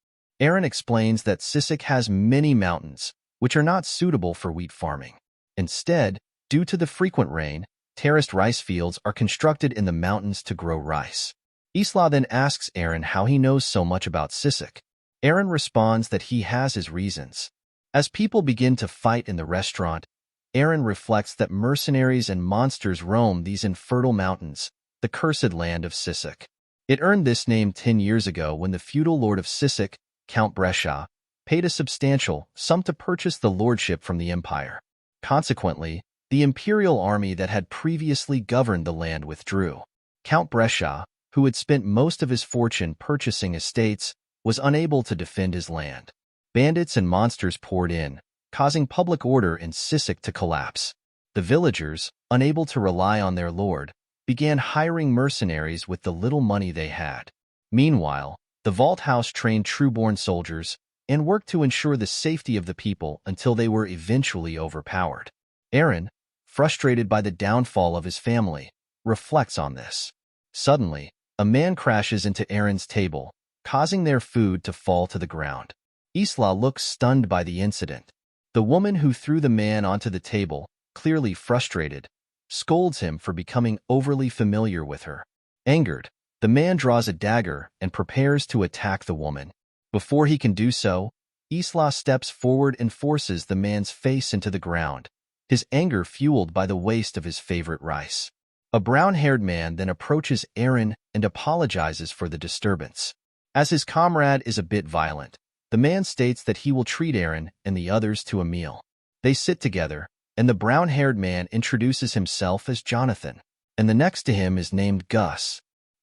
Eren explains that Sisek has many mountains, which are not suitable for wheat farming. Instead, due to the frequent rain, terraced rice fields are constructed in the mountains to grow rice. Isla then asks Eren how he knows so much about Sisek. Eren responds that he has his reasons. As people begin to fight in the restaurant, Eren reflects that mercenaries and monsters roam these infertile mountains, the cursed land of Sisek. It earned this name 10 years ago when the feudal lord of Sisek, Count Brescia, paid a substantial sum to purchase the lordship from the empire. Consequently, the imperial army that had previously governed the land withdrew. Count Brescia, who had spent most of his fortune purchasing estates, was unable to defend his land. Bandits and monsters poured in, causing public order in Sisek to collapse. The villagers, unable to rely on their lord, began hiring mercenaries with the little money they had. Meanwhile, the Valt house trained true-born soldiers and worked to ensure the safety of the people until they were eventually overpowered. Eren, frustrated by the downfall of his family, reflects on this. Suddenly, a man crashes into Eren's table, causing their food to fall to the ground. Isla looks stunned by the incident. The woman who threw the man onto the table, clearly frustrated, scolds him for becoming overly familiar with her. Angered, the man draws a dagger and prepares to attack the woman. Before he can do so, Isla steps forward and forces the man's face into the ground, his anger fueled by the waste of his favorite rice. A brown-haired man then approaches Eren and apologizes for the disturbance. As his comrade is a bit violent, the man states that he will treat Eren and the others to a meal. They sit together, and the brown-haired man introduces himself as Jonathan, and the next to him is named Gus,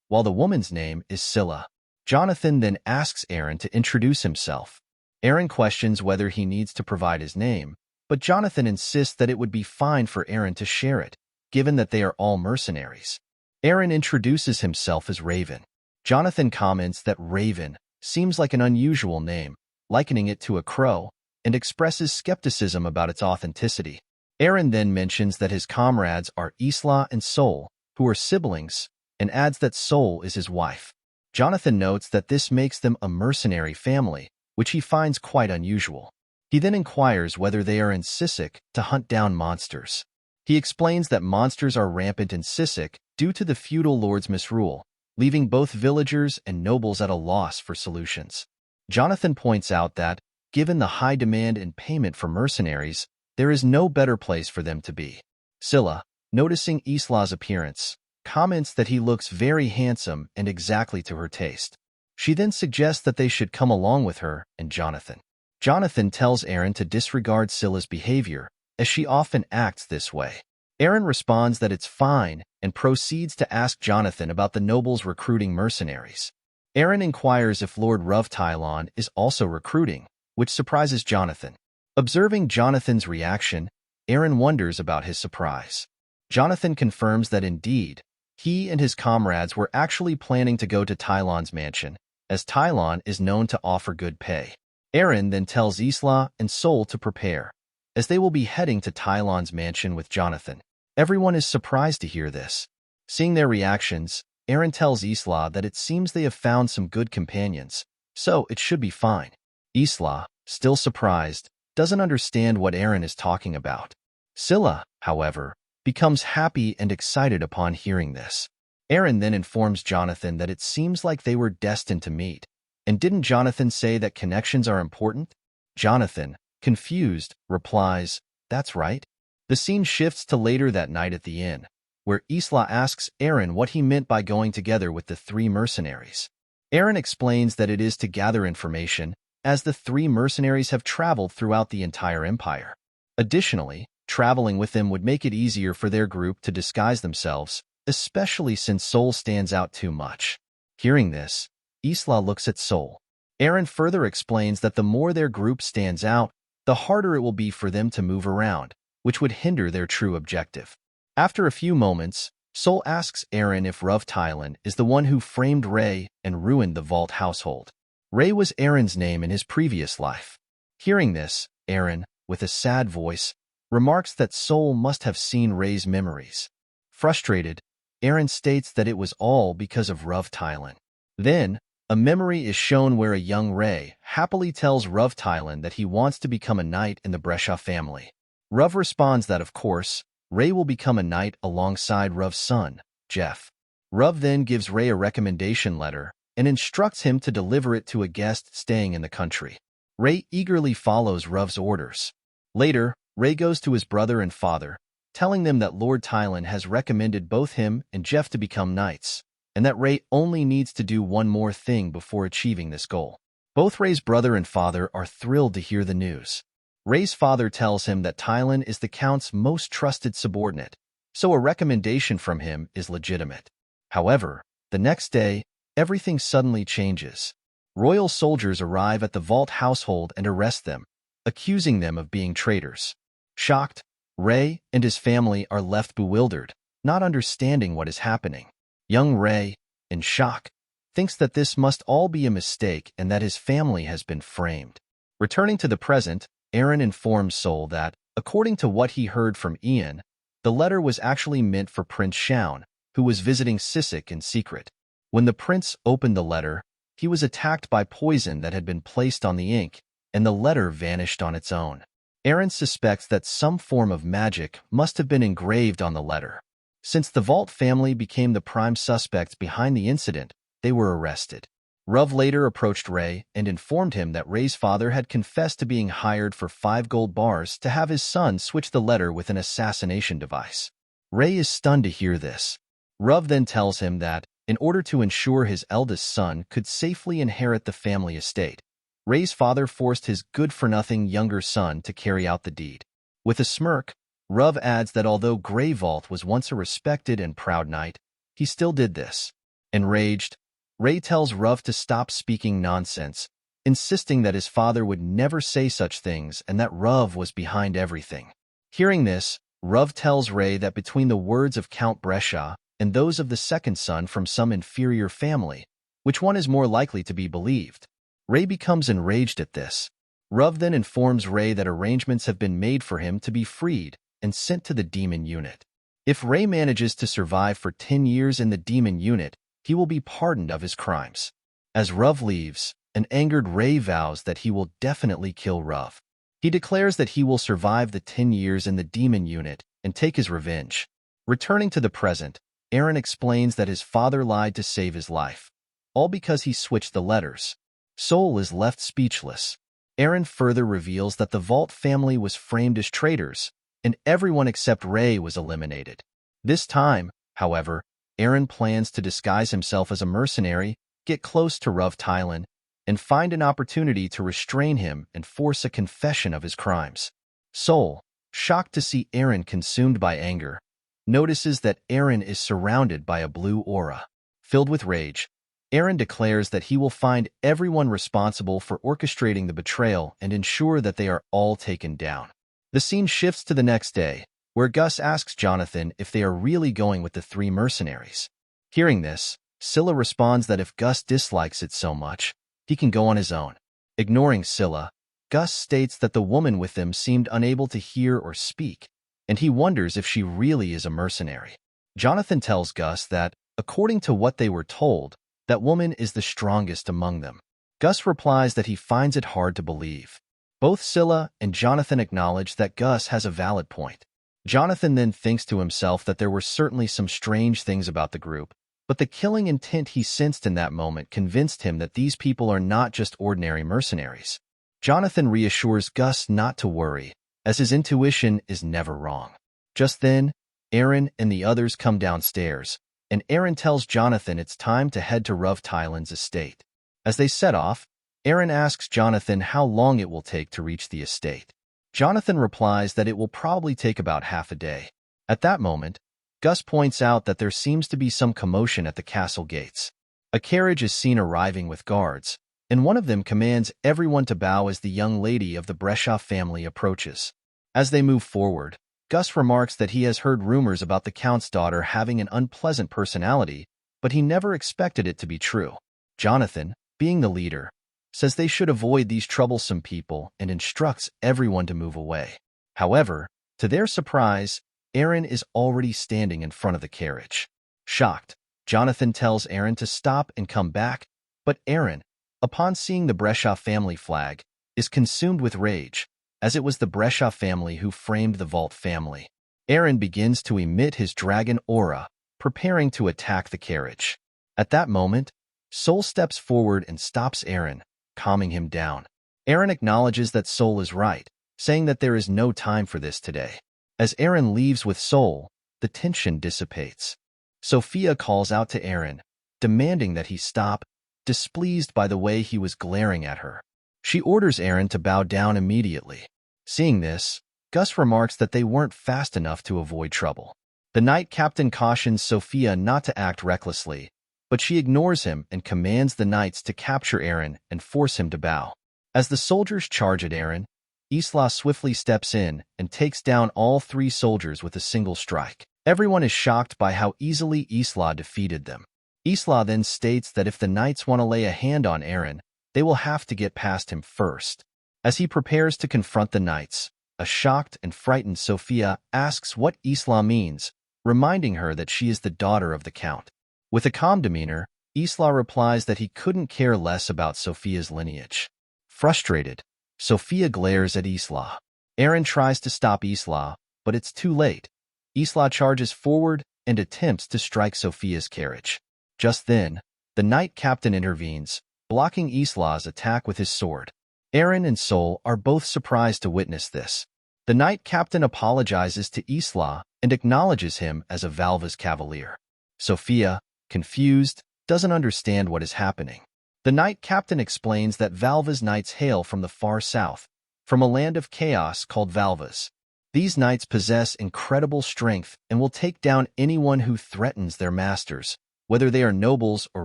while the woman's name is Scylla. Jonathan then asks Eren to introduce himself. Eren questions whether he needs to provide his name, but Jonathan insists that it would be fine for Eren to share it, given that they are all mercenaries. Eren introduces himself as Raven. Jonathan comments that Raven seems like an unusual name, likening it to a crow, and expresses skepticism about its authenticity. Eren then mentions that his comrades are Isla and Sol, who are siblings, and adds that Sol is his wife. Jonathan notes that this makes them a mercenary family, which he finds quite unusual. He then inquires whether they are in Sisek to hunt down monsters. He explains that monsters are rampant in Sisek due to the feudal lord's misrule, leaving both villagers and nobles at a loss for solutions. Jonathan points out that, given the high demand and payment for mercenaries, there is no better place for them to be. Scylla, noticing Isla's appearance, comments that he looks very handsome and exactly to her taste. She then suggests that they should come along with her and Jonathan. Jonathan tells Eren to disregard Scylla's behavior, as she often acts this way. Eren responds that it's fine and proceeds to ask Jonathan about the nobles recruiting mercenaries. Eren inquires if Lord Ruvtylon is also recruiting, which surprises Jonathan. Observing Jonathan's reaction, Eren wonders about his surprise. Jonathan confirms that indeed, he and his comrades were actually planning to go to Tylon's mansion, as Tylon is known to offer good pay. Eren then tells Isla and Sol to prepare, as they will be heading to Tylon's mansion with Jonathan. Everyone is surprised to hear this. Seeing their reactions, Eren tells Isla that it seems they have found some good companions, so it should be fine. Isla, still surprised, doesn't understand what Eren is talking about. Scylla, however, becomes happy and excited upon hearing this. Eren then informs Jonathan that it seems like they were destined to meet. And didn't Jonathan say that connections are important? Jonathan, confused, replies, "That's right." The scene shifts to later that night at the inn, where Isla asks Eren what he meant by going together with the three mercenaries. Eren explains that it is to gather information, as the three mercenaries have traveled throughout the entire empire. Additionally, traveling with them would make it easier for their group to disguise themselves, especially since Sol stands out too much. Hearing this, Isla looks at Sol. Eren further explains that the more their group stands out, the harder it will be for them to move around, which would hinder their true objective. After a few moments, Sol asks Eren if Ruvtylon is the one who framed Ray and ruined the Valt household. Ray was Eren's name in his previous life. Hearing this, Eren, with a sad voice, remarks that Sol must have seen Ray's memories. Frustrated, Eren states that it was all because of Ruvtylon. Then, a memory is shown where a young Ray happily tells Ruvtylon that he wants to become a knight in the Brescia family. Ruv responds that of course, Ray will become a knight alongside Ruv's son, Jeff. Ruv then gives Ray a recommendation letter and instructs him to deliver it to a guest staying in the country. Ray eagerly follows Ruv's orders. Later, Ray goes to his brother and father, telling them that Lord Tylon has recommended both him and Jeff to become knights. and that Rey only needs to do one more thing before achieving this goal. Both Rey's brother and father are thrilled to hear the news. Rey's father tells him that Tylan is the Count's most trusted subordinate, so a recommendation from him is legitimate. However, the next day, everything suddenly changes. Royal soldiers arrive at the Valt household and arrest them, accusing them of being traitors. Shocked, Rey and his family are left bewildered, not understanding what is happening. Young Rey, in shock, thinks that this must all be a mistake and that his family has been framed. Returning to the present, Eren informs Sol that, according to what he heard from Ian, the letter was actually meant for Prince Shaun, who was visiting Sisek in secret. When the prince opened the letter, he was attacked by poison that had been placed on the ink, and the letter vanished on its own. Eren suspects that some form of magic must have been engraved on the letter. Since the Valt family became the prime suspects behind the incident, they were arrested. Ruv later approached Rey and informed him that Rey's father had confessed to being hired for 5 gold bars to have his son switch the letter with an assassination device. Rey is stunned to hear this. Ruv then tells him that, in order to ensure his eldest son could safely inherit the family estate, Rey's father forced his good-for-nothing younger son to carry out the deed. With a smirk, Ruv adds that although Grey Valt was once a respected and proud knight, he still did this. Enraged, Rey tells Ruv to stop speaking nonsense, insisting that his father would never say such things and that Ruv was behind everything. Hearing this, Ruv tells Rey that between the words of Count Brescia and those of the second son from some inferior family, which one is more likely to be believed? Rey becomes enraged at this. Ruv then informs Rey that arrangements have been made for him to be freed and sent to the demon unit. If Rey manages to survive for 10 years in the demon unit, he will be pardoned of his crimes. As Ruv leaves, an angered Rey vows that he will definitely kill Ruv. He declares that he will survive the 10 years in the demon unit and take his revenge. Returning to the present, Eren explains that his father lied to save his life, all because he switched the letters. Sol is left speechless. Eren further reveals that the Valt family was framed as traitors, and everyone except Rey was eliminated. This time, however, Eren plans to disguise himself as a mercenary, get close to Ruv Tylan, and find an opportunity to restrain him and force a confession of his crimes. Sol, shocked to see Eren consumed by anger, notices that Eren is surrounded by a blue aura. Filled with rage, Eren declares that he will find everyone responsible for orchestrating the betrayal and ensure that they are all taken down. The scene shifts to the next day, where Gus asks Jonathan if they are really going with the 3 mercenaries. Hearing this, Scylla responds that if Gus dislikes it so much, he can go on his own. Ignoring Scylla, Gus states that the woman with them seemed unable to hear or speak, and he wonders if she really is a mercenary. Jonathan tells Gus that, according to what they were told, that woman is the strongest among them. Gus replies that he finds it hard to believe. Both Scylla and Jonathan acknowledge that Gus has a valid point. Jonathan then thinks to himself that there were certainly some strange things about the group, but the killing intent he sensed in that moment convinced him that these people are not just ordinary mercenaries. Jonathan reassures Gus not to worry, as his intuition is never wrong. Just then, Eren and the others come downstairs, and Eren tells Jonathan it's time to head to Ruv Tylan's estate. As they set off, Eren asks Jonathan how long it will take to reach the estate. Jonathan replies that it will probably take about half a day. At that moment, Gus points out that there seems to be some commotion at the castle gates. A carriage is seen arriving with guards, and one of them commands everyone to bow as the young lady of the Brescia family approaches. As they move forward, Gus remarks that he has heard rumors about the Count's daughter having an unpleasant personality, but he never expected it to be true. Jonathan, being the leader, says they should avoid these troublesome people and instructs everyone to move away. However, to their surprise, Eren is already standing in front of the carriage. Shocked, Jonathan tells Eren to stop and come back, but Eren, upon seeing the Brescia family flag, is consumed with rage, as it was the Brescia family who framed the Valt family. Eren begins to emit his dragon aura, preparing to attack the carriage. At that moment, Sol steps forward and stops Eren, calming him down. Eren acknowledges that Sol is right, saying that there is no time for this today. As Eren leaves with Sol, the tension dissipates. Sophia calls out to Eren, demanding that he stop, displeased by the way he was glaring at her. She orders Eren to bow down immediately. Seeing this, Gus remarks that they weren't fast enough to avoid trouble. The knight captain cautions Sophia not to act recklessly, but she ignores him and commands the knights to capture Eren and force him to bow. As the soldiers charge at Eren, Isla swiftly steps in and takes down all 3 soldiers with a single strike. Everyone is shocked by how easily Isla defeated them. Isla then states that if the knights want to lay a hand on Eren, they will have to get past him first. As he prepares to confront the knights, a shocked and frightened Sophia asks what Isla means, reminding her that she is the daughter of the Count. With a calm demeanor, Isla replies that he couldn't care less about Sophia's lineage. Frustrated, Sophia glares at Isla. Eren tries to stop Isla, but it's too late. Isla charges forward and attempts to strike Sophia's carriage. Just then, the knight captain intervenes, blocking Isla's attack with his sword. Eren and Sol are both surprised to witness this. The knight captain apologizes to Isla and acknowledges him as a Valva's cavalier. Sophia, confused, doesn't understand what is happening. The knight captain explains that Valva's knights hail from the far south, from a land of chaos called Valvas. These knights possess incredible strength and will take down anyone who threatens their masters, whether they are nobles or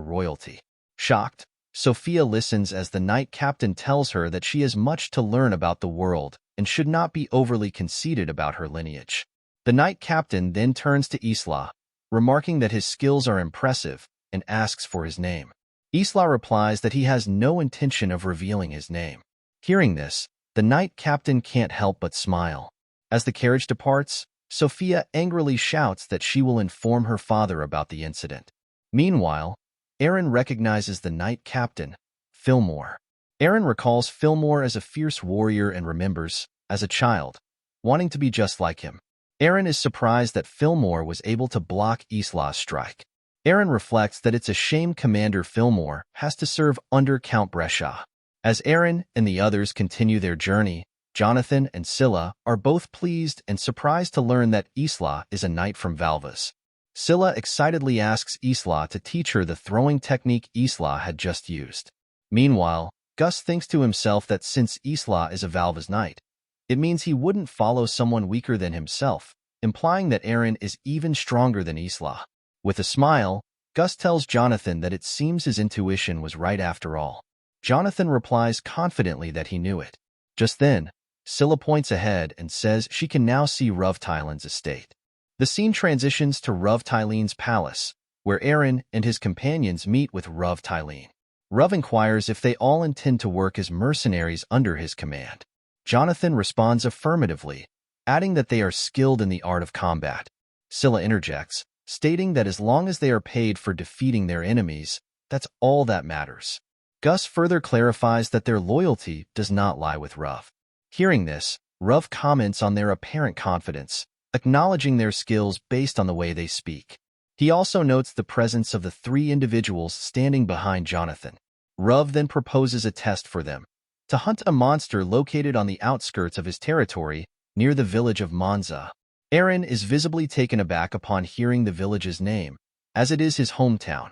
royalty. Shocked, Sophia listens as the knight captain tells her that she has much to learn about the world and should not be overly conceited about her lineage. The knight captain then turns to Isla, remarking that his skills are impressive, and asks for his name. Isla replies that he has no intention of revealing his name. Hearing this, the knight captain can't help but smile. As the carriage departs, Sophia angrily shouts that she will inform her father about the incident. Meanwhile, Eren recognizes the knight captain, Fillmore. Eren recalls Fillmore as a fierce warrior and remembers, as a child, wanting to be just like him. Eren is surprised that Fillmore was able to block Isla's strike. Eren reflects that it's a shame Commander Fillmore has to serve under Count Brescia. As Eren and the others continue their journey, Jonathan and Scylla are both pleased and surprised to learn that Isla is a knight from Valvas. Scylla excitedly asks Isla to teach her the throwing technique Isla had just used. Meanwhile, Gus thinks to himself that since Isla is a Valvas knight, it means he wouldn't follow someone weaker than himself, implying that Eren is even stronger than Isla. With a smile, Gus tells Jonathan that it seems his intuition was right after all. Jonathan replies confidently that he knew it. Just then, Scylla points ahead and says she can now see Ruvtylan's estate. The scene transitions to Ruvtylan's palace, where Eren and his companions meet with Ruvtylan. Ruv inquires if they all intend to work as mercenaries under his command. Jonathan responds affirmatively, adding that they are skilled in the art of combat. Scylla interjects, stating that as long as they are paid for defeating their enemies, that's all that matters. Gus further clarifies that their loyalty does not lie with Ruv. Hearing this, Ruv comments on their apparent confidence, acknowledging their skills based on the way they speak. He also notes the presence of the 3 individuals standing behind Jonathan. Ruv then proposes a test for them, to hunt a monster located on the outskirts of his territory, near the village of Monza. Eren is visibly taken aback upon hearing the village's name, as it is his hometown,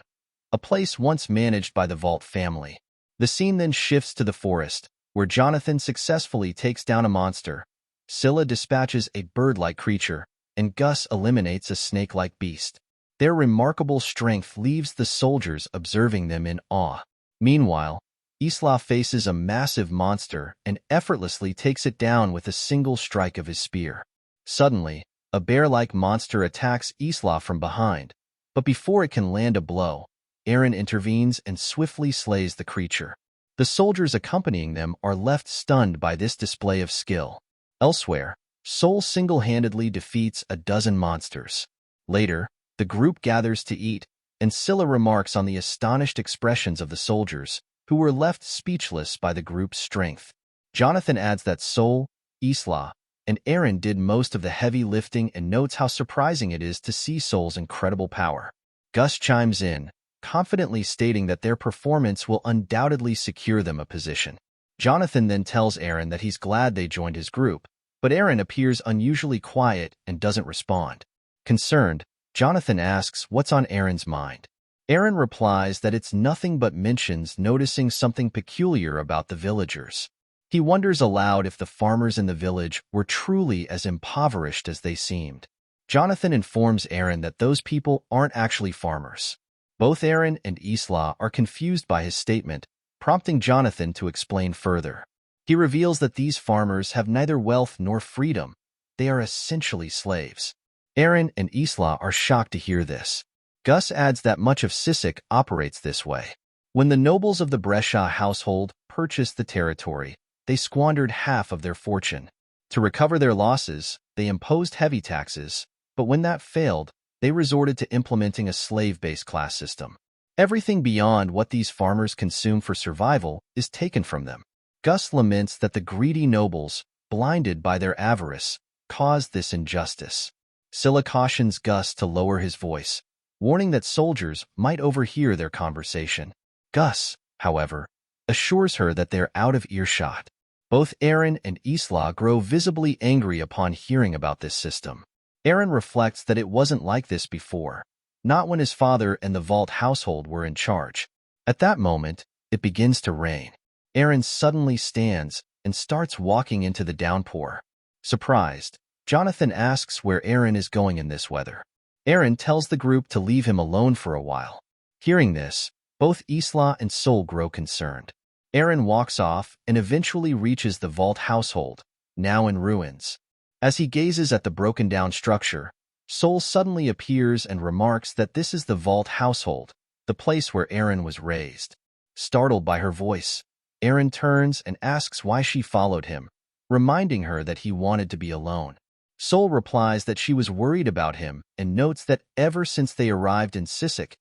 a place once managed by the Valt family. The scene then shifts to the forest, where Jonathan successfully takes down a monster. Scylla dispatches a bird-like creature, and Gus eliminates a snake-like beast. Their remarkable strength leaves the soldiers observing them in awe. Meanwhile, Isla faces a massive monster and effortlessly takes it down with a single strike of his spear. Suddenly, a bear-like monster attacks Isla from behind, but before it can land a blow, Eren intervenes and swiftly slays the creature. The soldiers accompanying them are left stunned by this display of skill. Elsewhere, Sol single-handedly defeats a dozen monsters. Later, the group gathers to eat, and Scylla remarks on the astonished expressions of the soldiers, who were left speechless by the group's strength. Jonathan adds that Sol, Isla, and Eren did most of the heavy lifting and notes how surprising it is to see Sol's incredible power. Gus chimes in, confidently stating that their performance will undoubtedly secure them a position. Jonathan then tells Eren that he's glad they joined his group, but Eren appears unusually quiet and doesn't respond. Concerned, Jonathan asks what's on Eren's mind. Eren replies that it's nothing but mentions noticing something peculiar about the villagers. He wonders aloud if the farmers in the village were truly as impoverished as they seemed. Jonathan informs Eren that those people aren't actually farmers. Both Eren and Isla are confused by his statement, prompting Jonathan to explain further. He reveals that these farmers have neither wealth nor freedom. They are essentially slaves. Eren and Isla are shocked to hear this. Gus adds that much of Sisek operates this way. When the nobles of the Brescia household purchased the territory, they squandered half of their fortune. To recover their losses, they imposed heavy taxes, but when that failed, they resorted to implementing a slave-based class system. Everything beyond what these farmers consume for survival is taken from them. Gus laments that the greedy nobles, blinded by their avarice, caused this injustice. Scylla cautions Gus to lower his voice, warning that soldiers might overhear their conversation. Gus, however, assures her that they're out of earshot. Both Eren and Isla grow visibly angry upon hearing about this system. Eren reflects that it wasn't like this before, not when his father and the Valt household were in charge. At that moment, it begins to rain. Eren suddenly stands and starts walking into the downpour. Surprised, Jonathan asks where Eren is going in this weather. Eren tells the group to leave him alone for a while. Hearing this, both Isla and Sol grow concerned. Eren walks off and eventually reaches the Valt household, now in ruins. As he gazes at the broken-down structure, Sol suddenly appears and remarks that this is the Valt household, the place where Eren was raised. Startled by her voice, Eren turns and asks why she followed him, reminding her that he wanted to be alone. Sol replies that she was worried about him and notes that ever since they arrived in Sisek,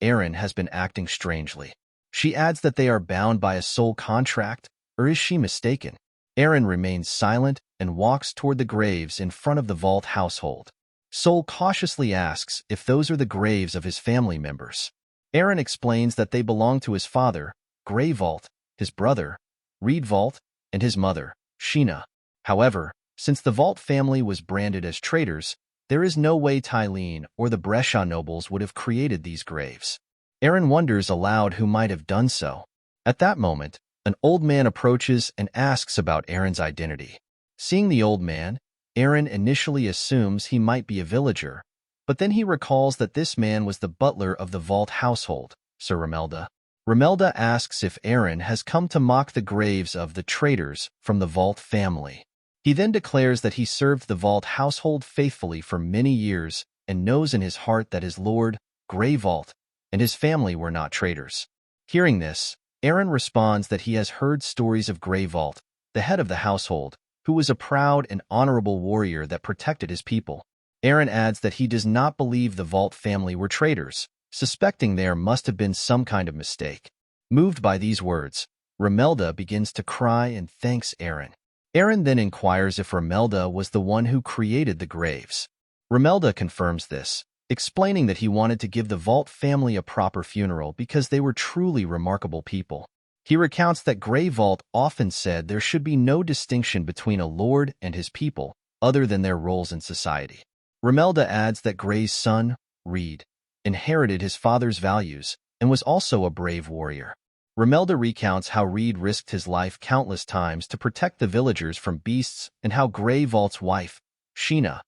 Eren has been acting strangely. She adds that they are bound by a soul contract, or is she mistaken? Eren remains silent and walks toward the graves in front of the Valt household. Sol cautiously asks if those are the graves of his family members. Eren explains that they belong to his father, Grey Valt, his brother, Reed Valt, and his mother, Sheena. However, since the Valt family was branded as traitors, there is no way Tylene or the Brescia nobles would have created these graves. Eren wonders aloud who might have done so. At that moment, an old man approaches and asks about Eren's identity. Seeing the old man, Eren initially assumes he might be a villager, but then he recalls that this man was the butler of the Valt household, Sir Ramelda. Ramelda asks if Eren has come to mock the graves of the traitors from the Valt family. He then declares that he served the Valt household faithfully for many years and knows in his heart that his lord, Grey Valt, and his family were not traitors. Hearing this, Eren responds that he has heard stories of Grey Valt, the head of the household, who was a proud and honorable warrior that protected his people. Eren adds that he does not believe the Valt family were traitors, suspecting there must have been some kind of mistake. Moved by these words, Ramelda begins to cry and thanks Eren. Eren then inquires if Ramelda was the one who created the graves. Ramelda confirms this, explaining that he wanted to give the Valt family a proper funeral because they were truly remarkable people. He recounts that Grey Valt often said there should be no distinction between a lord and his people, other than their roles in society. Ramelda adds that Grey's son, Reed, inherited his father's values and was also a brave warrior. Ramelda recounts how Reed risked his life countless times to protect the villagers from beasts and how Grey Valt's wife, Sheena,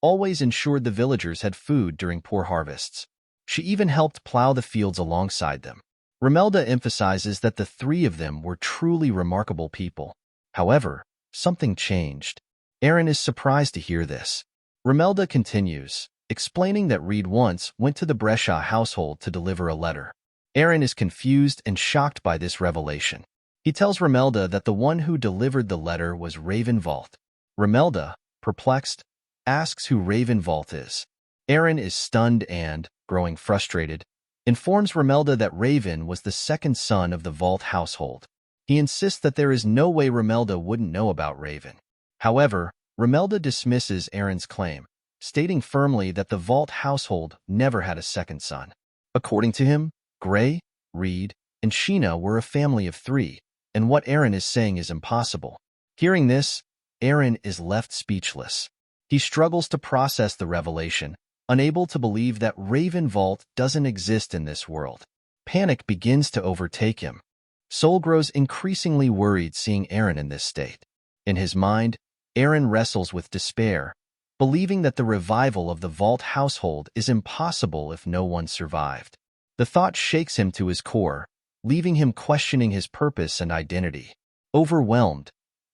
always ensured the villagers had food during poor harvests. She even helped plow the fields alongside them. Ramelda emphasizes that the three of them were truly remarkable people. However, something changed. Eren is surprised to hear this. Ramelda continues, explaining that Reed once went to the Brescia household to deliver a letter. Eren is confused and shocked by this revelation. He tells Ramelda that the one who delivered the letter was Raven Valt. Ramelda, perplexed, asks who Raven Valt is. Eren is stunned and, growing frustrated, informs Ramelda that Raven was the second son of the Valt household. He insists that there is no way Ramelda wouldn't know about Raven. However, Ramelda dismisses Eren's claim, stating firmly that the Valt household never had a second son. According to him, Grey, Reed, and Sheena were a family of three, and what Eren is saying is impossible. Hearing this, Eren is left speechless. He struggles to process the revelation, unable to believe that Valt doesn't exist in this world. Panic begins to overtake him. Sol grows increasingly worried seeing Eren in this state. In his mind, Eren wrestles with despair, believing that the revival of the Valt household is impossible if no one survived. The thought shakes him to his core, leaving him questioning his purpose and identity. Overwhelmed,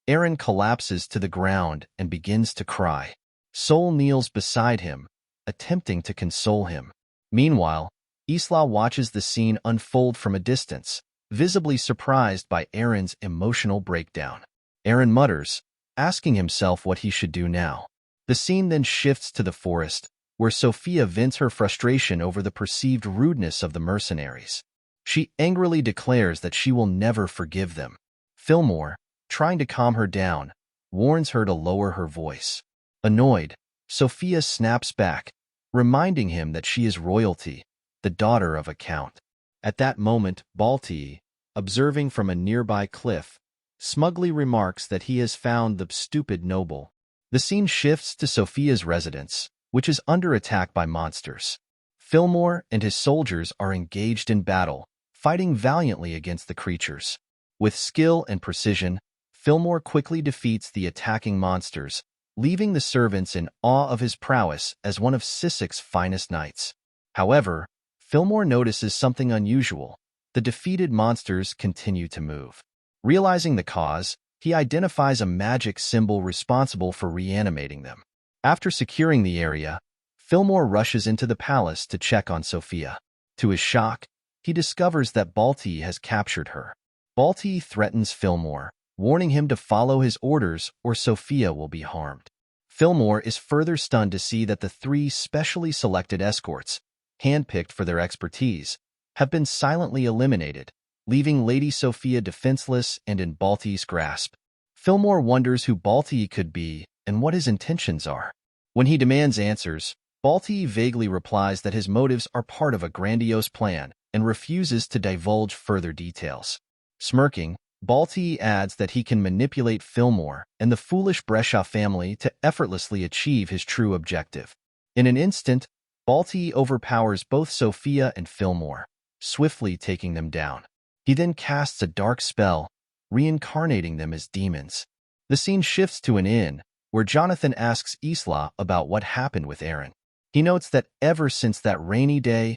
Eren collapses to the ground and begins to cry. Sol kneels beside him, attempting to console him. Meanwhile, Isla watches the scene unfold from a distance, visibly surprised by Eren's emotional breakdown. Eren mutters, asking himself what he should do now. The scene then shifts to the forest, where Sophia vents her frustration over the perceived rudeness of the mercenaries. She angrily declares that she will never forgive them. Fillmore, trying to calm her down, warns her to lower her voice. Annoyed, Sophia snaps back, reminding him that she is royalty, the daughter of a count. At that moment, Balti, observing from a nearby cliff, smugly remarks that he has found the stupid noble. The scene shifts to Sophia's residence, which is under attack by monsters. Fillmore and his soldiers are engaged in battle, fighting valiantly against the creatures. With skill and precision, Fillmore quickly defeats the attacking monsters, leaving the servants in awe of his prowess as one of Sissek's finest knights. However, Fillmore notices something unusual. The defeated monsters continue to move. Realizing the cause, he identifies a magic symbol responsible for reanimating them. After securing the area, Fillmore rushes into the palace to check on Sophia. To his shock, he discovers that Balti has captured her. Balti threatens Fillmore, warning him to follow his orders or Sophia will be harmed. Fillmore is further stunned to see that the 3 specially selected escorts, handpicked for their expertise, have been silently eliminated, leaving Lady Sophia defenseless and in Balti's grasp. Fillmore wonders who Balti could be and what his intentions are. When he demands answers, Balti vaguely replies that his motives are part of a grandiose plan and refuses to divulge further details. Smirking, Balti adds that he can manipulate Fillmore and the foolish Brescia family to effortlessly achieve his true objective. In an instant, Balti overpowers both Sophia and Fillmore, swiftly taking them down. He then casts a dark spell, reincarnating them as demons. The scene shifts to an inn, where Jonathan asks Isla about what happened with Eren. He notes that ever since that rainy day,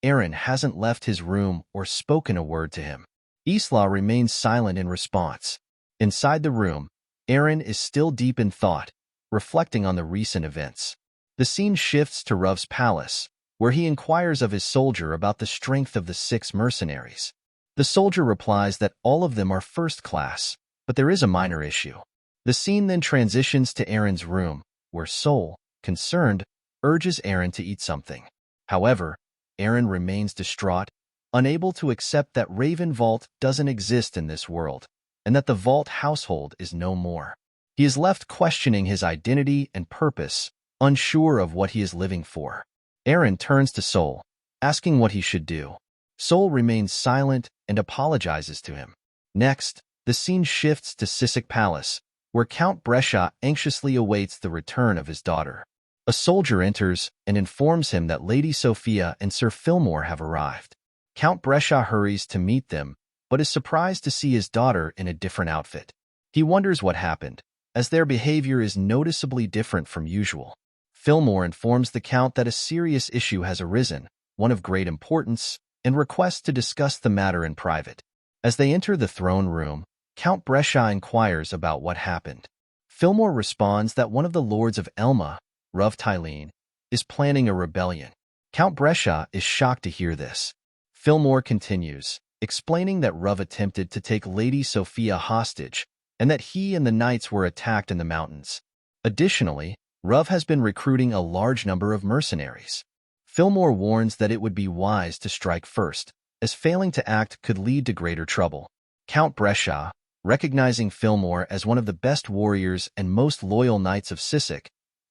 Eren hasn't left his room or spoken a word to him. Isla remains silent in response. Inside the room, Eren is still deep in thought, reflecting on the recent events. The scene shifts to Ruv's palace, where he inquires of his soldier about the strength of the 6 mercenaries. The soldier replies that all of them are first class, but there is a minor issue. The scene then transitions to Eren's room, where Sol, concerned, urges Eren to eat something. However, Eren remains distraught, unable to accept that Valt doesn't exist in this world, and that the Valt household is no more. He is left questioning his identity and purpose, unsure of what he is living for. Eren turns to Sol, asking what he should do. Sol remains silent and apologizes to him. Next, the scene shifts to Sissek Palace, where Count Brescia anxiously awaits the return of his daughter. A soldier enters and informs him that Lady Sophia and Sir Fillmore have arrived. Count Brescia hurries to meet them, but is surprised to see his daughter in a different outfit. He wonders what happened, as their behavior is noticeably different from usual. Fillmore informs the Count that a serious issue has arisen, one of great importance, and requests to discuss the matter in private. As they enter the throne room, Count Brescia inquires about what happened. Fillmore responds that one of the lords of Elma, Ruv Tylene, is planning a rebellion. Count Brescia is shocked to hear this. Fillmore continues, explaining that Ruv attempted to take Lady Sophia hostage and that he and the knights were attacked in the mountains. Additionally, Ruv has been recruiting a large number of mercenaries. Fillmore warns that it would be wise to strike first, as failing to act could lead to greater trouble. Count Brescia, recognizing Fillmore as one of the best warriors and most loyal knights of Sissek,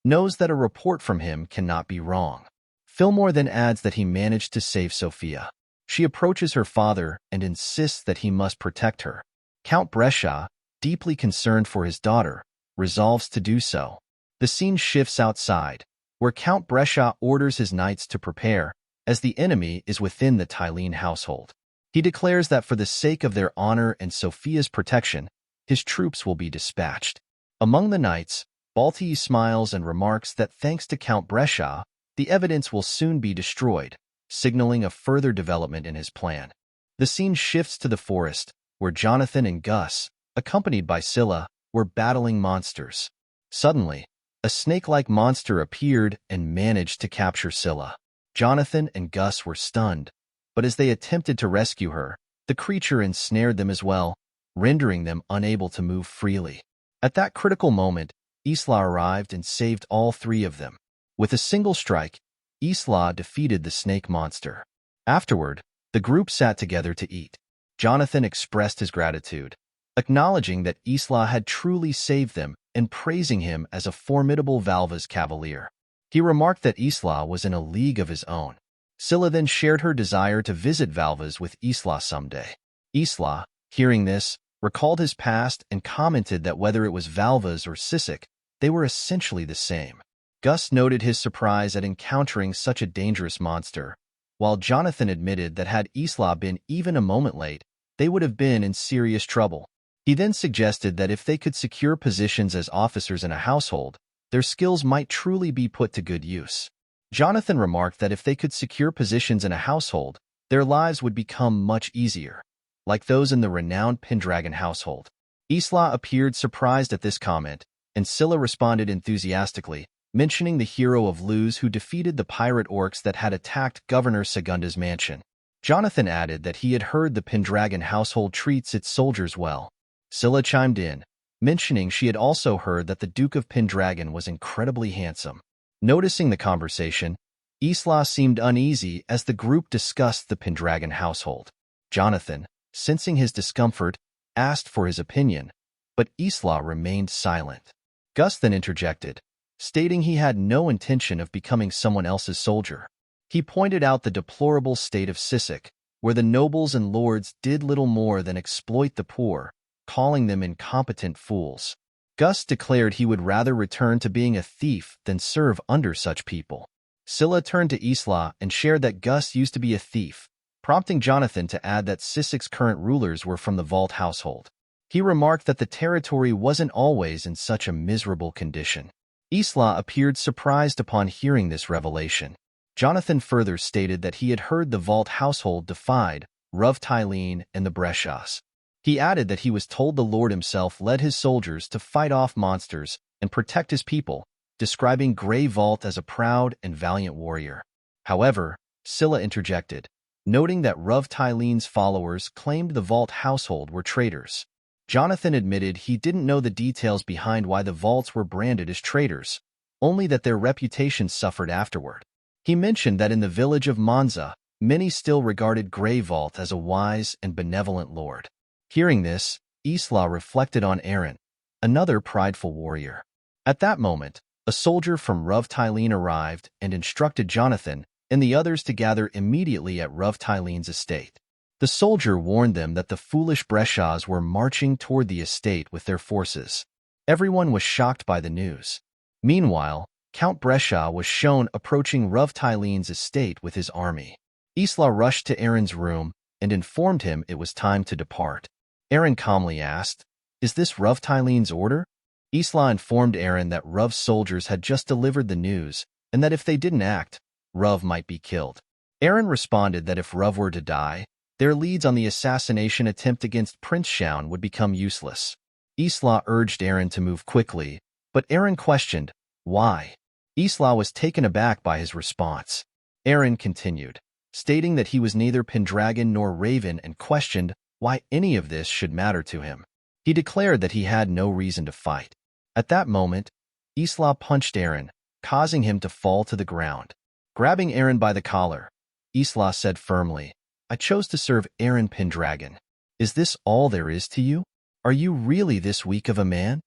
knows that a report from him cannot be wrong. Fillmore then adds that he managed to save Sophia. She approaches her father and insists that he must protect her. Count Brescia, deeply concerned for his daughter, resolves to do so. The scene shifts outside, where Count Brescia orders his knights to prepare, as the enemy is within the Tylene household. He declares that for the sake of their honor and Sophia's protection, his troops will be dispatched. Among the knights, Balti smiles and remarks that thanks to Count Brescia, the evidence will soon be destroyed, signaling a further development in his plan. The scene shifts to the forest, where Jonathan and Gus, accompanied by Scylla, were battling monsters. Suddenly, a snake-like monster appeared and managed to capture Scylla. Jonathan and Gus were stunned, but as they attempted to rescue her, the creature ensnared them as well, rendering them unable to move freely. At that critical moment, Isla arrived and saved all three of them. With a single strike, Isla defeated the snake monster. Afterward, the group sat together to eat. Jonathan expressed his gratitude, acknowledging that Isla had truly saved them and praising him as a formidable Valva's cavalier. He remarked that Isla was in a league of his own. Scylla then shared her desire to visit Valva's with Isla someday. Isla, hearing this, recalled his past and commented that whether it was Valva's or Sisek, they were essentially the same. Gus noted his surprise at encountering such a dangerous monster, while Jonathan admitted that had Isla been even a moment late, they would have been in serious trouble. He then suggested that if they could secure positions as officers in a household, their skills might truly be put to good use. Jonathan remarked that if they could secure positions in a household, their lives would become much easier, like those in the renowned Pendragon household. Isla appeared surprised at this comment, and Scylla responded enthusiastically, mentioning the hero of Luz who defeated the pirate orcs that had attacked Governor Segunda's mansion. Jonathan added that he had heard the Pendragon household treats its soldiers well. Scylla chimed in, mentioning she had also heard that the Duke of Pendragon was incredibly handsome. Noticing the conversation, Isla seemed uneasy as the group discussed the Pendragon household. Jonathan, sensing his discomfort, asked for his opinion, but Isla remained silent. Gus then interjected, stating he had no intention of becoming someone else's soldier. He pointed out the deplorable state of Sisek, where the nobles and lords did little more than exploit the poor, calling them incompetent fools. Gus declared he would rather return to being a thief than serve under such people. Scylla turned to Isla and shared that Gus used to be a thief, prompting Jonathan to add that Sisek's current rulers were from the Valt household. He remarked that the territory wasn't always in such a miserable condition. Isla appeared surprised upon hearing this revelation. Jonathan further stated that he had heard the Valt household defied Ruv Tylene and the Brescias. He added that he was told the Lord himself led his soldiers to fight off monsters and protect his people, describing Grey Valt as a proud and valiant warrior. However, Scylla interjected, noting that Ruv Tylene's followers claimed the Valt household were traitors. Jonathan admitted he didn't know the details behind why the Valts were branded as traitors, only that their reputations suffered afterward. He mentioned that in the village of Monza, many still regarded Grey Valt as a wise and benevolent lord. Hearing this, Isla reflected on Eren, another prideful warrior. At that moment, a soldier from Ruv Tylene arrived and instructed Jonathan and the others to gather immediately at Ruv Tylene's estate. The soldier warned them that the foolish Brescias were marching toward the estate with their forces. Everyone was shocked by the news. Meanwhile, Count Brescia was shown approaching Ruv Tylene's estate with his army. Isla rushed to Eren's room and informed him it was time to depart. Eren calmly asked, "Is this Ruv Tylene's order?" Isla informed Eren that Ruv's soldiers had just delivered the news and that if they didn't act, Ruv might be killed. Eren responded that if Ruv were to die, their leads on the assassination attempt against Prince Shaun would become useless. Isla urged Eren to move quickly, but Eren questioned, why? Isla was taken aback by his response. Eren continued, stating that he was neither Pendragon nor Raven and questioned why any of this should matter to him. He declared that he had no reason to fight. At that moment, Isla punched Eren, causing him to fall to the ground. Grabbing Eren by the collar, Isla said firmly, "I chose to serve Eren Pendragon. Is this all there is to you? Are you really this weak of a man?"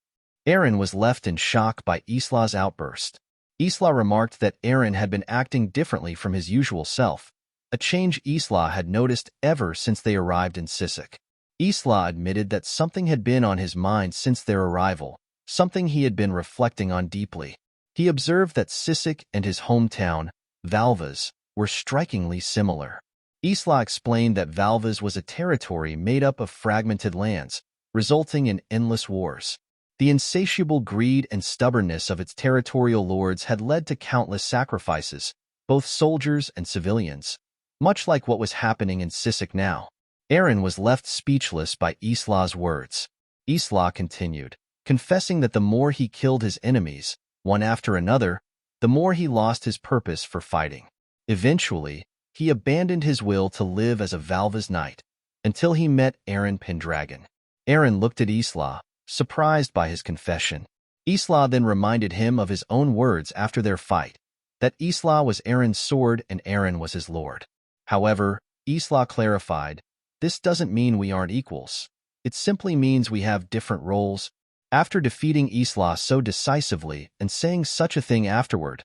Eren was left in shock by Isla's outburst. Isla remarked that Eren had been acting differently from his usual self, a change Isla had noticed ever since they arrived in Sisek. Isla admitted that something had been on his mind since their arrival, something he had been reflecting on deeply. He observed that Sisek and his hometown, Valvas, were strikingly similar. Isla explained that Valvas was a territory made up of fragmented lands, resulting in endless wars. The insatiable greed and stubbornness of its territorial lords had led to countless sacrifices, both soldiers and civilians, much like what was happening in Sisek now. Eren was left speechless by Isla's words. Isla continued, confessing that the more he killed his enemies, one after another, the more he lost his purpose for fighting. Eventually, he abandoned his will to live as a Valva's knight, until he met Eren Pendragon. Eren looked at Isla, surprised by his confession. Isla then reminded him of his own words after their fight, that Isla was Eren's sword and Eren was his lord. However, Isla clarified, "This doesn't mean we aren't equals. It simply means we have different roles." After defeating Isla so decisively and saying such a thing afterward,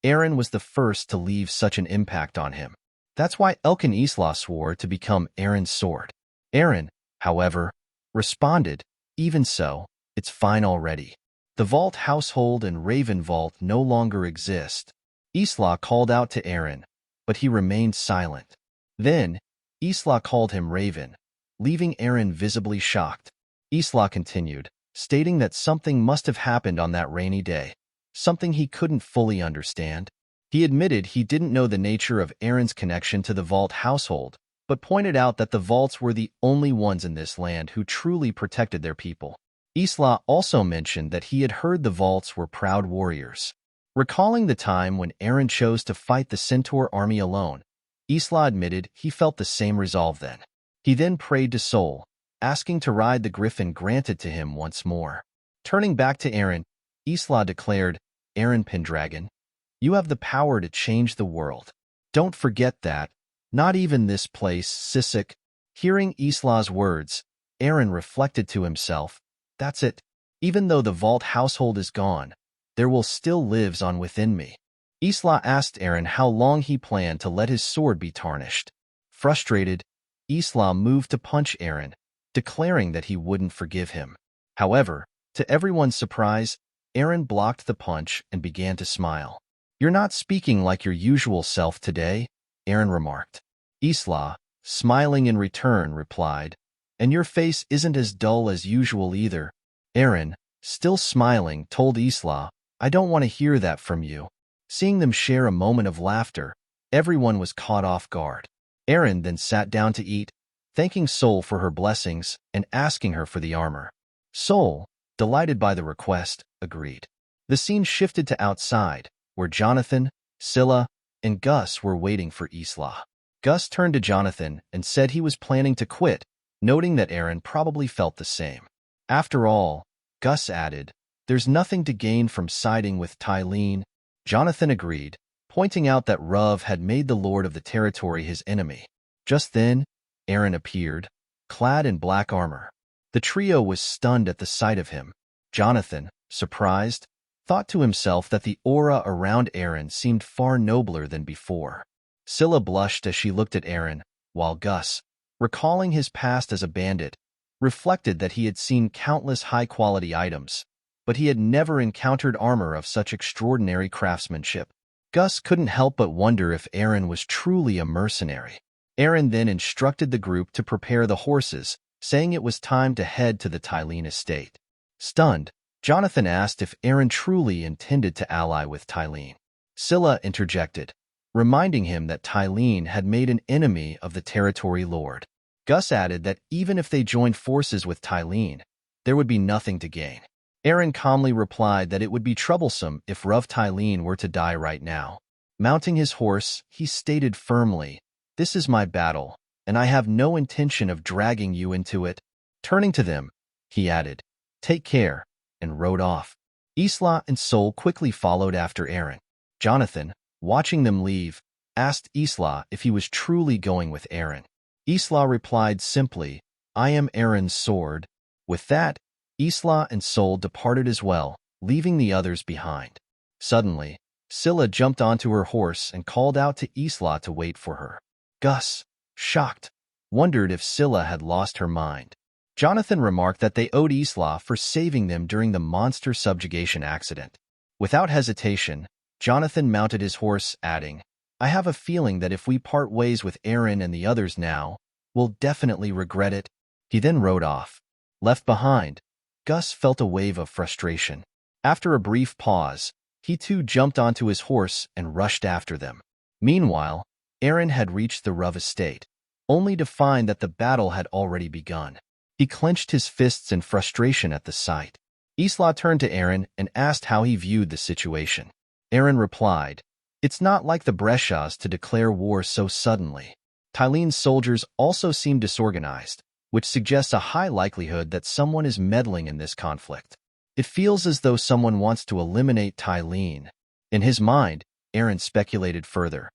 Eren was the first to leave such an impact on him. That's why Elkan Isla swore to become Eren's sword. Eren, however, responded, "Even so, it's fine already. The Valt household and Raven Vault no longer exist." Isla called out to Eren, but he remained silent. Then, Isla called him Raven, leaving Eren visibly shocked. Isla continued, stating that something must have happened on that rainy day, something he couldn't fully understand. He admitted he didn't know the nature of Eren's connection to the Valt household, but pointed out that the Valts were the only ones in this land who truly protected their people. Isla also mentioned that he had heard the Valts were proud warriors. Recalling the time when Eren chose to fight the Centaur army alone, Isla admitted he felt the same resolve then. He then prayed to Sol, asking to ride the griffin granted to him once more. Turning back to Eren, Isla declared, "Eren Pendragon, you have the power to change the world. Don't forget that. Not even this place, Sisek." Hearing Isla's words, Eren reflected to himself, "That's it. Even though the Valt household is gone, there will still lives on within me." Isla asked Eren how long he planned to let his sword be tarnished. Frustrated, Isla moved to punch Eren, declaring that he wouldn't forgive him. However, to everyone's surprise, Eren blocked the punch and began to smile. "You're not speaking like your usual self today," Eren remarked. Isla, smiling in return, replied, "And your face isn't as dull as usual either." Eren, still smiling, told Isla, "I don't want to hear that from you." Seeing them share a moment of laughter, everyone was caught off guard. Eren then sat down to eat, thanking Sol for her blessings and asking her for the armor. Sol, delighted by the request, agreed. The scene shifted to outside, where Jonathan, Scylla, and Gus were waiting for Isla. Gus turned to Jonathan and said he was planning to quit, noting that Eren probably felt the same. After all, Gus added, "There's nothing to gain from siding with Tylene." Jonathan agreed, pointing out that Ruv had made the lord of the territory his enemy. Just then, Eren appeared, clad in black armor. The trio was stunned at the sight of him. Jonathan, surprised, thought to himself that the aura around Eren seemed far nobler than before. Scylla blushed as she looked at Eren, while Gus, recalling his past as a bandit, reflected that he had seen countless high-quality items, but he had never encountered armor of such extraordinary craftsmanship. Gus couldn't help but wonder if Eren was truly a mercenary. Eren then instructed the group to prepare the horses, saying it was time to head to the Tylene estate. Stunned, Jonathan asked if Eren truly intended to ally with Tylene. Scylla interjected, reminding him that Tylene had made an enemy of the territory lord. Gus added that even if they joined forces with Tylene, there would be nothing to gain. Eren calmly replied that it would be troublesome if Ruv Tylene were to die right now. Mounting his horse, he stated firmly, "This is my battle, and I have no intention of dragging you into it." Turning to them, he added, "Take care," and rode off. Isla and Sol quickly followed after Eren. Jonathan, watching them leave, asked Isla if he was truly going with Eren. Isla replied simply, "I am Eren's sword." With that, Isla and Sol departed as well, leaving the others behind. Suddenly, Scylla jumped onto her horse and called out to Isla to wait for her. Gus, shocked, wondered if Scylla had lost her mind. Jonathan remarked that they owed Isla for saving them during the monster subjugation accident. Without hesitation, Jonathan mounted his horse, adding, "I have a feeling that if we part ways with Eren and the others now, we'll definitely regret it." He then rode off. Left behind, Gus felt a wave of frustration. After a brief pause, he too jumped onto his horse and rushed after them. Meanwhile, Eren had reached the Rove estate, only to find that the battle had already begun. He clenched his fists in frustration at the sight. Isla turned to Eren and asked how he viewed the situation. Eren replied, "It's not like the Breshas to declare war so suddenly. Tylene's soldiers also seem disorganized, which suggests a high likelihood that someone is meddling in this conflict. It feels as though someone wants to eliminate Tylene." In his mind, Eren speculated further.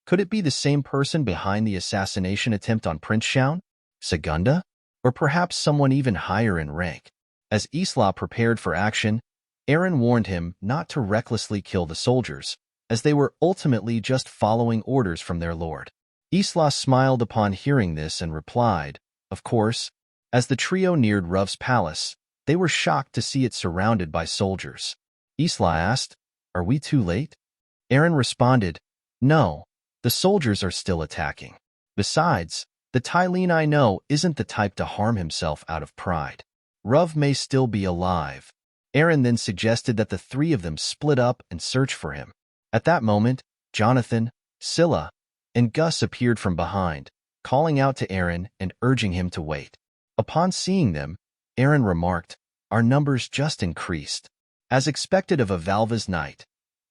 Could it be the same person behind the assassination attempt on Prince Shaun, Segunda? Or perhaps someone even higher in rank? As Isla prepared for action, Eren warned him not to recklessly kill the soldiers, as they were ultimately just following orders from their lord. Isla smiled upon hearing this and replied, "Of course." As the trio neared Rove's palace, they were shocked to see it surrounded by soldiers. Isla asked, "Are we too late?" Eren responded, "No, the soldiers are still attacking. Besides, the Tylene I know isn't the type to harm himself out of pride. Rove may still be alive." Eren then suggested that the three of them split up and search for him. At that moment, Jonathan, Scylla, and Gus appeared from behind, calling out to Eren and urging him to wait. Upon seeing them, Eren remarked, "Our numbers just increased." As expected of a Valva's knight,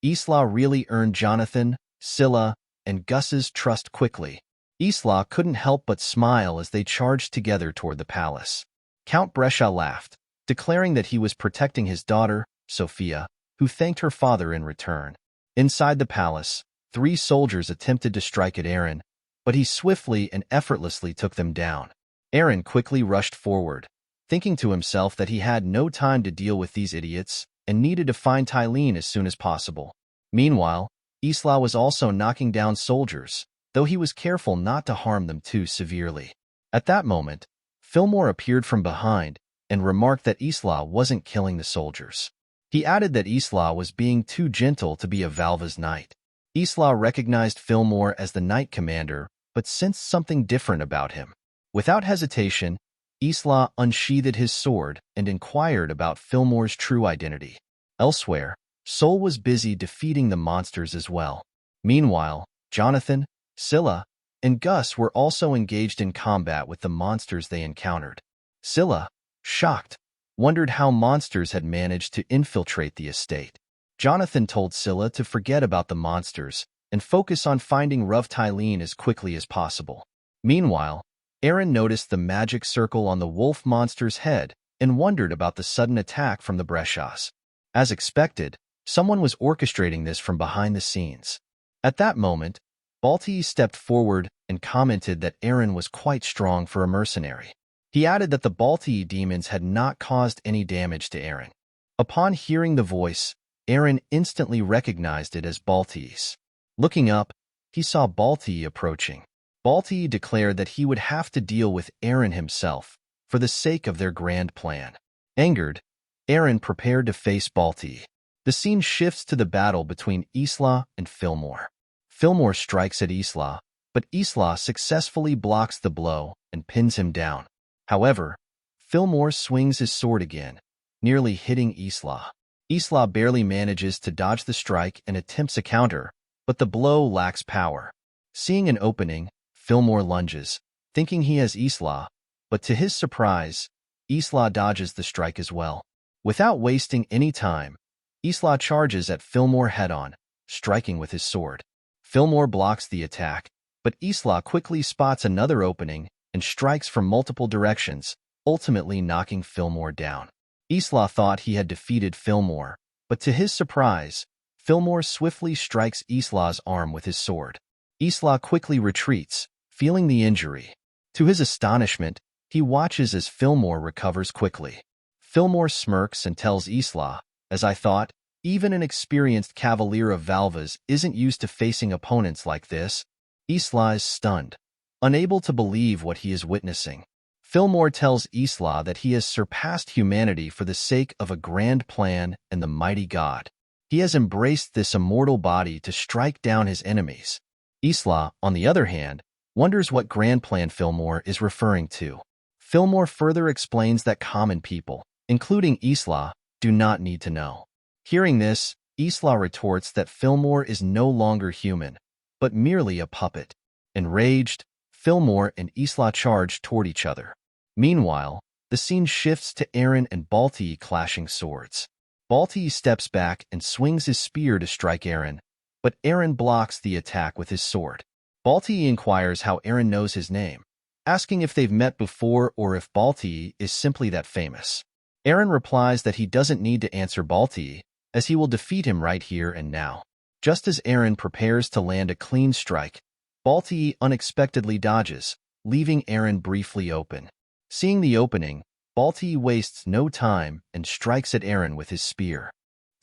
Isla really earned Jonathan, Scylla, and Gus's trust quickly. Isla couldn't help but smile as they charged together toward the palace. Count Brescia laughed, declaring that he was protecting his daughter, Sophia, who thanked her father in return. Inside the palace, 3 soldiers attempted to strike at Eren, but he swiftly and effortlessly took them down. Eren quickly rushed forward, thinking to himself that he had no time to deal with these idiots and needed to find Tylene as soon as possible. Meanwhile, Isla was also knocking down soldiers, though he was careful not to harm them too severely. At that moment, Fillmore appeared from behind and remarked that Isla wasn't killing the soldiers. He added that Isla was being too gentle to be a Valva's knight. Isla recognized Fillmore as the knight commander, but sensed something different about him. Without hesitation, Isla unsheathed his sword and inquired about Fillmore's true identity. Elsewhere, Sol was busy defeating the monsters as well. Meanwhile, Jonathan, Scylla, and Gus were also engaged in combat with the monsters they encountered. Scylla, shocked, wondered how monsters had managed to infiltrate the estate. Jonathan told Scylla to forget about the monsters and focus on finding Rove Tylene as quickly as possible. Meanwhile, Eren noticed the magic circle on the wolf monster's head and wondered about the sudden attack from the Breshas. As expected, someone was orchestrating this from behind the scenes. At that moment, Valt stepped forward and commented that Eren was quite strong for a mercenary. He added that the Balti demons had not caused any damage to Eren. Upon hearing the voice, Eren instantly recognized it as Balti's. Looking up, he saw Balti approaching. Balti declared that he would have to deal with Eren himself for the sake of their grand plan. Angered, Eren prepared to face Balti. The scene shifts to the battle between Isla and Fillmore. Fillmore strikes at Isla, but Isla successfully blocks the blow and pins him down. However, Fillmore swings his sword again, nearly hitting Isla. Isla barely manages to dodge the strike and attempts a counter, but the blow lacks power. Seeing an opening, Fillmore lunges, thinking he has Isla, but to his surprise, Isla dodges the strike as well. Without wasting any time, Isla charges at Fillmore head-on, striking with his sword. Fillmore blocks the attack, but Isla quickly spots another opening and strikes from multiple directions, ultimately knocking Fillmore down. Isla thought he had defeated Fillmore, but to his surprise, Fillmore swiftly strikes Isla's arm with his sword. Isla quickly retreats, feeling the injury. To his astonishment, he watches as Fillmore recovers quickly. Fillmore smirks and tells Isla, "As I thought, even an experienced cavalier of Valva's isn't used to facing opponents like this." Isla is stunned, unable to believe what he is witnessing. Fillmore tells Isla that he has surpassed humanity for the sake of a grand plan and the mighty god. He has embraced this immortal body to strike down his enemies. Isla, on the other hand, wonders what grand plan Fillmore is referring to. Fillmore further explains that common people, including Isla, do not need to know. Hearing this, Isla retorts that Fillmore is no longer human, but merely a puppet. Enraged, Fillmore and Isla charge toward each other. Meanwhile, the scene shifts to Eren and Balti clashing swords. Balti steps back and swings his spear to strike Eren, but Eren blocks the attack with his sword. Balti inquires how Eren knows his name, asking if they've met before or if Balti is simply that famous. Eren replies that he doesn't need to answer Balti, as he will defeat him right here and now. Just as Eren prepares to land a clean strike, Balti unexpectedly dodges, leaving Eren briefly open. Seeing the opening, Balti wastes no time and strikes at Eren with his spear.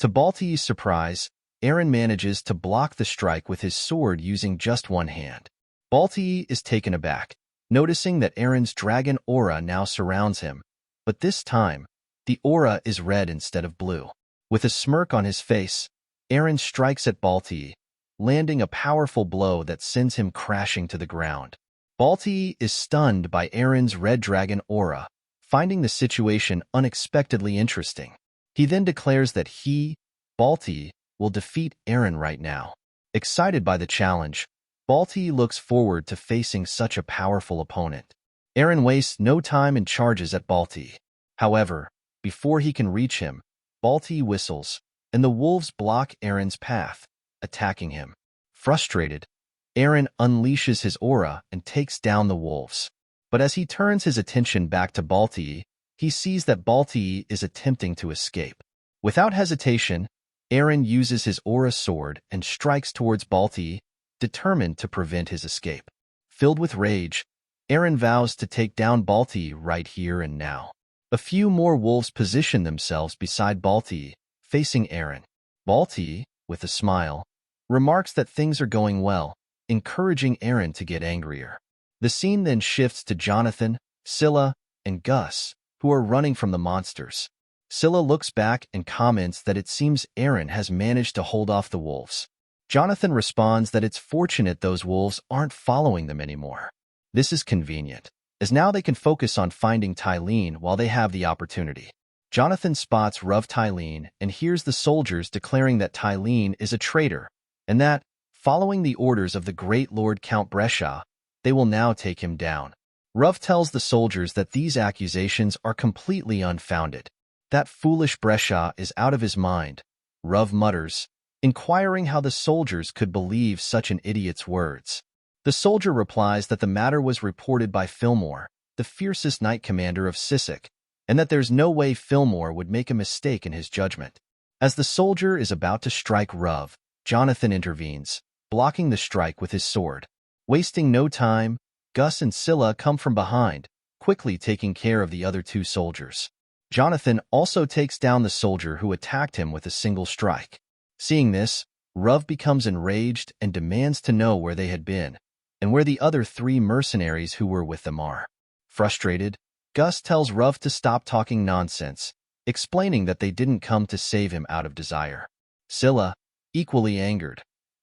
To Balti's surprise, Eren manages to block the strike with his sword using just one hand. Balti is taken aback, noticing that Eren's dragon aura now surrounds him, but this time, the aura is red instead of blue. With a smirk on his face, Eren strikes at Balti, landing a powerful blow that sends him crashing to the ground. Balti is stunned by Eren's red dragon aura, finding the situation unexpectedly interesting. He then declares that he, Balti, will defeat Eren right now. Excited by the challenge, Balti looks forward to facing such a powerful opponent. Eren wastes no time and charges at Balti. However, before he can reach him, Balti whistles, and the wolves block Eren's path, attacking him. Frustrated, Eren unleashes his aura and takes down the wolves. But as he turns his attention back to Balti, he sees that Balti is attempting to escape. Without hesitation, Eren uses his aura sword and strikes towards Balti, determined to prevent his escape. Filled with rage, Eren vows to take down Balti right here and now. A few more wolves position themselves beside Balti, facing Eren. Balti, with a smile, remarks that things are going well, encouraging Eren to get angrier. The scene then shifts to Jonathan, Scylla, and Gus, who are running from the monsters. Scylla looks back and comments that it seems Eren has managed to hold off the wolves. Jonathan responds that it's fortunate those wolves aren't following them anymore. This is convenient, as now they can focus on finding Tylene while they have the opportunity. Jonathan spots Ruv Tylene and hears the soldiers declaring that Tylene is a traitor, and that, following the orders of the great Lord Count Brescia, they will now take him down. Ruv tells the soldiers that these accusations are completely unfounded. That foolish Brescia is out of his mind, Ruv mutters, inquiring how the soldiers could believe such an idiot's words. The soldier replies that the matter was reported by Fillmore, the fiercest knight commander of Sisek, and that there's no way Fillmore would make a mistake in his judgment. As the soldier is about to strike Ruv, Jonathan intervenes, blocking the strike with his sword. Wasting no time, Gus and Scylla come from behind, quickly taking care of the other two soldiers. Jonathan also takes down the soldier who attacked him with a single strike. Seeing this, Ruv becomes enraged and demands to know where they had been, and where the other 3 mercenaries who were with them are. Frustrated, Gus tells Ruv to stop talking nonsense, explaining that they didn't come to save him out of desire. Scylla, equally angered,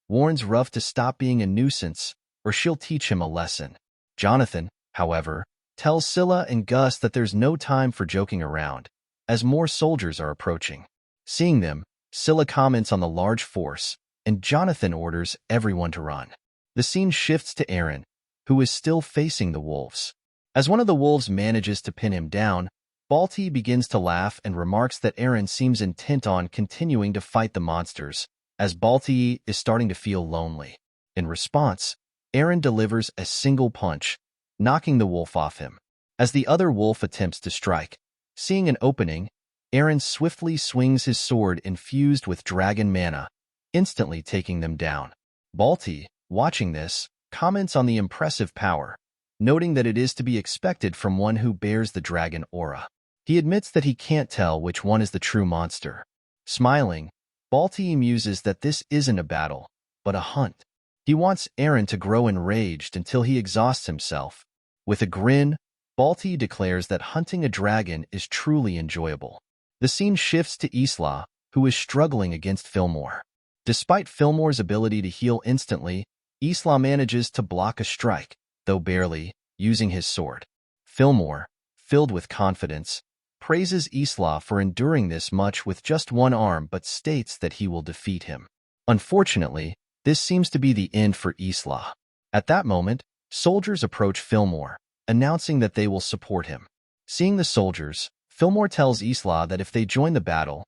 warns Ruv to stop being a nuisance, or she'll teach him a lesson. Jonathan, however, tells Scylla and Gus that there's no time for joking around, as more soldiers are approaching. Seeing them, Scylla comments on the large force, and Jonathan orders everyone to run. The scene shifts to Eren, who is still facing the wolves. As one of the wolves manages to pin him down, Balti begins to laugh and remarks that Eren seems intent on continuing to fight the monsters, as Balti is starting to feel lonely. In response, Eren delivers a single punch, knocking the wolf off him. As the other wolf attempts to strike, seeing an opening, Eren swiftly swings his sword infused with dragon mana, instantly taking them down. Balti, watching this, comments on the impressive power, noting that it is to be expected from one who bears the dragon aura. He admits that he can't tell which one is the true monster. Smiling, Balti muses that this isn't a battle, but a hunt. He wants Eren to grow enraged until he exhausts himself. With a grin, Balti declares that hunting a dragon is truly enjoyable. The scene shifts to Isla, who is struggling against Fillmore. Despite Fillmore's ability to heal instantly, Isla manages to block a strike, though barely, using his sword. Fillmore, filled with confidence, praises Isla for enduring this much with just one arm but states that he will defeat him. Unfortunately, this seems to be the end for Isla. At that moment, soldiers approach Fillmore, announcing that they will support him. Seeing the soldiers, Fillmore tells Isla that if they join the battle,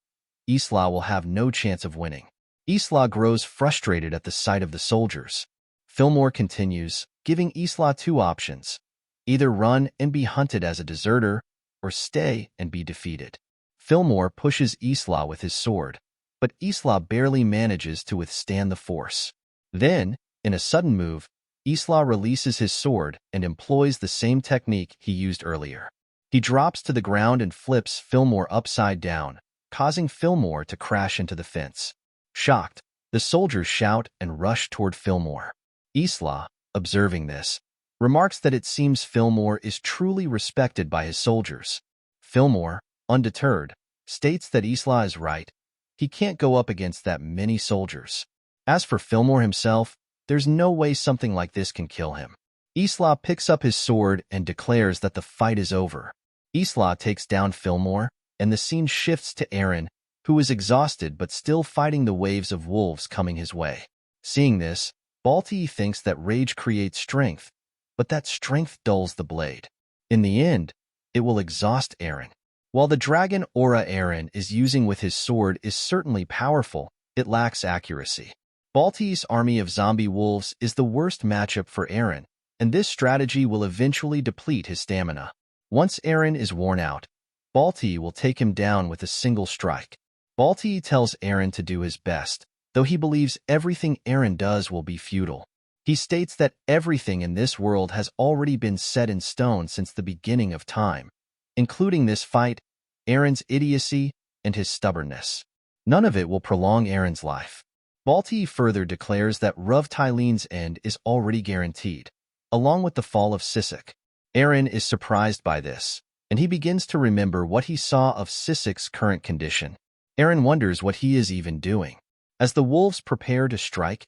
Isla will have no chance of winning. Isla grows frustrated at the sight of the soldiers. Fillmore continues, giving Isla two options: either run and be hunted as a deserter, or stay and be defeated. Fillmore pushes Isla with his sword, but Isla barely manages to withstand the force. Then, in a sudden move, Isla releases his sword and employs the same technique he used earlier. He drops to the ground and flips Fillmore upside down, causing Fillmore to crash into the fence. Shocked, the soldiers shout and rush toward Fillmore. Isla, observing this, remarks that it seems Fillmore is truly respected by his soldiers. Fillmore, undeterred, states that Isla is right. He can't go up against that many soldiers. As for Fillmore himself, there's no way something like this can kill him. Isla picks up his sword and declares that the fight is over. Isla takes down Fillmore, and the scene shifts to Eren, who is exhausted but still fighting the waves of wolves coming his way. Seeing this, Valt thinks that rage creates strength, but that strength dulls the blade. In the end, it will exhaust Eren. While the dragon aura Eren is using with his sword is certainly powerful, it lacks accuracy. Valt's army of zombie wolves is the worst matchup for Eren, and this strategy will eventually deplete his stamina. Once Eren is worn out, Valt will take him down with a single strike. Valt tells Eren to do his best, though he believes everything Eren does will be futile. He states that everything in this world has already been set in stone since the beginning of time, including this fight, Eren's idiocy, and his stubbornness. None of it will prolong Eren's life. Valt further declares that Ruv Tylene's end is already guaranteed, along with the fall of Sisek. Eren is surprised by this, and he begins to remember what he saw of Sisek's current condition. Eren wonders what he is even doing. As the wolves prepare to strike,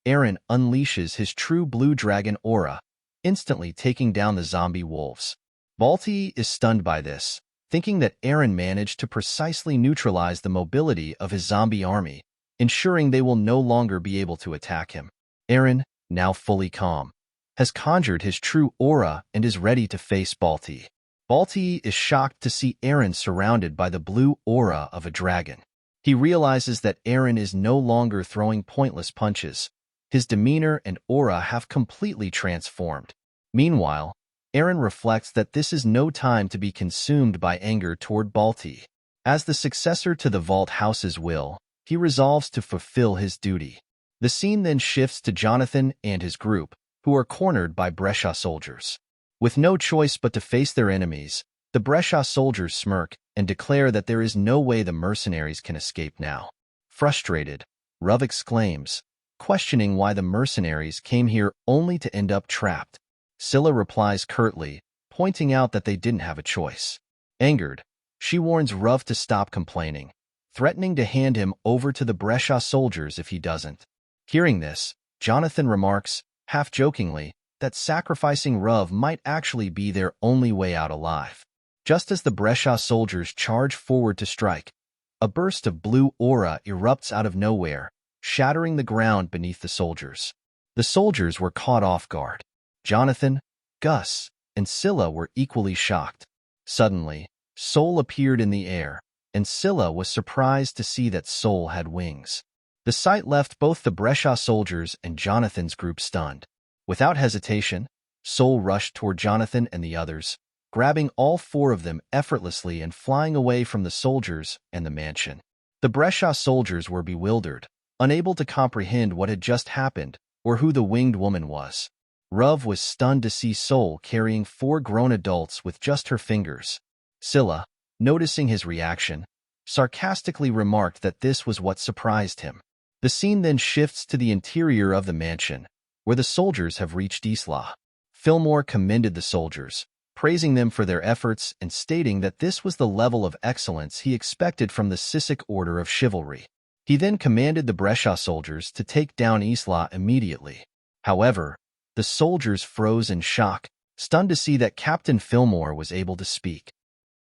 Eren unleashes his true blue dragon aura, instantly taking down the zombie wolves. Valt is stunned by this, thinking that Eren managed to precisely neutralize the mobility of his zombie army, ensuring they will no longer be able to attack him. Eren, now fully calm, has conjured his true aura and is ready to face Valt. Valt is shocked to see Eren surrounded by the blue aura of a dragon. He realizes that Eren is no longer throwing pointless punches. His demeanor and aura have completely transformed. Meanwhile, Eren reflects that this is no time to be consumed by anger toward Valt. As the successor to the Valt house's will, he resolves to fulfill his duty. The scene then shifts to Jonathan and his group, who are cornered by Brescia soldiers. With no choice but to face their enemies, the Brescia soldiers smirk and declare that there is no way the mercenaries can escape now. Frustrated, Ruv exclaims, questioning why the mercenaries came here only to end up trapped. Scylla replies curtly, pointing out that they didn't have a choice. Angered, she warns Ruv to stop complaining, threatening to hand him over to the Brescia soldiers if he doesn't. Hearing this, Jonathan remarks, half-jokingly, that sacrificing Ruv might actually be their only way out alive. Just as the Brescia soldiers charge forward to strike, a burst of blue aura erupts out of nowhere, shattering the ground beneath the soldiers. The soldiers were caught off guard. Jonathan, Gus, and Scylla were equally shocked. Suddenly, Sol appeared in the air, and Scylla was surprised to see that Sol had wings. The sight left both the Brescia soldiers and Jonathan's group stunned. Without hesitation, Sol rushed toward Jonathan and the others, grabbing all four of them effortlessly and flying away from the soldiers and the mansion. The Brescia soldiers were bewildered, unable to comprehend what had just happened or who the winged woman was. Ruv was stunned to see Sol carrying four grown adults with just her fingers. Scylla, noticing his reaction, sarcastically remarked that this was what surprised him. The scene then shifts to the interior of the mansion, where the soldiers have reached Isla. Fillmore commended the soldiers, praising them for their efforts and stating that this was the level of excellence he expected from the Sisic order of chivalry. He then commanded the Brescia soldiers to take down Isla immediately. However, the soldiers froze in shock, stunned to see that Captain Fillmore was able to speak.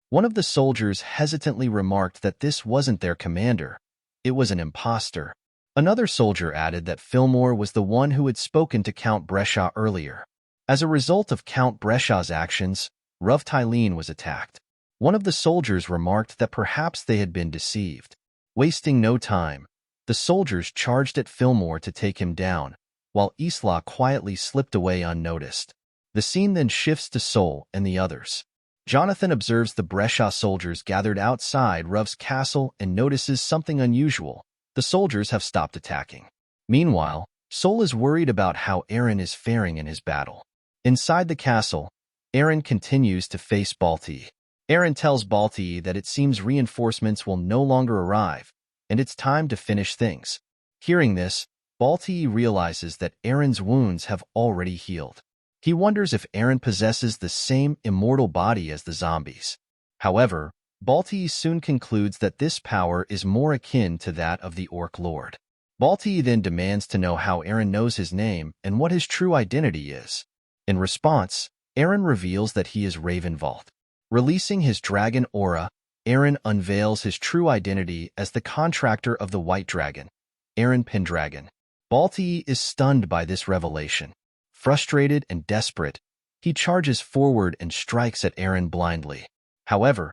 One of the soldiers hesitantly remarked that this wasn't their commander. It was an imposter. Another soldier added that Fillmore was the one who had spoken to Count Brescia earlier. As a result of Count Brescia's actions, Rovtylene was attacked. One of the soldiers remarked that perhaps they had been deceived. Wasting no time, the soldiers charged at Fillmore to take him down, while Isla quietly slipped away unnoticed. The scene then shifts to Sol and the others. Jonathan observes the Brescia soldiers gathered outside Rov's castle and notices something unusual. The soldiers have stopped attacking. Meanwhile, Sol is worried about how Eren is faring in his battle. Inside the castle, Eren continues to face Balti. Eren tells Balti that it seems reinforcements will no longer arrive, and it's time to finish things. Hearing this, Balti realizes that Eren's wounds have already healed. He wonders if Eren possesses the same immortal body as the zombies. However, Balti soon concludes that this power is more akin to that of the Orc Lord. Balti then demands to know how Eren knows his name and what his true identity is. In response, Eren reveals that he is Raven Valt. Releasing his dragon aura, Eren unveils his true identity as the contractor of the White Dragon, Eren Pendragon. Balti is stunned by this revelation. Frustrated and desperate, he charges forward and strikes at Eren blindly. However,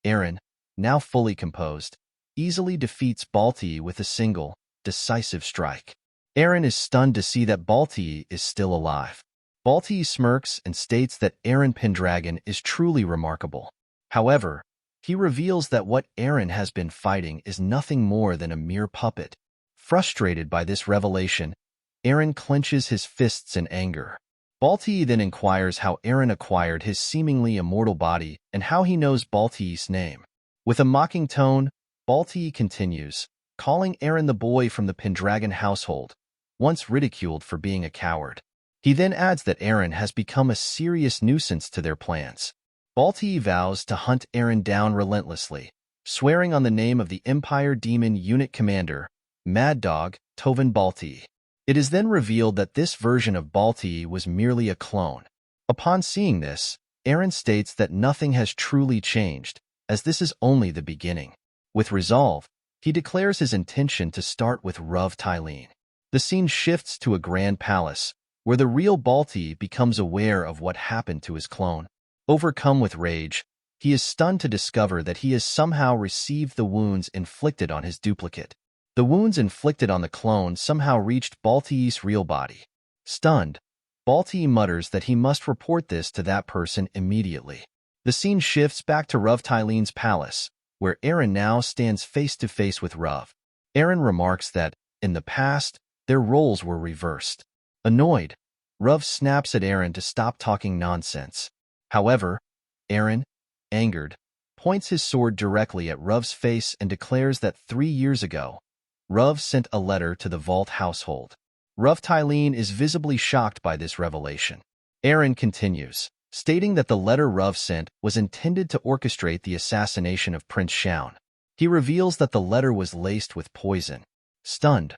Eren, now fully composed, easily defeats Balti with a single, decisive strike. Eren is stunned to see that Balti is still alive. Balti smirks and states that Eren Pendragon is truly remarkable. However, he reveals that what Eren has been fighting is nothing more than a mere puppet. Frustrated by this revelation, Eren clenches his fists in anger. Balti then inquires how Eren acquired his seemingly immortal body and how he knows Balti's name. With a mocking tone, Balti continues, calling Eren the boy from the Pendragon household, once ridiculed for being a coward. He then adds that Eren has become a serious nuisance to their plans. Balti vows to hunt Eren down relentlessly, swearing on the name of the Empire Demon Unit Commander, Mad Dog Tovan Balti. It is then revealed that this version of Balti was merely a clone. Upon seeing this, Eren states that nothing has truly changed, as this is only the beginning. With resolve, he declares his intention to start with Rovtylene. The scene shifts to a grand palace, where the real Balti becomes aware of what happened to his clone. Overcome with rage, he is stunned to discover that he has somehow received the wounds inflicted on his duplicate. The wounds inflicted on the clone somehow reached Balti's real body. Stunned, Balti mutters that he must report this to that person immediately. The scene shifts back to Rovtylene's palace, where Eren now stands face to face with Rov. Eren remarks that, in the past, their roles were reversed. Annoyed, Rov snaps at Eren to stop talking nonsense. However, Eren, angered, points his sword directly at Rov's face and declares that 3 years ago, Rov sent a letter to the Valt household. Rovtylene is visibly shocked by this revelation. Eren continues, stating that the letter Rov sent was intended to orchestrate the assassination of Prince Shaun. He reveals that the letter was laced with poison. Stunned,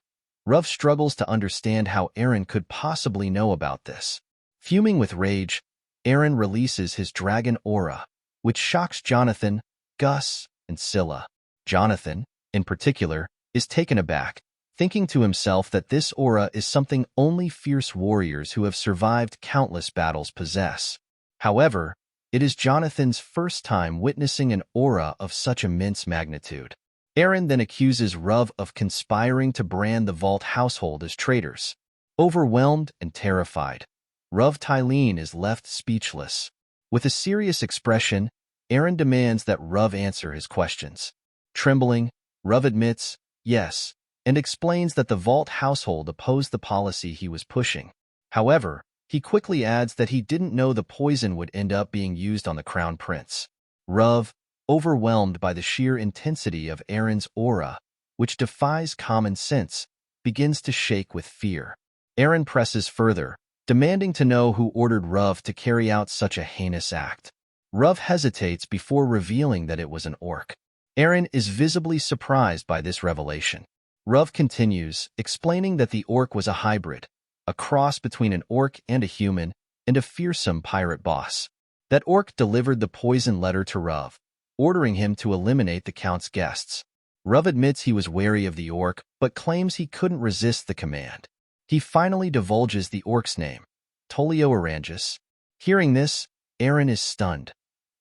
Rov struggles to understand how Eren could possibly know about this. Fuming with rage, Eren releases his dragon aura, which shocks Jonathan, Gus, and Scylla. Jonathan, in particular, is taken aback, thinking to himself that this aura is something only fierce warriors who have survived countless battles possess. However, it is Jonathan's first time witnessing an aura of such immense magnitude. Eren then accuses Rov of conspiring to brand the Valt household as traitors. Overwhelmed and terrified, Rovtylene is left speechless. With a serious expression, Eren demands that Rov answer his questions. Trembling, Rov admits, yes, and explains that the Valt household opposed the policy he was pushing. However, he quickly adds that he didn't know the poison would end up being used on the Crown Prince. Rov, overwhelmed by the sheer intensity of Eren's aura, which defies common sense, begins to shake with fear. Eren presses further, demanding to know who ordered Ruv to carry out such a heinous act. Ruv hesitates before revealing that it was an orc. Eren is visibly surprised by this revelation. Ruv continues, explaining that the orc was a hybrid, a cross between an orc and a human, and a fearsome pirate boss. That orc delivered the poison letter to Ruv, ordering him to eliminate the Count's guests. Ruv admits he was wary of the orc, but claims he couldn't resist the command. He finally divulges the orc's name, Tolio Orangus. Hearing this, Eren is stunned,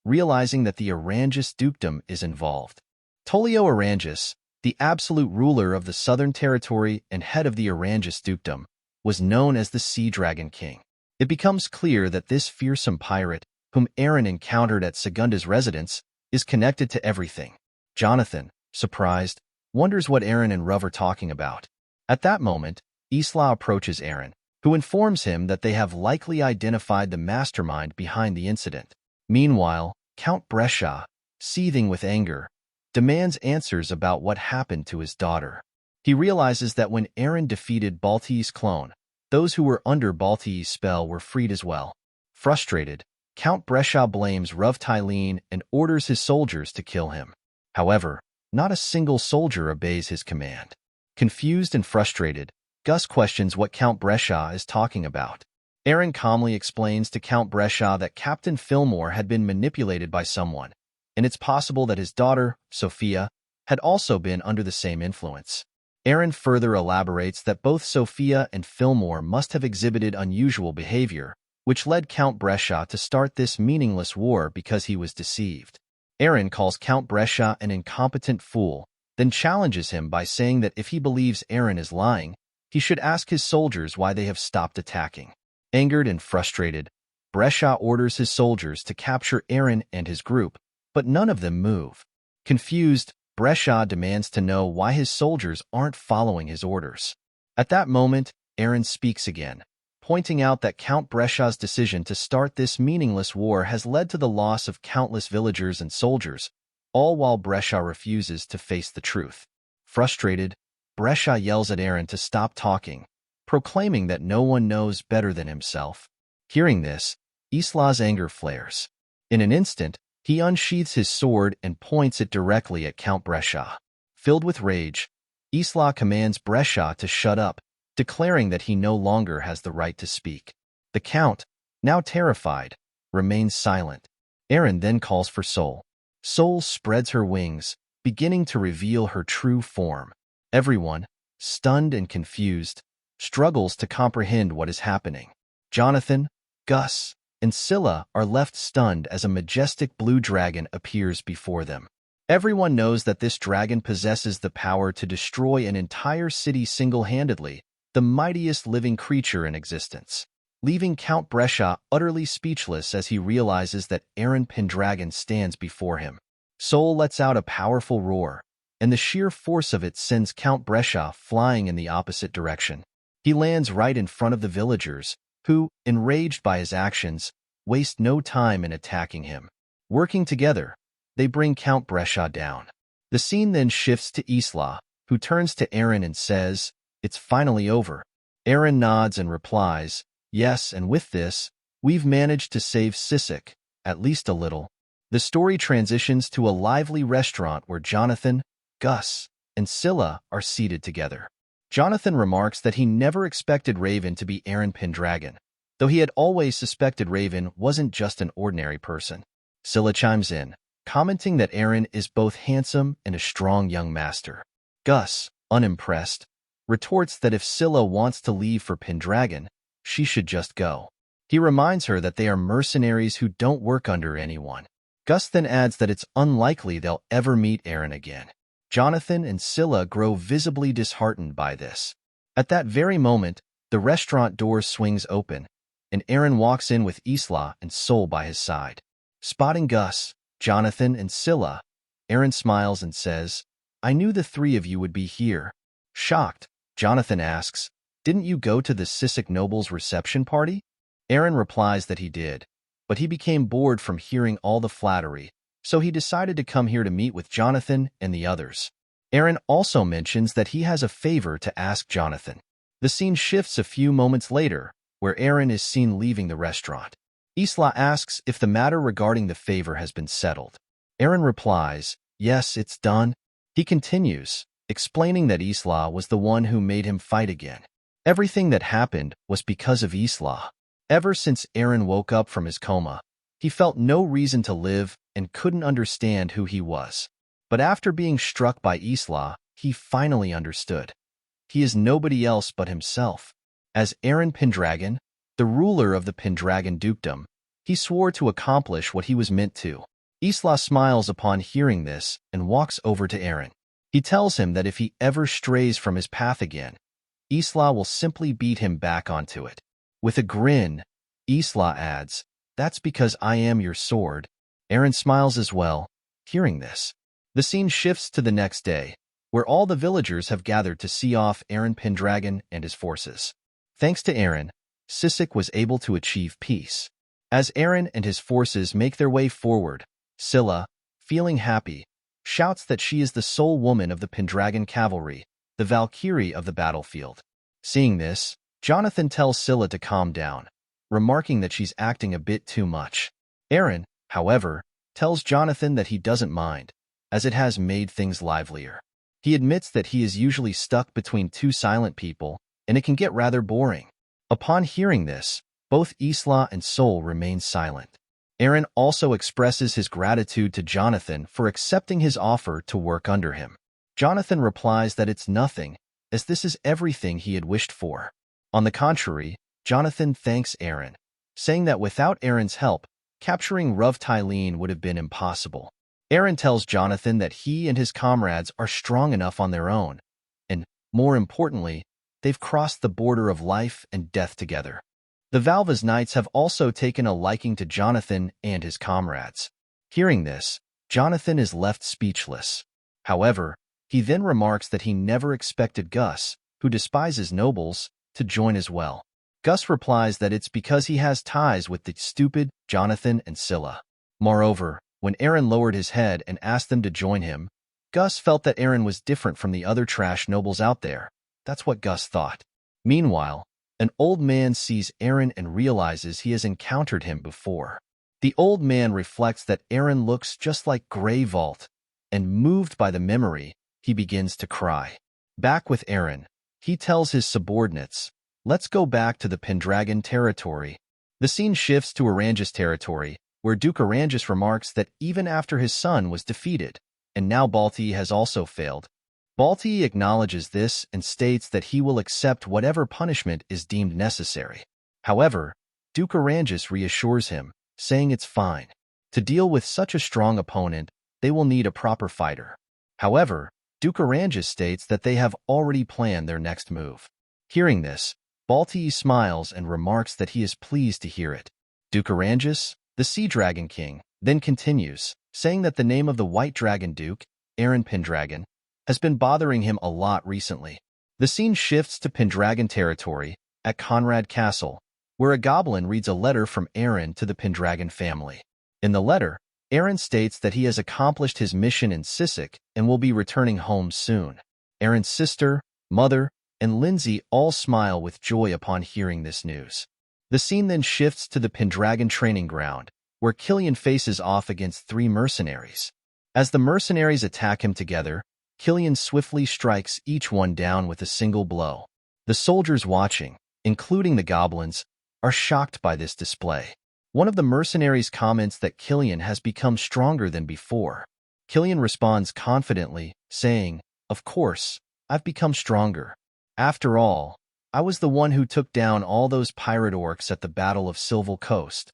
realizing that the Orangus dukedom is involved. Tolio Orangus, the absolute ruler of the Southern Territory and head of the Orangus dukedom, was known as the Sea Dragon King. It becomes clear that this fearsome pirate, whom Eren encountered at Segunda's residence, is connected to everything. Jonathan, surprised, wonders what Eren and Ruv are talking about. At that moment, Isla approaches Eren, who informs him that they have likely identified the mastermind behind the incident. Meanwhile, Count Brescia, seething with anger, demands answers about what happened to his daughter. He realizes that when Eren defeated Balti's clone, those who were under Balti's spell were freed as well. Frustrated, Count Brescia blames Ruv Tylene and orders his soldiers to kill him. However, not a single soldier obeys his command. Confused and frustrated, Gus questions what Count Brescia is talking about. Eren calmly explains to Count Brescia that Captain Fillmore had been manipulated by someone, and it's possible that his daughter, Sophia, had also been under the same influence. Eren further elaborates that both Sophia and Fillmore must have exhibited unusual behavior, which led Count Brescia to start this meaningless war because he was deceived. Eren calls Count Brescia an incompetent fool, then challenges him by saying that if he believes Eren is lying, he should ask his soldiers why they have stopped attacking. Angered and frustrated, Brescia orders his soldiers to capture Eren and his group, but none of them move. Confused, Brescia demands to know why his soldiers aren't following his orders. At that moment, Eren speaks again, pointing out that Count Brescia's decision to start this meaningless war has led to the loss of countless villagers and soldiers, all while Brescia refuses to face the truth. Frustrated, Brescia yells at Eren to stop talking, proclaiming that no one knows better than himself. Hearing this, Isla's anger flares. In an instant, he unsheaths his sword and points it directly at Count Brescia. Filled with rage, Isla commands Brescia to shut up, declaring that he no longer has the right to speak. The Count, now terrified, remains silent. Eren then calls for Sol. Sol spreads her wings, beginning to reveal her true form. Everyone, stunned and confused, struggles to comprehend what is happening. Jonathan, Gus, and Scylla are left stunned as a majestic blue dragon appears before them. Everyone knows that this dragon possesses the power to destroy an entire city single-handedly, the mightiest living creature in existence, leaving Count Brescia utterly speechless as he realizes that Eren Pendragon stands before him. Sol lets out a powerful roar, and the sheer force of it sends Count Brescia flying in the opposite direction. He lands right in front of the villagers, who, enraged by his actions, waste no time in attacking him. Working together, they bring Count Brescia down. The scene then shifts to Isla, who turns to Eren and says, "It's finally over." Eren nods and replies, "Yes, and with this, we've managed to save Sisek, at least a little." The story transitions to a lively restaurant where Jonathan, Gus, and Scylla are seated together. Jonathan remarks that he never expected Raven to be Eren Pendragon, though he had always suspected Raven wasn't just an ordinary person. Scylla chimes in, commenting that Eren is both handsome and a strong young master. Gus, unimpressed, retorts that if Scylla wants to leave for Pendragon, she should just go. He reminds her that they are mercenaries who don't work under anyone. Gus then adds that it's unlikely they'll ever meet Eren again. Jonathan and Scylla grow visibly disheartened by this. At that very moment, the restaurant door swings open, and Eren walks in with Isla and Sol by his side. Spotting Gus, Jonathan, and Scylla, Eren smiles and says, "I knew the three of you would be here." Shocked, Jonathan asks, "Didn't you go to the Sisek noble's reception party?" Eren replies that he did, but he became bored from hearing all the flattery, so he decided to come here to meet with Jonathan and the others. Eren also mentions that he has a favor to ask Jonathan. The scene shifts a few moments later, where Eren is seen leaving the restaurant. Isla asks if the matter regarding the favor has been settled. Eren replies, "Yes, it's done." He continues, explaining that Isla was the one who made him fight again. Everything that happened was because of Isla. Ever since Eren woke up from his coma, he felt no reason to live and couldn't understand who he was. But after being struck by Isla, he finally understood. He is nobody else but himself. As Eren Pendragon, the ruler of the Pendragon dukedom, he swore to accomplish what he was meant to. Isla smiles upon hearing this and walks over to Eren. He tells him that if he ever strays from his path again, Isla will simply beat him back onto it. With a grin, Isla adds, "That's because I am your sword." Eren smiles as well, hearing this. The scene shifts to the next day, where all the villagers have gathered to see off Eren Pendragon and his forces. Thanks to Eren, Sisek was able to achieve peace. As Eren and his forces make their way forward, Scylla, feeling happy, shouts that she is the sole woman of the Pendragon cavalry, the Valkyrie of the battlefield. Seeing this, Jonathan tells Scylla to calm down, remarking that she's acting a bit too much. Eren, however, tells Jonathan that he doesn't mind, as it has made things livelier. He admits that he is usually stuck between two silent people, and it can get rather boring. Upon hearing this, both Isla and Sol remain silent. Eren also expresses his gratitude to Jonathan for accepting his offer to work under him. Jonathan replies that it's nothing, as this is everything he had wished for. On the contrary, Jonathan thanks Eren, saying that without Eren's help, capturing Ruv Tylene would have been impossible. Eren tells Jonathan that he and his comrades are strong enough on their own, and, more importantly, they've crossed the border of life and death together. The Valva's knights have also taken a liking to Jonathan and his comrades. Hearing this, Jonathan is left speechless. However, he then remarks that he never expected Gus, who despises nobles, to join as well. Gus replies that it's because he has ties with the stupid Jonathan and Scylla. Moreover, when Eren lowered his head and asked them to join him, Gus felt that Eren was different from the other trash nobles out there. That's what Gus thought. Meanwhile, an old man sees Eren and realizes he has encountered him before. The old man reflects that Eren looks just like Grey Valt, and moved by the memory, he begins to cry. Back with Eren, he tells his subordinates, "Let's go back to the Pendragon territory." The scene shifts to Orange's territory, where Duke Oranges remarks that even after his son was defeated, and now Balti has also failed, Balti acknowledges this and states that he will accept whatever punishment is deemed necessary. However, Duke Oranges reassures him, saying it's fine. To deal with such a strong opponent, they will need a proper fighter. However, Duke Oranges states that they have already planned their next move. Hearing this, Balti smiles and remarks that he is pleased to hear it. Duke Oranges, the Sea Dragon King, then continues, saying that the name of the White Dragon Duke, Eren Pendragon, has been bothering him a lot recently. The scene shifts to Pendragon territory, at Conrad Castle, where a goblin reads a letter from Eren to the Pendragon family. In the letter, Eren states that he has accomplished his mission in Sisek and will be returning home soon. Eren's sister, mother, and Lindsay all smile with joy upon hearing this news. The scene then shifts to the Pendragon training ground, where Killian faces off against 3 mercenaries. As the mercenaries attack him together, Killian swiftly strikes each one down with a single blow. The soldiers watching, including the goblins, are shocked by this display. One of the mercenaries comments that Killian has become stronger than before. Killian responds confidently, saying, "Of course, I've become stronger. After all, I was the one who took down all those pirate orcs at the Battle of Silval Coast."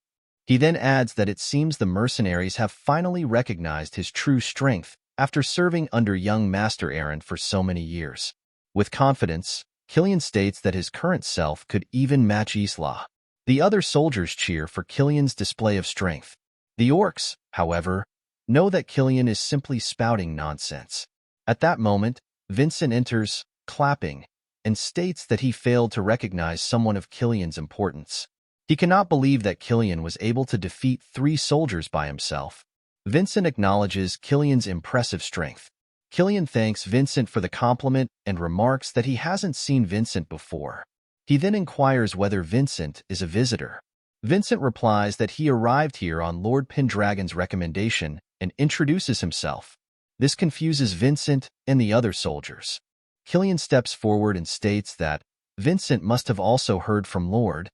He then adds that it seems the mercenaries have finally recognized his true strength after serving under young Master Eren for so many years. With confidence, Killian states that his current self could even match Isla. The other soldiers cheer for Killian's display of strength. The orcs, however, know that Killian is simply spouting nonsense. At that moment, Vincent enters, clapping, and states that he failed to recognize someone of Killian's importance. He cannot believe that Killian was able to defeat 3 soldiers by himself. Vincent acknowledges Killian's impressive strength. Killian thanks Vincent for the compliment and remarks that he hasn't seen Vincent before. He then inquires whether Vincent is a visitor. Vincent replies that he arrived here on Lord Pendragon's recommendation and introduces himself. This confuses Vincent and the other soldiers. Killian steps forward and states that Vincent must have also heard from Lord.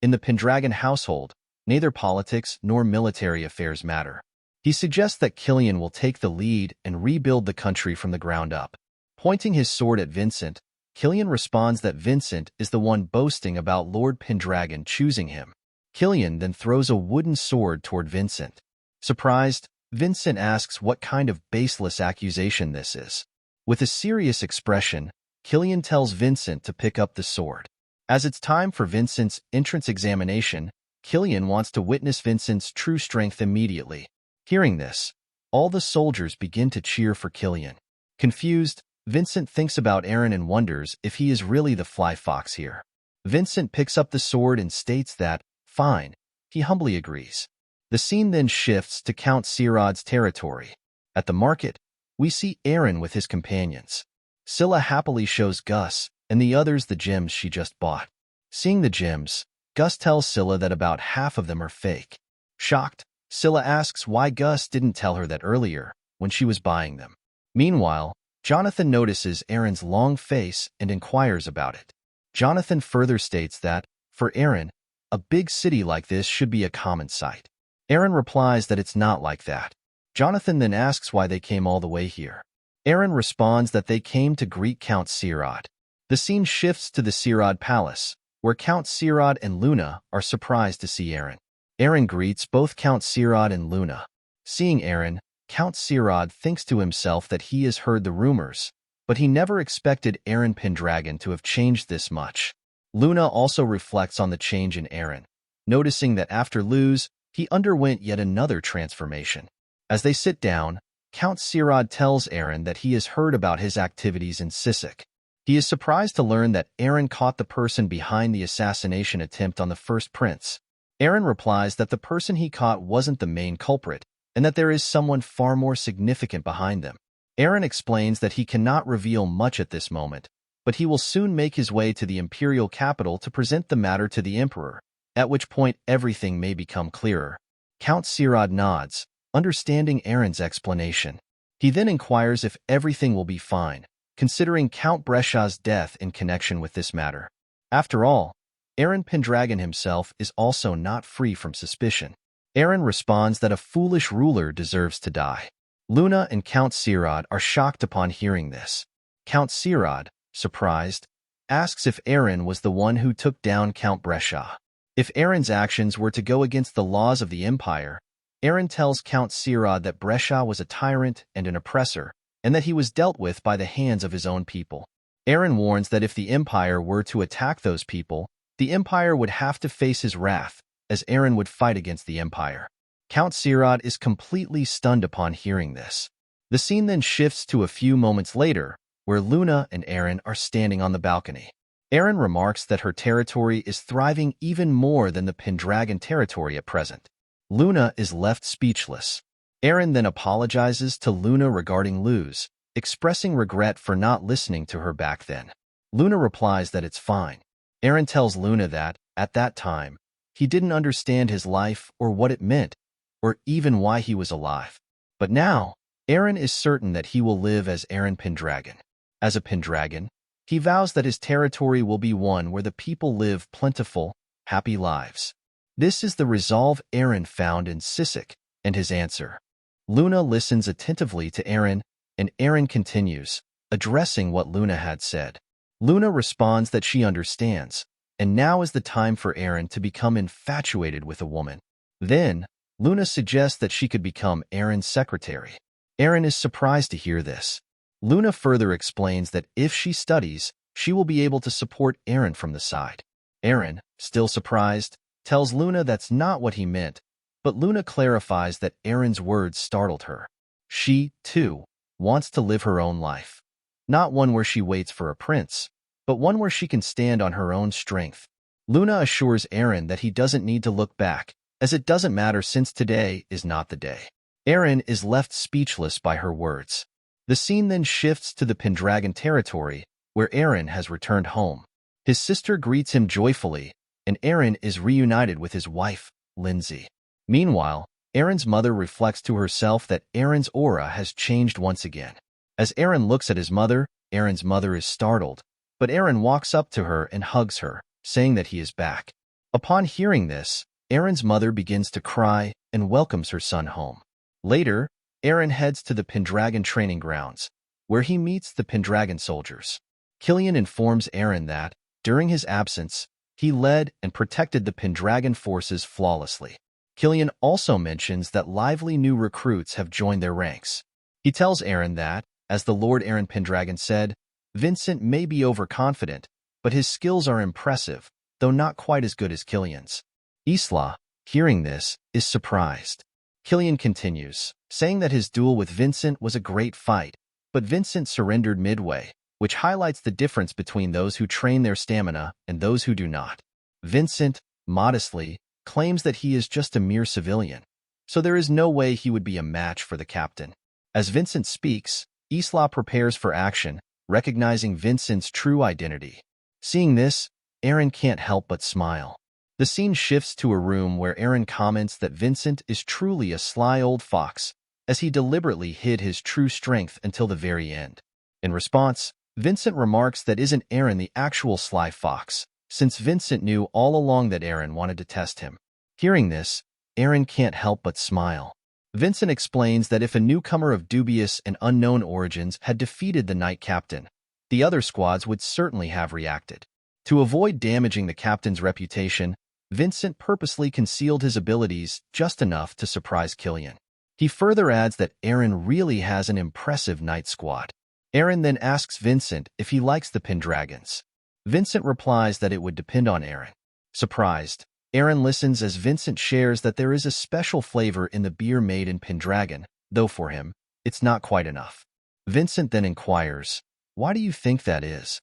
In the Pendragon household, neither politics nor military affairs matter. He suggests that Killian will take the lead and rebuild the country from the ground up. Pointing his sword at Vincent, Killian responds that Vincent is the one boasting about Lord Pendragon choosing him. Killian then throws a wooden sword toward Vincent. Surprised, Vincent asks what kind of baseless accusation this is. With a serious expression, Killian tells Vincent to pick up the sword. As it's time for Vincent's entrance examination, Killian wants to witness Vincent's true strength immediately. Hearing this, all the soldiers begin to cheer for Killian. Confused, Vincent thinks about Eren and wonders if he is really the fly fox here. Vincent picks up the sword and states that, fine, he humbly agrees. The scene then shifts to Count Sirod's territory. At the market, we see Eren with his companions. Scylla happily shows Gus and the others the gems she just bought. Seeing the gems, Gus tells Scylla that about half of them are fake. Shocked, Scylla asks why Gus didn't tell her that earlier, when she was buying them. Meanwhile, Jonathan notices Eren's long face and inquires about it. Jonathan further states that, for Eren, a big city like this should be a common sight. Eren replies that it's not like that. Jonathan then asks why they came all the way here. Eren responds that they came to greet Count Sirod. The scene shifts to the Sirod Palace, where Count Sirod and Luna are surprised to see Eren. Eren greets both Count Sirod and Luna. Seeing Eren, Count Sirod thinks to himself that he has heard the rumors, but he never expected Eren Pendragon to have changed this much. Luna also reflects on the change in Eren, noticing that after Luz, he underwent yet another transformation. As they sit down, Count Sirod tells Eren that he has heard about his activities in Sisek. He is surprised to learn that Eren caught the person behind the assassination attempt on the first prince. Eren replies that the person he caught wasn't the main culprit, and that there is someone far more significant behind them. Eren explains that he cannot reveal much at this moment, but he will soon make his way to the imperial capital to present the matter to the emperor, at which point everything may become clearer. Count Sirod nods, understanding Eren's explanation. He then inquires if everything will be fine, considering Count Brescia's death in connection with this matter. After all, Eren Pendragon himself is also not free from suspicion. Eren responds that a foolish ruler deserves to die. Luna and Count Sirod are shocked upon hearing this. Count Sirod, surprised, asks if Eren was the one who took down Count Brescia. If Eren's actions were to go against the laws of the Empire, Eren tells Count Sirod that Brescia was a tyrant and an oppressor, and that he was dealt with by the hands of his own people. Eren warns that if the Empire were to attack those people, the Empire would have to face his wrath, as Eren would fight against the Empire. Count Sirod is completely stunned upon hearing this. The scene then shifts to a few moments later, where Luna and Eren are standing on the balcony. Eren remarks that her territory is thriving even more than the Pendragon territory at present. Luna is left speechless. Eren then apologizes to Luna regarding Luz, expressing regret for not listening to her back then. Luna replies that it's fine. Eren tells Luna that, at that time, he didn't understand his life or what it meant, or even why he was alive. But now, Eren is certain that he will live as Eren Pendragon. As a Pendragon, he vows that his territory will be one where the people live plentiful, happy lives. This is the resolve Eren found in Sisek, and his answer. Luna listens attentively to Eren, and Eren continues, addressing what Luna had said. Luna responds that she understands, and now is the time for Eren to become infatuated with a woman. Then, Luna suggests that she could become Eren's secretary. Eren is surprised to hear this. Luna further explains that if she studies, she will be able to support Eren from the side. Eren, still surprised, tells Luna that's not what he meant, but Luna clarifies that Eren's words startled her. She, too, wants to live her own life. Not one where she waits for a prince, but one where she can stand on her own strength. Luna assures Eren that he doesn't need to look back, as it doesn't matter since today is not the day. Eren is left speechless by her words. The scene then shifts to the Pendragon territory, where Eren has returned home. His sister greets him joyfully, and Eren is reunited with his wife, Lindsay. Meanwhile, Eren's mother reflects to herself that Eren's aura has changed once again. As Eren looks at his mother, Eren's mother is startled, but Eren walks up to her and hugs her, saying that he is back. Upon hearing this, Eren's mother begins to cry and welcomes her son home. Later, Eren heads to the Pendragon training grounds, where he meets the Pendragon soldiers. Killian informs Eren that, during his absence, he led and protected the Pendragon forces flawlessly. Killian also mentions that lively new recruits have joined their ranks. He tells Eren that, as the Lord Eren Pendragon said, Vincent may be overconfident, but his skills are impressive, though not quite as good as Killian's. Isla, hearing this, is surprised. Killian continues, saying that his duel with Vincent was a great fight, but Vincent surrendered midway, which highlights the difference between those who train their stamina and those who do not. Vincent, modestly, claims that he is just a mere civilian, so there is no way he would be a match for the captain. As Vincent speaks, Isla prepares for action, recognizing Vincent's true identity. Seeing this, Eren can't help but smile. The scene shifts to a room where Eren comments that Vincent is truly a sly old fox, as he deliberately hid his true strength until the very end. In response, Vincent remarks that isn't Eren the actual sly fox, since Vincent knew all along that Eren wanted to test him. Hearing this, Eren can't help but smile. Vincent explains that if a newcomer of dubious and unknown origins had defeated the Knight Captain, the other squads would certainly have reacted. To avoid damaging the captain's reputation, Vincent purposely concealed his abilities just enough to surprise Killian. He further adds that Eren really has an impressive Knight squad. Eren then asks Vincent if he likes the Pendragons. Vincent replies that it would depend on Eren. Surprised, Eren listens as Vincent shares that there is a special flavor in the beer made in Pendragon, though for him, it's not quite enough. Vincent then inquires, "Why do you think that is?"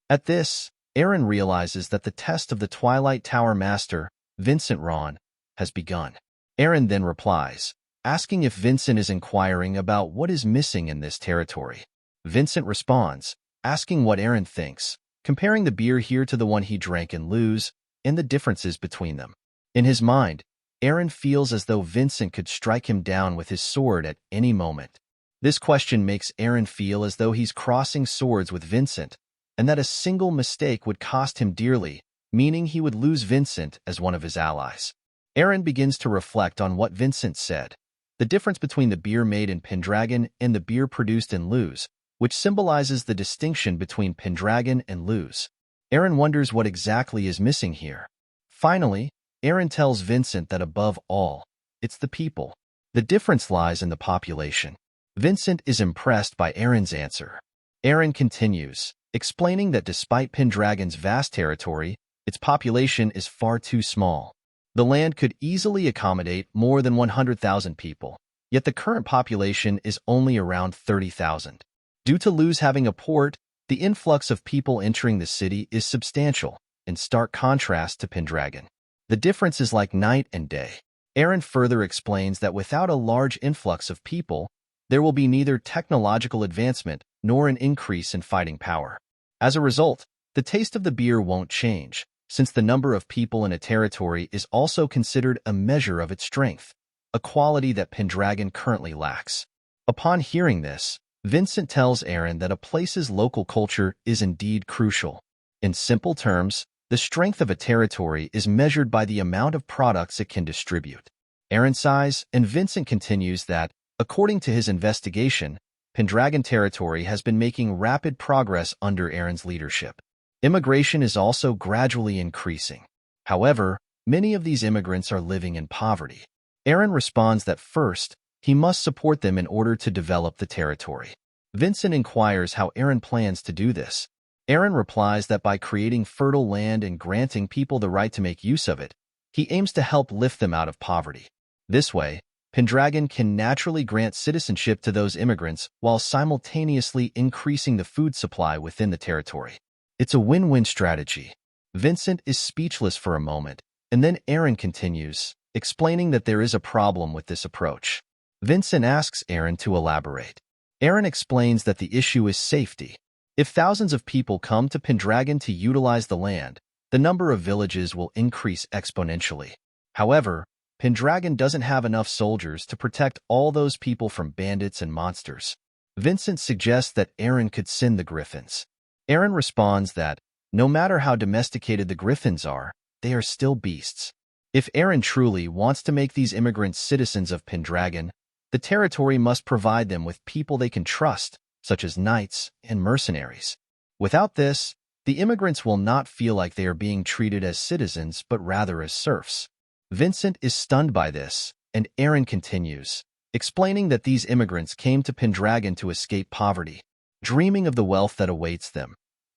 At this, Eren realizes that the test of the Twilight Tower Master, Vincent Ron, has begun. Eren then replies, asking if Vincent is inquiring about what is missing in this territory. Vincent responds, asking what Eren thinks, comparing the beer here to the one he drank in Luz, and the differences between them. In his mind, Eren feels as though Vincent could strike him down with his sword at any moment. This question makes Eren feel as though he's crossing swords with Vincent, and that a single mistake would cost him dearly, meaning he would lose Vincent as one of his allies. Eren begins to reflect on what Vincent said, the difference between the beer made in Pendragon and the beer produced in Luz, which symbolizes the distinction between Pendragon and Luz. Eren wonders what exactly is missing here. Finally, Eren tells Vincent that above all, it's the people. The difference lies in the population. Vincent is impressed by Eren's answer. Eren continues, explaining that despite Pendragon's vast territory, its population is far too small. The land could easily accommodate more than 100,000 people, yet the current population is only around 30,000. Due to Luz having a port, the influx of people entering the city is substantial, in stark contrast to Pendragon. The difference is like night and day. Eren further explains that without a large influx of people, there will be neither technological advancement nor an increase in fighting power. As a result, the taste of the beer won't change, since the number of people in a territory is also considered a measure of its strength, a quality that Pendragon currently lacks. Upon hearing this, Vincent tells Eren that a place's local culture is indeed crucial. In simple terms, the strength of a territory is measured by the amount of products it can distribute. Eren sighs, and Vincent continues that, according to his investigation, Pendragon territory has been making rapid progress under Eren's leadership. Immigration is also gradually increasing. However, many of these immigrants are living in poverty. Eren responds that first, he must support them in order to develop the territory. Vincent inquires how Eren plans to do this. Eren replies that by creating fertile land and granting people the right to make use of it, he aims to help lift them out of poverty. This way, Pendragon can naturally grant citizenship to those immigrants while simultaneously increasing the food supply within the territory. It's a win-win strategy. Vincent is speechless for a moment, and then Eren continues, explaining that there is a problem with this approach. Vincent asks Eren to elaborate. Eren explains that the issue is safety. If thousands of people come to Pendragon to utilize the land, the number of villages will increase exponentially. However, Pendragon doesn't have enough soldiers to protect all those people from bandits and monsters. Vincent suggests that Eren could send the griffins. Eren responds that, no matter how domesticated the griffins are, they are still beasts. If Eren truly wants to make these immigrants citizens of Pendragon, the territory must provide them with people they can trust, such as knights and mercenaries. Without this, the immigrants will not feel like they are being treated as citizens but rather as serfs. Vincent is stunned by this, and Eren continues, explaining that these immigrants came to Pendragon to escape poverty, dreaming of the wealth that awaits them.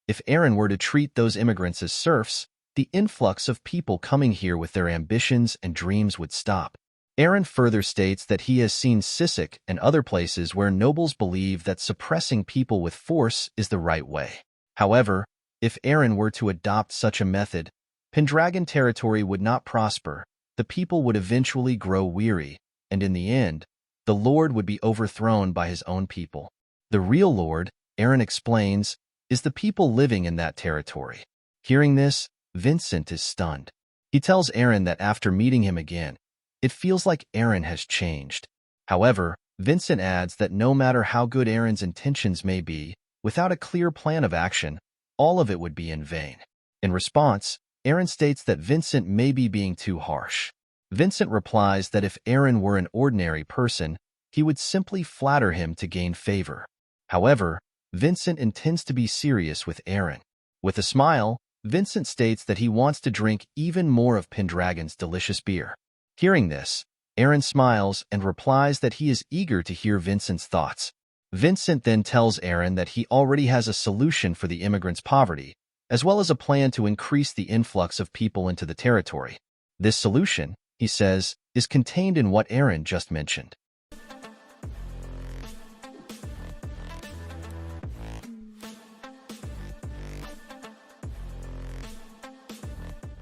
If Eren were to treat those immigrants as serfs, the influx of people coming here with their ambitions and dreams would stop. Eren further states that he has seen Sisek and other places where nobles believe that suppressing people with force is the right way. However, if Eren were to adopt such a method, Pendragon territory would not prosper, the people would eventually grow weary, and in the end, the Lord would be overthrown by his own people. The real Lord, Eren explains, is the people living in that territory. Hearing this, Vincent is stunned. He tells Eren that after meeting him again, it feels like Eren has changed. However, Vincent adds that no matter how good Eren's intentions may be, without a clear plan of action, all of it would be in vain. In response, Eren states that Vincent may be being too harsh. Vincent replies that if Eren were an ordinary person, he would simply flatter him to gain favor. However, Vincent intends to be serious with Eren. With a smile, Vincent states that he wants to drink even more of Pendragon's delicious beer. Hearing this, Eren smiles and replies that he is eager to hear Vincent's thoughts. Vincent then tells Eren that he already has a solution for the immigrants' poverty, as well as a plan to increase the influx of people into the territory. This solution, he says, is contained in what Eren just mentioned.